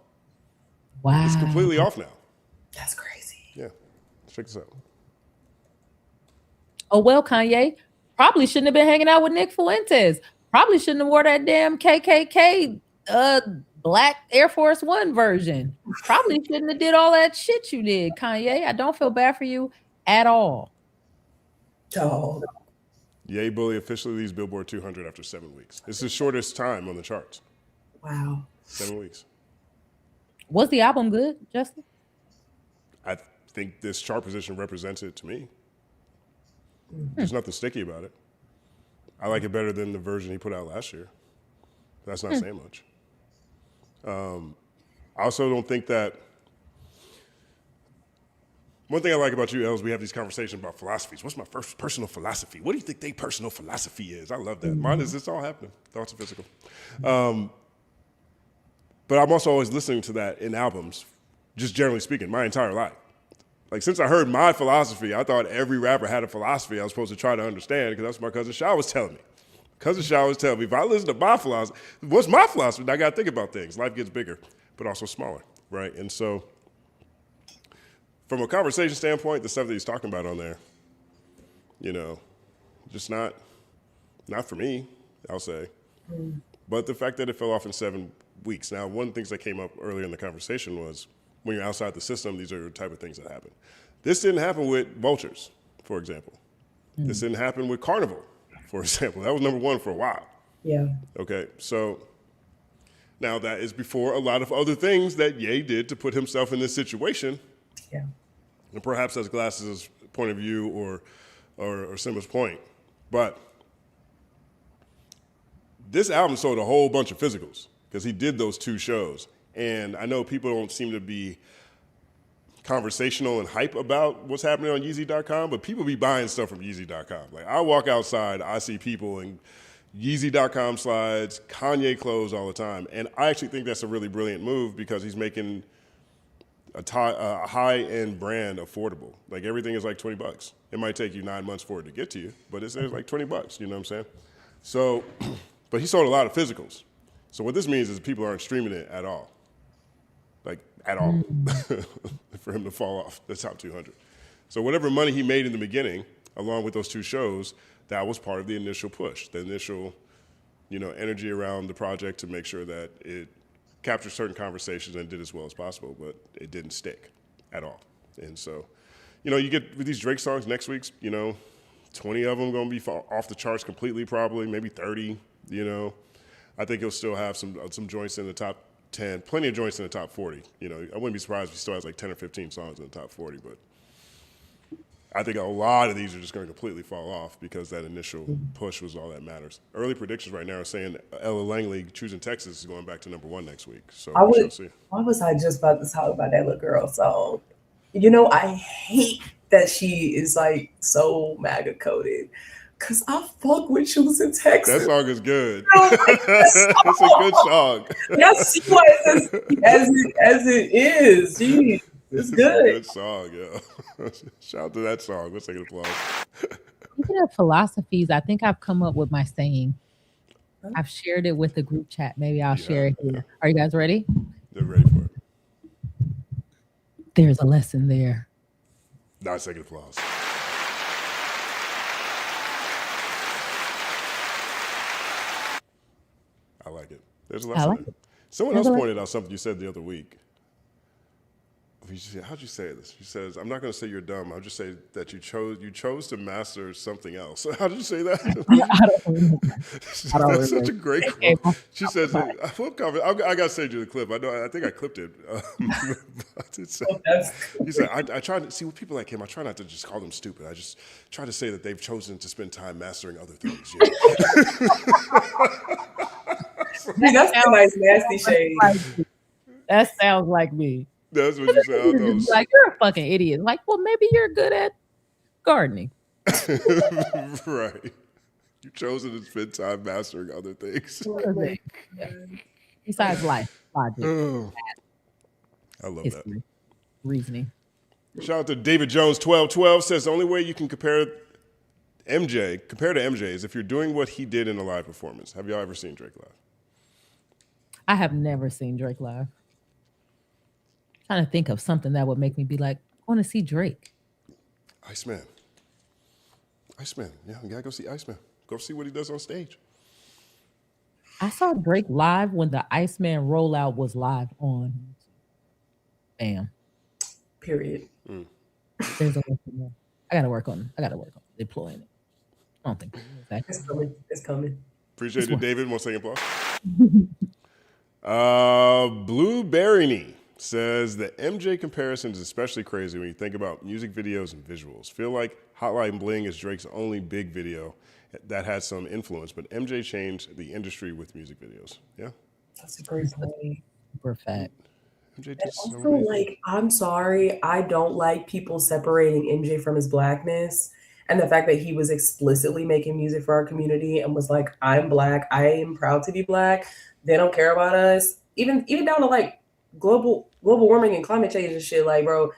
Wow. It's completely off now. That's crazy. Yeah. Check this out. Oh well, Kanye probably shouldn't have been hanging out with Nick Fuentes. Probably shouldn't have wore that damn KKK black Air Force One version. Probably shouldn't have did all that shit you did, Kanye. I don't feel bad for you at all. Oh. Ye Bully officially leaves Billboard 200 after 7 weeks. It's the shortest time on the charts. Wow. 7 weeks. Was the album good, Justin? I think this chart position represents it to me. There's nothing sticky about it. I like it better than the version he put out last year. That's not saying much. I also don't think that One thing I like about you, Els, we have these conversations about philosophies. What's my first personal philosophy? What do you think their personal philosophy is? I love that. Mine is, it's all happening. Thoughts are physical. But I'm also always listening to that in albums, just generally speaking, my entire life. Like, since I heard my philosophy, I thought every rapper had a philosophy I was supposed to try to understand, because that's what my cousin Shaw was telling me. Cousin Shaw was telling me, if I listen to my philosophy, what's my philosophy? I got to think about things. Life gets bigger, but also smaller, right? And so, from a conversation standpoint, the stuff that he's talking about on there, you know, just not for me, I'll say. But the fact that it fell off in 7 weeks. Now, one of the things that came up earlier in the conversation was, when you're outside the system, these are the type of things that happen. This didn't happen with Vultures, for example. This didn't happen with Carnival, for example. That was number one for a while. Yeah. Okay, so now that is before a lot of other things that Ye did to put himself in this situation. Yeah. And perhaps that's Glass's point of view or Symba's point. But this album sold a whole bunch of physicals because he did those 2 shows. And I know people don't seem to be conversational and hype about what's happening on Yeezy.com, but people be buying stuff from Yeezy.com. Like, I walk outside, I see people in Yeezy.com slides, Kanye clothes all the time. And I actually think that's a really brilliant move, because he's making a high-end brand affordable. Like, everything is like $20. It might take you 9 months for it to get to you, but it's like $20, you know what I'm saying? So, but he sold a lot of physicals. So what this means is people aren't streaming it at all. Like, at all, for him to fall off the top 200. So whatever money he made in the beginning, along with those 2 shows, that was part of the initial push, the initial, you know, energy around the project to make sure that it captured certain conversations and did as well as possible, but it didn't stick at all. And so, you know, you get with these Drake songs next week's, you know, 20 of them going to be off the charts completely, probably, maybe 30, you know. I think he'll still have some joints in the top 10, plenty of joints in the top 40. You know, I wouldn't be surprised if he still has like 10 or 15 songs in the top 40, but I think a lot of these are just going to completely fall off because that initial push was all that matters. Early predictions right now are saying Ella Langley, Choosing Texas, is going back to number 1 next week. So we shall see. Why was I just about to talk about that little girl song? You know, I hate that she is like so MAGA coded. Cause I fuck with Choosing Texas. That song is good. It's a good song. Yes, she was as it is. Jeez, it's good. A good song, yeah. Shout out to that song. Let's take an applause. Speaking of philosophies, I think I've come up with my saying. I've shared it with the group chat. Maybe I'll share it here. Are you guys ready? They're ready for it. There's a lesson there. Nice, second applause. I like it. There's a lesson there. Someone else pointed out something you said the other week. How'd you say this? She says, "I'm not going to say you're dumb. I'll just say that you chose to master something else." How did you say that? That's such a great quote. She says, "I got to send you the clip. I think I clipped it." He said, "I try to see with people like him. I try not to just call them stupid. I just try to say that they've chosen to spend time mastering other things." You know? That's a nice nasty shade. That sounds like me. That's what you sound like. You're a fucking idiot. Like, well, maybe you're good at gardening. Right. You've chosen to spend time mastering other things. Yeah. Besides life, logic. Oh, I love history, that. Reasoning. Shout out to David Jones 1212 says the only way you can compare to MJ is if you're doing what he did in a live performance. Have y'all ever seen Drake live? I have never seen Drake live. Trying to think of something that would make me be like, I want to see Drake. Iceman. Yeah, you gotta go see Iceman. Go see what he does on stage. I saw Drake live when the Iceman rollout was live on. Bam. Period. There's a lesson there. I gotta work on deploying it. I don't think it's coming. Appreciate it, David. 1 second applause. Blueberry says the MJ comparison is especially crazy when you think about music videos and visuals. Feel like Hotline Bling is Drake's only big video that had some influence, but MJ changed the industry with music videos. Yeah? That's a great point. For a fact. MJ And did so also, many like, things. I'm sorry, I don't like people separating MJ from his blackness. And the fact that he was explicitly making music for our community and was like, I'm black, I am proud to be black. They don't care about us. Even down to like global warming and climate change and shit. Like, bro,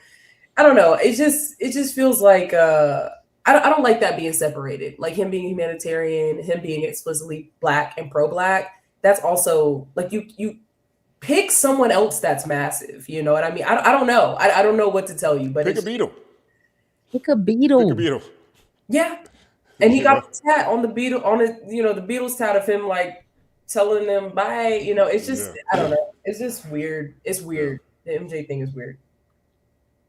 I don't know. It just feels like I don't like that being separated. Like him being humanitarian, him being explicitly black and pro-black. That's also like you pick someone else that's massive. You know what I mean? I don't know. I don't know what to tell you, but Pick a it's Beatle. Pick a Pick a Beatle. Beatle. yeah. And he You got know? the tat on the Beatle on it, the Beatles tat of him like telling them bye. It's just Yeah. I don't know. It's just weird. It's Yeah. weird. The MJ thing is weird.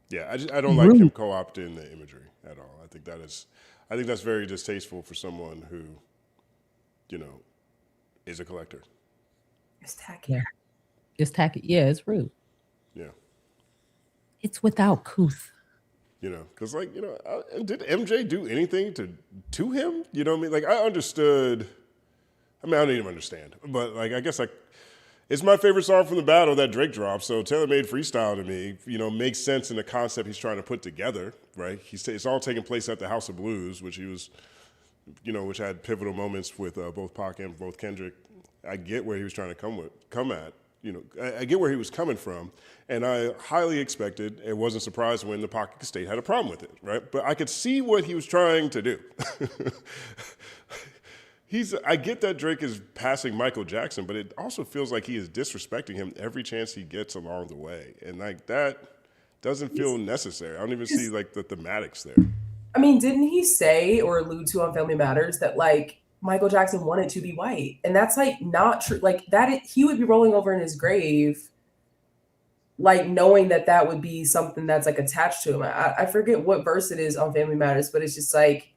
Yeah, I don't like him co-opting the imagery at all. I think that's very distasteful for someone who, is a collector. It's tacky. Yeah. It's tacky. Yeah, it's rude. Yeah. It's without couth. Because did MJ do anything to him? You know what I mean? Like I understood. I mean, I don't even understand, but like I guess it's my favorite song from the battle that Drake dropped. So Taylor Made Freestyle to me, makes sense in the concept he's trying to put together, right? It's all taking place at the House of Blues, which he was, which had pivotal moments with both Pac and both Kendrick. I get where he was trying to come at. I get where he was coming from, and I highly expected and wasn't surprised when the Pac State had a problem with it, right? But I could see what he was trying to do. I get that Drake is passing Michael Jackson, but it also feels like he is disrespecting him every chance he gets along the way. And like that doesn't feel necessary. I don't even see like the thematics there. I mean, didn't he say or allude to on Family Matters that like Michael Jackson wanted to be white? And that's like not true. Like he would be rolling over in his grave, like knowing that would be something that's like attached to him. I forget what verse it is on Family Matters, but it's just like,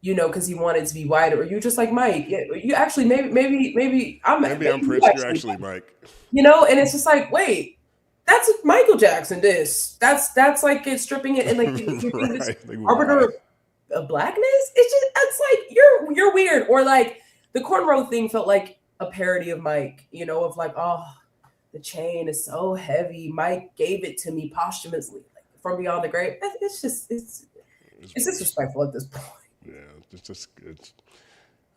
because he wanted to be white, or you just like Mike. Yeah, you actually maybe I'm Prince. You're actually Mike. And it's just like, wait, that's Michael Jackson. That's like it's stripping it and like you're being this arbiter of blackness. It's like you're weird. Or like the cornrow thing felt like a parody of Mike. Of like, oh, the chain is so heavy. Mike gave it to me posthumously, like, from beyond the grave. It's disrespectful at this point. Yeah,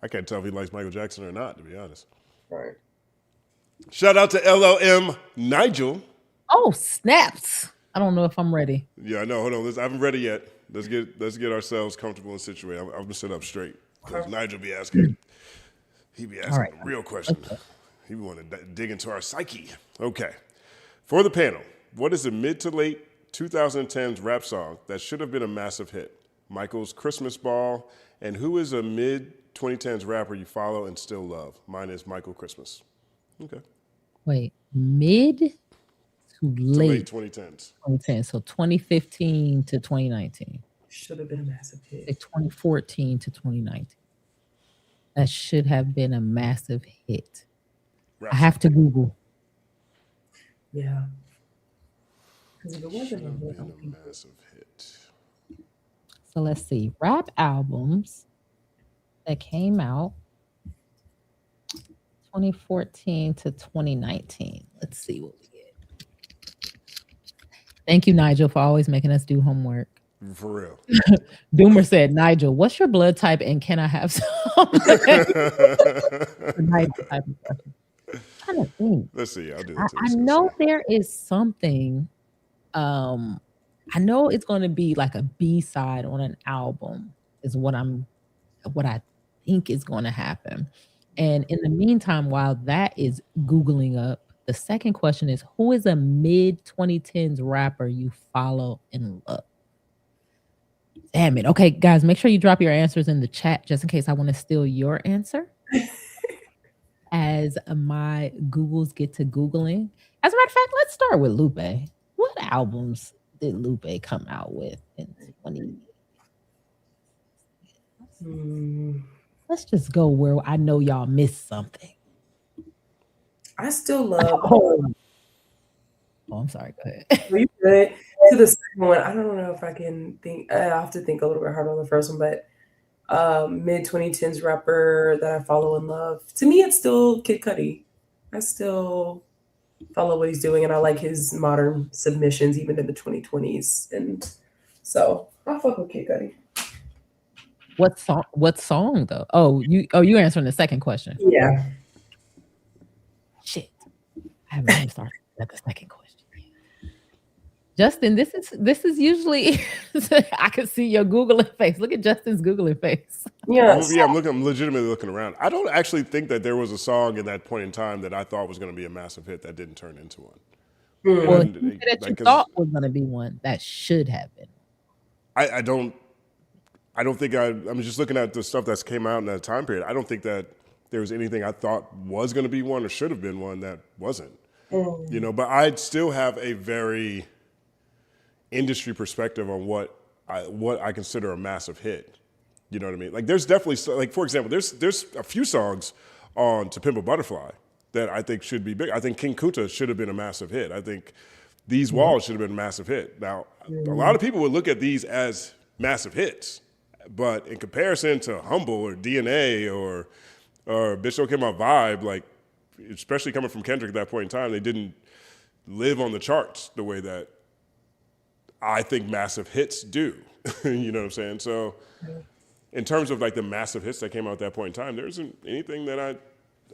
I can't tell if he likes Michael Jackson or not, to be honest. Right. Shout out to LLM Nigel. Oh, snaps. I don't know if I'm ready. Yeah, no, hold on. I haven't read it yet. Let's get ourselves comfortable and situated. I'm gonna sit up straight because Nigel be asking. He be asking the real questions. Okay. He want to dig into our psyche. Okay. For the panel, what is the mid to late 2010s rap song that should have been a massive hit? Michael's Christmas Ball, and who is a mid-2010s rapper you follow and still love? Mine is Michael Christmas. Okay. Wait, mid to late 2010s. 2010, so 2015 to 2019. Should have been a massive hit. 2014 to 2019. That should have been a massive hit. I have to Google. Yeah. Because if it wasn't should have been a massive hit. So let's see. Rap albums that came out 2014 to 2019. Let's see what we get. Thank you, Nigel, for always making us do homework. For real. Doomer said, Nigel, what's your blood type and can I have some? I'm trying to think. Let's see. I'll do that too. I know there is something. I know it's going to be like a B-side on an album is what I think is going to happen. And in the meantime, while that is Googling up, the second question is, who is a mid-2010s rapper you follow and love? Damn it. Okay, guys, make sure you drop your answers in the chat just in case I want to steal your answer. As my Googles get to Googling. As a matter of fact, let's start with Lupe. What albums did Lupe come out with in 20? Let's just go where I know y'all missed something. I still love. Oh, I'm sorry. Go ahead. Are you good? To the second one, I don't know if I can think. I have to think a little bit harder on the first one, but mid 2010s rapper that I follow and love. To me, it's still Kid Cudi. follow what he's doing, and I like his modern submissions, even in the 2020s. And so I fuck with Kid Cudi. What song? What song though? You answering the second question. Yeah. Shit. I haven't even started at the second question. Justin, this is usually I can see your Googling face. Look at Justin's Googling face. Yeah. I'm legitimately looking around. I don't actually think that there was a song in that point in time that I thought was going to be a massive hit that didn't turn into one. Well, that you thought was going to be one that should have been. I don't think I'm just looking at the stuff that's came out in that time period. I don't think that there was anything I thought was going to be one or should have been one that wasn't. But I still have a very industry perspective on what I consider a massive hit. You know what I mean? Like there's definitely, like for example, there's a few songs on To Pimp a Butterfly that I think should be big. I think King Kunta should have been a massive hit. I think These Walls should have been a massive hit. Now, a lot of people would look at these as massive hits, but in comparison to Humble or DNA or Bitch Don't Care My Vibe, like especially coming from Kendrick at that point in time, they didn't live on the charts the way that I think massive hits do. You know what I'm saying? So in terms of like the massive hits that came out at that point in time, there isn't anything that I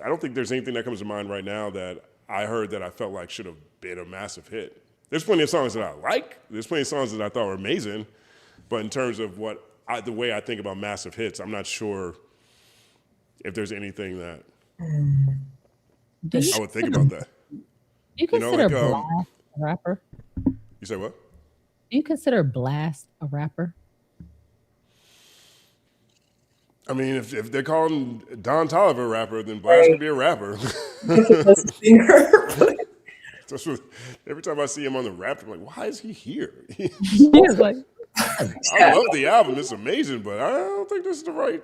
don't think there's anything that comes to mind right now that I heard that I felt like should have been a massive hit. There's plenty of songs that I like. There's plenty of songs that I thought were amazing. But in terms of the way I think about massive hits, I'm not sure if there's anything that I would think about that. You consider Blast a rapper? You say what? Do you consider Blast a rapper? I mean, if they're calling Don Toliver a rapper, then Blast could be a rapper. Every time I see him on the rap, I'm like, why is he here? Like, I love the album. It's amazing, but I don't think this is the right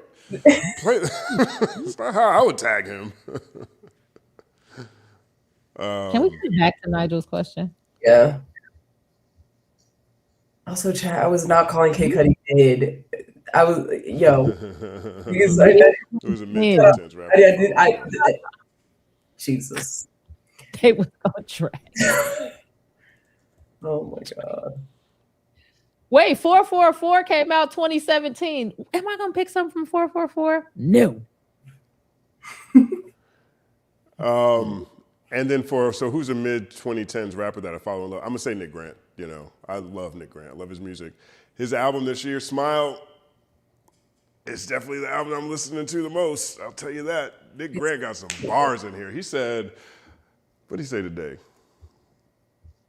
play. It's not how I would tag him. Can we get back to Nigel's question? Yeah. Also, Chad, I was not calling Kid Cudi dead. I was, because it was a mid-sentence rapper. Jesus. They was on track. Oh my God. Wait, 444 came out 2017. Am I gonna pick something from 444? No. And then who's a mid-2010s rapper that I follow in love? I'm gonna say Nick Grant. I love Nick Grant. I love his music. His album this year, Smile, it's definitely the album I'm listening to the most. I'll tell you that. Nick Grant got some bars in here. He said, what did he say today?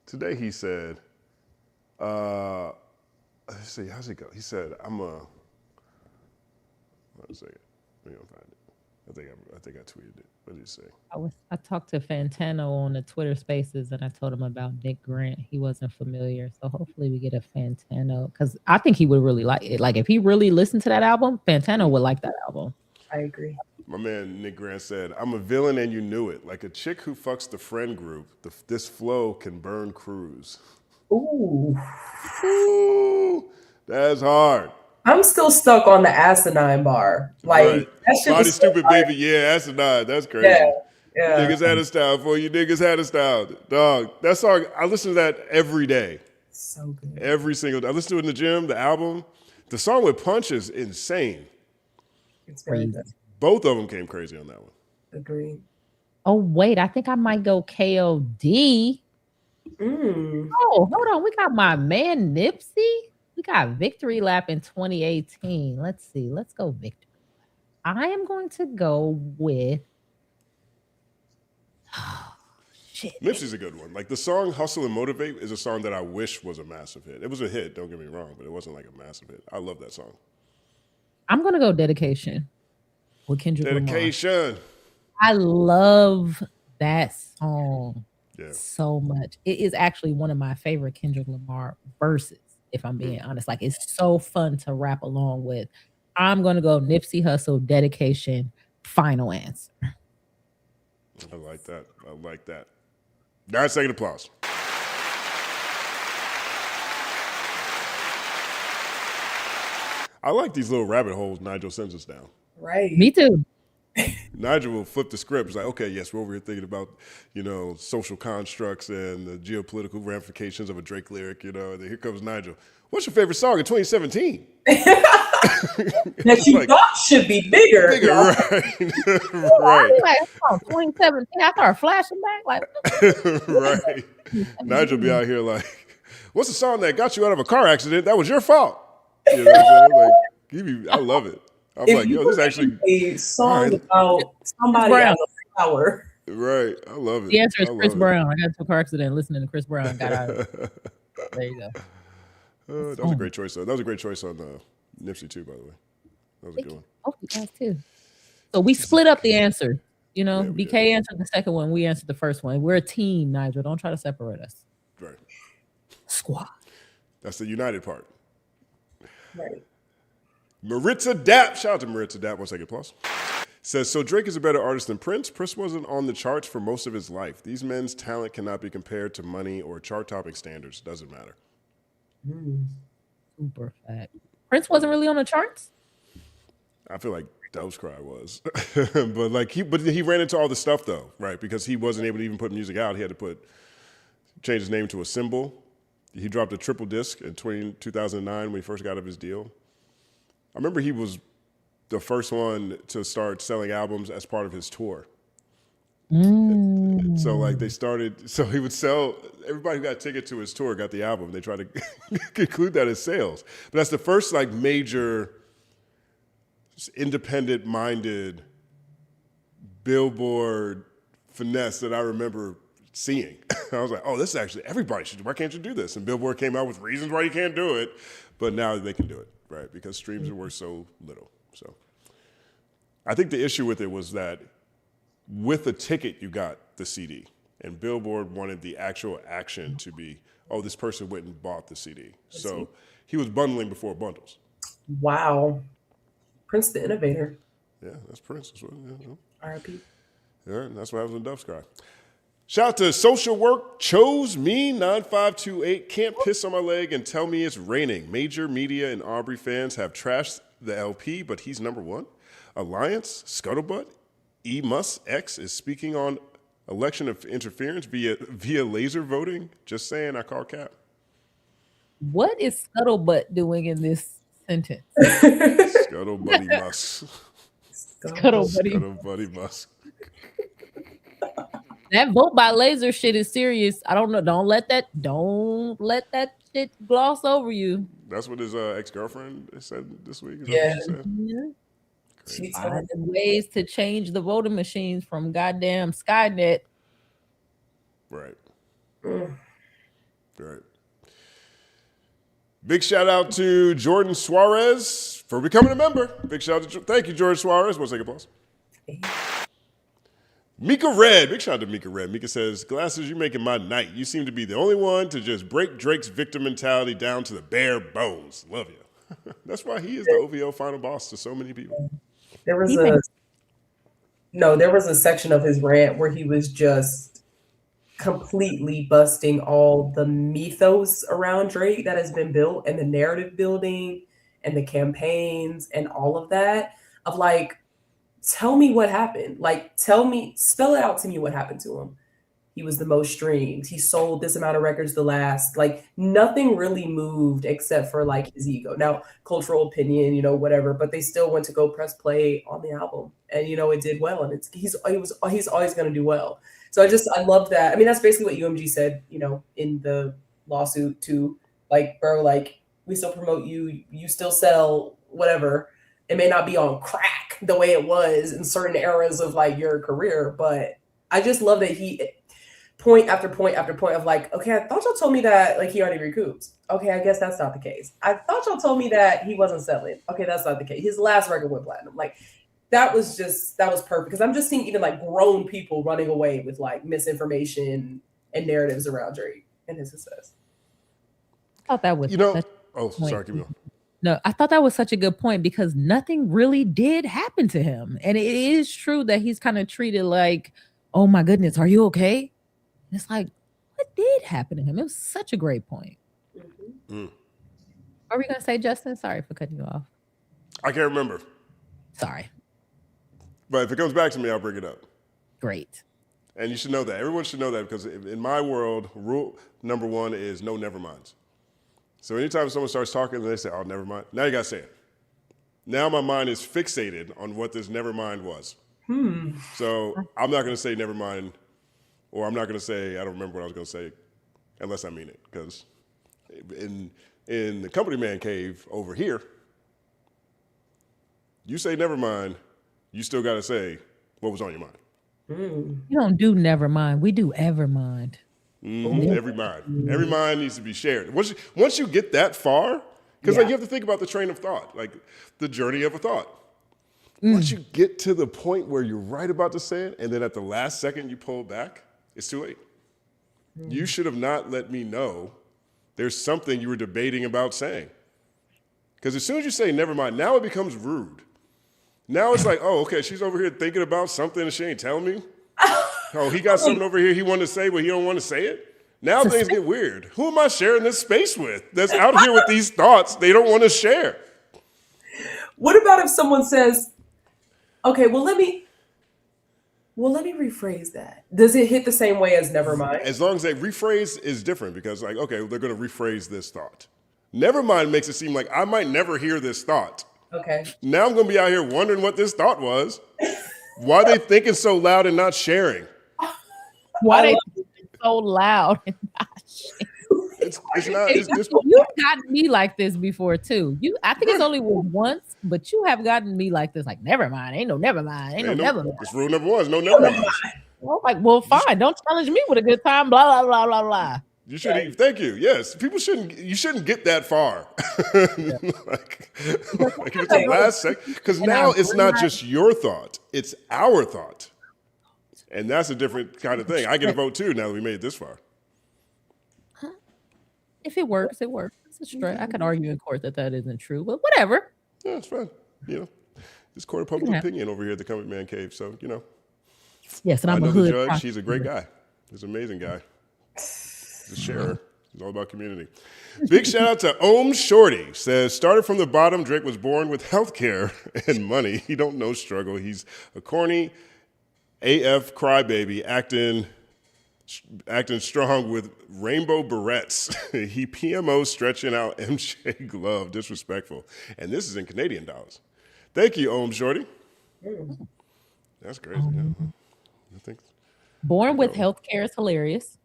Today he said, let's see, how's it go? He said, one second. Let me find it. I think I tweeted it. What did he say? I talked to Fantano on the Twitter Spaces, and I told him about Nick Grant. He wasn't familiar, so hopefully we get a Fantano, because I think he would really like it. Like if he really listened to that album, Fantano would like that album. I agree. My man Nick Grant said, "I'm a villain and you knew it. Like a chick who fucks the friend group. This flow can burn crews." Ooh. Ooh, that's hard. I'm still stuck on the asinine bar. Like right. that shit Body was stupid so baby, yeah, asinine. That's crazy. Yeah. Niggas had a style for you. Niggas had a style, dog. That song, I listen to that every day. So good. Every single day. I listen to it in the gym. The album, the song with Punch is insane. It's very good. Both of them came crazy on that one. Agreed. Oh wait, I think I might go KOD. Oh, hold on. We got my man Nipsey. We got Victory Lap in 2018. Let's see. Let's go Victory Lap. I am going to go with shit. Nipsey's a good one. Like the song Hustle and Motivate is a song that I wish was a massive hit. It was a hit, don't get me wrong, but it wasn't like a massive hit. I love that song. I'm going to go Dedication with Kendrick Lamar. Dedication. I love that song Yeah. so much. It is actually one of my favorite Kendrick Lamar verses, if I'm being honest. Like it's so fun to rap along with. I'm going to go Nipsey Hussle, Dedication, final answer. I like that. 9-second applause. I like these little rabbit holes Nigel sends us down. Right. Me too. Nigel will flip the script. It's like, okay, yes, we're over here thinking about, social constructs and the geopolitical ramifications of a Drake lyric, and then here comes Nigel. What's your favorite song in 2017? That you thought should be bigger. Right. Right. Like, 2017, I started flashing back. Like, right. Nigel be out here like, what's the song that got you out of a car accident? That was your fault. You know what I'm saying? Like, I love it. I'm like, yo, this is actually a song about somebody out of power. Right. I love it. The answer is Chris Brown. I got into a car accident listening to Chris Brown. Got out of it. There you go. That was a great choice, though. That was a great choice on Nipsey, too, by the way. That was a good one. Oh, you guys, too. So we split up the answer. BK answered the second one. We answered the first one. We're a team, Nigel. Don't try to separate us. Right. Squad. That's the united part. Right. Maritza Dapp, shout out to Maritza Dapp, 1 second plus. Says, so Drake is a better artist than Prince. Prince wasn't on the charts for most of his life. These men's talent cannot be compared to money or chart topping standards. Doesn't matter. Super fact. Prince wasn't really on the charts? I feel like Dove's Cry was. but he ran into all the stuff though, right? Because he wasn't able to even put music out. He had to change his name to a symbol. He dropped a triple disc in 2009 when he first got out of his deal. I remember he was the first one to start selling albums as part of his tour. So he would sell, everybody who got a ticket to his tour got the album. They tried to conclude that as sales. But that's the first major independent-minded Billboard finesse that I remember seeing. I was like, oh, this is actually, why can't you do this? And Billboard came out with reasons why you can't do it. But now they can do it. Right, because streams are worth so little. So I think the issue with it was that with the ticket, you got the CD. And Billboard wanted the actual action to be, oh, this person went and bought the CD. So he was bundling before bundles. Wow. Prince the Innovator. Yeah, that's Prince. That's what, R.I.P. Yeah, that's what happens when Dove's Cry. Shout out to Social Work Chose Me 9528. Can't piss on my leg and tell me it's raining. Major media and Aubrey fans have trashed the LP, but he's number one. Alliance, Scuttlebutt, E. Mus X is speaking on election of interference via laser voting. Just saying, I call cap. What is Scuttlebutt doing in this sentence? Scuttlebutty Musk. Scuttlebutty Musk. That vote by laser shit is serious. I don't know. Don't let that shit gloss over you. That's what his ex-girlfriend said this week. Is Yeah. that what she said? Finding ways to change the voting machines from goddamn Skynet. Right. Right. Big shout out to Jordan Suarez for becoming a member. Big shout out to thank you, Jordan Suarez. 1 second, pause. Mika Red, big shout out to Mika Red. Mika says, Glasses, you're making my night. You seem to be the only one to just break Drake's victim mentality down to the bare bones. Love you. That's why he is the OVO final boss to so many people. There was a section of his rant where he was just completely busting all the mythos around Drake that has been built and the narrative building and the campaigns and all of that of like, tell me what happened. Like, spell it out to me what happened to him. He was the most streamed. He sold this amount of records the last. Like, nothing really moved except for like his ego. Now, cultural opinion, whatever, but they still went to go press play on the album. And it did well. And he's always gonna do well. So I love that. I mean, that's basically what UMG said, in the lawsuit too. Like, bro, like, we still promote you, you still sell whatever. It may not be on crack the way it was in certain eras of like your career, but I just love that he point after point after point of like, okay, I thought y'all told me that like he already recouped. Okay, I guess that's not the case. I thought y'all told me that he wasn't selling. Okay, that's not the case. His last record went platinum. Like that was perfect because I'm just seeing even like grown people running away with like misinformation and narratives around Drake and his success. I thought that was sorry, keep going. No, I thought that was such a good point because nothing really did happen to him. And it is true that he's kind of treated like, oh my goodness, are you okay? And it's like, what did happen to him? It was such a great point. Mm. What were we going to say, Justin? Sorry for cutting you off. I can't remember. Sorry. But if it comes back to me, I'll bring it up. Great. And you should know that. Everyone should know that because in my world, rule number one is no never minds. So anytime someone starts talking and they say, oh, never mind, now you got to say it. Now my mind is fixated on what this never mind was. So I'm not going to say never mind, or I'm not going to say I don't remember what I was going to say unless I mean it. Because in the company man cave over here, you say never mind, you still got to say what was on your mind. You don't do never mind. We do ever mind. Every mind needs to be shared. Once you get that far, because like you have to think about the train of thought, like the journey of a thought. Once you get to the point where you're right about to say it, and then at the last second you pull back, it's too late. You should have not let me know there's something you were debating about saying. Because as soon as you say never mind, now it becomes rude. Now it's like, oh, okay, she's over here thinking about something and she ain't telling me. Oh, he got something over here he wanted to say, but he don't want to say it. Now things get weird. Who am I sharing this space with that's out here with these thoughts they don't want to share? What about if someone says, okay, well, let me rephrase that. Does it hit the same way as never mind? As long as they rephrase is different because like, okay, they're going to rephrase this thought. Never mind makes it seem like I might never hear this thought. Okay. Now I'm going to be out here wondering what this thought was. Why are they thinking so loud and not sharing? Why they thinking so loud and not sharing? It's You've gotten me like this before too. I think it's only once, but you have gotten me like this. Like, never mind. Ain't no never mind. Ain't no never mind. It's rule number one. Is no never mind. Well, like, well, fine. Don't challenge me with a good time. Blah blah blah blah blah. You should. Thank you. Yes, people shouldn't. You shouldn't get that far. like if it's the last second, because now it's not just your thought; it's our thought, and that's a different kind of thing. I get a vote too now that we made it this far. If it works, it works. It's straight. I can argue in court that isn't true, but whatever. Yeah, it's fine. You know, it's court of public opinion over here at the Company Man Cave. So you know. Yes, and I I'm know a hood. the judge. He's a great guy. He's an amazing guy. He's a sharer. He's all about community. Big shout out to Om Shorty. Says, started from the bottom. Drake was born with healthcare and money. He don't know struggle. He's a corny AF crybaby acting strong with rainbow barrettes. He PMO stretching out MJ glove. Disrespectful. And this is in Canadian dollars. Thank you, Om Shorty. That's crazy. I think born with healthcare is hilarious.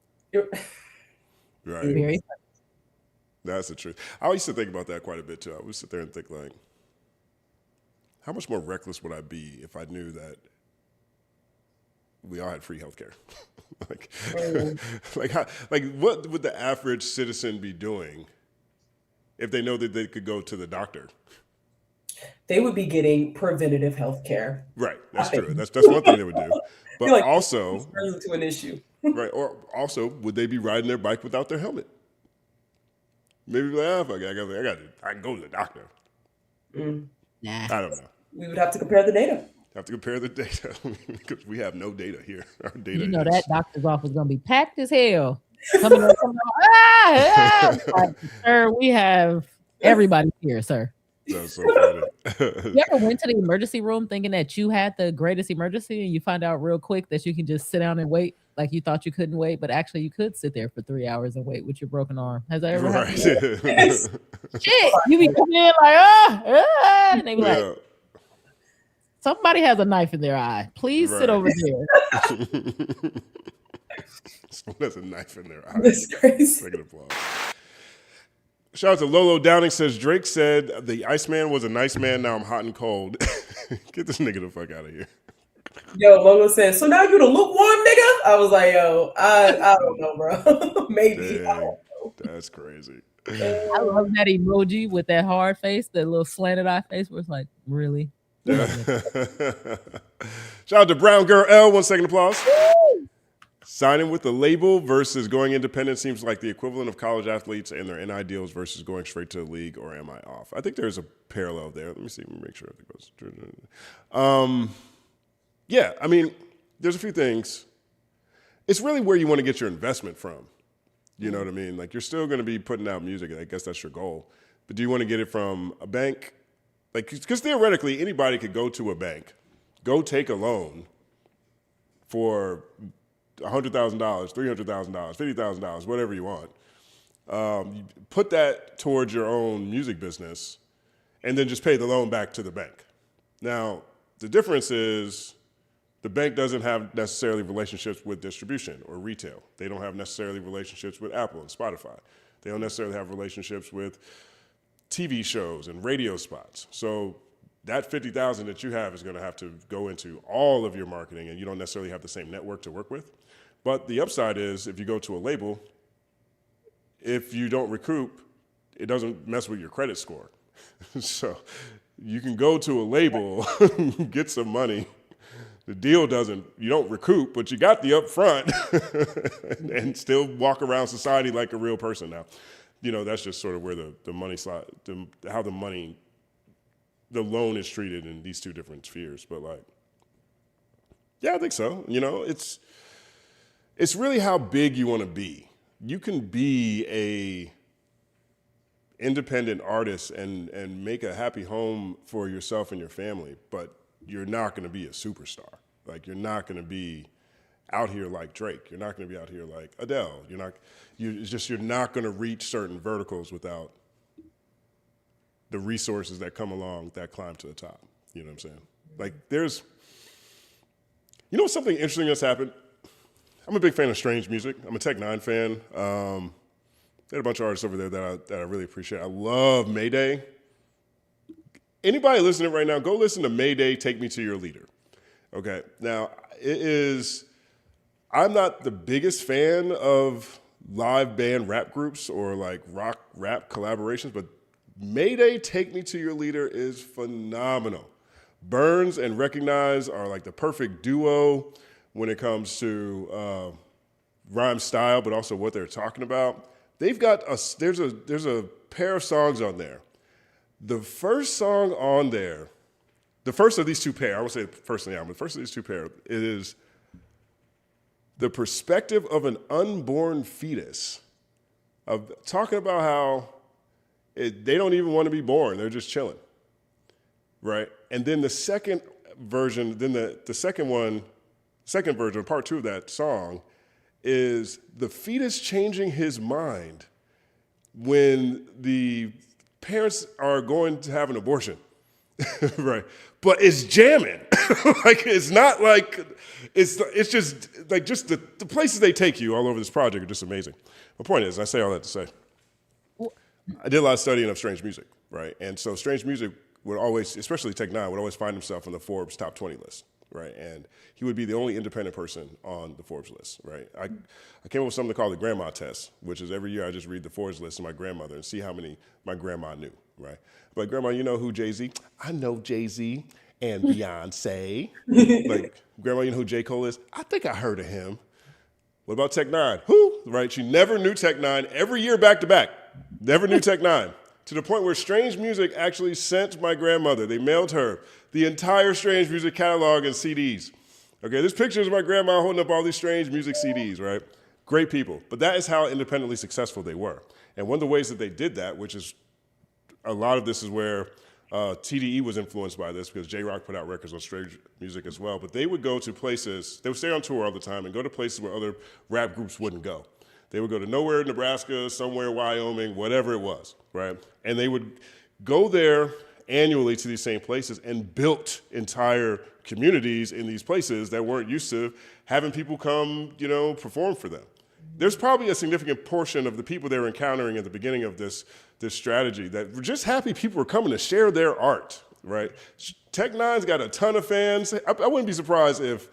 Right. Very funny. That's the truth. I used to think about that quite a bit too. I would sit there and think like, how much more reckless would I be if I knew that we all had free healthcare? like what would the average citizen be doing if they know that they could go to the doctor? They would be getting preventative health care. Right. That's true. That's one thing they would do. But like also turns into an issue. Right. Or also, would they be riding their bike without their helmet? Maybe like, I can go to the doctor. Nah. I don't know. We would have to compare the data. Have to compare the data because we have no data here. Our data. You know that doctor's office is gonna be packed as hell. Coming up, like, sir, we have everybody here, sir. That's so funny. You ever went to the emergency room thinking that you had the greatest emergency and you find out real quick that you can just sit down and wait like you thought you couldn't wait, but actually you could sit there for 3 hours and wait with your broken arm? Has that ever happened? Shit, you be coming in like, and they be like, somebody has a knife in their eye. Please sit over there. Someone has a knife in their eye. That's crazy. Take an applause. Shout out to Lolo Downing says, Drake said the Iceman was a nice man. Now I'm hot and cold. Get this nigga the fuck out of here. Yo, Logo says, so now you the lukewarm nigga? I was like, yo, I don't know, bro. Maybe. Damn, that's crazy. I love that emoji with that hard face, that little slanted eye face where it's like, really? Shout out to Brown Girl L. 1 second applause. Signing with the label versus going independent seems like the equivalent of college athletes and their NI deals versus going straight to the league, or am I off? I think there's a parallel there. Let me see. Let me make sure everything goes. Yeah, I mean, there's a few things. It's really where you want to get your investment from. You know what I mean? Like, you're still going to be putting out music. I guess that's your goal. But do you want to get it from a bank? Like, because theoretically, anybody could go to a bank go take a loan for $100,000, $300,000, $50,000, whatever you want. You put that towards your own music business and then just pay the loan back to the bank. Now, the difference is the bank doesn't have necessarily relationships with distribution or retail. They don't have necessarily relationships with Apple and Spotify. They don't necessarily have relationships with TV shows and radio spots. So that $50,000 that you have is going to have to go into all of your marketing, and you don't necessarily have the same network to work with. But the upside is if you go to a label, if you don't recoup, it doesn't mess with your credit score. So you can go to a label, get some money. The deal you don't recoup, but you got the upfront and still walk around society like a real person now. You know, that's just sort of where the money slide, how the loan is treated in these two different spheres. But like, yeah, I think so. You know, it's really how big you want to be. You can be a independent artist and make a happy home for yourself and your family, but you're not going to be a superstar. Like, you're not going to be out here like Drake. You're not going to be out here like Adele. You're not going to reach certain verticals without the resources that come along that climb to the top. You know what I'm saying? Like, something interesting that's happened? I'm a big fan of Strange Music. I'm a Tech Nine fan. There are a bunch of artists over there that I really appreciate. I love Mayday. Anybody listening right now, go listen to Mayday, Take Me to Your Leader. Okay, now I'm not the biggest fan of live band rap groups or like rock rap collaborations, but Mayday, Take Me to Your Leader is phenomenal. Burns and Recognize are like the perfect duo when it comes to rhyme style, but also what they're talking about. They've got there's a pair of songs on there. The first song on there, the first of these two pair, I won't say the first of the first of these two pair, it is the perspective of an unborn fetus, of talking about how they don't even want to be born, they're just chilling, right? And then the second version, the second version, part two of that song, is the fetus changing his mind when the parents are going to have an abortion, right? But it's jamming. Like, it's not like, it's just like the places they take you all over this project are just amazing. My point is, I say all that to say, I did a lot of studying of Strange Music, right? And so Strange Music would always, especially Tech Nine, would always find himself on the Forbes top 20 list, right? And he would be the only independent person on the Forbes list, right? I came up with something called the grandma test, which is every year I just read the Forbes list of my grandmother and see how many my grandma knew, right? But grandma, you know who Jay-Z? I know Jay-Z and Beyonce. Like, grandma, you know who J. Cole is? I think I heard of him. What about Tech Nine? Who? Right? She never knew Tech Nine every year back to back. Never knew Tech Nine. To the point where Strange Music actually sent my grandmother, they mailed her the entire Strange Music catalog and CDs. Okay, there's pictures of my grandma holding up all these Strange Music CDs, right? Great people. But that is how independently successful they were. And one of the ways that they did that, which is a lot of this is where TDE was influenced by this, because J-Rock put out records on Strange Music as well. But they would go to places, they would stay on tour all the time and go to places where other rap groups wouldn't go. They would go to nowhere, Nebraska, somewhere, Wyoming, whatever it was, right? And they would go there annually to these same places and built entire communities in these places that weren't used to having people come, perform for them. There's probably a significant portion of the people they were encountering at the beginning of this strategy that were just happy people were coming to share their art, right? Tech Nine's got a ton of fans. I wouldn't be surprised if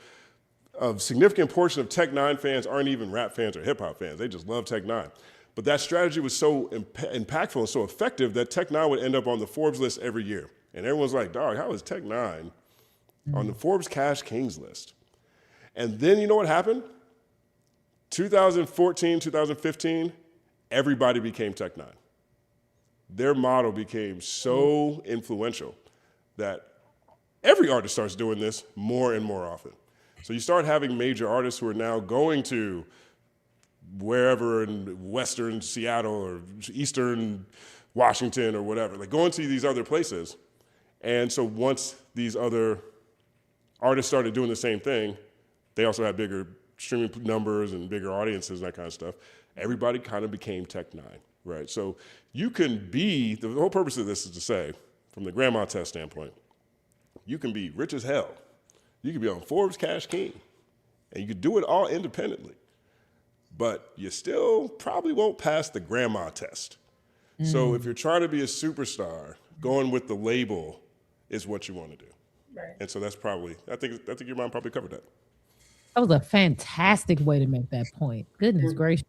a significant portion of Tech Nine fans aren't even rap fans or hip hop fans. They just love Tech Nine. But that strategy was so impactful and so effective that Tech Nine would end up on the Forbes list every year. And everyone's like, dog, how is Tech Nine on the Forbes Cash Kings list? And then you know what happened? 2014, 2015, everybody became Tech Nine. Their model became so influential that every artist starts doing this more and more often. So you start having major artists who are now going to wherever in Western Seattle or Eastern Washington or whatever, like going to these other places. And so once these other artists started doing the same thing, they also had bigger streaming numbers and bigger audiences and that kind of stuff. Everybody kind of became Tech 9, right? So you can be, the whole purpose of this is to say, from the Grandma Test standpoint, you can be rich as hell. You can be on Forbes Cash King, and you can do it all independently. But you still probably won't pass the Grandma Test. So if you're trying to be a superstar, going with the label is what you want to do. Right. And so that's probably, I think your mom probably covered that. That was a fantastic way to make that point. Goodness gracious.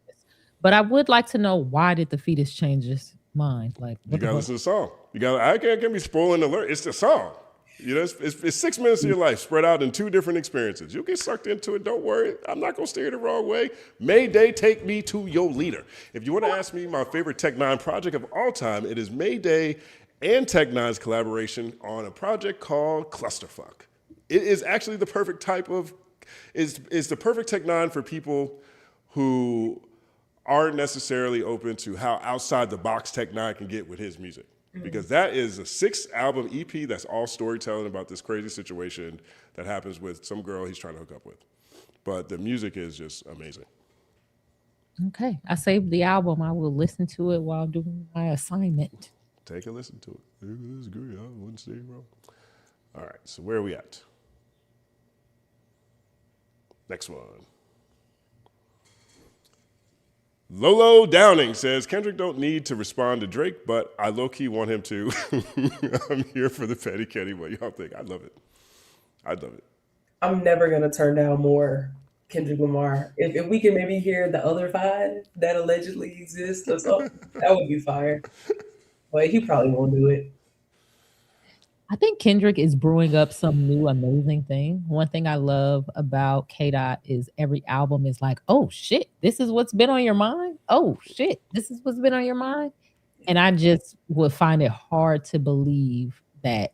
But I would like to know, why did the fetus change his mind? Like, You gotta listen to the song. I can't be spoiling the alert. It's the song. You know, it's 6 minutes of your life spread out in 2 different experiences. You'll get sucked into it. Don't worry. I'm not gonna steer you the wrong way. Mayday, take me to your leader. If you want to ask me my favorite Tech 9 project of all time, it is Mayday and Tech 9's collaboration on a project called Clusterfuck. It is actually the perfect type of, is the perfect Tech 9 for people who aren't necessarily open to how outside the box Tech 9 can get with his music. Because that is a 6-album EP that's all storytelling about this crazy situation that happens with some girl he's trying to hook up with. But the music is just amazing. Okay, I saved the album. I will listen to it while doing my assignment. Take a listen to it. It is good. I wouldn't say wrong. All right, so where are we at? Next one. Lolo Downing says, Kendrick don't need to respond to Drake, but I low-key want him to. I'm here for the petty Kenny. What y'all think? I love it. I love it. I'm never going to turn down more Kendrick Lamar. If we can maybe hear the other 5 that allegedly exist or something, that would be fire. But he probably won't do it. I think Kendrick is brewing up some new amazing thing. One thing I love about K-Dot is every album is like, oh shit, this is what's been on your mind? Oh shit, this is what's been on your mind? And I just would find it hard to believe that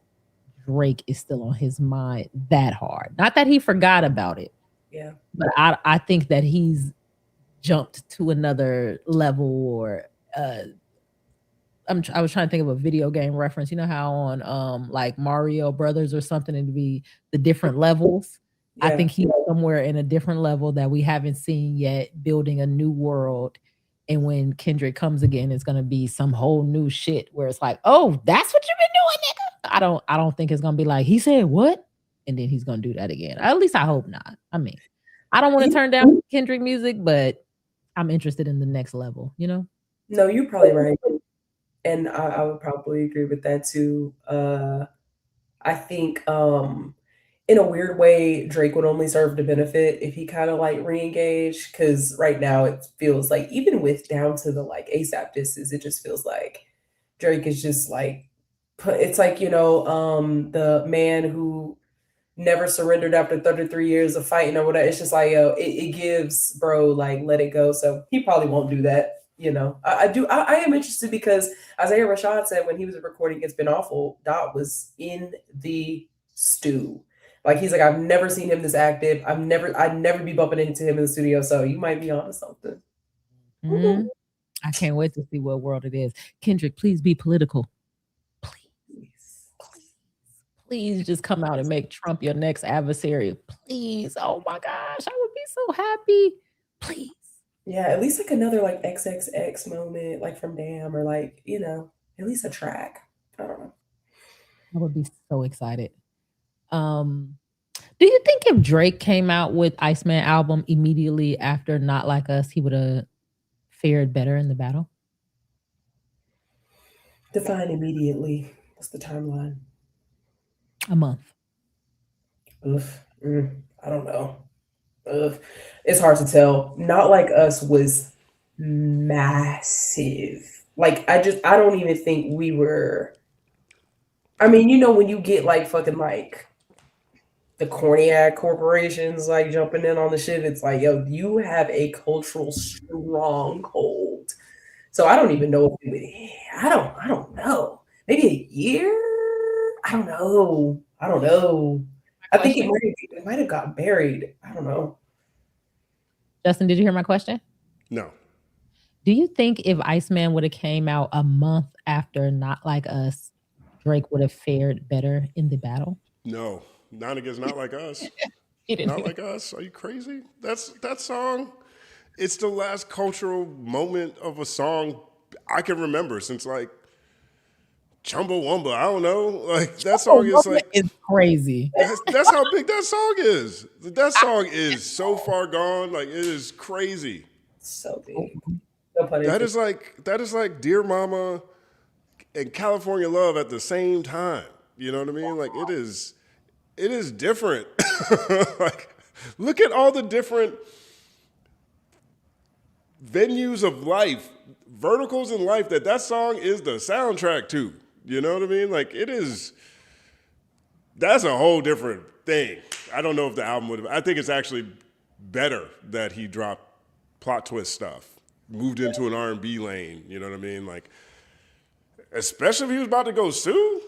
Drake is still on his mind that hard. Not that he forgot about it. Yeah. But I think that he's jumped to another level, or I was trying to think of a video game reference. You know how on like Mario Brothers or something, it'd be the different levels. Yeah. I think he's somewhere in a different level that we haven't seen yet, building a new world. And when Kendrick comes again, it's gonna be some whole new shit where it's like, oh, that's what you've been doing, nigga. I don't think it's gonna be like, he said what? And then he's gonna do that again. At least I hope not. I mean, I don't want to turn down Kendrick music, but I'm interested in the next level, you know? No, you're probably right. And I would probably agree with that too. I think in a weird way, Drake would only serve to benefit if he kind of like re-engage, because right now it feels like, even with down to the like ASAP disses, it just feels like Drake is just like, it's like, you know, the man who never surrendered after 33 years of fighting or whatever. It's just like, yo, it gives, bro, like, let it go. So he probably won't do that. You know, I am interested because Isaiah Rashad said when he was recording It's Been Awful, Dot was in the stew. Like, he's like, I've never seen him this active. I'd never be bumping into him in the studio. So you might be onto something. Mm-hmm. I can't wait to see what world it is. Kendrick, please be political. Please just come out and make Trump your next adversary. Please. Oh my gosh, I would be so happy. Please. Yeah, at least like another like XXX moment, like from Damn, or like, you know, at least a track. I don't know. I would be so excited. Do you think if Drake came out with Iceman album immediately after Not Like Us, he would have fared better in the battle? Define immediately. What's the timeline? A month. Oof. I don't know. It's hard to tell. Not Like Us was massive. Like, I don't even think we were. I mean, you know, when you get like fucking like the corniac corporations like jumping in on the shit, it's like, yo, you have a cultural stronghold. So I don't even know if we would. I don't know. Maybe a year. I don't know. I think it might have got buried. I don't know. Justin, did you hear my question? No. Do you think if Iceman would have came out a month after Not Like Us, Drake would have fared better in the battle? No. Nine Against Not Like Us. He didn't Not do Like Us. Are you crazy? That song. It's the last cultural moment of a song I can remember since like Chumbawamba. I don't know. Like that song is like it's crazy. that's how big that song is. That song is so far gone. Like it is crazy. So big. No pun That intended. is like Dear Mama and California Love at the same time. You know what I mean? Like it is different. Like look at all the different venues of life, verticals in life that song is the soundtrack to. You know what I mean? Like that's a whole different thing. I don't know if the album would have, I think it's actually better that he dropped plot twist stuff, moved into an R&B lane, you know what I mean? Like, especially if he was about to go sue.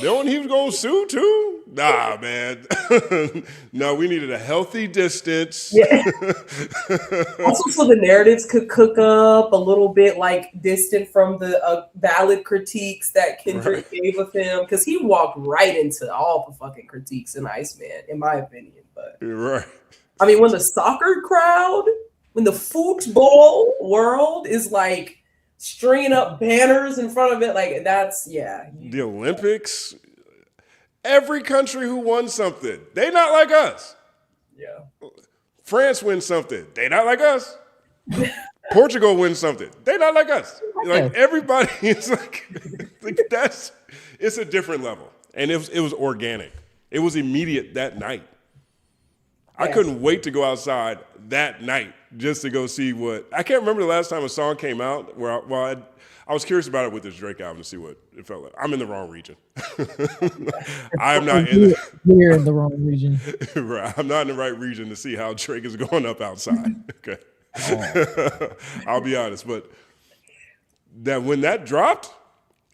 Knowing he was going to sue too? Nah, man. No, we needed a healthy distance. Yeah. Also, so the narratives could cook up a little bit, like distant from the valid critiques that Kendrick gave of him, because he walked right into all the fucking critiques in Iceman, in my opinion. But right. I mean, when the soccer crowd, when the football world is like stringing up banners in front of it, like that's the Olympics. Every country who won something, they not like us. Yeah. France wins something, they not like us. Portugal wins something, they not like us. Like everybody is like it's a different level, and it was organic. It was immediate that night. I couldn't wait to go outside that night just to go see what. I can't remember the last time a song came out where I was curious about it with this Drake album to see what it felt like. I'm in the wrong region. I'm not in We're in the wrong region. Right. I'm not in the right region to see how Drake is going up outside. Okay. I'll be honest. But that when that dropped,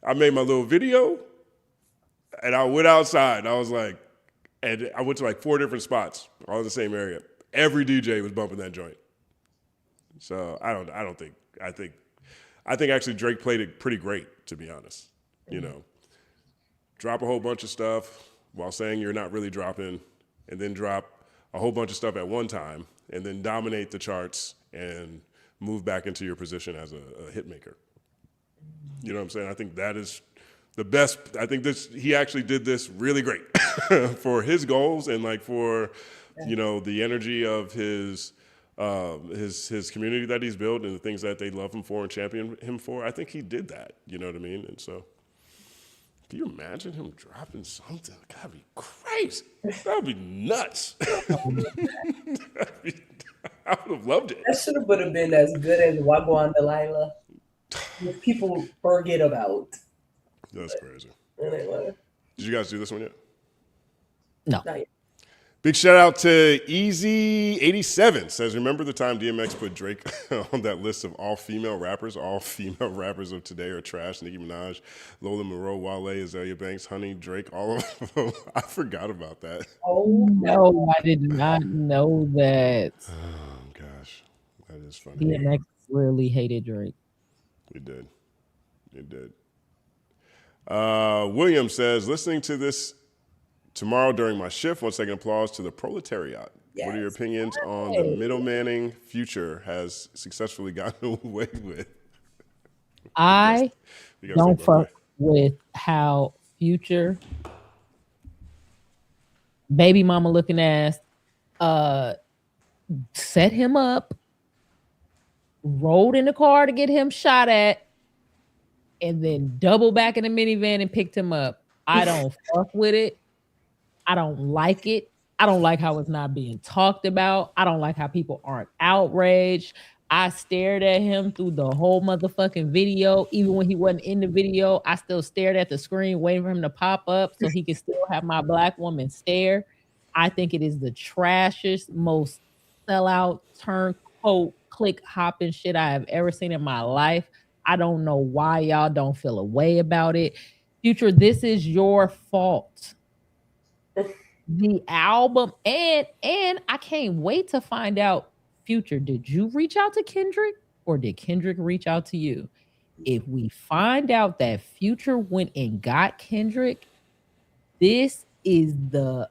I made my little video and I went outside. I was like, and I went to like 4 different spots, all in the same area. Every DJ was bumping that joint. So I think actually Drake played it pretty great, to be honest. You know, drop a whole bunch of stuff while saying you're not really dropping, and then drop a whole bunch of stuff at one time, and then dominate the charts and move back into your position as a hit maker. You know what I'm saying? I think that is the best. I think he actually did this really great for his goals and like for, you know, the energy of his community that he's built and the things that they love him for and champion him for. I think he did that. You know what I mean? And so, can you imagine him dropping something? That'd be crazy. That'd be nuts. I would have loved it. That should have been as good as Wagwan Delilah, which people forget about. That's crazy. Anyway. Did you guys do this one yet? No. Not yet. Big shout out to Easy87. Says, remember the time DMX put Drake on that list of all female rappers? All female rappers of today are trash. Nicki Minaj, Lola Monroe, Wale, Azalea Banks, Honey, Drake, all of them. I forgot about that. Oh, no, I did not know that. Oh, gosh. That is funny. DMX really hated Drake. It did. It did. William says, listening to this tomorrow during my shift. 1 second applause to the proletariat. Yes. What are your opinions on the middlemaning Future has successfully gotten away with? I don't fuck with how Future, baby mama looking ass, set him up, rode in the car to get him shot at, and then double back in the minivan and picked him up. I don't fuck with it. I don't like it. I don't like how it's not being talked about. I don't like how people aren't outraged. I stared at him through the whole motherfucking video. Even when he wasn't in the video, I still stared at the screen waiting for him to pop up so he could still have my black woman stare. I think it is the trashiest, most sellout, turncoat, click hopping shit I have ever seen in my life. I don't know why y'all don't feel a way about it. Future, this is your fault. The album and I can't wait to find out, Future, did you reach out to Kendrick or did Kendrick reach out to you? If we find out that Future went and got Kendrick, this is the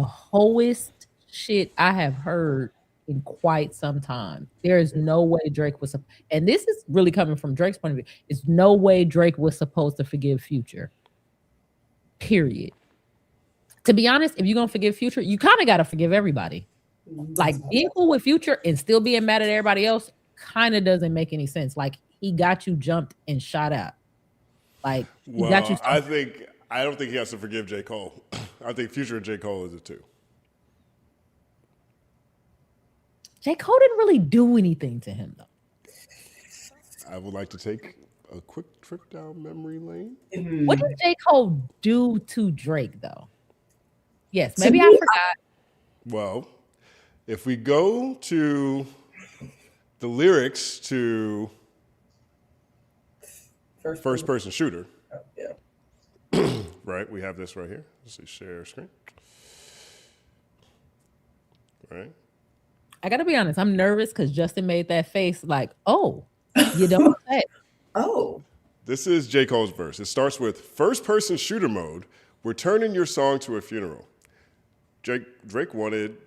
hoest shit I have heard in quite some time. There is no way Drake was, and this is really coming from Drake's point of view. It's no way Drake was supposed to forgive Future. Period. To be honest, if you're gonna forgive Future, you kind of gotta forgive everybody. Like being cool with Future and still being mad at everybody else kind of doesn't make any sense. Like he got you jumped and shot out. Like he got you. I don't think he has to forgive J. Cole. I think Future and J. Cole is it too. J. Cole didn't really do anything to him though. I would like to take a quick trip down memory lane. What did J. Cole do to Drake though? Yes, maybe I forgot. Well, if we go to the lyrics to First Person Shooter, right? We have this right here. Let's see, share screen. Right. I gotta be honest, I'm nervous because Justin made that face like, oh, you don't say. Oh. This is J. Cole's verse. It starts with first person shooter mode. We're turning your song to a funeral. Drake wanted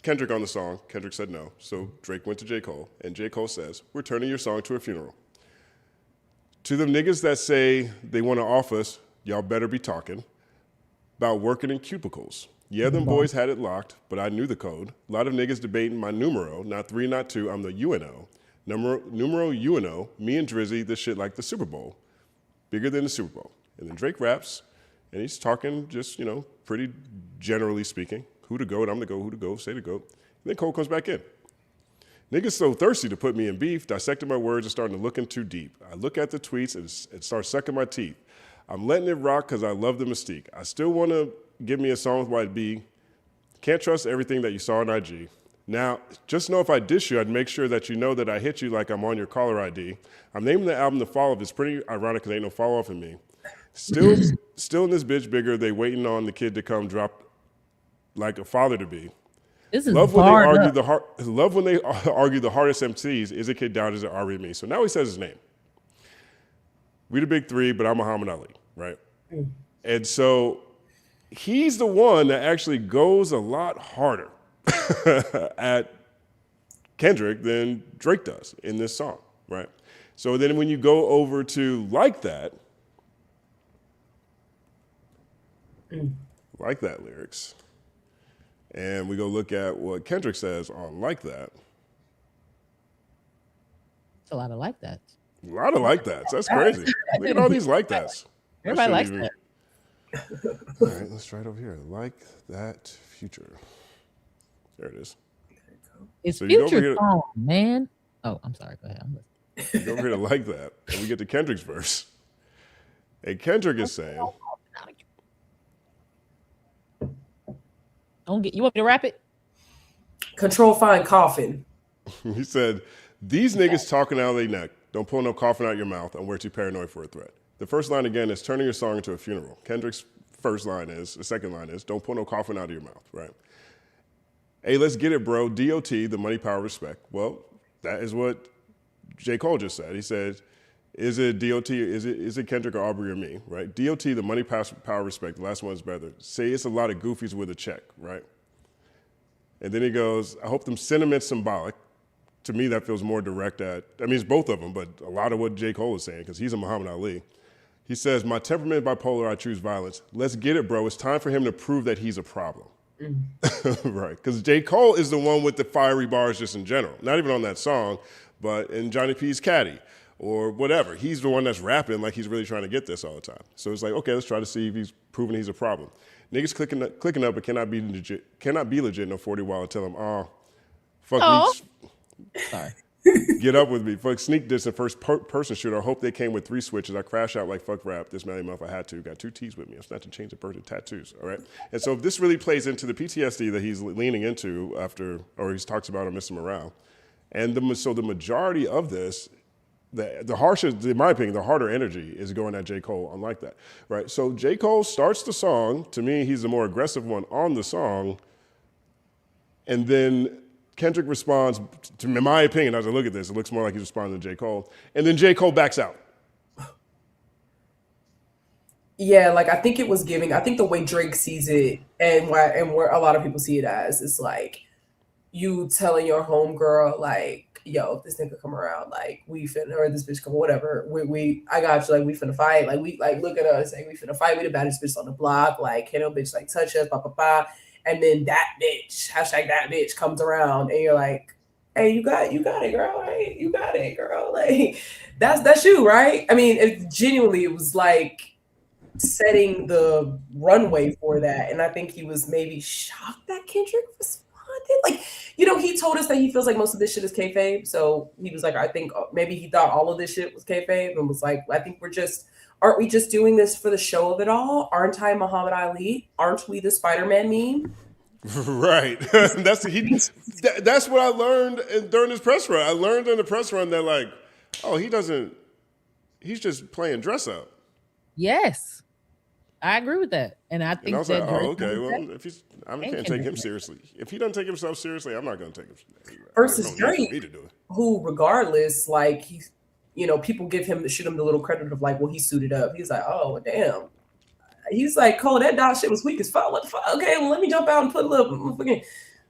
Kendrick on the song. Kendrick said no. So Drake went to J. Cole, and J. Cole says, we're turning your song to a funeral. To them niggas that say they want to off us, y'all better be talking about working in cubicles. Yeah, them boys had it locked, but I knew the code. A lot of niggas debating my numero, not 3, not 2, I'm the UNO. Numero UNO, me and Drizzy, this shit like the Super Bowl. Bigger than the Super Bowl. And then Drake raps, and he's talking just, pretty generally speaking. Who to goat, I'm the goat, who to go, say the goat. And then Cole comes back in. Niggas so thirsty to put me in beef, dissecting my words and starting to look in too deep. I look at the tweets and start sucking my teeth. I'm letting it rock because I love the mystique. I still want to give me a song with YB. Can't trust everything that you saw on IG. Now, just know if I dish you, I'd make sure that you know that I hit you like I'm on your caller ID. I'm naming the album The Fall Off. It's pretty ironic because ain't no fall off in me. Still in this bitch bigger, they waiting on the kid to come drop like a father to be. This is love when they argue the hardest MCs. Is a kid down? Is it already me? So now he says his name. We the big three, but I'm Muhammad Ali, right? And so he's the one that actually goes a lot harder at Kendrick than Drake does in this song, right? So then when you go over to Like That lyrics, and we go look at what Kendrick says on Like That. It's a lot of Like That. A lot of Like That's. That's crazy. Look at all these Like That's. Everybody likes that. All right, let's try it over here. Like That Future. There it is. It's so Future song, man. Oh, I'm sorry. Go ahead. You go over here to Like That, and we get to Kendrick's verse. And Kendrick is saying, you want me to rap it? Control Find Coffin. He said, these niggas talking out of their neck. Don't pull no coffin out your mouth. I'm way too paranoid for a threat. The first line again is turning your song into a funeral. Kendrick's the second line is, don't pull no coffin out of your mouth, right? Hey, let's get it, bro. DOT, the money, power, respect. Well, that is what J. Cole just said. He said, is it DOT, is it Kendrick or Aubrey or me, right? DOT, the money, power, respect. The last one is better. Say it's a lot of goofies with a check, right? And then he goes, I hope them sentiments symbolic. To me, that feels more direct it's both of them, but a lot of what J. Cole is saying, because he's a Muhammad Ali. He says, my temperament bipolar, I choose violence. Let's get it, bro. It's time for him to prove that he's a problem. Right, because J. Cole is the one with the fiery bars just in general. Not even on that song, but in Johnny P's Caddy or whatever. He's the one that's rapping like he's really trying to get this all the time. So it's like, okay, let's try to see if he's proving he's a problem. Niggas clicking up, but cannot be legit no 40 while I tell him, fuck me. Sorry. Get up with me. Fuck sneak this and first person shooter. I hope they came with 3 switches. I crash out like fuck rap. This many month I had to. Got 2 T's with me. I'm not to change the birth of tattoos. All right. And so this really plays into the PTSD that he's leaning into he talks about on Mr. Morale. And so the majority of this, the harshest, in my opinion, the harder energy is going at J. Cole unlike that. Right. So J. Cole starts the song. To me, he's the more aggressive one on the song. And then Kendrick responds, in my opinion, as I look at this, it looks more like he's responding to J. Cole. And then J. Cole backs out. Yeah, like I think it was giving. I think the way Drake sees it, and where a lot of people see it as, is like you telling your homegirl, like, yo, if this nigga come around, like we finna, or this bitch come, whatever, I got you, like we finna fight, like we, like look at us, like we finna fight, we the baddest bitch on the block, like can no bitch like touch us, and then that bitch, hashtag that bitch comes around, and you're like, hey, you got it, girl, right? You got it, girl, like that's you, right? I mean, it was like setting the runway for that. And I think he was maybe shocked that Kendrick responded. Like, he told us that he feels like most of this shit is kayfabe. So he was like, I think maybe he thought all of this shit was kayfabe and was like, I think aren't we just doing this for the show of it all? Aren't I Muhammad Ali? Aren't we the Spider-Man meme? Right. That's what I learned during this press run. I learned in the press run that like, oh, he's just playing dress up. Yes. I agree with that. And I think and I was that like, oh, okay. Well, I can't take him seriously. If he doesn't take himself seriously, I'm not going to take him seriously. Versus Drake, who regardless, like people shoot him the little credit of like, well, he suited up. He's like, oh, damn. He's like, Cole, that dog shit was weak as fuck. What the fuck? Okay, well, let me jump out and put a little fucking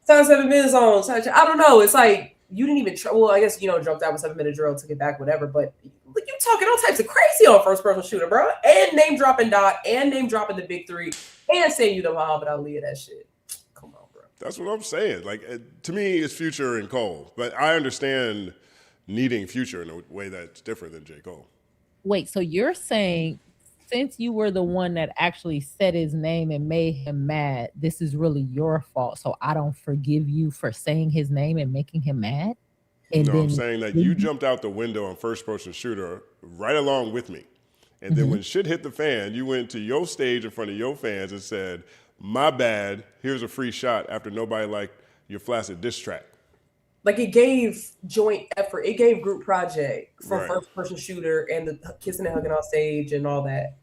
7 minutes on. I don't know. It's like, you didn't even try. Well, I guess, jumped out with 7-minute drill, took it back, whatever. But you talking all types of crazy on first person shooter, bro. And name dropping Dot, and name dropping the big three, and saying you the Muhammad Ali of that shit. Come on, bro. That's what I'm saying. Like, to me, it's Future and Cole. But I understand needing Future in a way that's different than J. Cole. Wait, so you're saying since you were the one that actually said his name and made him mad, this is really your fault. So I don't forgive you for saying his name and making him mad? And no, I'm saying that you jumped out the window on first person shooter right along with me. And then when shit hit the fan, you went to your stage in front of your fans and said, my bad, here's a free shot after nobody liked your flaccid diss track. Like it gave joint effort. It gave group project from first person shooter and the kissing and hugging on stage and all that.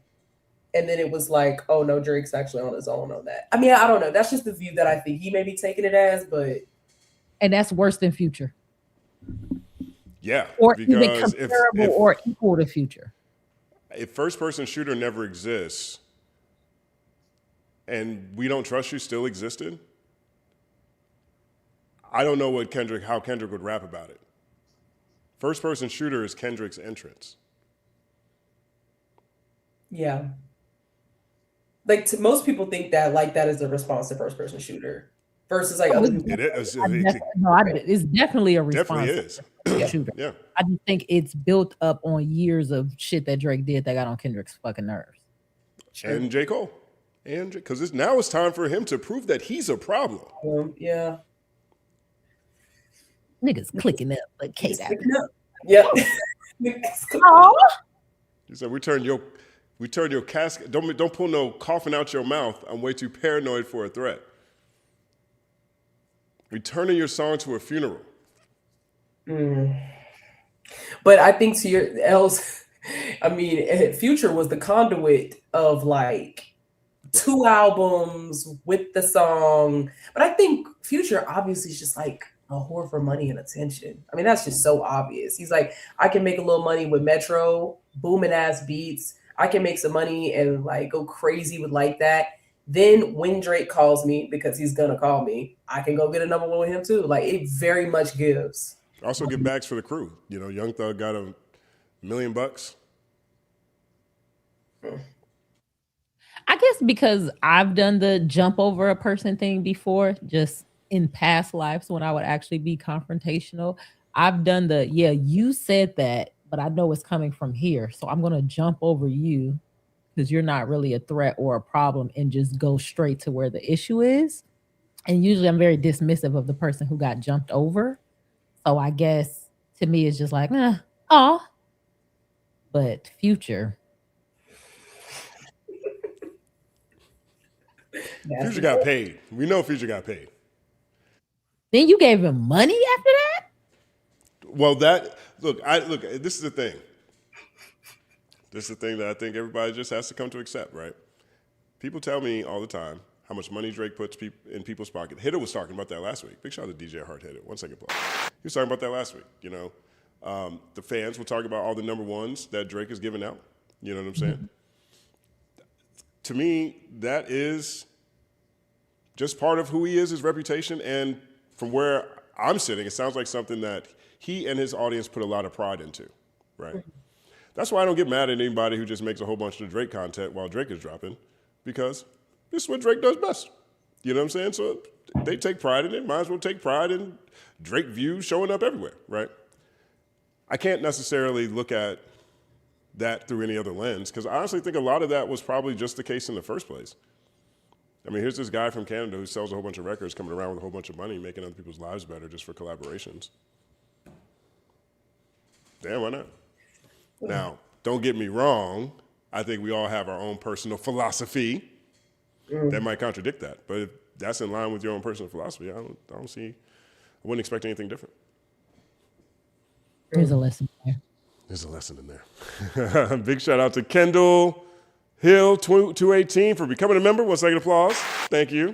And then it was like, oh no, Drake's actually on his own on that. I mean, I don't know. That's just the view that I think he may be taking it as, but. And that's worse than Future. Yeah. Or even comparable or equal to Future. If first person shooter never exists and We Don't Trust You still existed, I don't know how Kendrick would rap about it. First person shooter is Kendrick's entrance. Yeah. Like most people think that like that is a response to first person shooter versus like other people. It's definitely a response. Definitely is. Shooter. Yeah. I just think it's built up on years of shit that Drake did that got on Kendrick's fucking nerves. And J. Cole. Because now it's time for him to prove that he's a problem. Yeah. Niggas clicking up like Kate. Yeah. He said, we turn your casket. Don't pull no coughing out your mouth. I'm way too paranoid for a threat. We turning your song to a funeral. But I think to your else, I mean, Future was the conduit of like 2 albums with the song. But I think Future obviously is just like a whore for money and attention. I mean, that's just so obvious. He's like, I can make a little money with Metro, booming ass beats. I can make some money and like go crazy with like that. Then when Drake calls me, because he's gonna call me, I can go get a number one with him too. Like it very much gives. Also get bags for the crew. Young Thug got $1 million. I guess because I've done the jump over a person thing before, just in past lives when I would actually be confrontational. I've done you said that, but I know it's coming from here. So I'm going to jump over you because you're not really a threat or a problem and just go straight to where the issue is. And usually I'm very dismissive of the person who got jumped over. So I guess to me, it's just like, but Future. Future got paid. We know Future got paid. Then you gave him money after that? Well, this is the thing. This is the thing that I think everybody just has to come to accept, right? People tell me all the time how much money Drake puts in people's pocket. Hitter was talking about that last week. Big shout out to DJ Hart Hitter. 1 second, play. He was talking about that last week, The fans will talk about all the number ones that Drake is giving out. You know what I'm saying? to me, that is just part of who he is, his reputation. And from where I'm sitting, it sounds like something that he and his audience put a lot of pride into, right? That's why I don't get mad at anybody who just makes a whole bunch of Drake content while Drake is dropping, because this is what Drake does best. You know what I'm saying? So they take pride in it. Might as well take pride in Drake views showing up everywhere, right? I can't necessarily look at that through any other lens, because I honestly think a lot of that was probably just the case in the first place. I mean, here's this guy from Canada who sells a whole bunch of records, coming around with a whole bunch of money, making other people's lives better just for collaborations. Damn, why not? Now, don't get me wrong. I think we all have our own personal philosophy that might contradict that. But if that's in line with your own personal philosophy, I wouldn't expect anything different. There's a lesson there. There's a lesson in there. Big shout out to Kendall Hill 218 for becoming a member. 1 second applause. Thank you.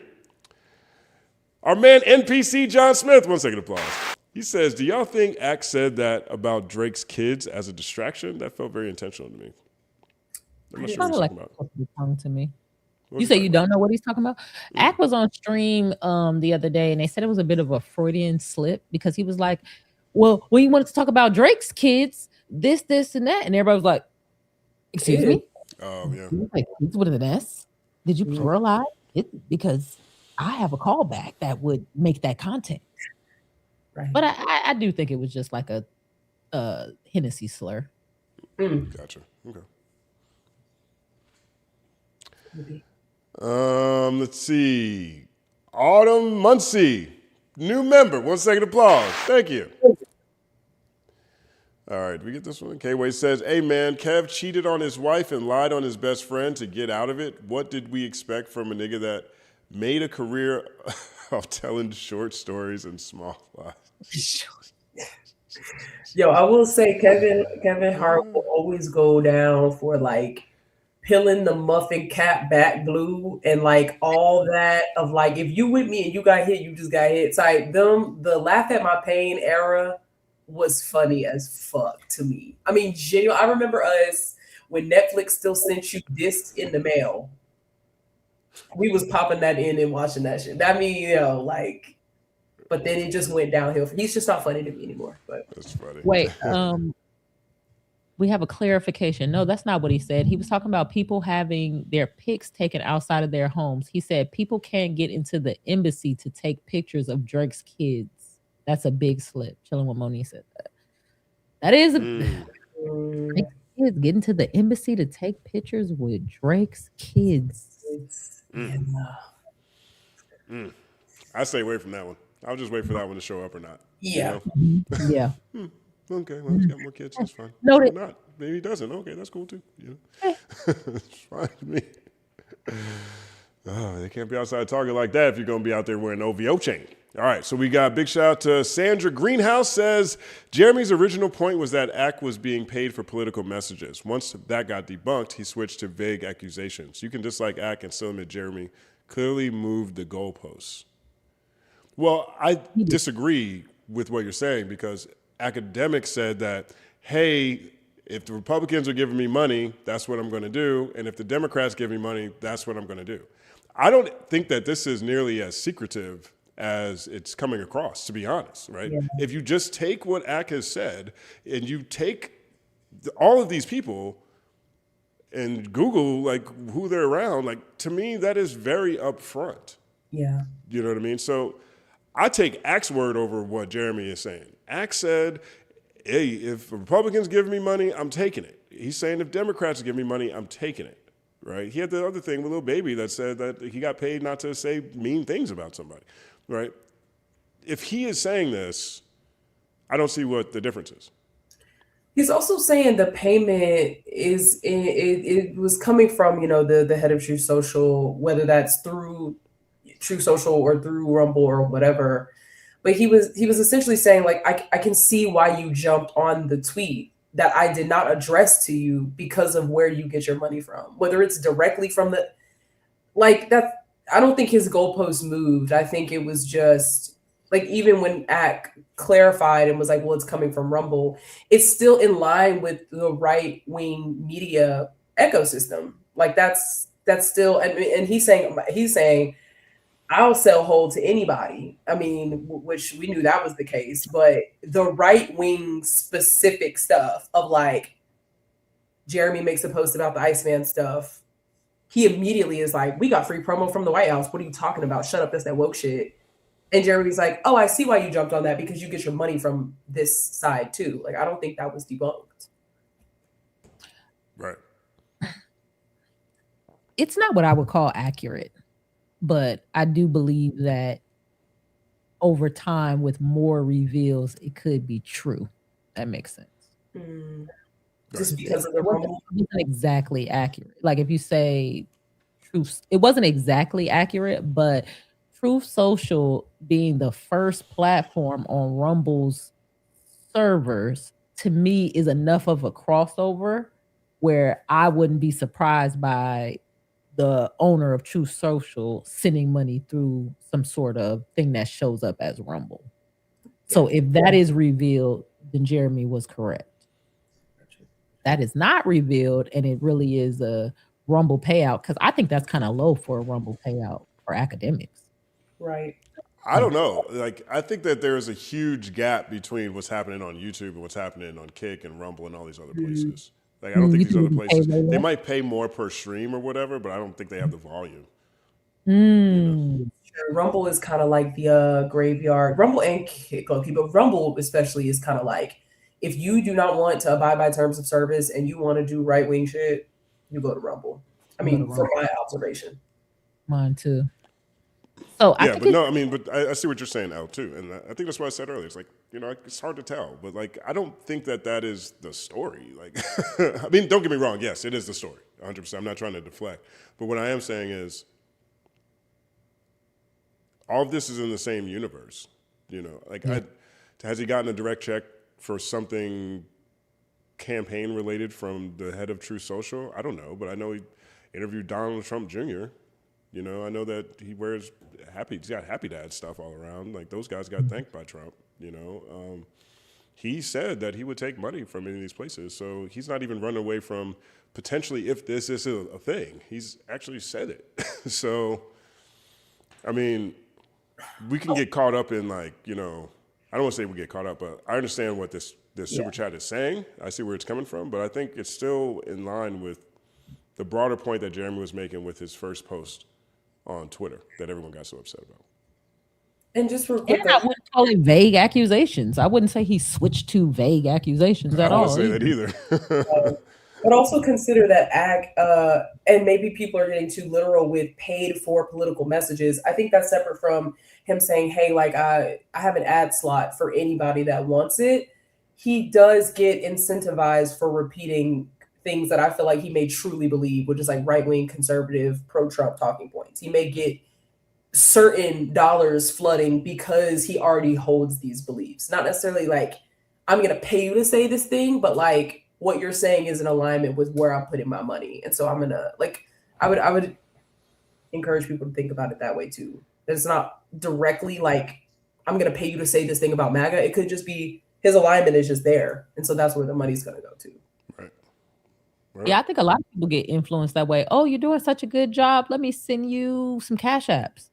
Our man NPC John Smith. 1 second applause. He says, do y'all think Axe said that about Drake's kids as a distraction? That felt very intentional to me. I'm not sure what he's talking about. To me. You say you don't know what he's talking about? Ack was on stream the other day, and they said it was a bit of a Freudian slip, because he was like, well, when you wanted to talk about Drake's kids, this, and that, and everybody was like, excuse me? Oh, yeah. Like, kids with an S? Did you pluralize it? Because I have a callback that would make that content. Right. But I do think it was just like a Hennessy slur. Gotcha. Okay. Let's see. Autumn Muncie, new member. 1 second applause. Thank you. All right, we get this one. K-Way says, hey man, Kev cheated on his wife and lied on his best friend to get out of it. What did we expect from a nigga that made a career of telling short stories and small lies? Yo, I will say Kevin Hart will always go down for like peeling the muffin cap back blue and like all that of like, if you with me and you got hit, you just got hit. It's like the laugh at my pain era was funny as fuck to me. I mean, genuine. I remember us when Netflix still sent you discs in the mail. We was popping that in and watching that shit. I mean, you know, like, but then it just went downhill. He's just not funny to me anymore. But that's funny. Wait, we have a clarification. No, that's not what he said. He was talking about people having their pics taken outside of their homes. He said people can't get into the embassy to take pictures of Drake's kids. That's a big slip. Chilling with Monique said that. That is kids getting to the embassy to take pictures with Drake's kids. I stay away from that one. I'll just wait for that one to show up or not. Yeah. You know? Yeah. Okay, well, he's got more kids. That's fine. No, maybe not. Maybe he doesn't. Okay, that's cool too. You know? It's fine to me. Oh, they can't be outside talking like that if you're going to be out there wearing OVO chain. All right, so we got big shout out to Sandra Greenhouse says, Jeremy's original point was that Ack was being paid for political messages. Once that got debunked, he switched to vague accusations. You can dislike Ack and still admit Jeremy clearly moved the goalposts. Well, I disagree with what you're saying, because Akademiks said that, hey, if the Republicans are giving me money, that's what I'm going to do. And if the Democrats give me money, that's what I'm going to do. I don't think that this is nearly as secretive as it's coming across, to be honest, right? Yeah. If you just take what Ack has said and you take all of these people and Google like who they're around, like to me, that is very upfront. Yeah. You know what I mean? So I take Ack's word over what Jeremy is saying. Ack said, hey, if Republicans give me money, I'm taking it. He's saying if Democrats give me money, I'm taking it, right? He had the other thing with Lil Baby that said that he got paid not to say mean things about somebody, right? If he is saying this, I don't see what the difference is. He's also saying the payment is, it was coming from, you know, the head of True Social, whether that's through True Social or through Rumble or whatever. But he was essentially saying, like, I can see why you jumped on the tweet that I did not address to you because of where you get your money from, whether it's directly from the, like that. I don't think his goalpost moved. I think it was just like, even when Ack clarified and was like, well, it's coming from Rumble, it's still in line with the right-wing media ecosystem. Like that's that's still, and he's saying I'll sell hold to anybody. I mean, which we knew that was the case, but the right wing specific stuff of like Jeremy makes a post about the Iceman stuff. He immediately is like, we got free promo from the White House. What are you talking about? Shut up. That's that woke shit. And Jeremy's like, oh, I see why you jumped on that because you get your money from this side too. Like, I don't think that was debunked. Right. It's not what I would call accurate, but I do believe that over time with more reveals, it could be true. That makes sense. Just because of the rumble? It wasn't exactly accurate. Like if you say Truth, it wasn't exactly accurate, but Truth Social being the first platform on Rumble's servers, to me, is enough of a crossover where I wouldn't be surprised by the owner of Truth Social sending money through some sort of thing that shows up as Rumble. So if that is revealed, then Jeremy was correct. That is not revealed, and it really is a Rumble payout, because I think that's kind of low for a Rumble payout for Akademiks. Right. I don't know. Like, I think that there's a huge gap between what's happening on YouTube and what's happening on Kick and Rumble and all these other places. Like, I don't think these other places, they might pay more per stream or whatever, but I don't think they have the volume. You know? Rumble is kind of like the graveyard. Rumble and Kick, but Rumble especially is kind of like, if you do not want to abide by terms of service and you want to do right-wing shit, you go to Rumble. I mean, from my observation. Mine too. So yeah, but I see what you're saying, Al, too. And I think that's what I said earlier. It's like, you know, it's hard to tell. But, like, I don't think that is the story. Like, I mean, don't get me wrong. Yes, it is the story, 100%. I'm not trying to deflect. But what I am saying is all of this is in the same universe. You know, like, has he gotten a direct check for something campaign related from the head of Truth Social? I don't know, but I know he interviewed Donald Trump Jr. You know, I know that he's got Happy Dad stuff all around. Like, those guys got thanked by Trump, you know. He said that he would take money from any of these places. So he's not even running away from potentially if this is a thing. He's actually said it. So, I mean, we can get caught up in, like, you know, I don't want to say we get caught up, but I understand what this super chat is saying. I see where it's coming from, but I think it's still in line with the broader point that Jeremy was making with his first post on Twitter that everyone got so upset about. And just real quick, I wouldn't call it vague accusations. I wouldn't say he switched to vague accusations at all. I wouldn't say that either. But also consider that and maybe people are getting too literal with paid for political messages. I think that's separate from him saying, hey, like, I have an ad slot for anybody that wants it. He does get incentivized for repeating things that I feel like he may truly believe, which is like right-wing, conservative, pro-Trump talking points. He may get certain dollars flooding because he already holds these beliefs. Not necessarily like, I'm going to pay you to say this thing, but like, what you're saying is in alignment with where I'm putting my money. And so I'm going to, like, I would encourage people to think about it that way too. It's not directly like, I'm going to pay you to say this thing about MAGA. It could just be his alignment is just there. And so that's where the money's going to go to. Right. Yeah, I think a lot of people get influenced that way. Oh, you're doing such a good job. Let me send you some cash apps.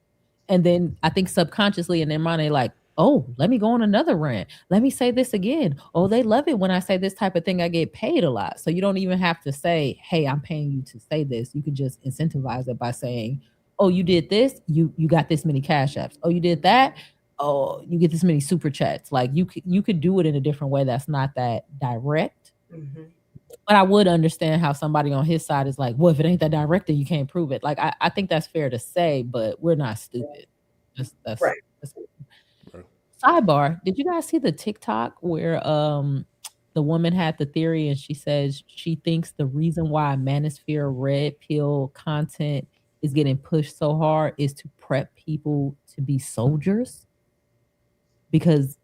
And then I think subconsciously in their mind, they're like, oh, let me go on another rant. Let me say this again. Oh, they love it when I say this type of thing. I get paid a lot. So you don't even have to say, hey, I'm paying you to say this. You can just incentivize it by saying, oh, you did this. You got this many cash apps. Oh, you did that. Oh, you get this many super chats. Like you could do it in a different way that's not that direct. Mm-hmm. But I would understand how somebody on his side is like, well, if it ain't that direct, then you can't prove it. Like, I think that's fair to say, but we're not stupid. That's right. Sidebar, did you guys see the TikTok where the woman had the theory and she says she thinks the reason why Manosphere Red Pill content is getting pushed so hard is to prep people to be soldiers? Because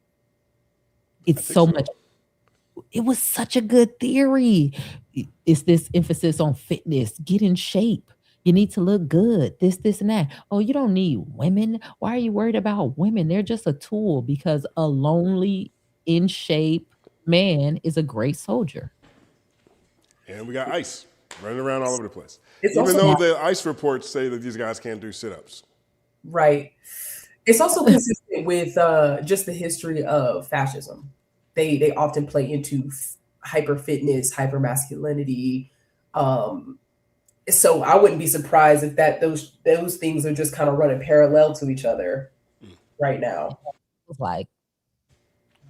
it's so much. It was such a good theory. It's this emphasis on fitness, get in shape. You need to look good, this, and that. Oh, you don't need women. Why are you worried about women? They're just a tool, because a lonely, in shape man is a great soldier. And we got Ice. running around all over the place. It's Even also though the ICE reports say that these guys can't do sit-ups. right. It's also consistent with just the history of fascism. They often play into hyper fitness, hyper masculinity. So I wouldn't be surprised if those things are just kind of running parallel to each other right now. It's like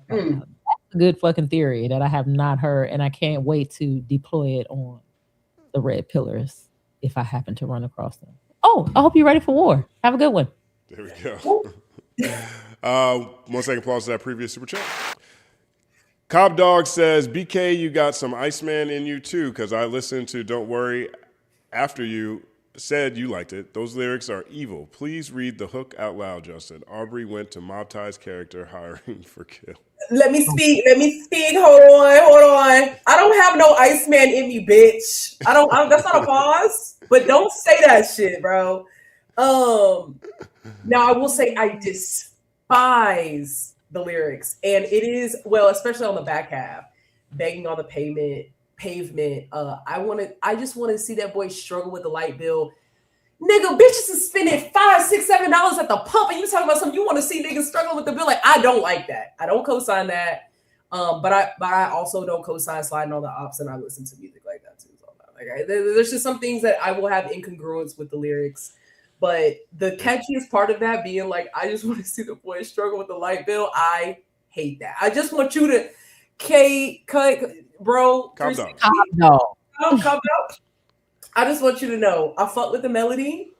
that's a good fucking theory that I have not heard, and I can't wait to deploy it on the red pillars if I happen to run across them. Oh, I hope you're ready for war. Have a good one. There we go. 1 second applause to that previous super chat. Cobb Dog says, BK, you got some Iceman in you too, because I listened to Don't Worry after you said you liked it. Those lyrics are evil. Please read the hook out loud, Justin. Aubrey went to Mob Tie's character hiring for kill. Let me speak. Hold on. I don't have no Iceman in me, bitch. That's not a pause. But don't say that shit, bro. Now I will say I despise the lyrics, and it is especially on the back half, begging on the pavement. I just want to see that boy struggle with the light bill. Nigga, bitches is spending $5, $6, $7 at the pump, and you talking about something you want to see niggas struggle with the bill. Like, I don't like that. I don't co-sign that. But I also don't co-sign sliding on the ops, and I listen to music like that too. So like, there's just some things that I will have incongruence with the lyrics. But the catchiest part of that being like, I just want to see the boy struggle with the light bill. I hate that. I just want you to bro. Calm down. Calm down. I just want you to know, I fuck with the melody,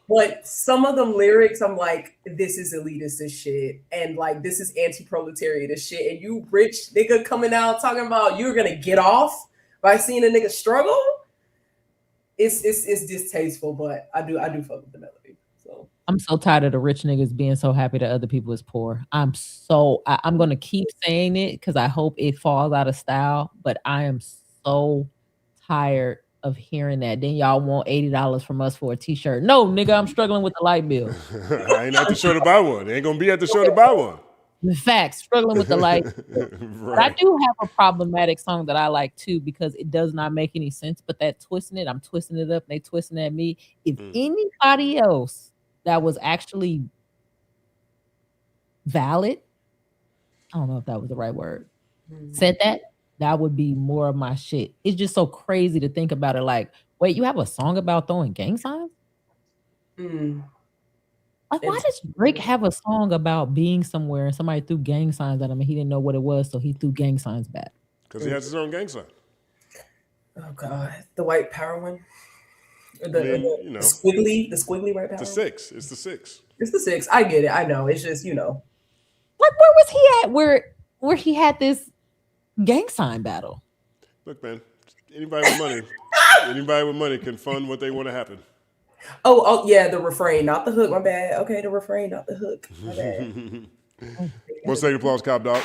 but some of them lyrics, I'm like, this is elitist as shit, and like this is anti-proletariat as shit, and you rich nigga coming out talking about you're gonna get off by seeing a nigga struggle. It's distasteful, but I do fuck with the melody. So I'm so tired of the rich niggas being so happy that other people is poor. I'm gonna keep saying it because I hope it falls out of style, but I am so tired of hearing that. Then y'all want $80 from us for a t-shirt. No, nigga, I'm struggling with the light bill. I ain't at the show to buy one. Ain't gonna be at the show to buy one. In fact, struggling with the light bill. But I do have a problematic song that I like too, because it does not make any sense, but that twisting it, I'm twisting it up, and they twisting at me. If anybody else that was actually valid, I don't know if that was the right word, said that would be more of my shit. It's just so crazy to think about it. Like, wait, you have a song about throwing gang signs? Like, why does Drake have a song about being somewhere and somebody threw gang signs at him and he didn't know what it was, so he threw gang signs back? Because he has his own gang sign. Oh God, the white power one. The squiggly white power. It's the 6. It's the 6. It's the 6. I get it. I know. It's just, Like, where was he at? Where he had this gang sign battle? Look, man, anybody with money can fund what they want to happen. Oh yeah, the refrain, not the hook. My bad. Okay, the refrain, not the hook. My bad. 1 second applause, Cop Dog.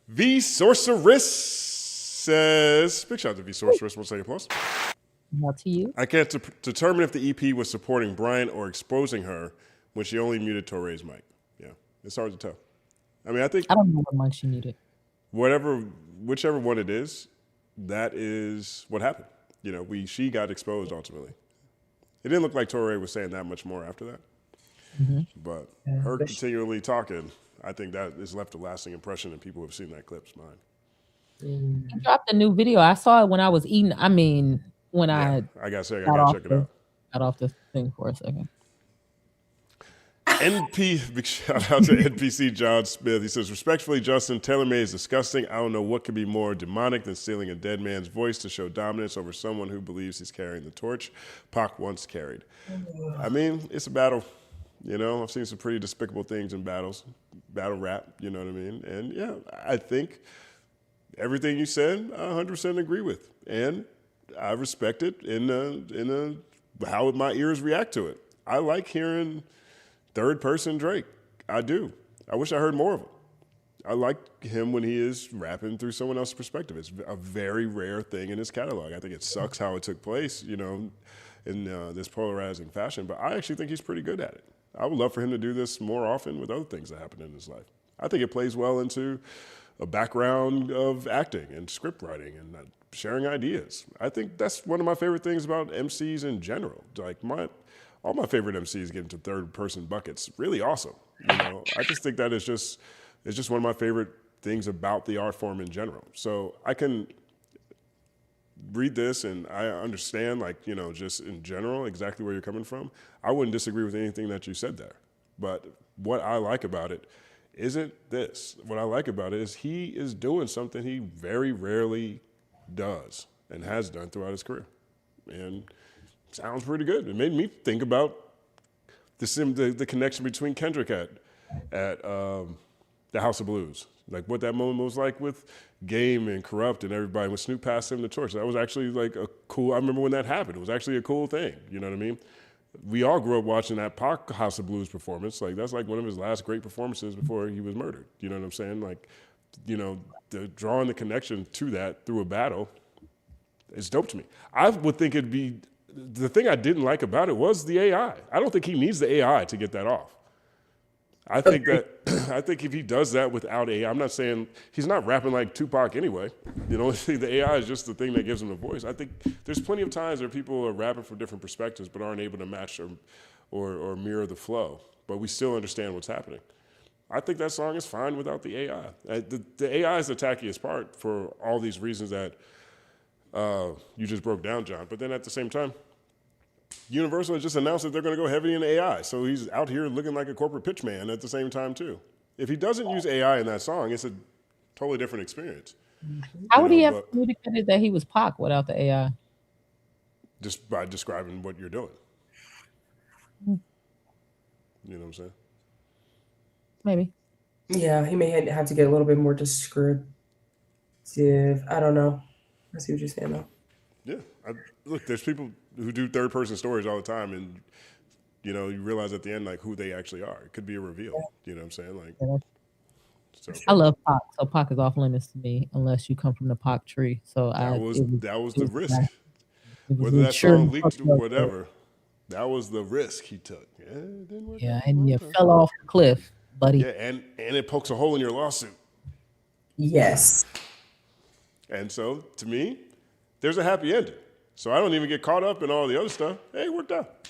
V Sorceress says, big shout out to V Sorceress. 1 second applause. Not to you. I can't determine if the EP was supporting Bryant or exposing her when she only muted Torre's mic. Yeah, it's hard to tell. I mean, I don't know what mic she needed. Whichever one it is, that is what happened. You know, she got exposed ultimately. It didn't look like Torre was saying that much more after that. But her continually talking, I think that has left a lasting impression, and people who have seen that clip's mind. He dropped a new video. I saw it when I was eating. I mean, when I gotta check it out. Got off the thing for a second. Big shout out to NPC John Smith. He says, respectfully, Justin, TaylorMade is disgusting. I don't know what could be more demonic than stealing a dead man's voice to show dominance over someone who believes he's carrying the torch Pac once carried. I mean, it's a battle. You know, I've seen some pretty despicable things in battle rap, you know what I mean? And yeah, I think everything you said, I 100% agree with. And I respect it in how my ears react to it. I like hearing third person Drake. I do. I wish I heard more of him. I like him when he is rapping through someone else's perspective. It's a very rare thing in his catalog. I think it sucks how it took place, you know, in this polarizing fashion, but I actually think he's pretty good at it. I would love for him to do this more often with other things that happen in his life. I think it plays well into a background of acting and script writing and sharing ideas. I think that's one of my favorite things about MCs in general. Like all my favorite MCs get into third person buckets. Really awesome. You know, I just think that it's just one of my favorite things about the art form in general. So I can read this and I understand, like, you know, just in general exactly where you're coming from. I wouldn't disagree with anything that you said there. But what I like about it isn't this. What I like about it is he is doing something he very rarely does and has done throughout his career. And sounds pretty good. It made me think about the connection between Kendrick at the House of Blues. Like what that moment was like with Game and Corrupt and everybody when Snoop passed him the torch. That was actually like a cool, I remember when that happened. It was actually a cool thing. You know what I mean? We all grew up watching that Pac House of Blues performance. Like that's like one of his last great performances before he was murdered. You know what I'm saying? Like, you know, drawing the connection to that through a battle is dope to me. I would think it'd be, the thing I didn't like about it was the AI. I don't think he needs the AI to get that off. I think if he does that without AI, I'm not saying he's not rapping like Tupac anyway. You know, the AI is just the thing that gives him a voice. I think there's plenty of times where people are rapping from different perspectives but aren't able to match or mirror the flow. But we still understand what's happening. I think that song is fine without the AI. The AI is the tackiest part for all these reasons that you just broke down, John. But then at the same time, Universal has just announced that they're going to go heavy into AI. So he's out here looking like a corporate pitch man at the same time, too. If he doesn't use AI in that song, it's a totally different experience. How would he have communicated that he was Pac without the AI? Just by describing what you're doing. You know what I'm saying? Maybe. Yeah, he may have to get a little bit more descriptive. I don't know. I see what you're saying, though. Yeah. Look, there's people who do third-person stories all the time, and, you know, you realize at the end, like, who they actually are. It could be a reveal. Yeah. You know what I'm saying? Like, so. I love Pac, so Pac is off limits to me unless you come from the Pac tree. So that was the risk. Whether that song leaked or whatever, that was the risk he took. Yeah, it didn't work out. And you fell off the cliff, buddy. Yeah, and it pokes a hole in your lawsuit. Yes. And so, to me, there's a happy ending. So I don't even get caught up in all the other stuff. Hey, it worked out.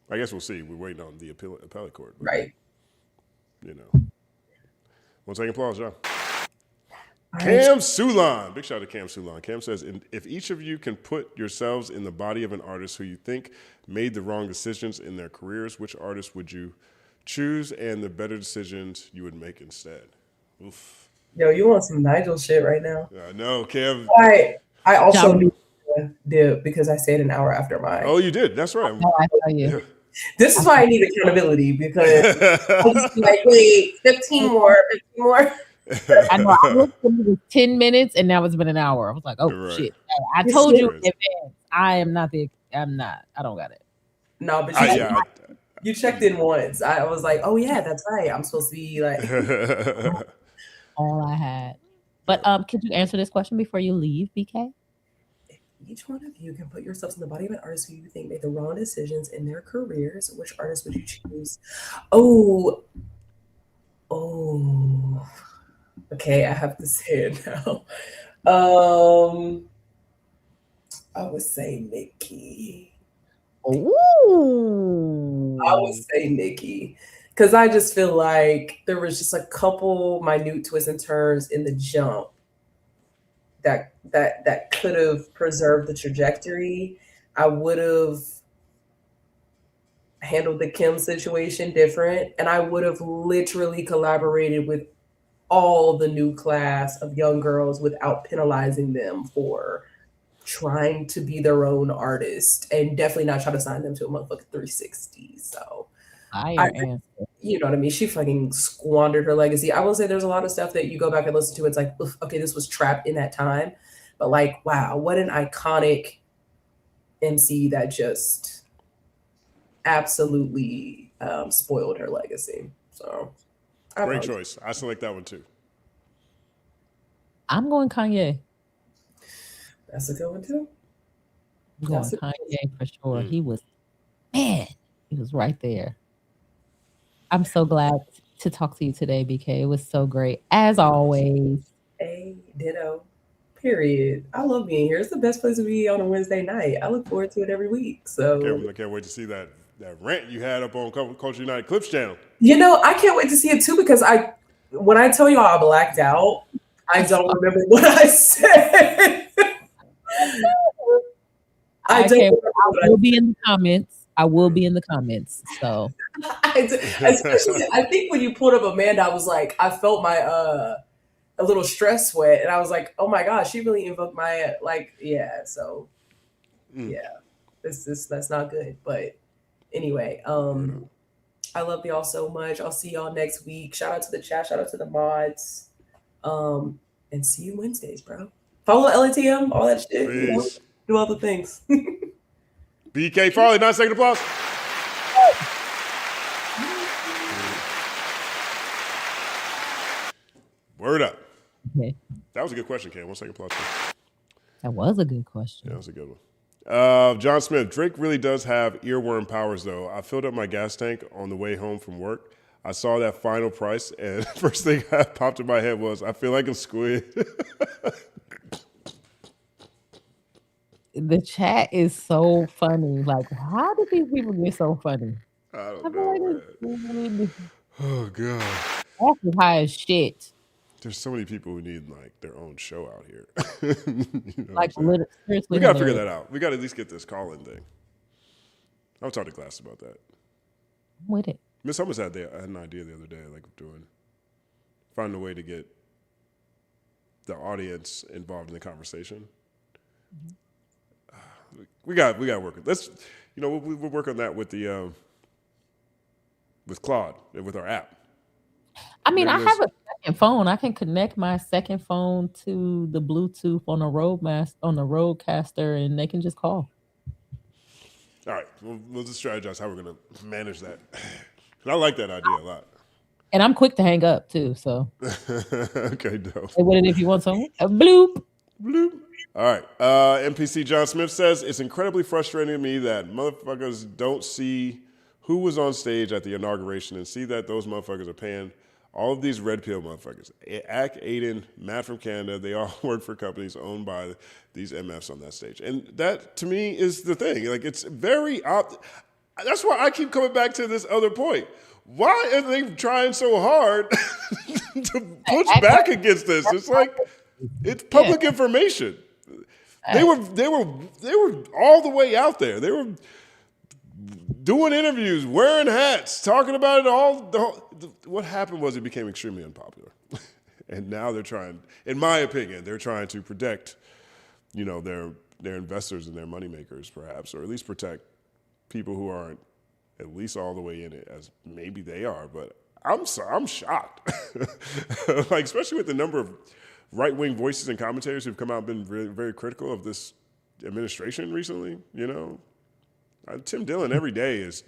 I guess we'll see. We're waiting on the appellate court. But, right. You know. 1 second applause, John. Cam Sulan. Big shout out to Cam Sulan. Cam says, if each of you can put yourselves in the body of an artist who you think made the wrong decisions in their careers, which artist would you choose and the better decisions you would make instead? Oof. Yo, you want some Nigel shit right now? No, Cam. I also need to dip because I stayed an hour after mine. Oh, you did? That's right. Oh, I tell you. Yeah. This is why I need accountability because I'll just be like, wait, 15 more. I know. I looked at it was 10 minutes and now it's been an hour. I was like, oh, shit. I told you in advance. I don't got it. No, but you checked in once. I was like, oh, yeah, that's right. I'm supposed to be like. All I had. But could you answer this question before you leave, BK? Each one of you can put yourselves in the body of an artist who you think made the wrong decisions in their careers. Which artist would you choose? Oh. Okay, I have to say it now. I would say Nicki. Ooh. I would say Nicki. Because I just feel like there was just a couple minute twists and turns in the jump that could have preserved the trajectory. I would have handled the Kim situation different, and I would have literally collaborated with all the new class of young girls without penalizing them for trying to be their own artist, and definitely not try to sign them to a motherfucking 360. So you know what I mean? She fucking squandered her legacy. I will say there's a lot of stuff that you go back and listen to. It's like, okay, this was trapped in that time. But like, wow, what an iconic MC that just absolutely spoiled her legacy. So great choice. I select that one too. I'm going Kanye. That's a good one too. I'm going Kanye for sure. He was right there. I'm so glad to talk to you today, BK. It was so great. As always, Ditto. Period. I love being here. It's the best place to be on a Wednesday night. I look forward to it every week. So I can't wait to see that rant you had up on Culture United Clips channel. I can't wait to see it too, because when I tell y'all I blacked out, I don't remember what I said. I will be in the comments. I will be in the comments. So especially, I think when you pulled up Amanda, I was like, I felt my a little stress sweat, and I was like, oh my gosh, she really invoked my So that's not good. But anyway, I love y'all so much. I'll see y'all next week. Shout out to the chat. Shout out to the mods. And see you Wednesdays, bro. Follow LATM, all that shit. Do all the things. BK Farley, 9-second applause. Word up. Okay. That was a good question, Cam. 1 second applause. That was a good question. Yeah, that was a good one. John Smith, Drake really does have earworm powers, though. I filled up my gas tank on the way home from work. I saw that final price, and first thing that popped in my head was, I feel like a squid. The chat is so funny. Like, how did these people get so funny? I don't know, man. Oh, God. That's high as shit. There's so many people who need, like, their own show out here. You know like, seriously. We got to figure that out. We got to at least get this call-in thing. I'll talk to Glass about that. I'm with it. Miss Summers had an idea the other day, like finding a way to get the audience involved in the conversation. Mm-hmm. We got to work with. Let's, we'll work on that with the with Claude and with our app. I mean, I have a second phone. I can connect my second phone to the Bluetooth on the Rodecaster, and they can just call. All right, we'll just strategize how we're going to manage that. I like that idea a lot. And I'm quick to hang up too, so. Okay, dope. Hey, what if you want something? A bloop. Bloop. All right. NPC John Smith says, it's incredibly frustrating to me that motherfuckers don't see who was on stage at the inauguration and see that those motherfuckers are paying all of these red pill motherfuckers. Aiden, Matt from Canada, they all work for companies owned by these MFs on that stage. And that, to me, is the thing. Like, it's very that's why I keep coming back to this other point. Why are they trying so hard to push back against this? It's like, it's public information. They were all the way out there. They were doing interviews, wearing hats, talking about it all. What happened was it became extremely unpopular. And now they're trying, in my opinion, they're trying to protect, their investors and their moneymakers, perhaps, or at least protect people who aren't at least all the way in it as maybe they are. But I'm shocked. Like, especially with the number of right-wing voices and commentators who've come out and been very, very critical of this administration recently, Tim Dillon every day is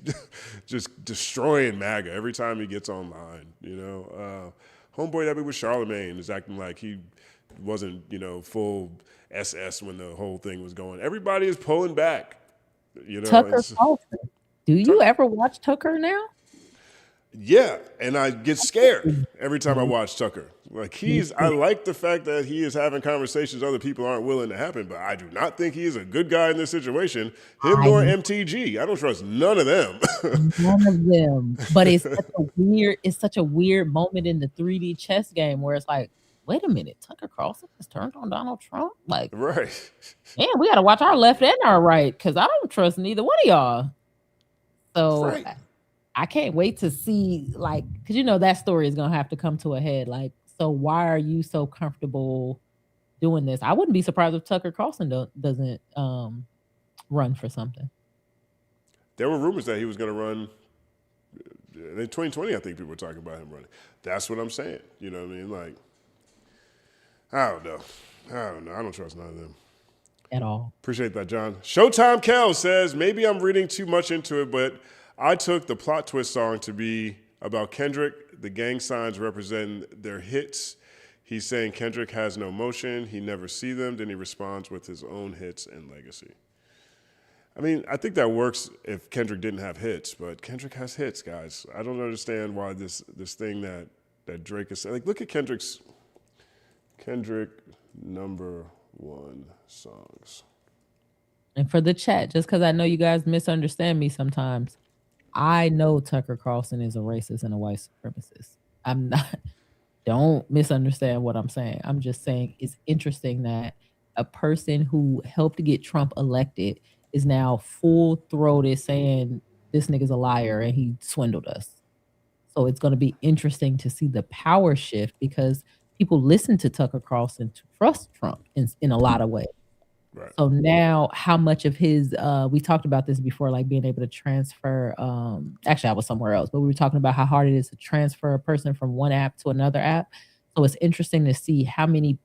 just destroying MAGA every time he gets online, Homeboy that be with Charlemagne is acting like he wasn't, full SS when the whole thing was going. Everybody is pulling back, Tucker Carlson. Do you ever watch Tucker now? Yeah, and I get scared every time I watch Tucker. Like, I like the fact that he is having conversations other people aren't willing to happen, but I do not think he is a good guy in this situation. Him nor MTG. I don't trust none of them. None of them. But it's such a weird moment in the 3D chess game where it's like, wait a minute, Tucker Carlson has turned on Donald Trump? Like, right. Man, we got to watch our left and our right, because I don't trust neither one of y'all. So right. I can't wait to see, like, because that story is going to have to come to a head. Like, so why are you so comfortable doing this? I wouldn't be surprised if Tucker Carlson doesn't run for something. There were rumors that he was going to run in 2020. I think people were talking about him running. That's what I'm saying. You know what I mean? Like, I don't know. I don't trust none of them. At all. Appreciate that, John. Showtime Kel says, maybe I'm reading too much into it, but I took the plot twist song to be about Kendrick, the gang signs representing their hits. He's saying Kendrick has no motion, he never see them, then he responds with his own hits and legacy. I mean, I think that works if Kendrick didn't have hits, but Kendrick has hits, guys. I don't understand why this thing that Drake is saying. Like, look at Kendrick's Kendrick #1 songs. And for the chat, just because I know you guys misunderstand me sometimes, I know Tucker Carlson is a racist and a white supremacist. I'm not, don't misunderstand what I'm saying. I'm just saying it's interesting that a person who helped get Trump elected is now full-throated saying this nigga's a liar and he swindled us. So it's going to be interesting to see the power shift because people listen to Tucker Carlson to trust Trump in a lot of ways. Right. So now how much of his, we talked about this before, like being able to transfer, actually I was somewhere else, but we were talking about how hard it is to transfer a person from one app to another app. So it's interesting to see how many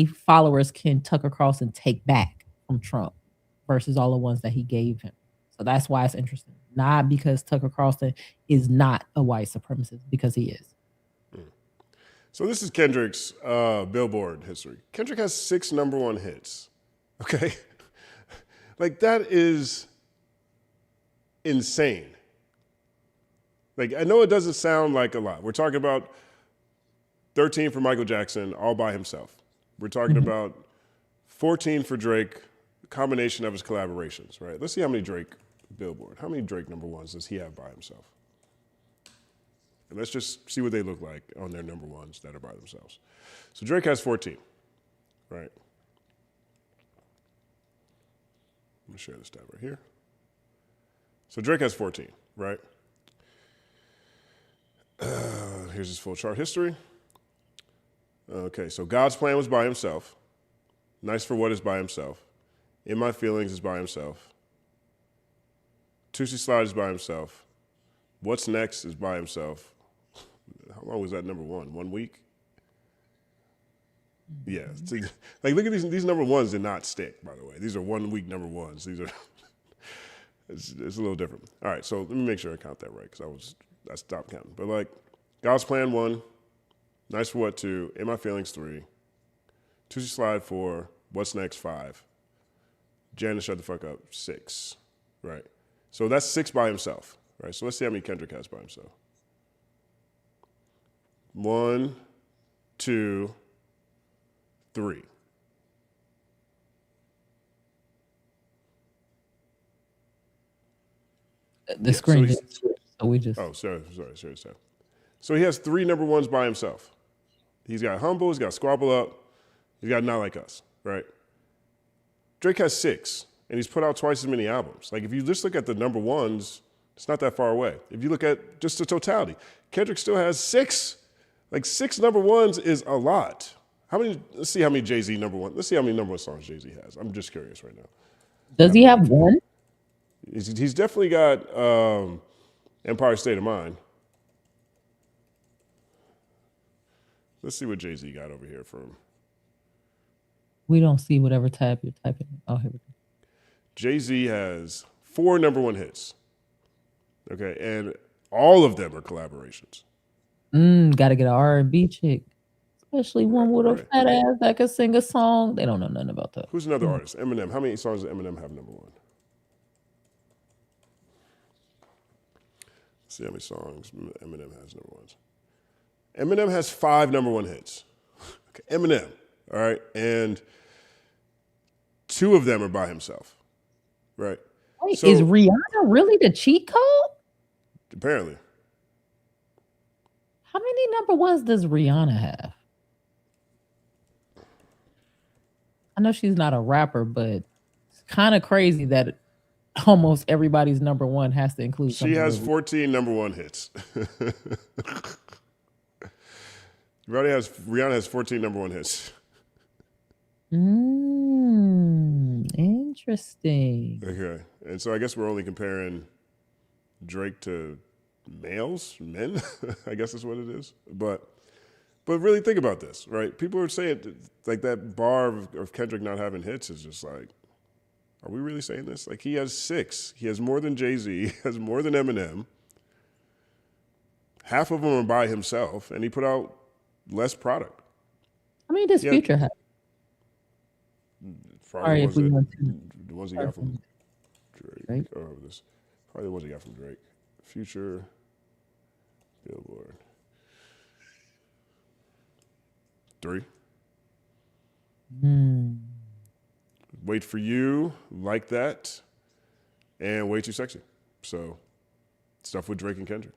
followers can Tucker Carlson take back from Trump versus all the ones that he gave him. So that's why it's interesting. Not because Tucker Carlson is not a white supremacist, because he is. So this is Kendrick's Billboard history. Kendrick has 6 #1 hits. Okay? Like, that is insane. Like, I know it doesn't sound like a lot. We're talking about 13 for Michael Jackson all by himself. We're talking about 14 for Drake, a combination of his collaborations, right? Let's see how many Drake Billboard. How many Drake #1s does he have by himself? And let's just see what they look like on their #1s that are by themselves. So Drake has 14, right? I'm gonna share this tab right here. So Drake has 14, right? Here's his full chart history. Okay, so God's Plan was by himself. Nice for What is by himself. In My Feelings is by himself. Tootsie Slide is by himself. What's Next is by himself. How long was that #1? 1 week? Yeah. See, like, look at these #1s did not stick, by the way. These are 1 week #1s. These are, it's a little different. All right, so let me make sure I count that right because I stopped counting. But like, God's Plan 1, Nice for What 2, In My Feelings 3, Tootsie Slide 4, What's Next 5, Janet Shut the Fuck Up 6, right? So that's 6 by himself, right? So let's see how many Kendrick has by himself. 1, 2, 3. The screen just switched, so we just. Oh, sorry. So he has 3 #1s by himself. He's got Humble, he's got Squabble Up, he's got Not Like Us, right? Drake has 6, and he's put out twice as many albums. Like, if you just look at the #1s, it's not that far away. If you look at just the totality, Kendrick still has 6. Like, 6 #1s is a lot. How many? Let's see how many Jay-Z #1. Let's see how many #1 songs Jay-Z has. I'm just curious right now. Does he have one? He's definitely got Empire State of Mind. Let's see what Jay-Z got over here from. We don't see whatever tab you're typing. Oh, here we go. Jay-Z has 4 #1 hits. Okay, and all of them are collaborations. Gotta get an R&B chick. Especially one with a right. fat ass that can sing a song. They don't know nothing about that. Who's another artist? Eminem. How many songs does Eminem have #1? Let's see how many songs Eminem has #1s. Eminem has 5 #1 hits. Okay, Eminem, all right? And 2 of them are by himself, right? Wait, is Rihanna really the cheat code? Apparently. How many #1s does Rihanna have? I know she's not a rapper, but it's kind of crazy that almost everybody's #1 has to include. She has 14 #1 hits. Rihanna has 14 #1 hits. Interesting. Okay, and so I guess we're only comparing Drake to men. I guess that's what it is. But really think about this, right? People are saying like that bar of Kendrick not having hits is just like, are we really saying this? Like, he has 6. He has more than Jay-Z. He has more than Eminem. Half of them are by himself, and he put out less product. How many does Future have? Probably the ones he got from Drake. Probably the ones he got from Drake. Future, Billboard. 3. Wait for You, Like That, and Way Too Sexy. So, stuff with Drake and Kendrick.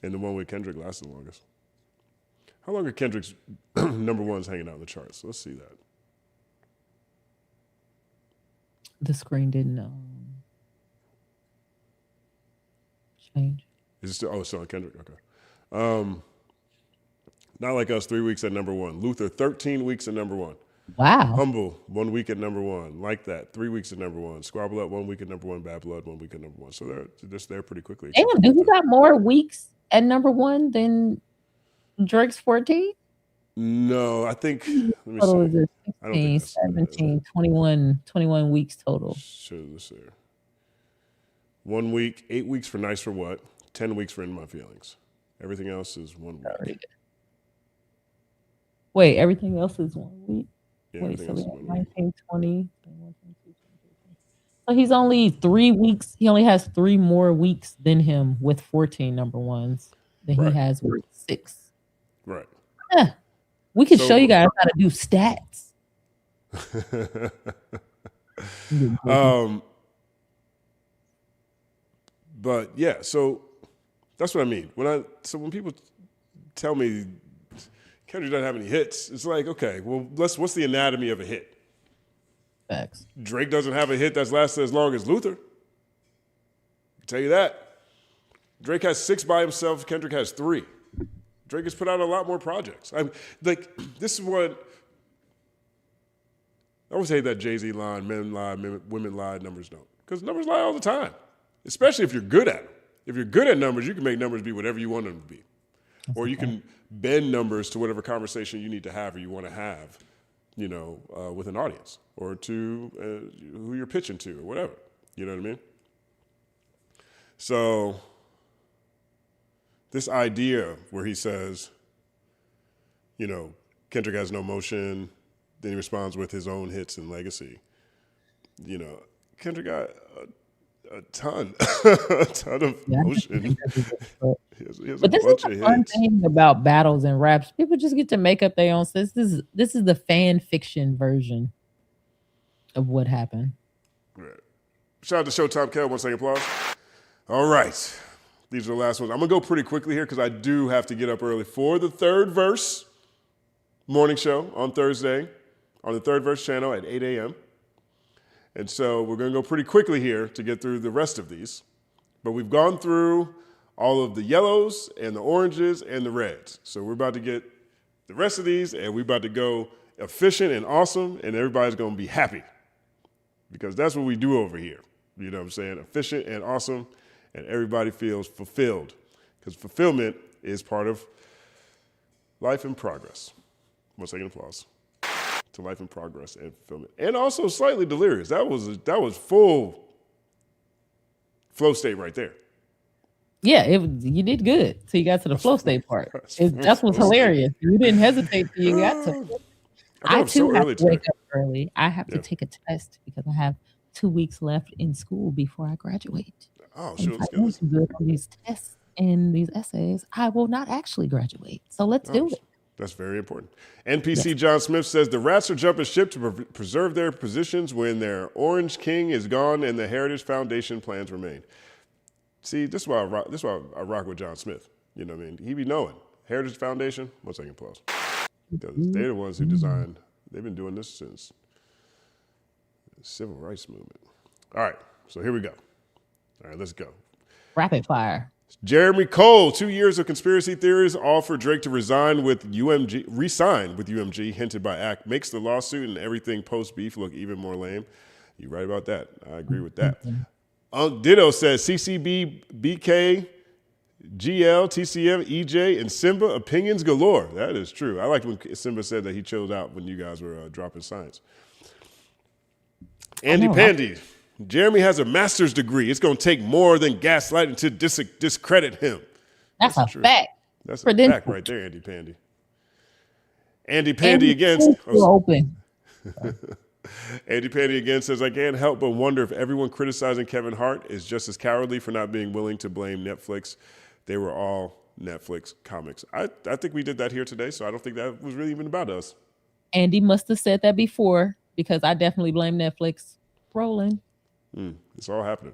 And the one with Kendrick lasted the longest. How long are Kendrick's number ones hanging out in the charts? Let's see that. The screen didn't change. Is it still? Oh, it's still on Kendrick. Okay. Not Like Us, 3 weeks at number one. Luther, 13 weeks at number one. Wow. Humble, 1 week at number one. Like That, 3 weeks at number one. Squabble Up, 1 week at number one. Bad Blood, 1 week at number one. So they're just there pretty quickly. Damn, do he got more weeks at number one than Drake's 14? No, I think. Let me Total see. is it I don't think 16, that's 17, 21 weeks total. Show this here. 1 week, 8 weeks for Nice for What, 10 weeks for In My Feelings. Everything else is 1 week. Wait, everything else is 1 week? Yeah, Wait, everything so else we is have 1 week. 19, 20, 21, 22, 23. So he's only 3 weeks. He only has 3 more weeks than him with 14 number ones than he has with 6. Right. We can show you guys how to do stats. But yeah, so that's what I mean. When people tell me Kendrick doesn't have any hits, it's like, okay, well, what's the anatomy of a hit? Facts. Drake doesn't have a hit that's lasted as long as Luther. I'll tell you that. Drake has 6 by himself. Kendrick has 3. Drake has put out a lot more projects. This is what I always hate that Jay-Z line: "Men lie, women lie, numbers don't." Because numbers lie all the time, especially if you're good at them. If you're good at numbers, you can make numbers be whatever you want them to be, or you can bend numbers to whatever conversation you need to have or you want to have, with an audience or to who you're pitching to or whatever. You know what I mean? So this idea where he says, Kendrick has no motion, then he responds with his own hits and legacy. Kendrick got a ton of motion. He has But this is the fun thing about battles and raps. People just get to make up their own. This is the fan fiction version of what happened. Right. Shout out to Showtime Kel. 1 second applause. All right. These are the last ones. I'm going to go pretty quickly here because I do have to get up early for the Third Verse morning show on Thursday on the Third Verse channel at 8 a.m. And so we're going to go pretty quickly here to get through the rest of these. But we've gone through all of the yellows and the oranges and the reds. So we're about to get the rest of these and we're about to go efficient and awesome and everybody's going to be happy because that's what we do over here. You know what I'm saying? Efficient and awesome. And everybody feels fulfilled because fulfillment is part of life in progress. 1 second applause to life in progress and fulfillment. And also slightly delirious. That was full flow state right there. Yeah, you did good. So you got to the flow state part. That's what's hilarious. You didn't hesitate till you got to. I too have to wake up early. I have to take a test because I have 2 weeks left in school before I graduate. Oh, sure. If I don't do good on these tests and these essays, I will not actually graduate. So let's do it. That's very important. NPC John Smith says the rats are jumping ship to preserve their positions when their Orange King is gone and the Heritage Foundation plans remain. See, this is why I rock with John Smith. You know what I mean? He be knowing. Heritage Foundation, 1 second applause. Because they're the ones who designed, they've been doing this since the Civil Rights Movement. All right, so here we go. All right, let's go. Rapid fire. Jeremy Cole, 2 years of conspiracy theories, all for Drake to resign with UMG, hinted by ACT, makes the lawsuit and everything post-beef look even more lame. You're right about that. I agree with that. Unc Ditto says CCB, BK, GL, TCM, EJ, and Symba, opinions galore. That is true. I liked when Symba said that he chilled out when you guys were dropping science. Andy Pandy. Jeremy has a master's degree. It's going to take more than gaslighting to discredit him. That's a fact. That's a fact right there, Andy Pandy. Andy Pandy again. Open. Andy Pandy again says, I can't help but wonder if everyone criticizing Kevin Hart is just as cowardly for not being willing to blame Netflix. They were all Netflix comics. I think we did that here today, so I don't think that was really even about us. Andy must have said that before because I definitely blame Netflix. Rolling. It's all happening.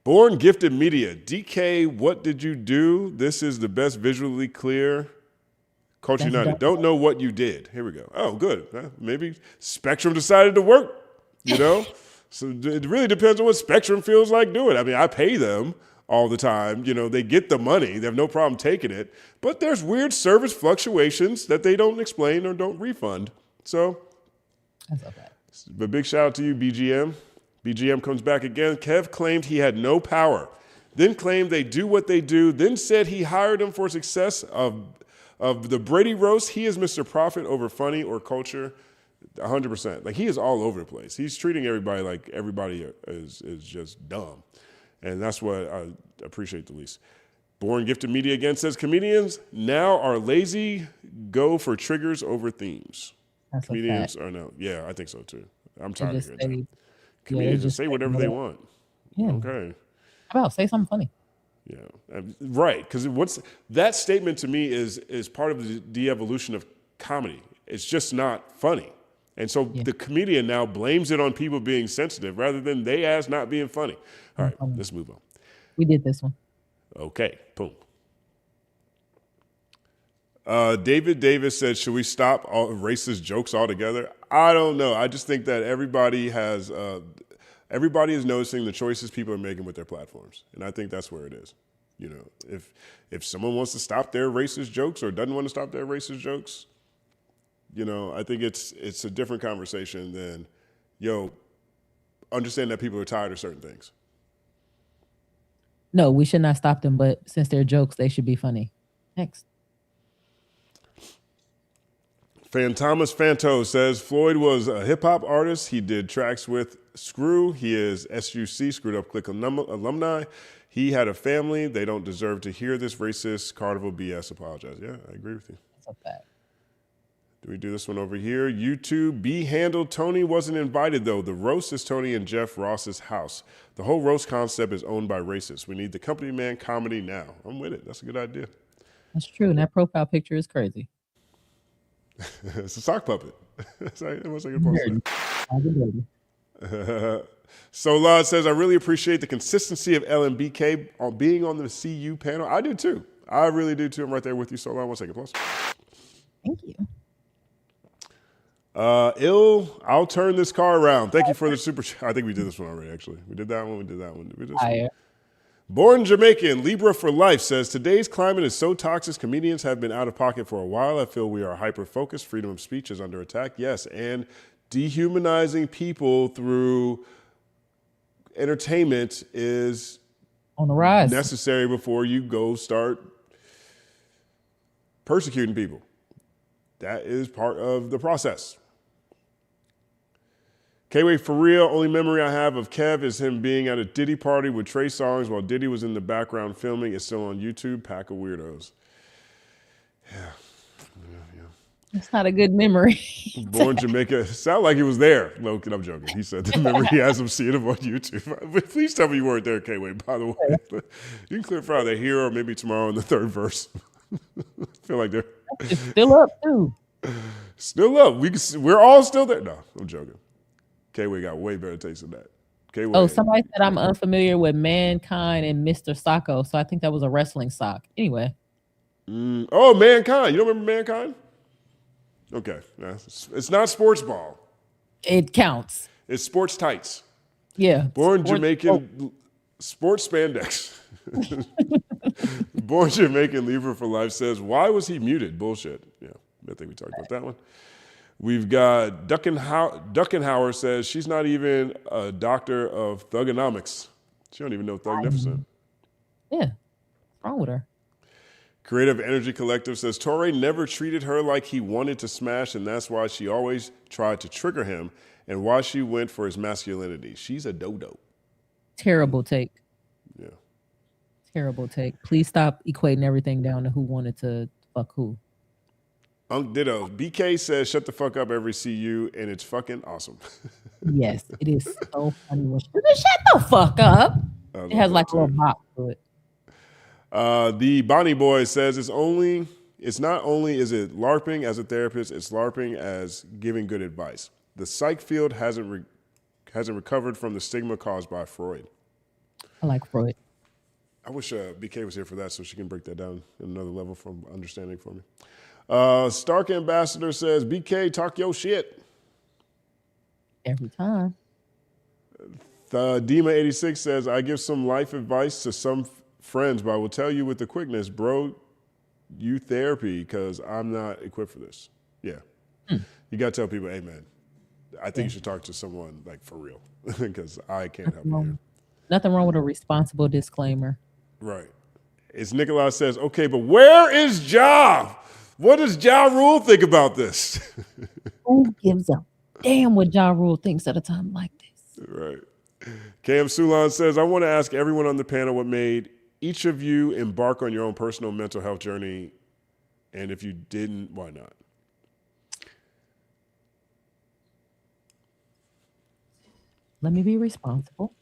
Born Gifted Media. DK, what did you do? This is the best visually clear. Culture United. Don't know what you did. Here we go. Oh, good. Maybe Spectrum decided to work, you know? So it really depends on what Spectrum feels like doing. I mean, I pay them all the time. You know, they get the money. They have no problem taking it. But there's weird service fluctuations that they don't explain or don't refund. So, that's okay. But big shout out to you, BGM. BGM comes back again. Kev claimed he had no power, then claimed they do what they do, then said he hired him for success of the Brady roast. He is Mr. Profit over funny or culture, 100%. Like, he is all over the place. He's treating everybody like everybody is just dumb. And that's what I appreciate the least. Born Gifted Media again says, comedians now are lazy, go for triggers over themes. That's Comedians are now, yeah, I think so too. I'm tired of hearing that. Comedians just say whatever they want. Yeah. Okay. How about say something funny? Yeah, right. Because that statement to me is part of the de-evolution of comedy. It's just not funny. And so the comedian now blames it on people being sensitive rather than they as not being funny. All right, let's move on. We did this one. Okay, boom. David Davis said, should we stop all racist jokes altogether? I don't know. I just think that everybody is noticing the choices people are making with their platforms. And I think that's where it is. You know, if someone wants to stop their racist jokes or doesn't want to stop their racist jokes, you know, I think it's a different conversation than, understand that people are tired of certain things. No, we should not stop them, but since they're jokes, they should be funny. Next. Thomas Fanto says, Floyd was a hip-hop artist. He did tracks with Screw. He is SUC, Screwed Up Click alumni. He had a family. They don't deserve to hear this racist carnival BS. Apologize. Yeah, I agree with you. That's not bad. Do we do this one over here? YouTube, be handled. Tony wasn't invited, though. The roast is Tony and Jeff Ross's house. The whole roast concept is owned by racists. We need the company man comedy now. I'm with it. That's a good idea. That's true. And that profile picture is crazy. It's a sock puppet. What's I supposed to say? Solad says, I really appreciate the consistency of LMBK on being on the CU panel. I do too. I really do too. I'm right there with you, Solad. 1 second, plus. Thank you. I'll turn this car around. Thank you for the super chat. I think we did this one already, actually. We did that one. We did that one. Did we do this one? Born Jamaican, Libra for Life says, today's climate is so toxic, comedians have been out of pocket for a while. I feel we are hyper-focused. Freedom of speech is under attack. Yes, and dehumanizing people through entertainment is on the rise. Necessary before you go start persecuting people. That is part of the process. K-Way, for real, only memory I have of Kev is him being at a Diddy party with Trey Songz while Diddy was in the background filming. It's still on YouTube. Pack of weirdos. Yeah. That's not a good memory. Born Jamaica. Sound like he was there. No, I'm joking. He said the memory he has of seeing him on YouTube. But please tell me you weren't there, K-Way, by the way. You can clarify that here or maybe tomorrow in the third verse. I feel like they're still up, too. Still up. We're all still there. No, I'm joking. K-Way got way better taste than that. K-Way. Oh, somebody said I'm unfamiliar with Mankind and Mr. Sacco, so I think that was a wrestling sock. Anyway. Oh, Mankind. You don't remember Mankind? Okay. It's not sports ball. It counts. It's sports tights. Yeah. Born Jamaican sports spandex. Born Jamaican Libra for Life says, why was he muted? Bullshit. Yeah, I think we talked about that one. We've got Duckenhauer says she's not even a doctor of thugonomics. She don't even know Thugnificent. Yeah, what's wrong with her? Creative Energy Collective says Torre never treated her like he wanted to smash, and that's why she always tried to trigger him and why she went for his masculinity. She's a dodo. Terrible take. Yeah. Terrible take. Please stop equating everything down to who wanted to fuck who. Unk Ditto. BK says, shut the fuck up every CU, and it's fucking awesome. Yes, it is so funny. Shut the fuck up. It has like a little box to it. The Bonnie Boy says, it's only It's not only is it LARPing as a therapist, it's LARPing as giving good advice. The psych field hasn't recovered from the stigma caused by Freud. I like Freud. I wish BK was here for that so she can break that down in another level from understanding for me. Stark Ambassador says, BK, talk your shit. Every time. Dima86 says, I give some life advice to some friends, but I will tell you with the quickness, bro, you therapy because I'm not equipped for this. Yeah. You got to tell people, hey, man, I think you should talk to someone like for real because I can't help you here. Nothing wrong with a responsible disclaimer. Right. It's Nikolai says, okay, but where is Ja? What does Ja Rule think about this? Who gives a damn what Ja Rule thinks at a time like this? Right. Cam Sulan says, I want to ask everyone on the panel what made each of you embark on your own personal mental health journey, and if you didn't, why not? Let me be responsible.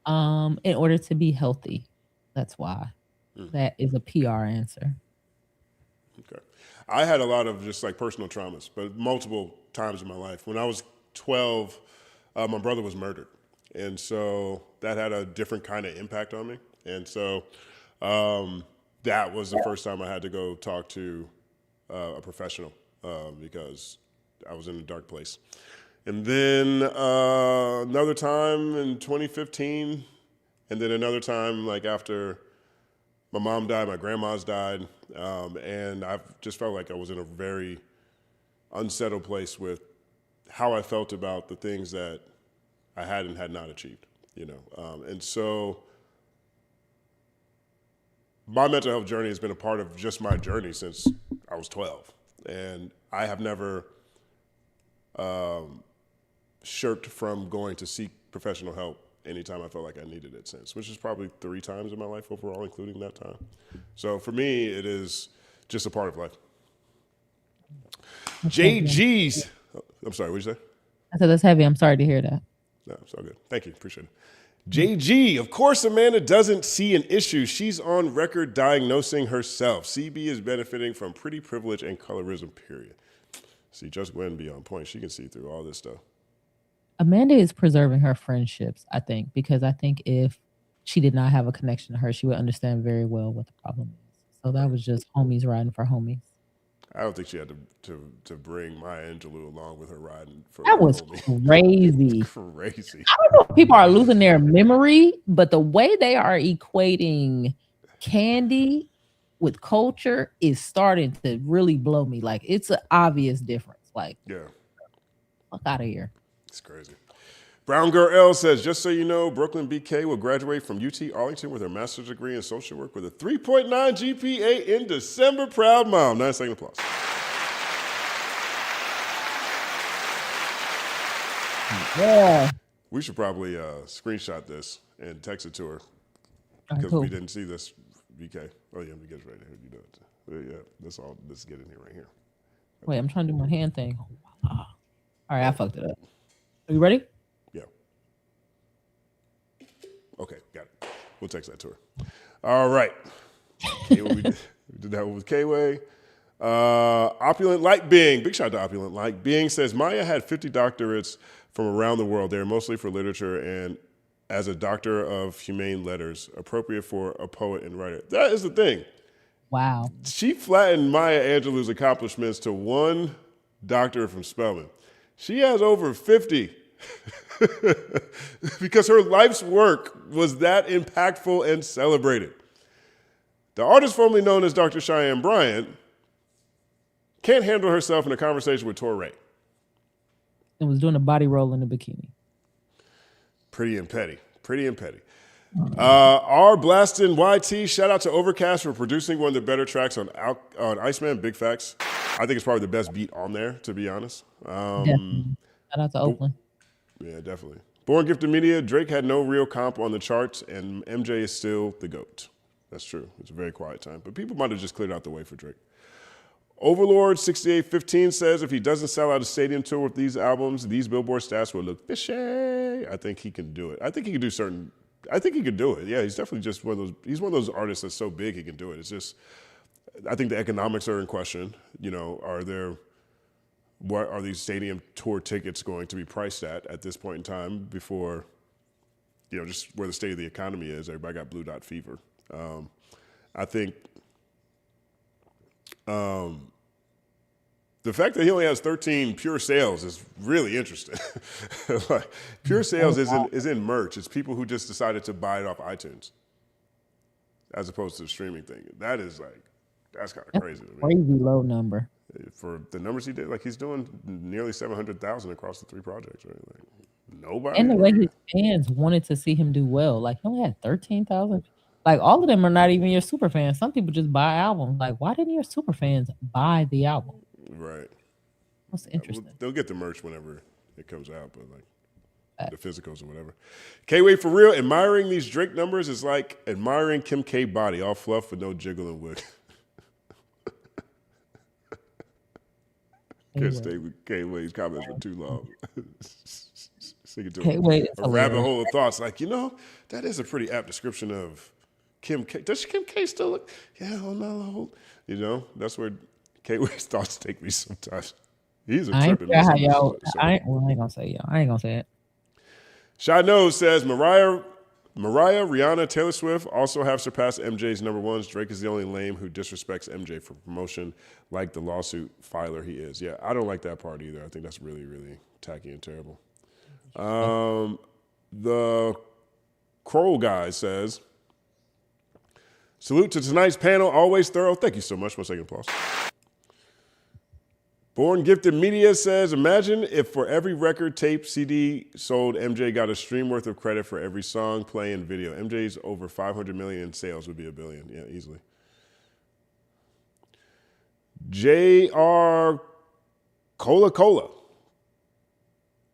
In order to be healthy. That's why. That is a PR answer. Okay. I had a lot of just like personal traumas, but multiple times in my life. When I was 12, my brother was murdered. And so that had a different kind of impact on me. And so that was the first time I had to go talk to a professional because I was in a dark place. And then another time in 2015, and then another time like after my mom died, my grandma's died, and I just felt like I was in a very unsettled place with how I felt about the things that I had and had not achieved, you know. And so my mental health journey has been a part of just my journey since I was 12. And I have never shirked from going to seek professional help anytime I felt like I needed it since, which is probably 3 times in my life overall, including that time. So for me, it is just a part of life. JG's, I'm sorry, what'd you say? I said that's heavy. I'm sorry to hear that. No, it's all good. Thank you, appreciate it. JG, of course Amanda doesn't see an issue. She's on record diagnosing herself. CB is benefiting from pretty privilege and colorism, period. See, Just Gwen be on point. She can see through all this stuff. Amanda is preserving her friendships, I think, because I think if she did not have a connection to her, she would understand very well what the problem is. So that was just homies riding for homies. I don't think she had to bring Maya Angelou along with her riding for that was crazy. Crazy. I don't know if people are losing their memory, but the way they are equating candy with culture is starting to really blow me. Like it's an obvious difference. Like, yeah, fuck out of here. It's crazy. Brown Girl L says, just so you know, Brooklyn BK will graduate from UT Arlington with her master's degree in social work with a 3.9 GPA in December. Proud mom. 9-second applause. Yeah. We should probably screenshot this and text it to her because cool. we didn't see this, BK. Oh, yeah, we get it right here. You know it. Yeah, let's get in here right here. Wait, I'm trying to do my hand thing. All right, I fucked it up. Are you ready? Yeah. Okay, got it. We'll text that to her. All right. Okay, we did that one with K-Way. Opulent Light Being. Big shout out to Opulent Light Being says, Maya had 50 doctorates from around the world. They're mostly for literature and as a doctor of humane letters, appropriate for a poet and writer. That is the thing. Wow. She flattened Maya Angelou's accomplishments to one doctorate from Spelman. She has over 50 because her life's work was that impactful and celebrated. The artist formerly known as Dr. Cheyenne Bryant can't handle herself in a conversation with Torre. And was doing a body roll in a bikini. Pretty and petty. Pretty and petty. R Blastin YT, shout out to Overcast for producing one of the better tracks on Iceman, Big Facts. I think it's probably the best beat on there, to be honest. Definitely. Shout out to Oakland. Yeah, definitely. Born Gifted Media, Drake had no real comp on the charts, and MJ is still the GOAT. That's true. It's a very quiet time. But people might have just cleared out the way for Drake. Overlord 6815 says if he doesn't sell out a stadium tour with these albums, these Billboard stats will look fishy. I think he can do it. I think he can do it. Yeah, he's definitely just he's one of those artists that's so big he can do it. It's just I think the economics are in question. What are these stadium tour tickets going to be priced at this point in time before, just where the state of the economy is? Everybody got blue dot fever. I think the fact that he only has 13 pure sales is really interesting. Like, pure sales is in merch. It's people who just decided to buy it off iTunes as opposed to the streaming thing. That's kind of crazy to me. Crazy low number. For the numbers he did, like he's doing nearly 700,000 across the 3 projects, right? Like, nobody. And the way his fans wanted to see him do well. Like, he only had 13,000. Like, all of them are not even your super fans. Some people just buy albums. Like, why didn't your super fans buy the album? Right. That's interesting. They'll get the merch whenever it comes out, but like the physicals or whatever. K-Way, for real, admiring these Drake numbers is like admiring Kim K body, all fluff with no jiggle and wig. Can't stay with K-Way's comments for too long. Sing it to a rabbit hole of thoughts. Like, that is a pretty apt description of Kim K. Does Kim K still look? Yeah, no. That's where K-Way's thoughts take me sometimes. He's a tripping. I ain't gonna say y'all. I ain't gonna say it. Shy Nose says Mariah, Rihanna, Taylor Swift also have surpassed MJ's number ones. Drake is the only lame who disrespects MJ for promotion, like the lawsuit filer he is. Yeah, I don't like that part either. I think that's really, really tacky and terrible. The Kroll guy says, salute to tonight's panel, always thorough. Thank you so much. 1 second, applause. Born Gifted Media says, imagine if for every record, tape, CD sold, MJ got a stream worth of credit for every song, play, and video. MJ's over 500 million in sales would be $1 billion. Yeah, easily. J.R. Cola.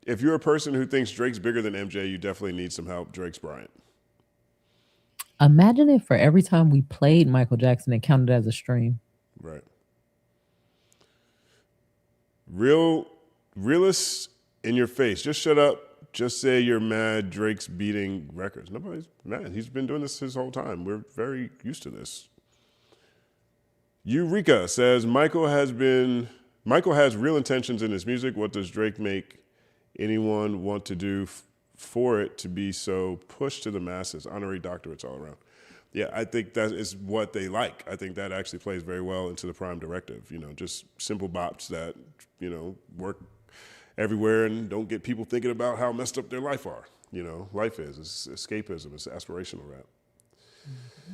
If you're a person who thinks Drake's bigger than MJ, you definitely need some help. Drake's Bryant. Imagine if for every time we played Michael Jackson, it counted as a stream. Right. Realist in your face. Just shut up. Just say you're mad Drake's beating records. Nobody's mad. He's been doing this his whole time. We're very used to this. Eureka says, Michael has real intentions in his music. What does Drake make anyone want to do for it to be so pushed to the masses? Honorary doctorates all around. Yeah, I think that is what they like. I think that actually plays very well into the Prime directive. Just simple bops that, work everywhere and don't get people thinking about how messed up their life are. Life is. It's escapism. It's aspirational rap. Mm-hmm.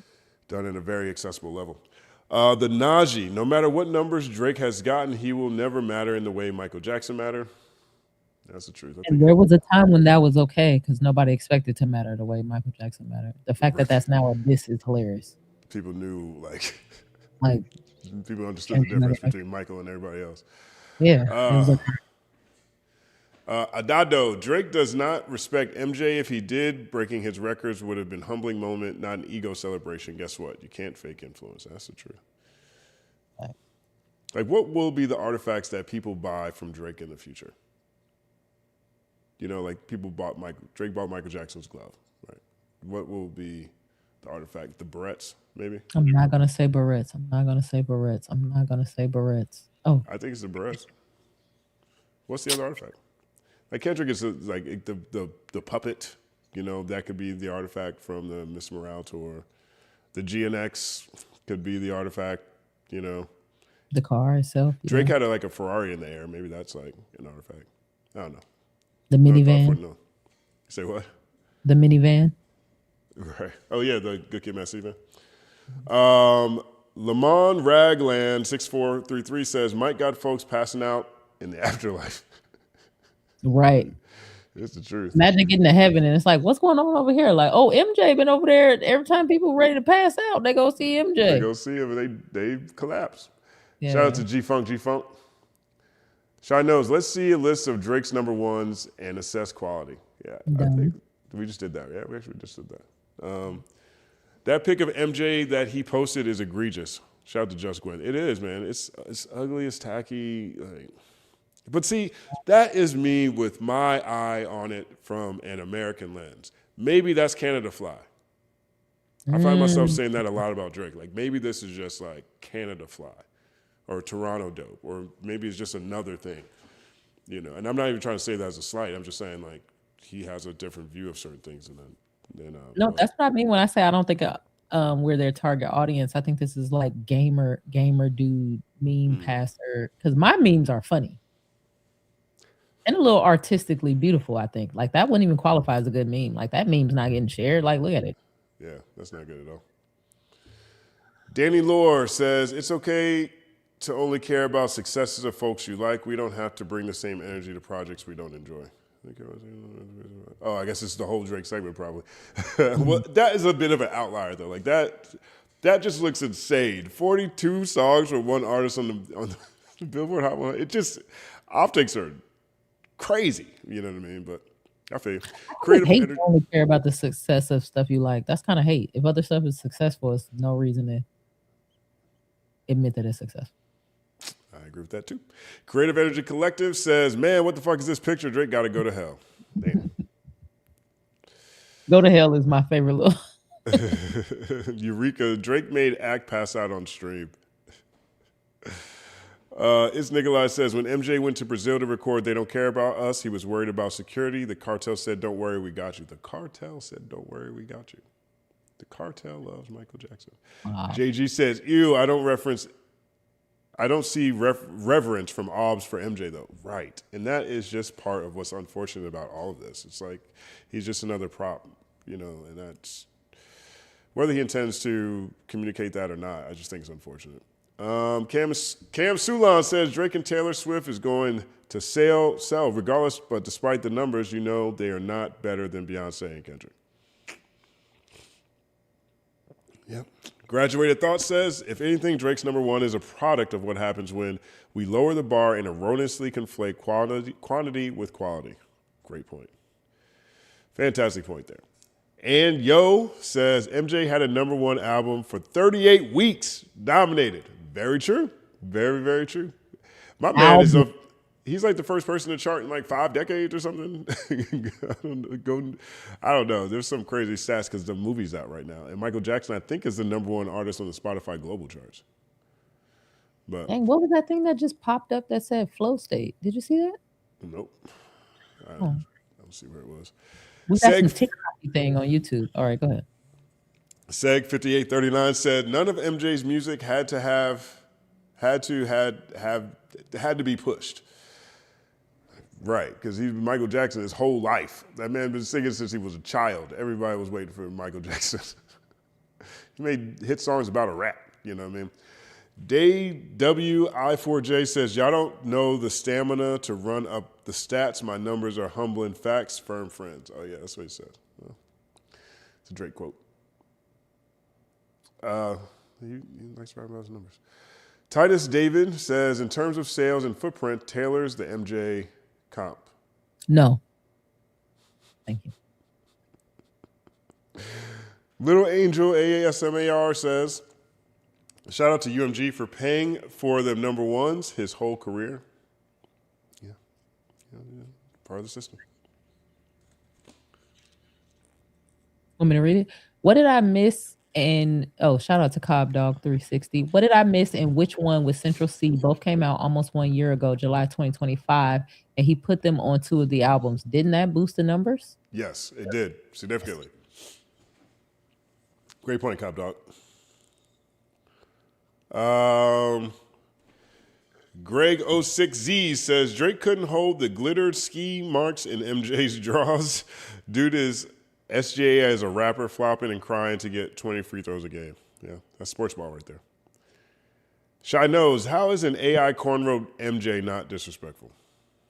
Done at a very accessible level. The Najee, no matter what numbers Drake has gotten, he will never matter in the way Michael Jackson mattered. That's the truth. And there was a time when that was okay because nobody expected to matter the way Michael Jackson mattered. The fact that that's now a diss is hilarious. People knew, like people understood the difference between Michael and everybody else. Yeah. Adado, Drake does not respect MJ. If he did, breaking his records would have been a humbling moment, not an ego celebration. Guess what? You can't fake influence. That's the truth. Right. Like, what will be the artifacts that people buy from Drake in the future? Like Drake bought Michael Jackson's glove, right? What will be the artifact? The barrettes, maybe? I'm not going to say barrettes. Oh. I think it's the barrettes. What's the other artifact? Like Kendrick is like the puppet, that could be the artifact from the Miss Morale tour. The GNX could be the artifact, The car itself. Drake had a Ferrari in the air. Maybe that's like an artifact. I don't know. The minivan. No. Say what? The minivan. Right. Oh yeah, the Good Kid, Mad City van. Lamont Ragland 6433 says Mike got folks passing out in the afterlife. Right. It's the truth. Imagine getting to heaven and it's like, what's going on over here? Like, oh, MJ been over there. Every time people ready to pass out, they go see MJ. They go see him and they collapse. Yeah. Shout out to G-Funk. Shy knows. Let's see a list of Drake's number ones and assess quality. Yeah, I think we just did that. Yeah, we actually just did that. That pic of MJ that he posted is egregious. Shout out to Just Gwen. It is, man. It's ugly. It's tacky. But see, that is me with my eye on it from an American lens. Maybe that's Canada Fly. I find myself saying that a lot about Drake. Like maybe this is just like Canada fly or Toronto dope, or maybe it's just another thing, you know. And I'm not even trying to say that as a slight. I'm just saying like he has a different view of certain things than no, that's what I mean when I say I don't think we're their target audience. I think this is like gamer dude meme passer, because my memes are funny and a little artistically beautiful. I think like that wouldn't even qualify as a good meme. Like that meme's not getting shared. Like look at it. Yeah, that's not good at all. Danny Lore says, it's okay to only care about successes of folks you like. We don't have to bring the same energy to projects we don't enjoy. Oh, I guess it's the whole Drake segment probably. Well, that is a bit of an outlier though. Like that just looks insane. 42 songs from one artist on the Billboard Hot 100. It just, optics are crazy. You know what I mean? But I feel creative hate energy. only care about the success of stuff you like. That's kind of hate. If other stuff is successful, it's no reason to admit that it's successful. I agree with that too. Creative Energy Collective says, man, what the fuck is this picture? Drake got to go to hell. Damn. Go to hell is my favorite little. Eureka, Drake made Act pass out on stream. It's Nikolai says, when MJ went to Brazil to record They Don't Care About Us, he was worried about security. The cartel said, don't worry, we got you. The cartel said, don't worry, we got you. The cartel loves Michael Jackson. Wow. JG says, ew, I don't see reverence from OBS for MJ though. Right. And that is just part of what's unfortunate about all of this. It's like, he's just another prop, you know, and that's, whether he intends to communicate that or not, I just think it's unfortunate. Cam Sulan says Drake and Taylor Swift is going to sell regardless, but despite the numbers, you know they are not better than Beyonce and Kendrick. Yep. Graduated Thought says, if anything, Drake's number one is a product of what happens when we lower the bar and erroneously conflate quantity with quality. Great point. Fantastic point there. And Yo says, MJ had a number one album for 38 weeks, dominated. Very true. Very, very true. My man is he's like the first person to chart in like 5 decades or something. I don't know. There's some crazy stats because the movie's out right now. And Michael Jackson, I think, is the number one artist on the Spotify global charts. But dang, what was that thing that just popped up that said flow state? Did you see that? Nope. I don't see where it was. We got some TikTok thing on YouTube. All right, go ahead. Seg5839 said none of MJ's music had to be pushed. Right, because he's Michael Jackson his whole life. That man been singing since he was a child. Everybody was waiting for Michael Jackson. He made hit songs about a rap, you know what I mean? DayWI4J says, y'all don't know the stamina to run up the stats. My numbers are humbling facts, firm friends. Oh yeah, that's what he says. Well, it's a Drake quote. He likes to write about his numbers. Titus David says, in terms of sales and footprint, Taylor's the MJ comp. No. Thank you. Little Angel AASMAR says, shout out to UMG for paying for the number ones his whole career. Yeah. Part of the system. Want me to read it? What did I miss? And shout out to Cobb Dog 360. What did I miss and which one with Central C? Both came out almost 1 year ago, July 2025, and he put them on 2 of the albums. Didn't that boost the numbers? Yes, it did, significantly. Great point, Cobb Dog. Greg06Z says Drake couldn't hold the glittered ski marks in MJ's draws. Dude is SGA as a rapper flopping and crying to get 20 free throws a game. Yeah, that's sports ball right there. Shy knows, how is an AI cornrow MJ not disrespectful?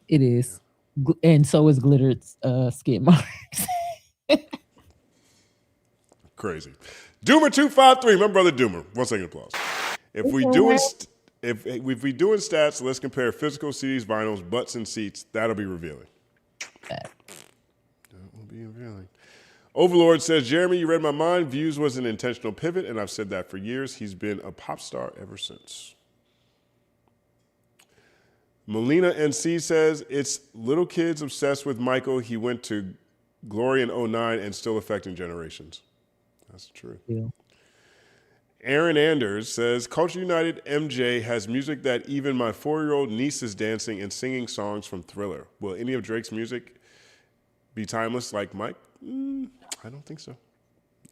It is. And so is glittered skid marks. Crazy. Doomer253, my brother Doomer. 1 second applause. If we doing stats, let's compare physical CDs, vinyls, butts, and seats. That'll be revealing. That will be revealing. Overlord says, Jeremy, you read my mind. Views was an intentional pivot, and I've said that for years. He's been a pop star ever since. Melina NC says, it's little kids obsessed with Michael. He went to glory in 09 and still affecting generations. That's the truth. Yeah. Aaron Anders says, Culture United MJ has music that even my 4-year-old niece is dancing and singing songs from Thriller. Will any of Drake's music be timeless like Mike? I don't think so.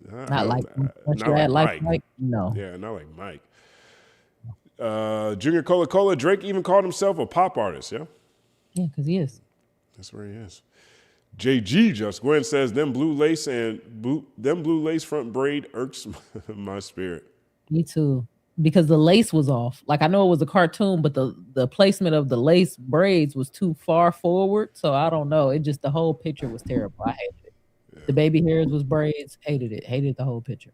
Not like Mike. No. Yeah, not like Mike. Junior Cola, Drake even called himself a pop artist, yeah? Yeah, because he is. That's where he is. JG Just Gwen says, them blue lace front braid irks my spirit. Me too. Because the lace was off. Like I know it was a cartoon, but the placement of the lace braids was too far forward. So I don't know. It just the whole picture was terrible. I hated it. Yeah. The baby hairs was braids. Hated it. Hated the whole picture.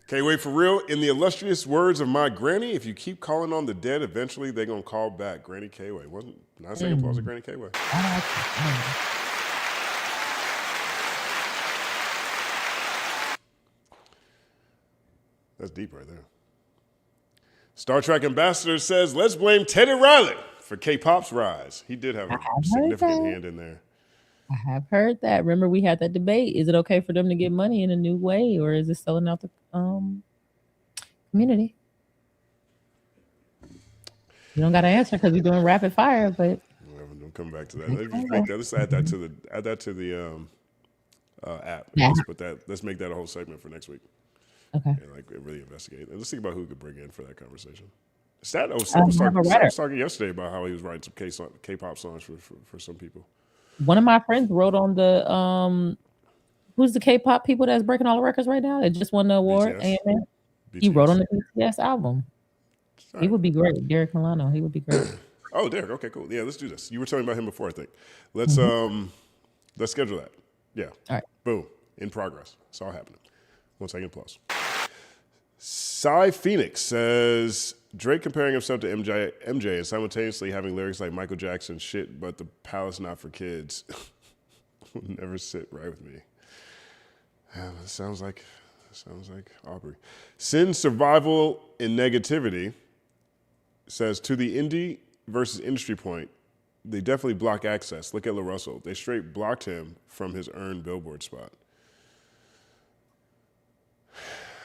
Can't wait for real. In the illustrious words of my granny, if you keep calling on the dead, eventually they're gonna call back. Granny K-Way. Wasn't not saying applause to Granny K-Way. That's deep right there. Star Trek Ambassador says, let's blame Teddy Riley for K-pop's rise. He did have a significant hand in there. I have heard that. Remember, we had that debate. Is it okay for them to get money in a new way, or is it selling out the community? You don't got to answer because we're doing rapid fire, but don't come back to that. Let's add that to the app. Yeah. Let's make that a whole segment for next week. Okay. And really investigate. And let's think about who we could bring in for that conversation. I was talking yesterday about how he was writing some K-pop songs for some people. One of my friends wrote on the who's the K-pop people that's breaking all the records right now? They just won the award. BTS. He wrote on the BTS album. He would be great. Derek Milano. He would be great. Oh, Derek. Okay, cool. Yeah, let's do this. You were telling me about him before, I think. Let's schedule that. Yeah. All right. Boom. In progress. It's all happening. 1 second plus. Cy Phoenix says Drake comparing himself to MJ and simultaneously having lyrics like Michael Jackson, shit, but the palace not for kids. Will never sit right with me. That sounds like Aubrey. Sin, survival, and negativity says to the indie versus industry point, they definitely block access. Look at La Russell. They straight blocked him from his earned Billboard spot.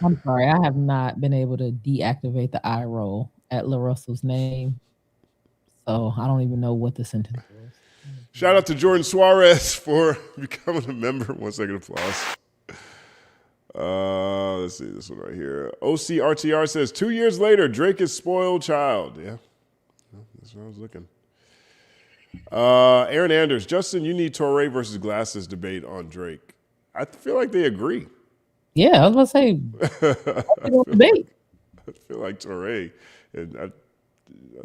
I'm sorry, I have not been able to deactivate the eye roll at La Russell's name, so I don't even know what the sentence was. Shout out to Jordan Suarez for becoming a member. 1 second applause. Let's see this one right here. OCRTR says 2 years later, Drake is spoiled child. Yeah, that's what I was looking. Aaron Anders, Justin, you need Torre versus Glasses debate on Drake. I feel like they agree. Yeah, I was going to say, debate. I feel like Torre, and I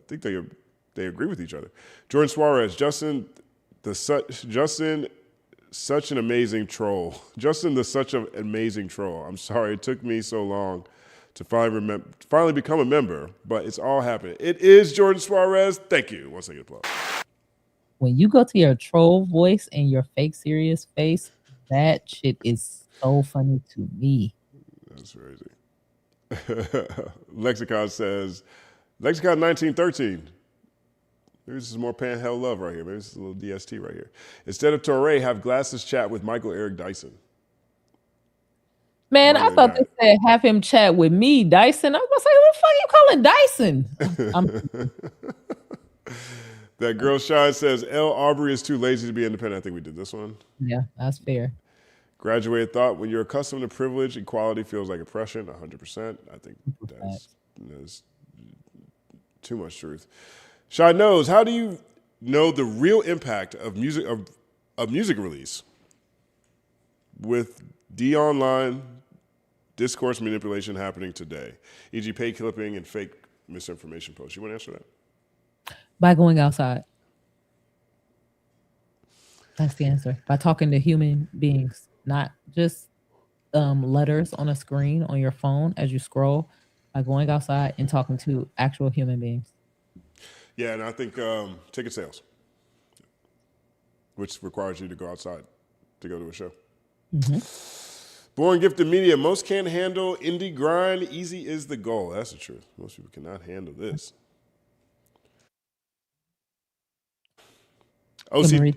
think they agree with each other. Jordan Suarez, Justin, such an amazing troll. Justin, such an amazing troll. I'm sorry it took me so long to finally become a member, but it's all happening. It is Jordan Suarez. Thank you. 1 second applause. When you go to your troll voice and your fake serious face, that shit is so funny to me. That's crazy. Lexicon says, Lexicon 1913. Maybe this is more pan hell love right here. Maybe this is a little DST right here. Instead of Torre, have Glasses chat with Michael Eric Dyson. Man, I thought they said have him chat with me, Dyson. I was gonna say, who the fuck are you calling Dyson? That girl Shine says, L. Aubrey is too lazy to be independent. I think we did this one. Yeah, that's fair. Graduated thought, when you're accustomed to privilege, equality feels like oppression, 100%. I think that's too much truth. Shai knows, how do you know the real impact of music release with online discourse manipulation happening today, e.g. paid clipping and fake misinformation posts? You want to answer that? By going outside. That's the answer. By talking to human beings, not just letters on a screen on your phone as you scroll, by going outside and talking to actual human beings. Yeah, and I think ticket sales, which requires you to go outside to go to a show. Mm-hmm. Born Gifted Media, most can't handle indie grind. Easy is the goal. That's the truth. Most people cannot handle this. OC.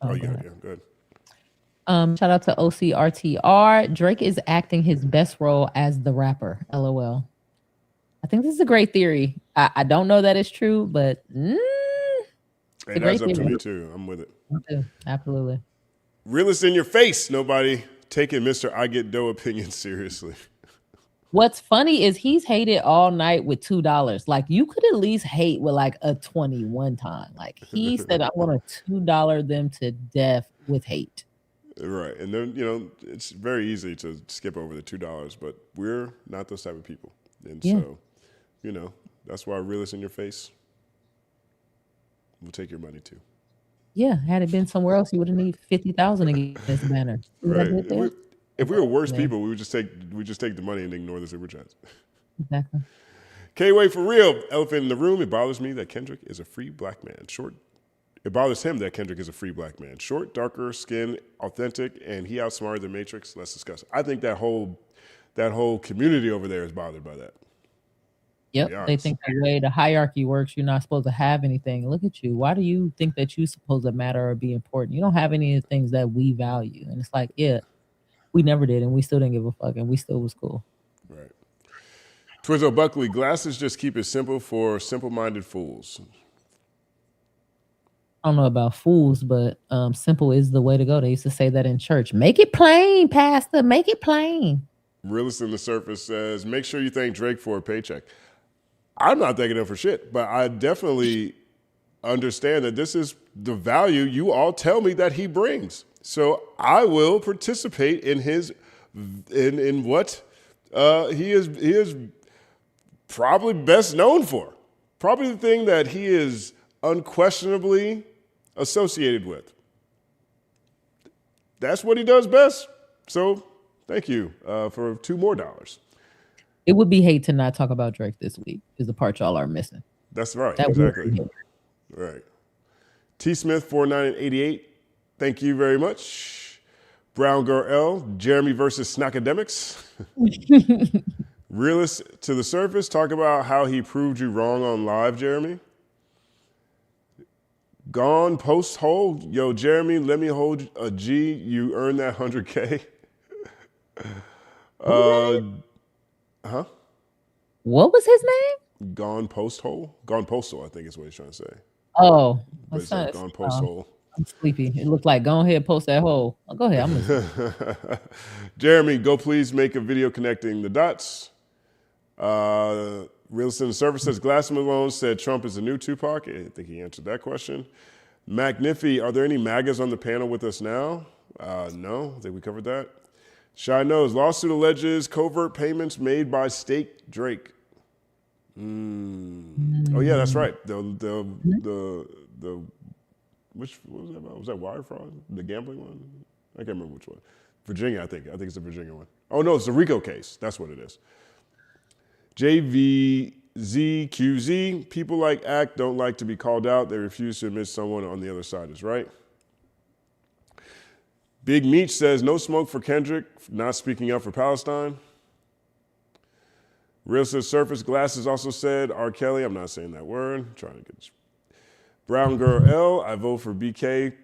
Oh, yeah, go ahead. Shout out to OCRTR. Drake is acting his best role as the rapper. LOL. I think this is a great theory. I don't know that it's true, but it adds up to me too. I'm with it. Me too. Absolutely. Realist in your face. Nobody taking Mr. I Get Dough opinion seriously. What's funny is he's hated all night with $2. Like you could at least hate with like a 20 one time. Like he said, I want to $2 them to death with hate. Right. And then, it's very easy to skip over the $2, but we're not those type of people. And so, that's why realist in your face. We'll take your money too. Yeah, had it been somewhere else, you would have needed 50,000 to get this banner. Right. If we were worse people, we would just take the money and ignore the super chats. Exactly. K-Way for real. Elephant in the room. It bothers me that Kendrick is a free black man. It bothers him that Kendrick is a free black man. Short, darker skin, authentic, and he outsmarted the Matrix. Let's discuss it. I think that whole community over there is bothered by that. Yep, they think the way the hierarchy works, you're not supposed to have anything. Look at you. Why do you think that you're supposed to matter or be important? You don't have any of the things that we value. And it's like, yeah, we never did, and we still didn't give a fuck, and we still was cool. Right. Twizzo Buckley, glasses just keep it simple for simple-minded fools. I don't know about fools, but simple is the way to go. They used to say that in church. Make it plain, Pastor. Make it plain. Realist in the Surface says, make sure you thank Drake for a paycheck. I'm not thanking him for shit, but I definitely understand that this is the value you all tell me that he brings. So I will participate in in what he is probably best known for. Probably the thing that he is unquestionably associated with. That's what he does best. So thank you for $2 more. It would be hate to not talk about Drake this week is the part y'all are missing. That's right. Exactly. Right. T Smith 4988. Thank you very much. Brown Girl L. Jeremy versus Akademiks. Realist to the Surface. Talk about how he proved you wrong on live, Jeremy. Gone post hole. Yo, Jeremy, let me hold a G. You earned that 100K. Huh? What was his name? Gone post hole. Gone postal, I think is what he's trying to say. Oh, but it's like gone post hole. I'm sleepy. It looked like go ahead, post that hole. Oh, go ahead. I'm listening. Jeremy, go please make a video connecting the dots. Realist in the Surface says Glass Malone said Trump is the new Tupac. I think he answered that question. McNiffy, are there any MAGAs on the panel with us now? No, I think we covered that. Shy Knows, lawsuit alleges covert payments made by State Drake. Oh yeah, that's right. What was that about? Was that wire fraud? The gambling one? I can't remember which one. Virginia, I think it's the Virginia one. Oh no, it's the RICO case. That's what it is. JVZQZ, people like ACT don't like to be called out. They refuse to admit someone on the other side is right. Big Meech says, no smoke for Kendrick, not speaking up for Palestine. Real Surface Glasses also said, R. Kelly, I'm not saying that word. I'm trying to get this. Brown Girl L, I vote for BK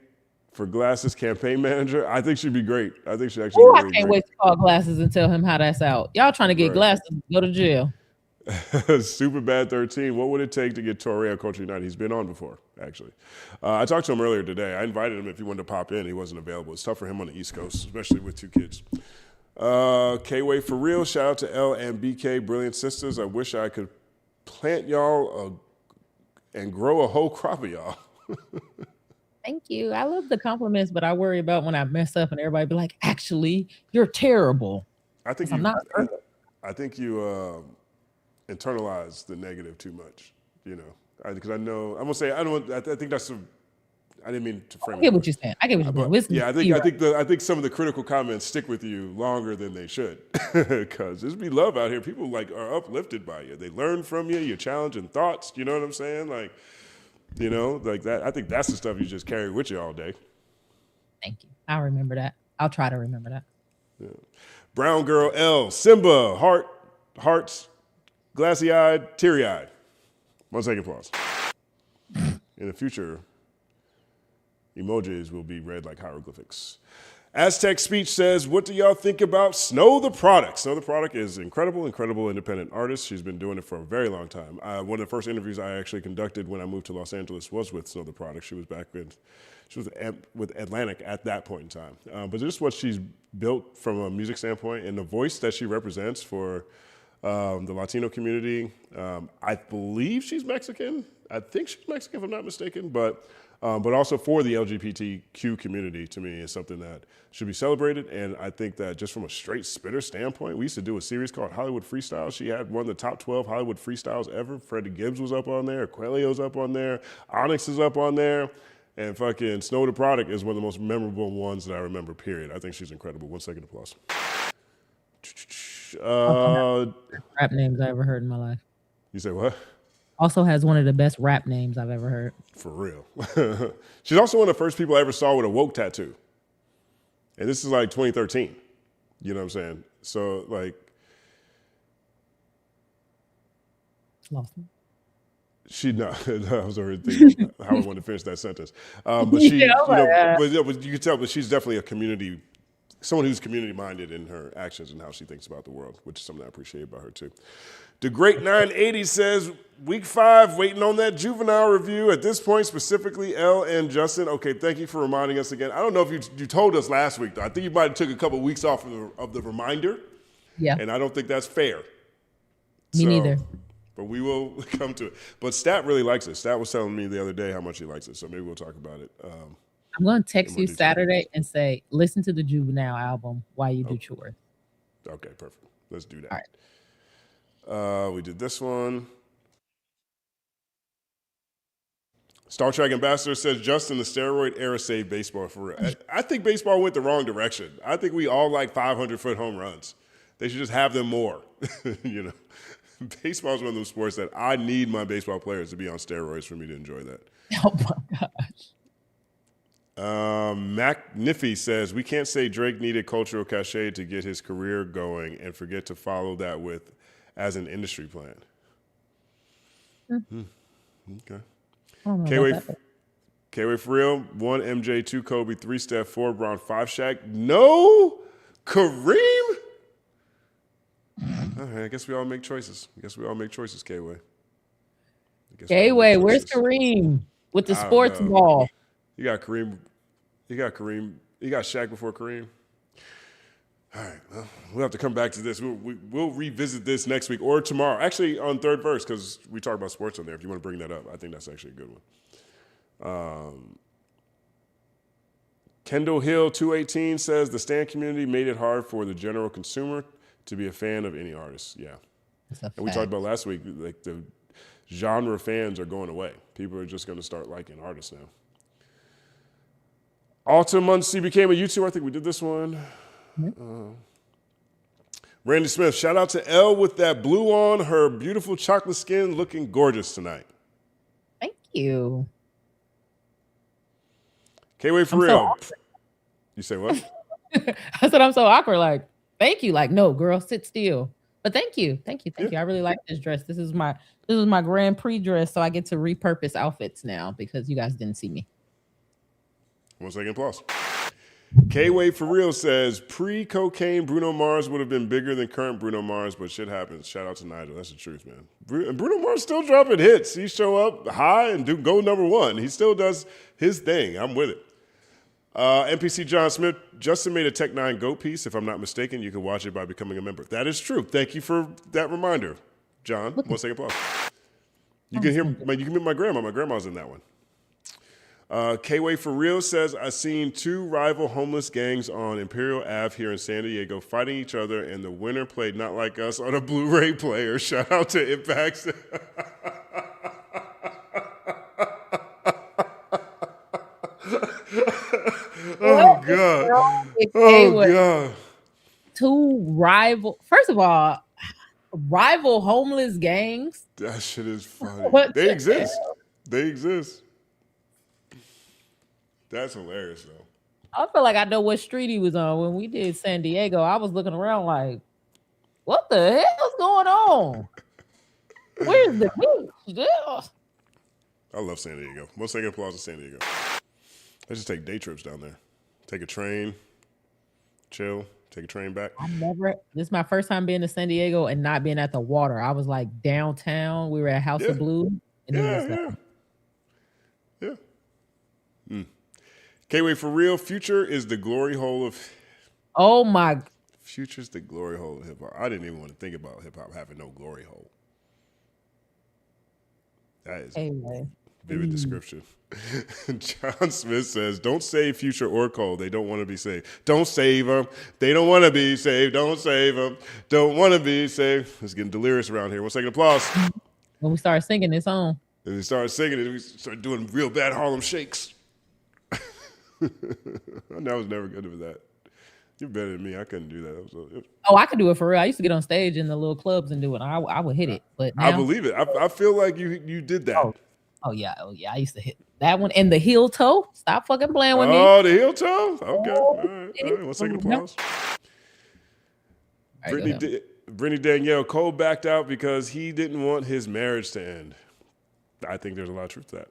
for Glasses campaign manager. I think she'd be great. I think she'd actually be really I can't wait to call Glasses and tell him how that's out. Y'all trying to get Glasses, go to jail. Superbad 13. What would it take to get Torre Culture United? He's been on before, actually. I talked to him earlier today. I invited him if he wanted to pop in. He wasn't available. It's tough for him on the East Coast, especially with 2 kids. K-Way for real. Shout out to L and BK, brilliant sisters. I wish I could plant y'all and grow a whole crop of y'all. Thank you. I love the compliments, but I worry about when I mess up and everybody be like, actually, you're terrible. I think I'm not perfect. I think you internalize the negative too much, because I know, I'm gonna say, I think that's I didn't mean to frame it. I get what you're saying. Yeah, I think some of the critical comments stick with you longer than they should, because there's be love out here. People are uplifted by you. They learn from you. You're challenging thoughts. You know what I'm saying? Like that. I think that's the stuff you just carry with you all day. Thank you. I'll remember that. I'll try to remember that. Yeah. Brown Girl L, Symba, Hearts, glassy-eyed, teary-eyed. 1 second pause. In the future, emojis will be read like hieroglyphics. Aztec Speech says, what do y'all think about Snow the Product? Snow the Product is incredible independent artist. She's been doing it for a very long time. One of the first interviews I actually conducted when I moved to Los Angeles was with Snow the Product. She was with Atlantic at that point in time. But just what she's built from a music standpoint and the voice that she represents for the Latino community. I believe she's Mexican. I think she's Mexican if I'm not mistaken, but also for the LGBTQ community, to me, is something that should be celebrated. And I think that just from a straight spitter standpoint, we used to do a series called Hollywood Freestyle. She had one of the top 12 Hollywood freestyles ever. Freddie Gibbs was up on there. Coelho's up on there. Onyx is up on there. And fucking Snow the Product is one of the most memorable ones that I remember, period. I think she's incredible. 1 second applause. Rap names I ever heard in my life. You say what? Also has one of the best rap names I've ever heard. For real. She's also one of the first people I ever saw with a woke tattoo. And this is like 2013. You know what I'm saying? So like. Lost me. I was already thinking how I wanted to finish that sentence. But she, but you can tell, but she's definitely someone who's community minded in her actions and how she thinks about the world, which is something I appreciate about her too. The Great 980 says, week 5, waiting on that juvenile review. At this point, specifically, L and Justin. Okay, thank you for reminding us again. I don't know if you told us last week, though. I think you might have took a couple of weeks off of the reminder. Yeah. And I don't think that's fair. Me neither. But we will come to it. But Stat really likes it. Stat was telling me the other day how much he likes it. So maybe we'll talk about it. I'm going to text you Saturday and say, listen to the Juvenile album while you do chores. Okay, perfect. Let's do that. All right. We did this one. Star Trek Ambassador says, Justin, the steroid era saved baseball for real. I think baseball went the wrong direction. I think we all like 500-foot home runs. They should just have them more. You know, baseball is one of those sports that I need my baseball players to be on steroids for me to enjoy that. Oh my gosh. Mac Niffy says, we can't say Drake needed cultural cachet to get his career going and forget to follow that with as an industry plan. Okay. K-Way for real. 1 MJ, 2 Kobe, 3 Steph, 4 Brown, 5 Shaq. No Kareem? All right, I guess we all make choices. K-Way. K-Way, where's Kareem with the sports ball? You got Kareem. You got Shaq before Kareem. All right, well, we'll have to come back to this. We'll revisit this next week or tomorrow. Actually, on Third Verse, because we talk about sports on there. If you want to bring that up, I think that's actually a good one. Kendall Hill 218 says the stan community made it hard for the general consumer to be a fan of any artist. Yeah, and we talked about last week, like the genre fans are going away. People are just going to start liking artists now. Alta Muncie became a YouTuber. I think we did this one. Randy Smith, shout out to Elle with that blue on, her beautiful chocolate skin, looking gorgeous tonight. Thank you. K-Way for real. You say what? I said I'm so awkward. Like, thank you. Like, no, girl, sit still. But thank you. I really like this dress. This is my Grand Prix dress, so I get to repurpose outfits now because you guys didn't see me. 1 second applause. K-Way for real says, pre-cocaine Bruno Mars would have been bigger than current Bruno Mars, but shit happens. Shout out to Nigel. That's the truth, man. And Bruno Mars still dropping hits. He show up high and go number 1. He still does his thing. I'm with it. NPC John Smith, Justin made a Tech 9 GOAT piece. If I'm not mistaken, you can watch it by becoming a member. That is true. Thank you for that reminder, John. 1 second applause. You can meet my grandma. My grandma's in that one. K-Way for real says, I seen 2 rival homeless gangs on Imperial Ave here in San Diego fighting each other, and the winner played Not Like Us on a Blu-ray player. Shout out to Impact. Oh, God. Oh, God. 2 rival, first of all, rival homeless gangs. That shit is funny. They exist. That's hilarious, though. I feel like I know what street he was on when we did San Diego. I was looking around like, what the hell's going on? Where's the beach? I love San Diego. 1 second applause to San Diego. I just take day trips down there. Take a train, chill, take a train back. This is my first time being to San Diego and not being at the water. I was like downtown. We were at House of Blue. And Yeah. Can't wait for real. Future is the glory hole of. Oh my. Future's the glory hole of hip hop. I didn't even want to think about hip hop having no glory hole. That is vivid description. John Smith says, "Don't save Future or Cole. They don't want to be saved. Don't save them. They don't want to be saved. Don't save them. Don't want to be saved." It's getting delirious around here. 1 second applause. When we started singing this song. And we started singing it. We started doing real bad Harlem shakes. I was never good at that. You're better than me. I couldn't do that. I could do it for real. I used to get on stage in the little clubs and do it. I would hit it. But now, I believe it. I feel like you did that. Oh yeah. I used to hit that one and the heel toe. Stop fucking playing with me. Oh, the heel toe. Okay. All right. 1 second applause. Brittany Danielle, Cole backed out because he didn't want his marriage to end. I think there's a lot of truth to that.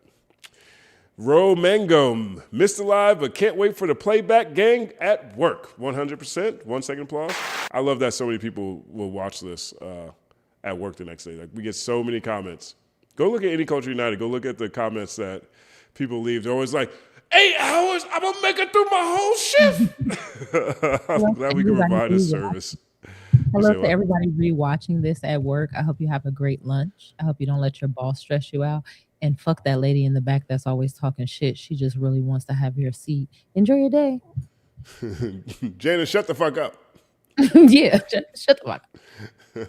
Ro Mangum, missed alive, but can't wait for the playback gang at work. 100%. 1 second applause. I love that so many people will watch this at work the next day. Like, we get so many comments. Go look at Any Culture United. Go look at the comments that people leave. They're always like, 8 hours, I'm going to make it through my whole shift. I'm glad we can provide this service. Hello to everybody rewatching this at work. I hope you have a great lunch. I hope you don't let your boss stress you out. And fuck that lady in the back that's always talking shit. She just really wants to have your seat. Enjoy your day. Jana, shut the fuck up. Yeah, shut the fuck up.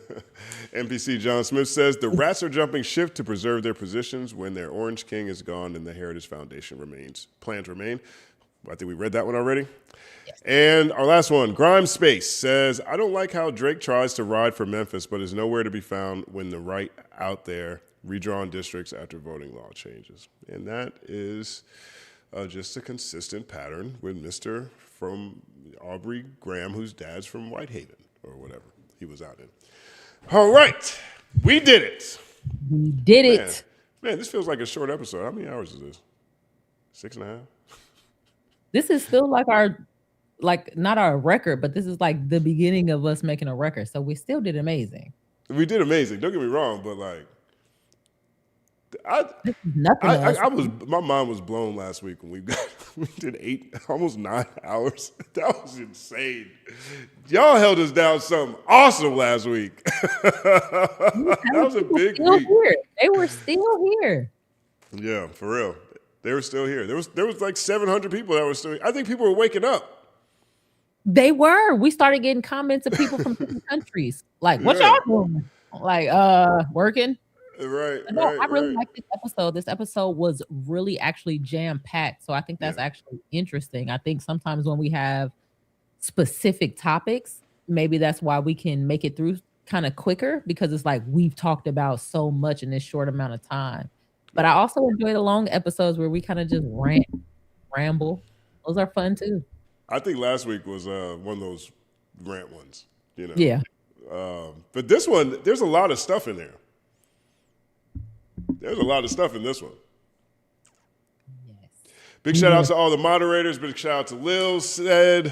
NPC John Smith says, the rats are jumping shift to preserve their positions when their Orange King is gone and the Heritage Foundation plans remain. I think we read that one already. Yes. And our last one, Grime Space says, I don't like how Drake tries to ride for Memphis, but is nowhere to be found when the right out there redrawn districts after voting law changes. And that is just a consistent pattern with Mr. from Aubrey Graham, whose dad's from Whitehaven or whatever he was out in. All right. We did it. We did it. Man, this feels like a short episode. How many hours is this? 6.5? This is still like not our record, but this is like the beginning of us making a record. So we still did amazing. We did amazing. Don't get me wrong, but like, my mind was blown last week when we did almost 9 hours. That was insane. Y'all held us down something awesome last week. That was a big week. Here. They were still here. Yeah, for real. They were still here. There was like 700 people that were still here. I think people were waking up. They were. We started getting comments of people from different countries. Like, what y'all doing? Like, working. Right. No, I really like this episode. This episode was really actually jam-packed. So I think that's actually interesting. I think sometimes when we have specific topics, maybe that's why we can make it through kind of quicker, because it's like we've talked about so much in this short amount of time. But I also enjoy the long episodes where we kind of just ramble. Those are fun too. I think last week was one of those rant ones, you know? Yeah. But this one, there's a lot of stuff in there. There's a lot of stuff in this one. Yes. Big shout out to all the moderators. Big shout out to Lil said.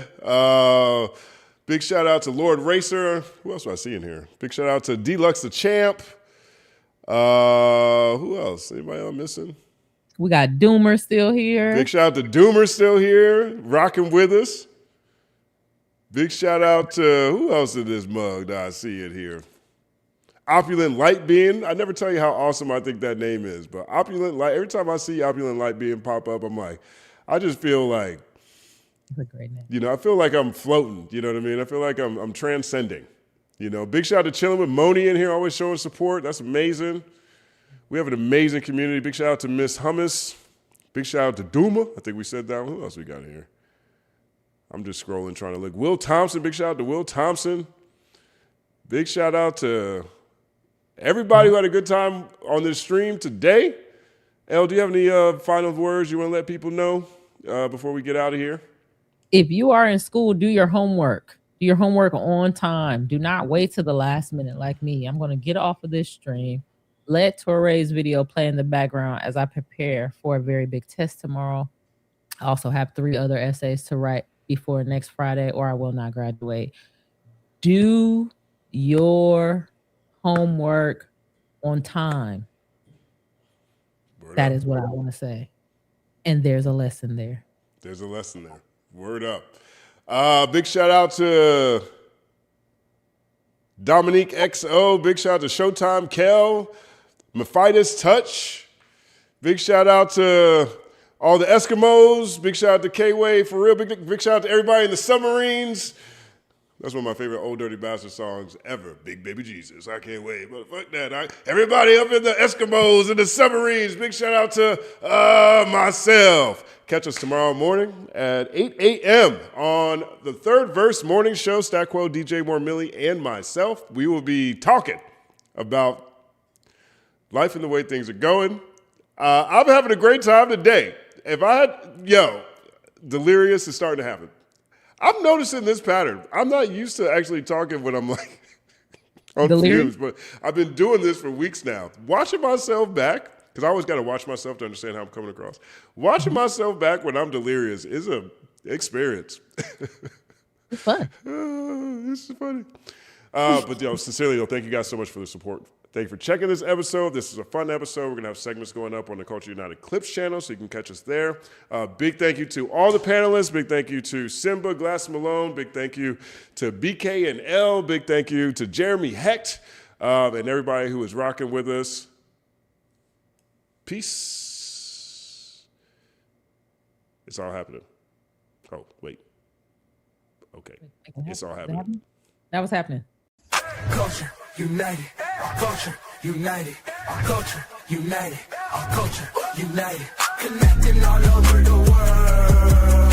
Big shout out to Lord Racer. Who else do I see in here? Big shout out to Deluxe the Champ. Who else? Anybody else missing? We got Doomer still here. Big shout out to Doomer still here, rocking with us. Big shout out to who else in this mug that I see it here? Opulent Light Being. I never tell you how awesome I think that name is, but Opulent Light. Every time I see Opulent Light Being pop up, I'm like, I just feel like, that's a great name. You know, I feel like I'm floating. You know what I mean? I feel like I'm transcending. You know, big shout out to Chilling with Moni in here, always showing support. That's amazing. We have an amazing community. Big shout out to Miss Hummus. Big shout out to Duma. I think we said that one. Who else we got in here? I'm just scrolling, trying to look. Will Thompson. Big shout out to Will Thompson. Big shout out to everybody who had a good time on this stream today. Elle, do you have any final words you want to let people know before we get out of here? If you are in school, do your homework. Do your homework on time. Do not wait to the last minute like me. I'm going to get off of this stream. Let Torre's video play in the background as I prepare for a very big test tomorrow. I also have 3 other essays to write. before next Friday or I will not graduate. Do your homework on time. That is what I want to say. And there's a lesson there. There's a lesson there. Word up. Big shout out to Dominique XO. Big shout out to Showtime Kel. Mephitis Touch. Big shout out to all the Eskimos. Big shout out to K-Way for real. Big shout out to everybody in the submarines. That's one of my favorite Old Dirty Bastard songs ever. Big Baby Jesus. I can't wait. But fuck that. Everybody up in the Eskimos and the submarines. Big shout out to myself. Catch us tomorrow morning at 8 a.m. on the Third Verse Morning Show. Stackwell, DJ Moore Millie, and myself. We will be talking about life and the way things are going. I'm having a great time today. Delirious is starting to happen. I'm noticing this pattern. I'm not used to actually talking when I'm like on fumes, but I've been doing this for weeks now. Watching myself back, because I always got to watch myself to understand how I'm coming across. Watching myself back when I'm delirious is an experience. It's fun. This is funny. But sincerely, thank you guys so much for the support. Thank you for checking this episode. This is a fun episode. We're going to have segments going up on the Culture United Clips channel, so you can catch us there. Big thank you to all the panelists. Big thank you to Symba, Glass Malone. Big thank you to BK and L. Big thank you to Jeremy Hecht and everybody who is rocking with us. Peace. It's all happening. Oh, wait. Okay. It's all happening. That was happening. Culture united, culture united, culture united, culture united, connecting all over the world.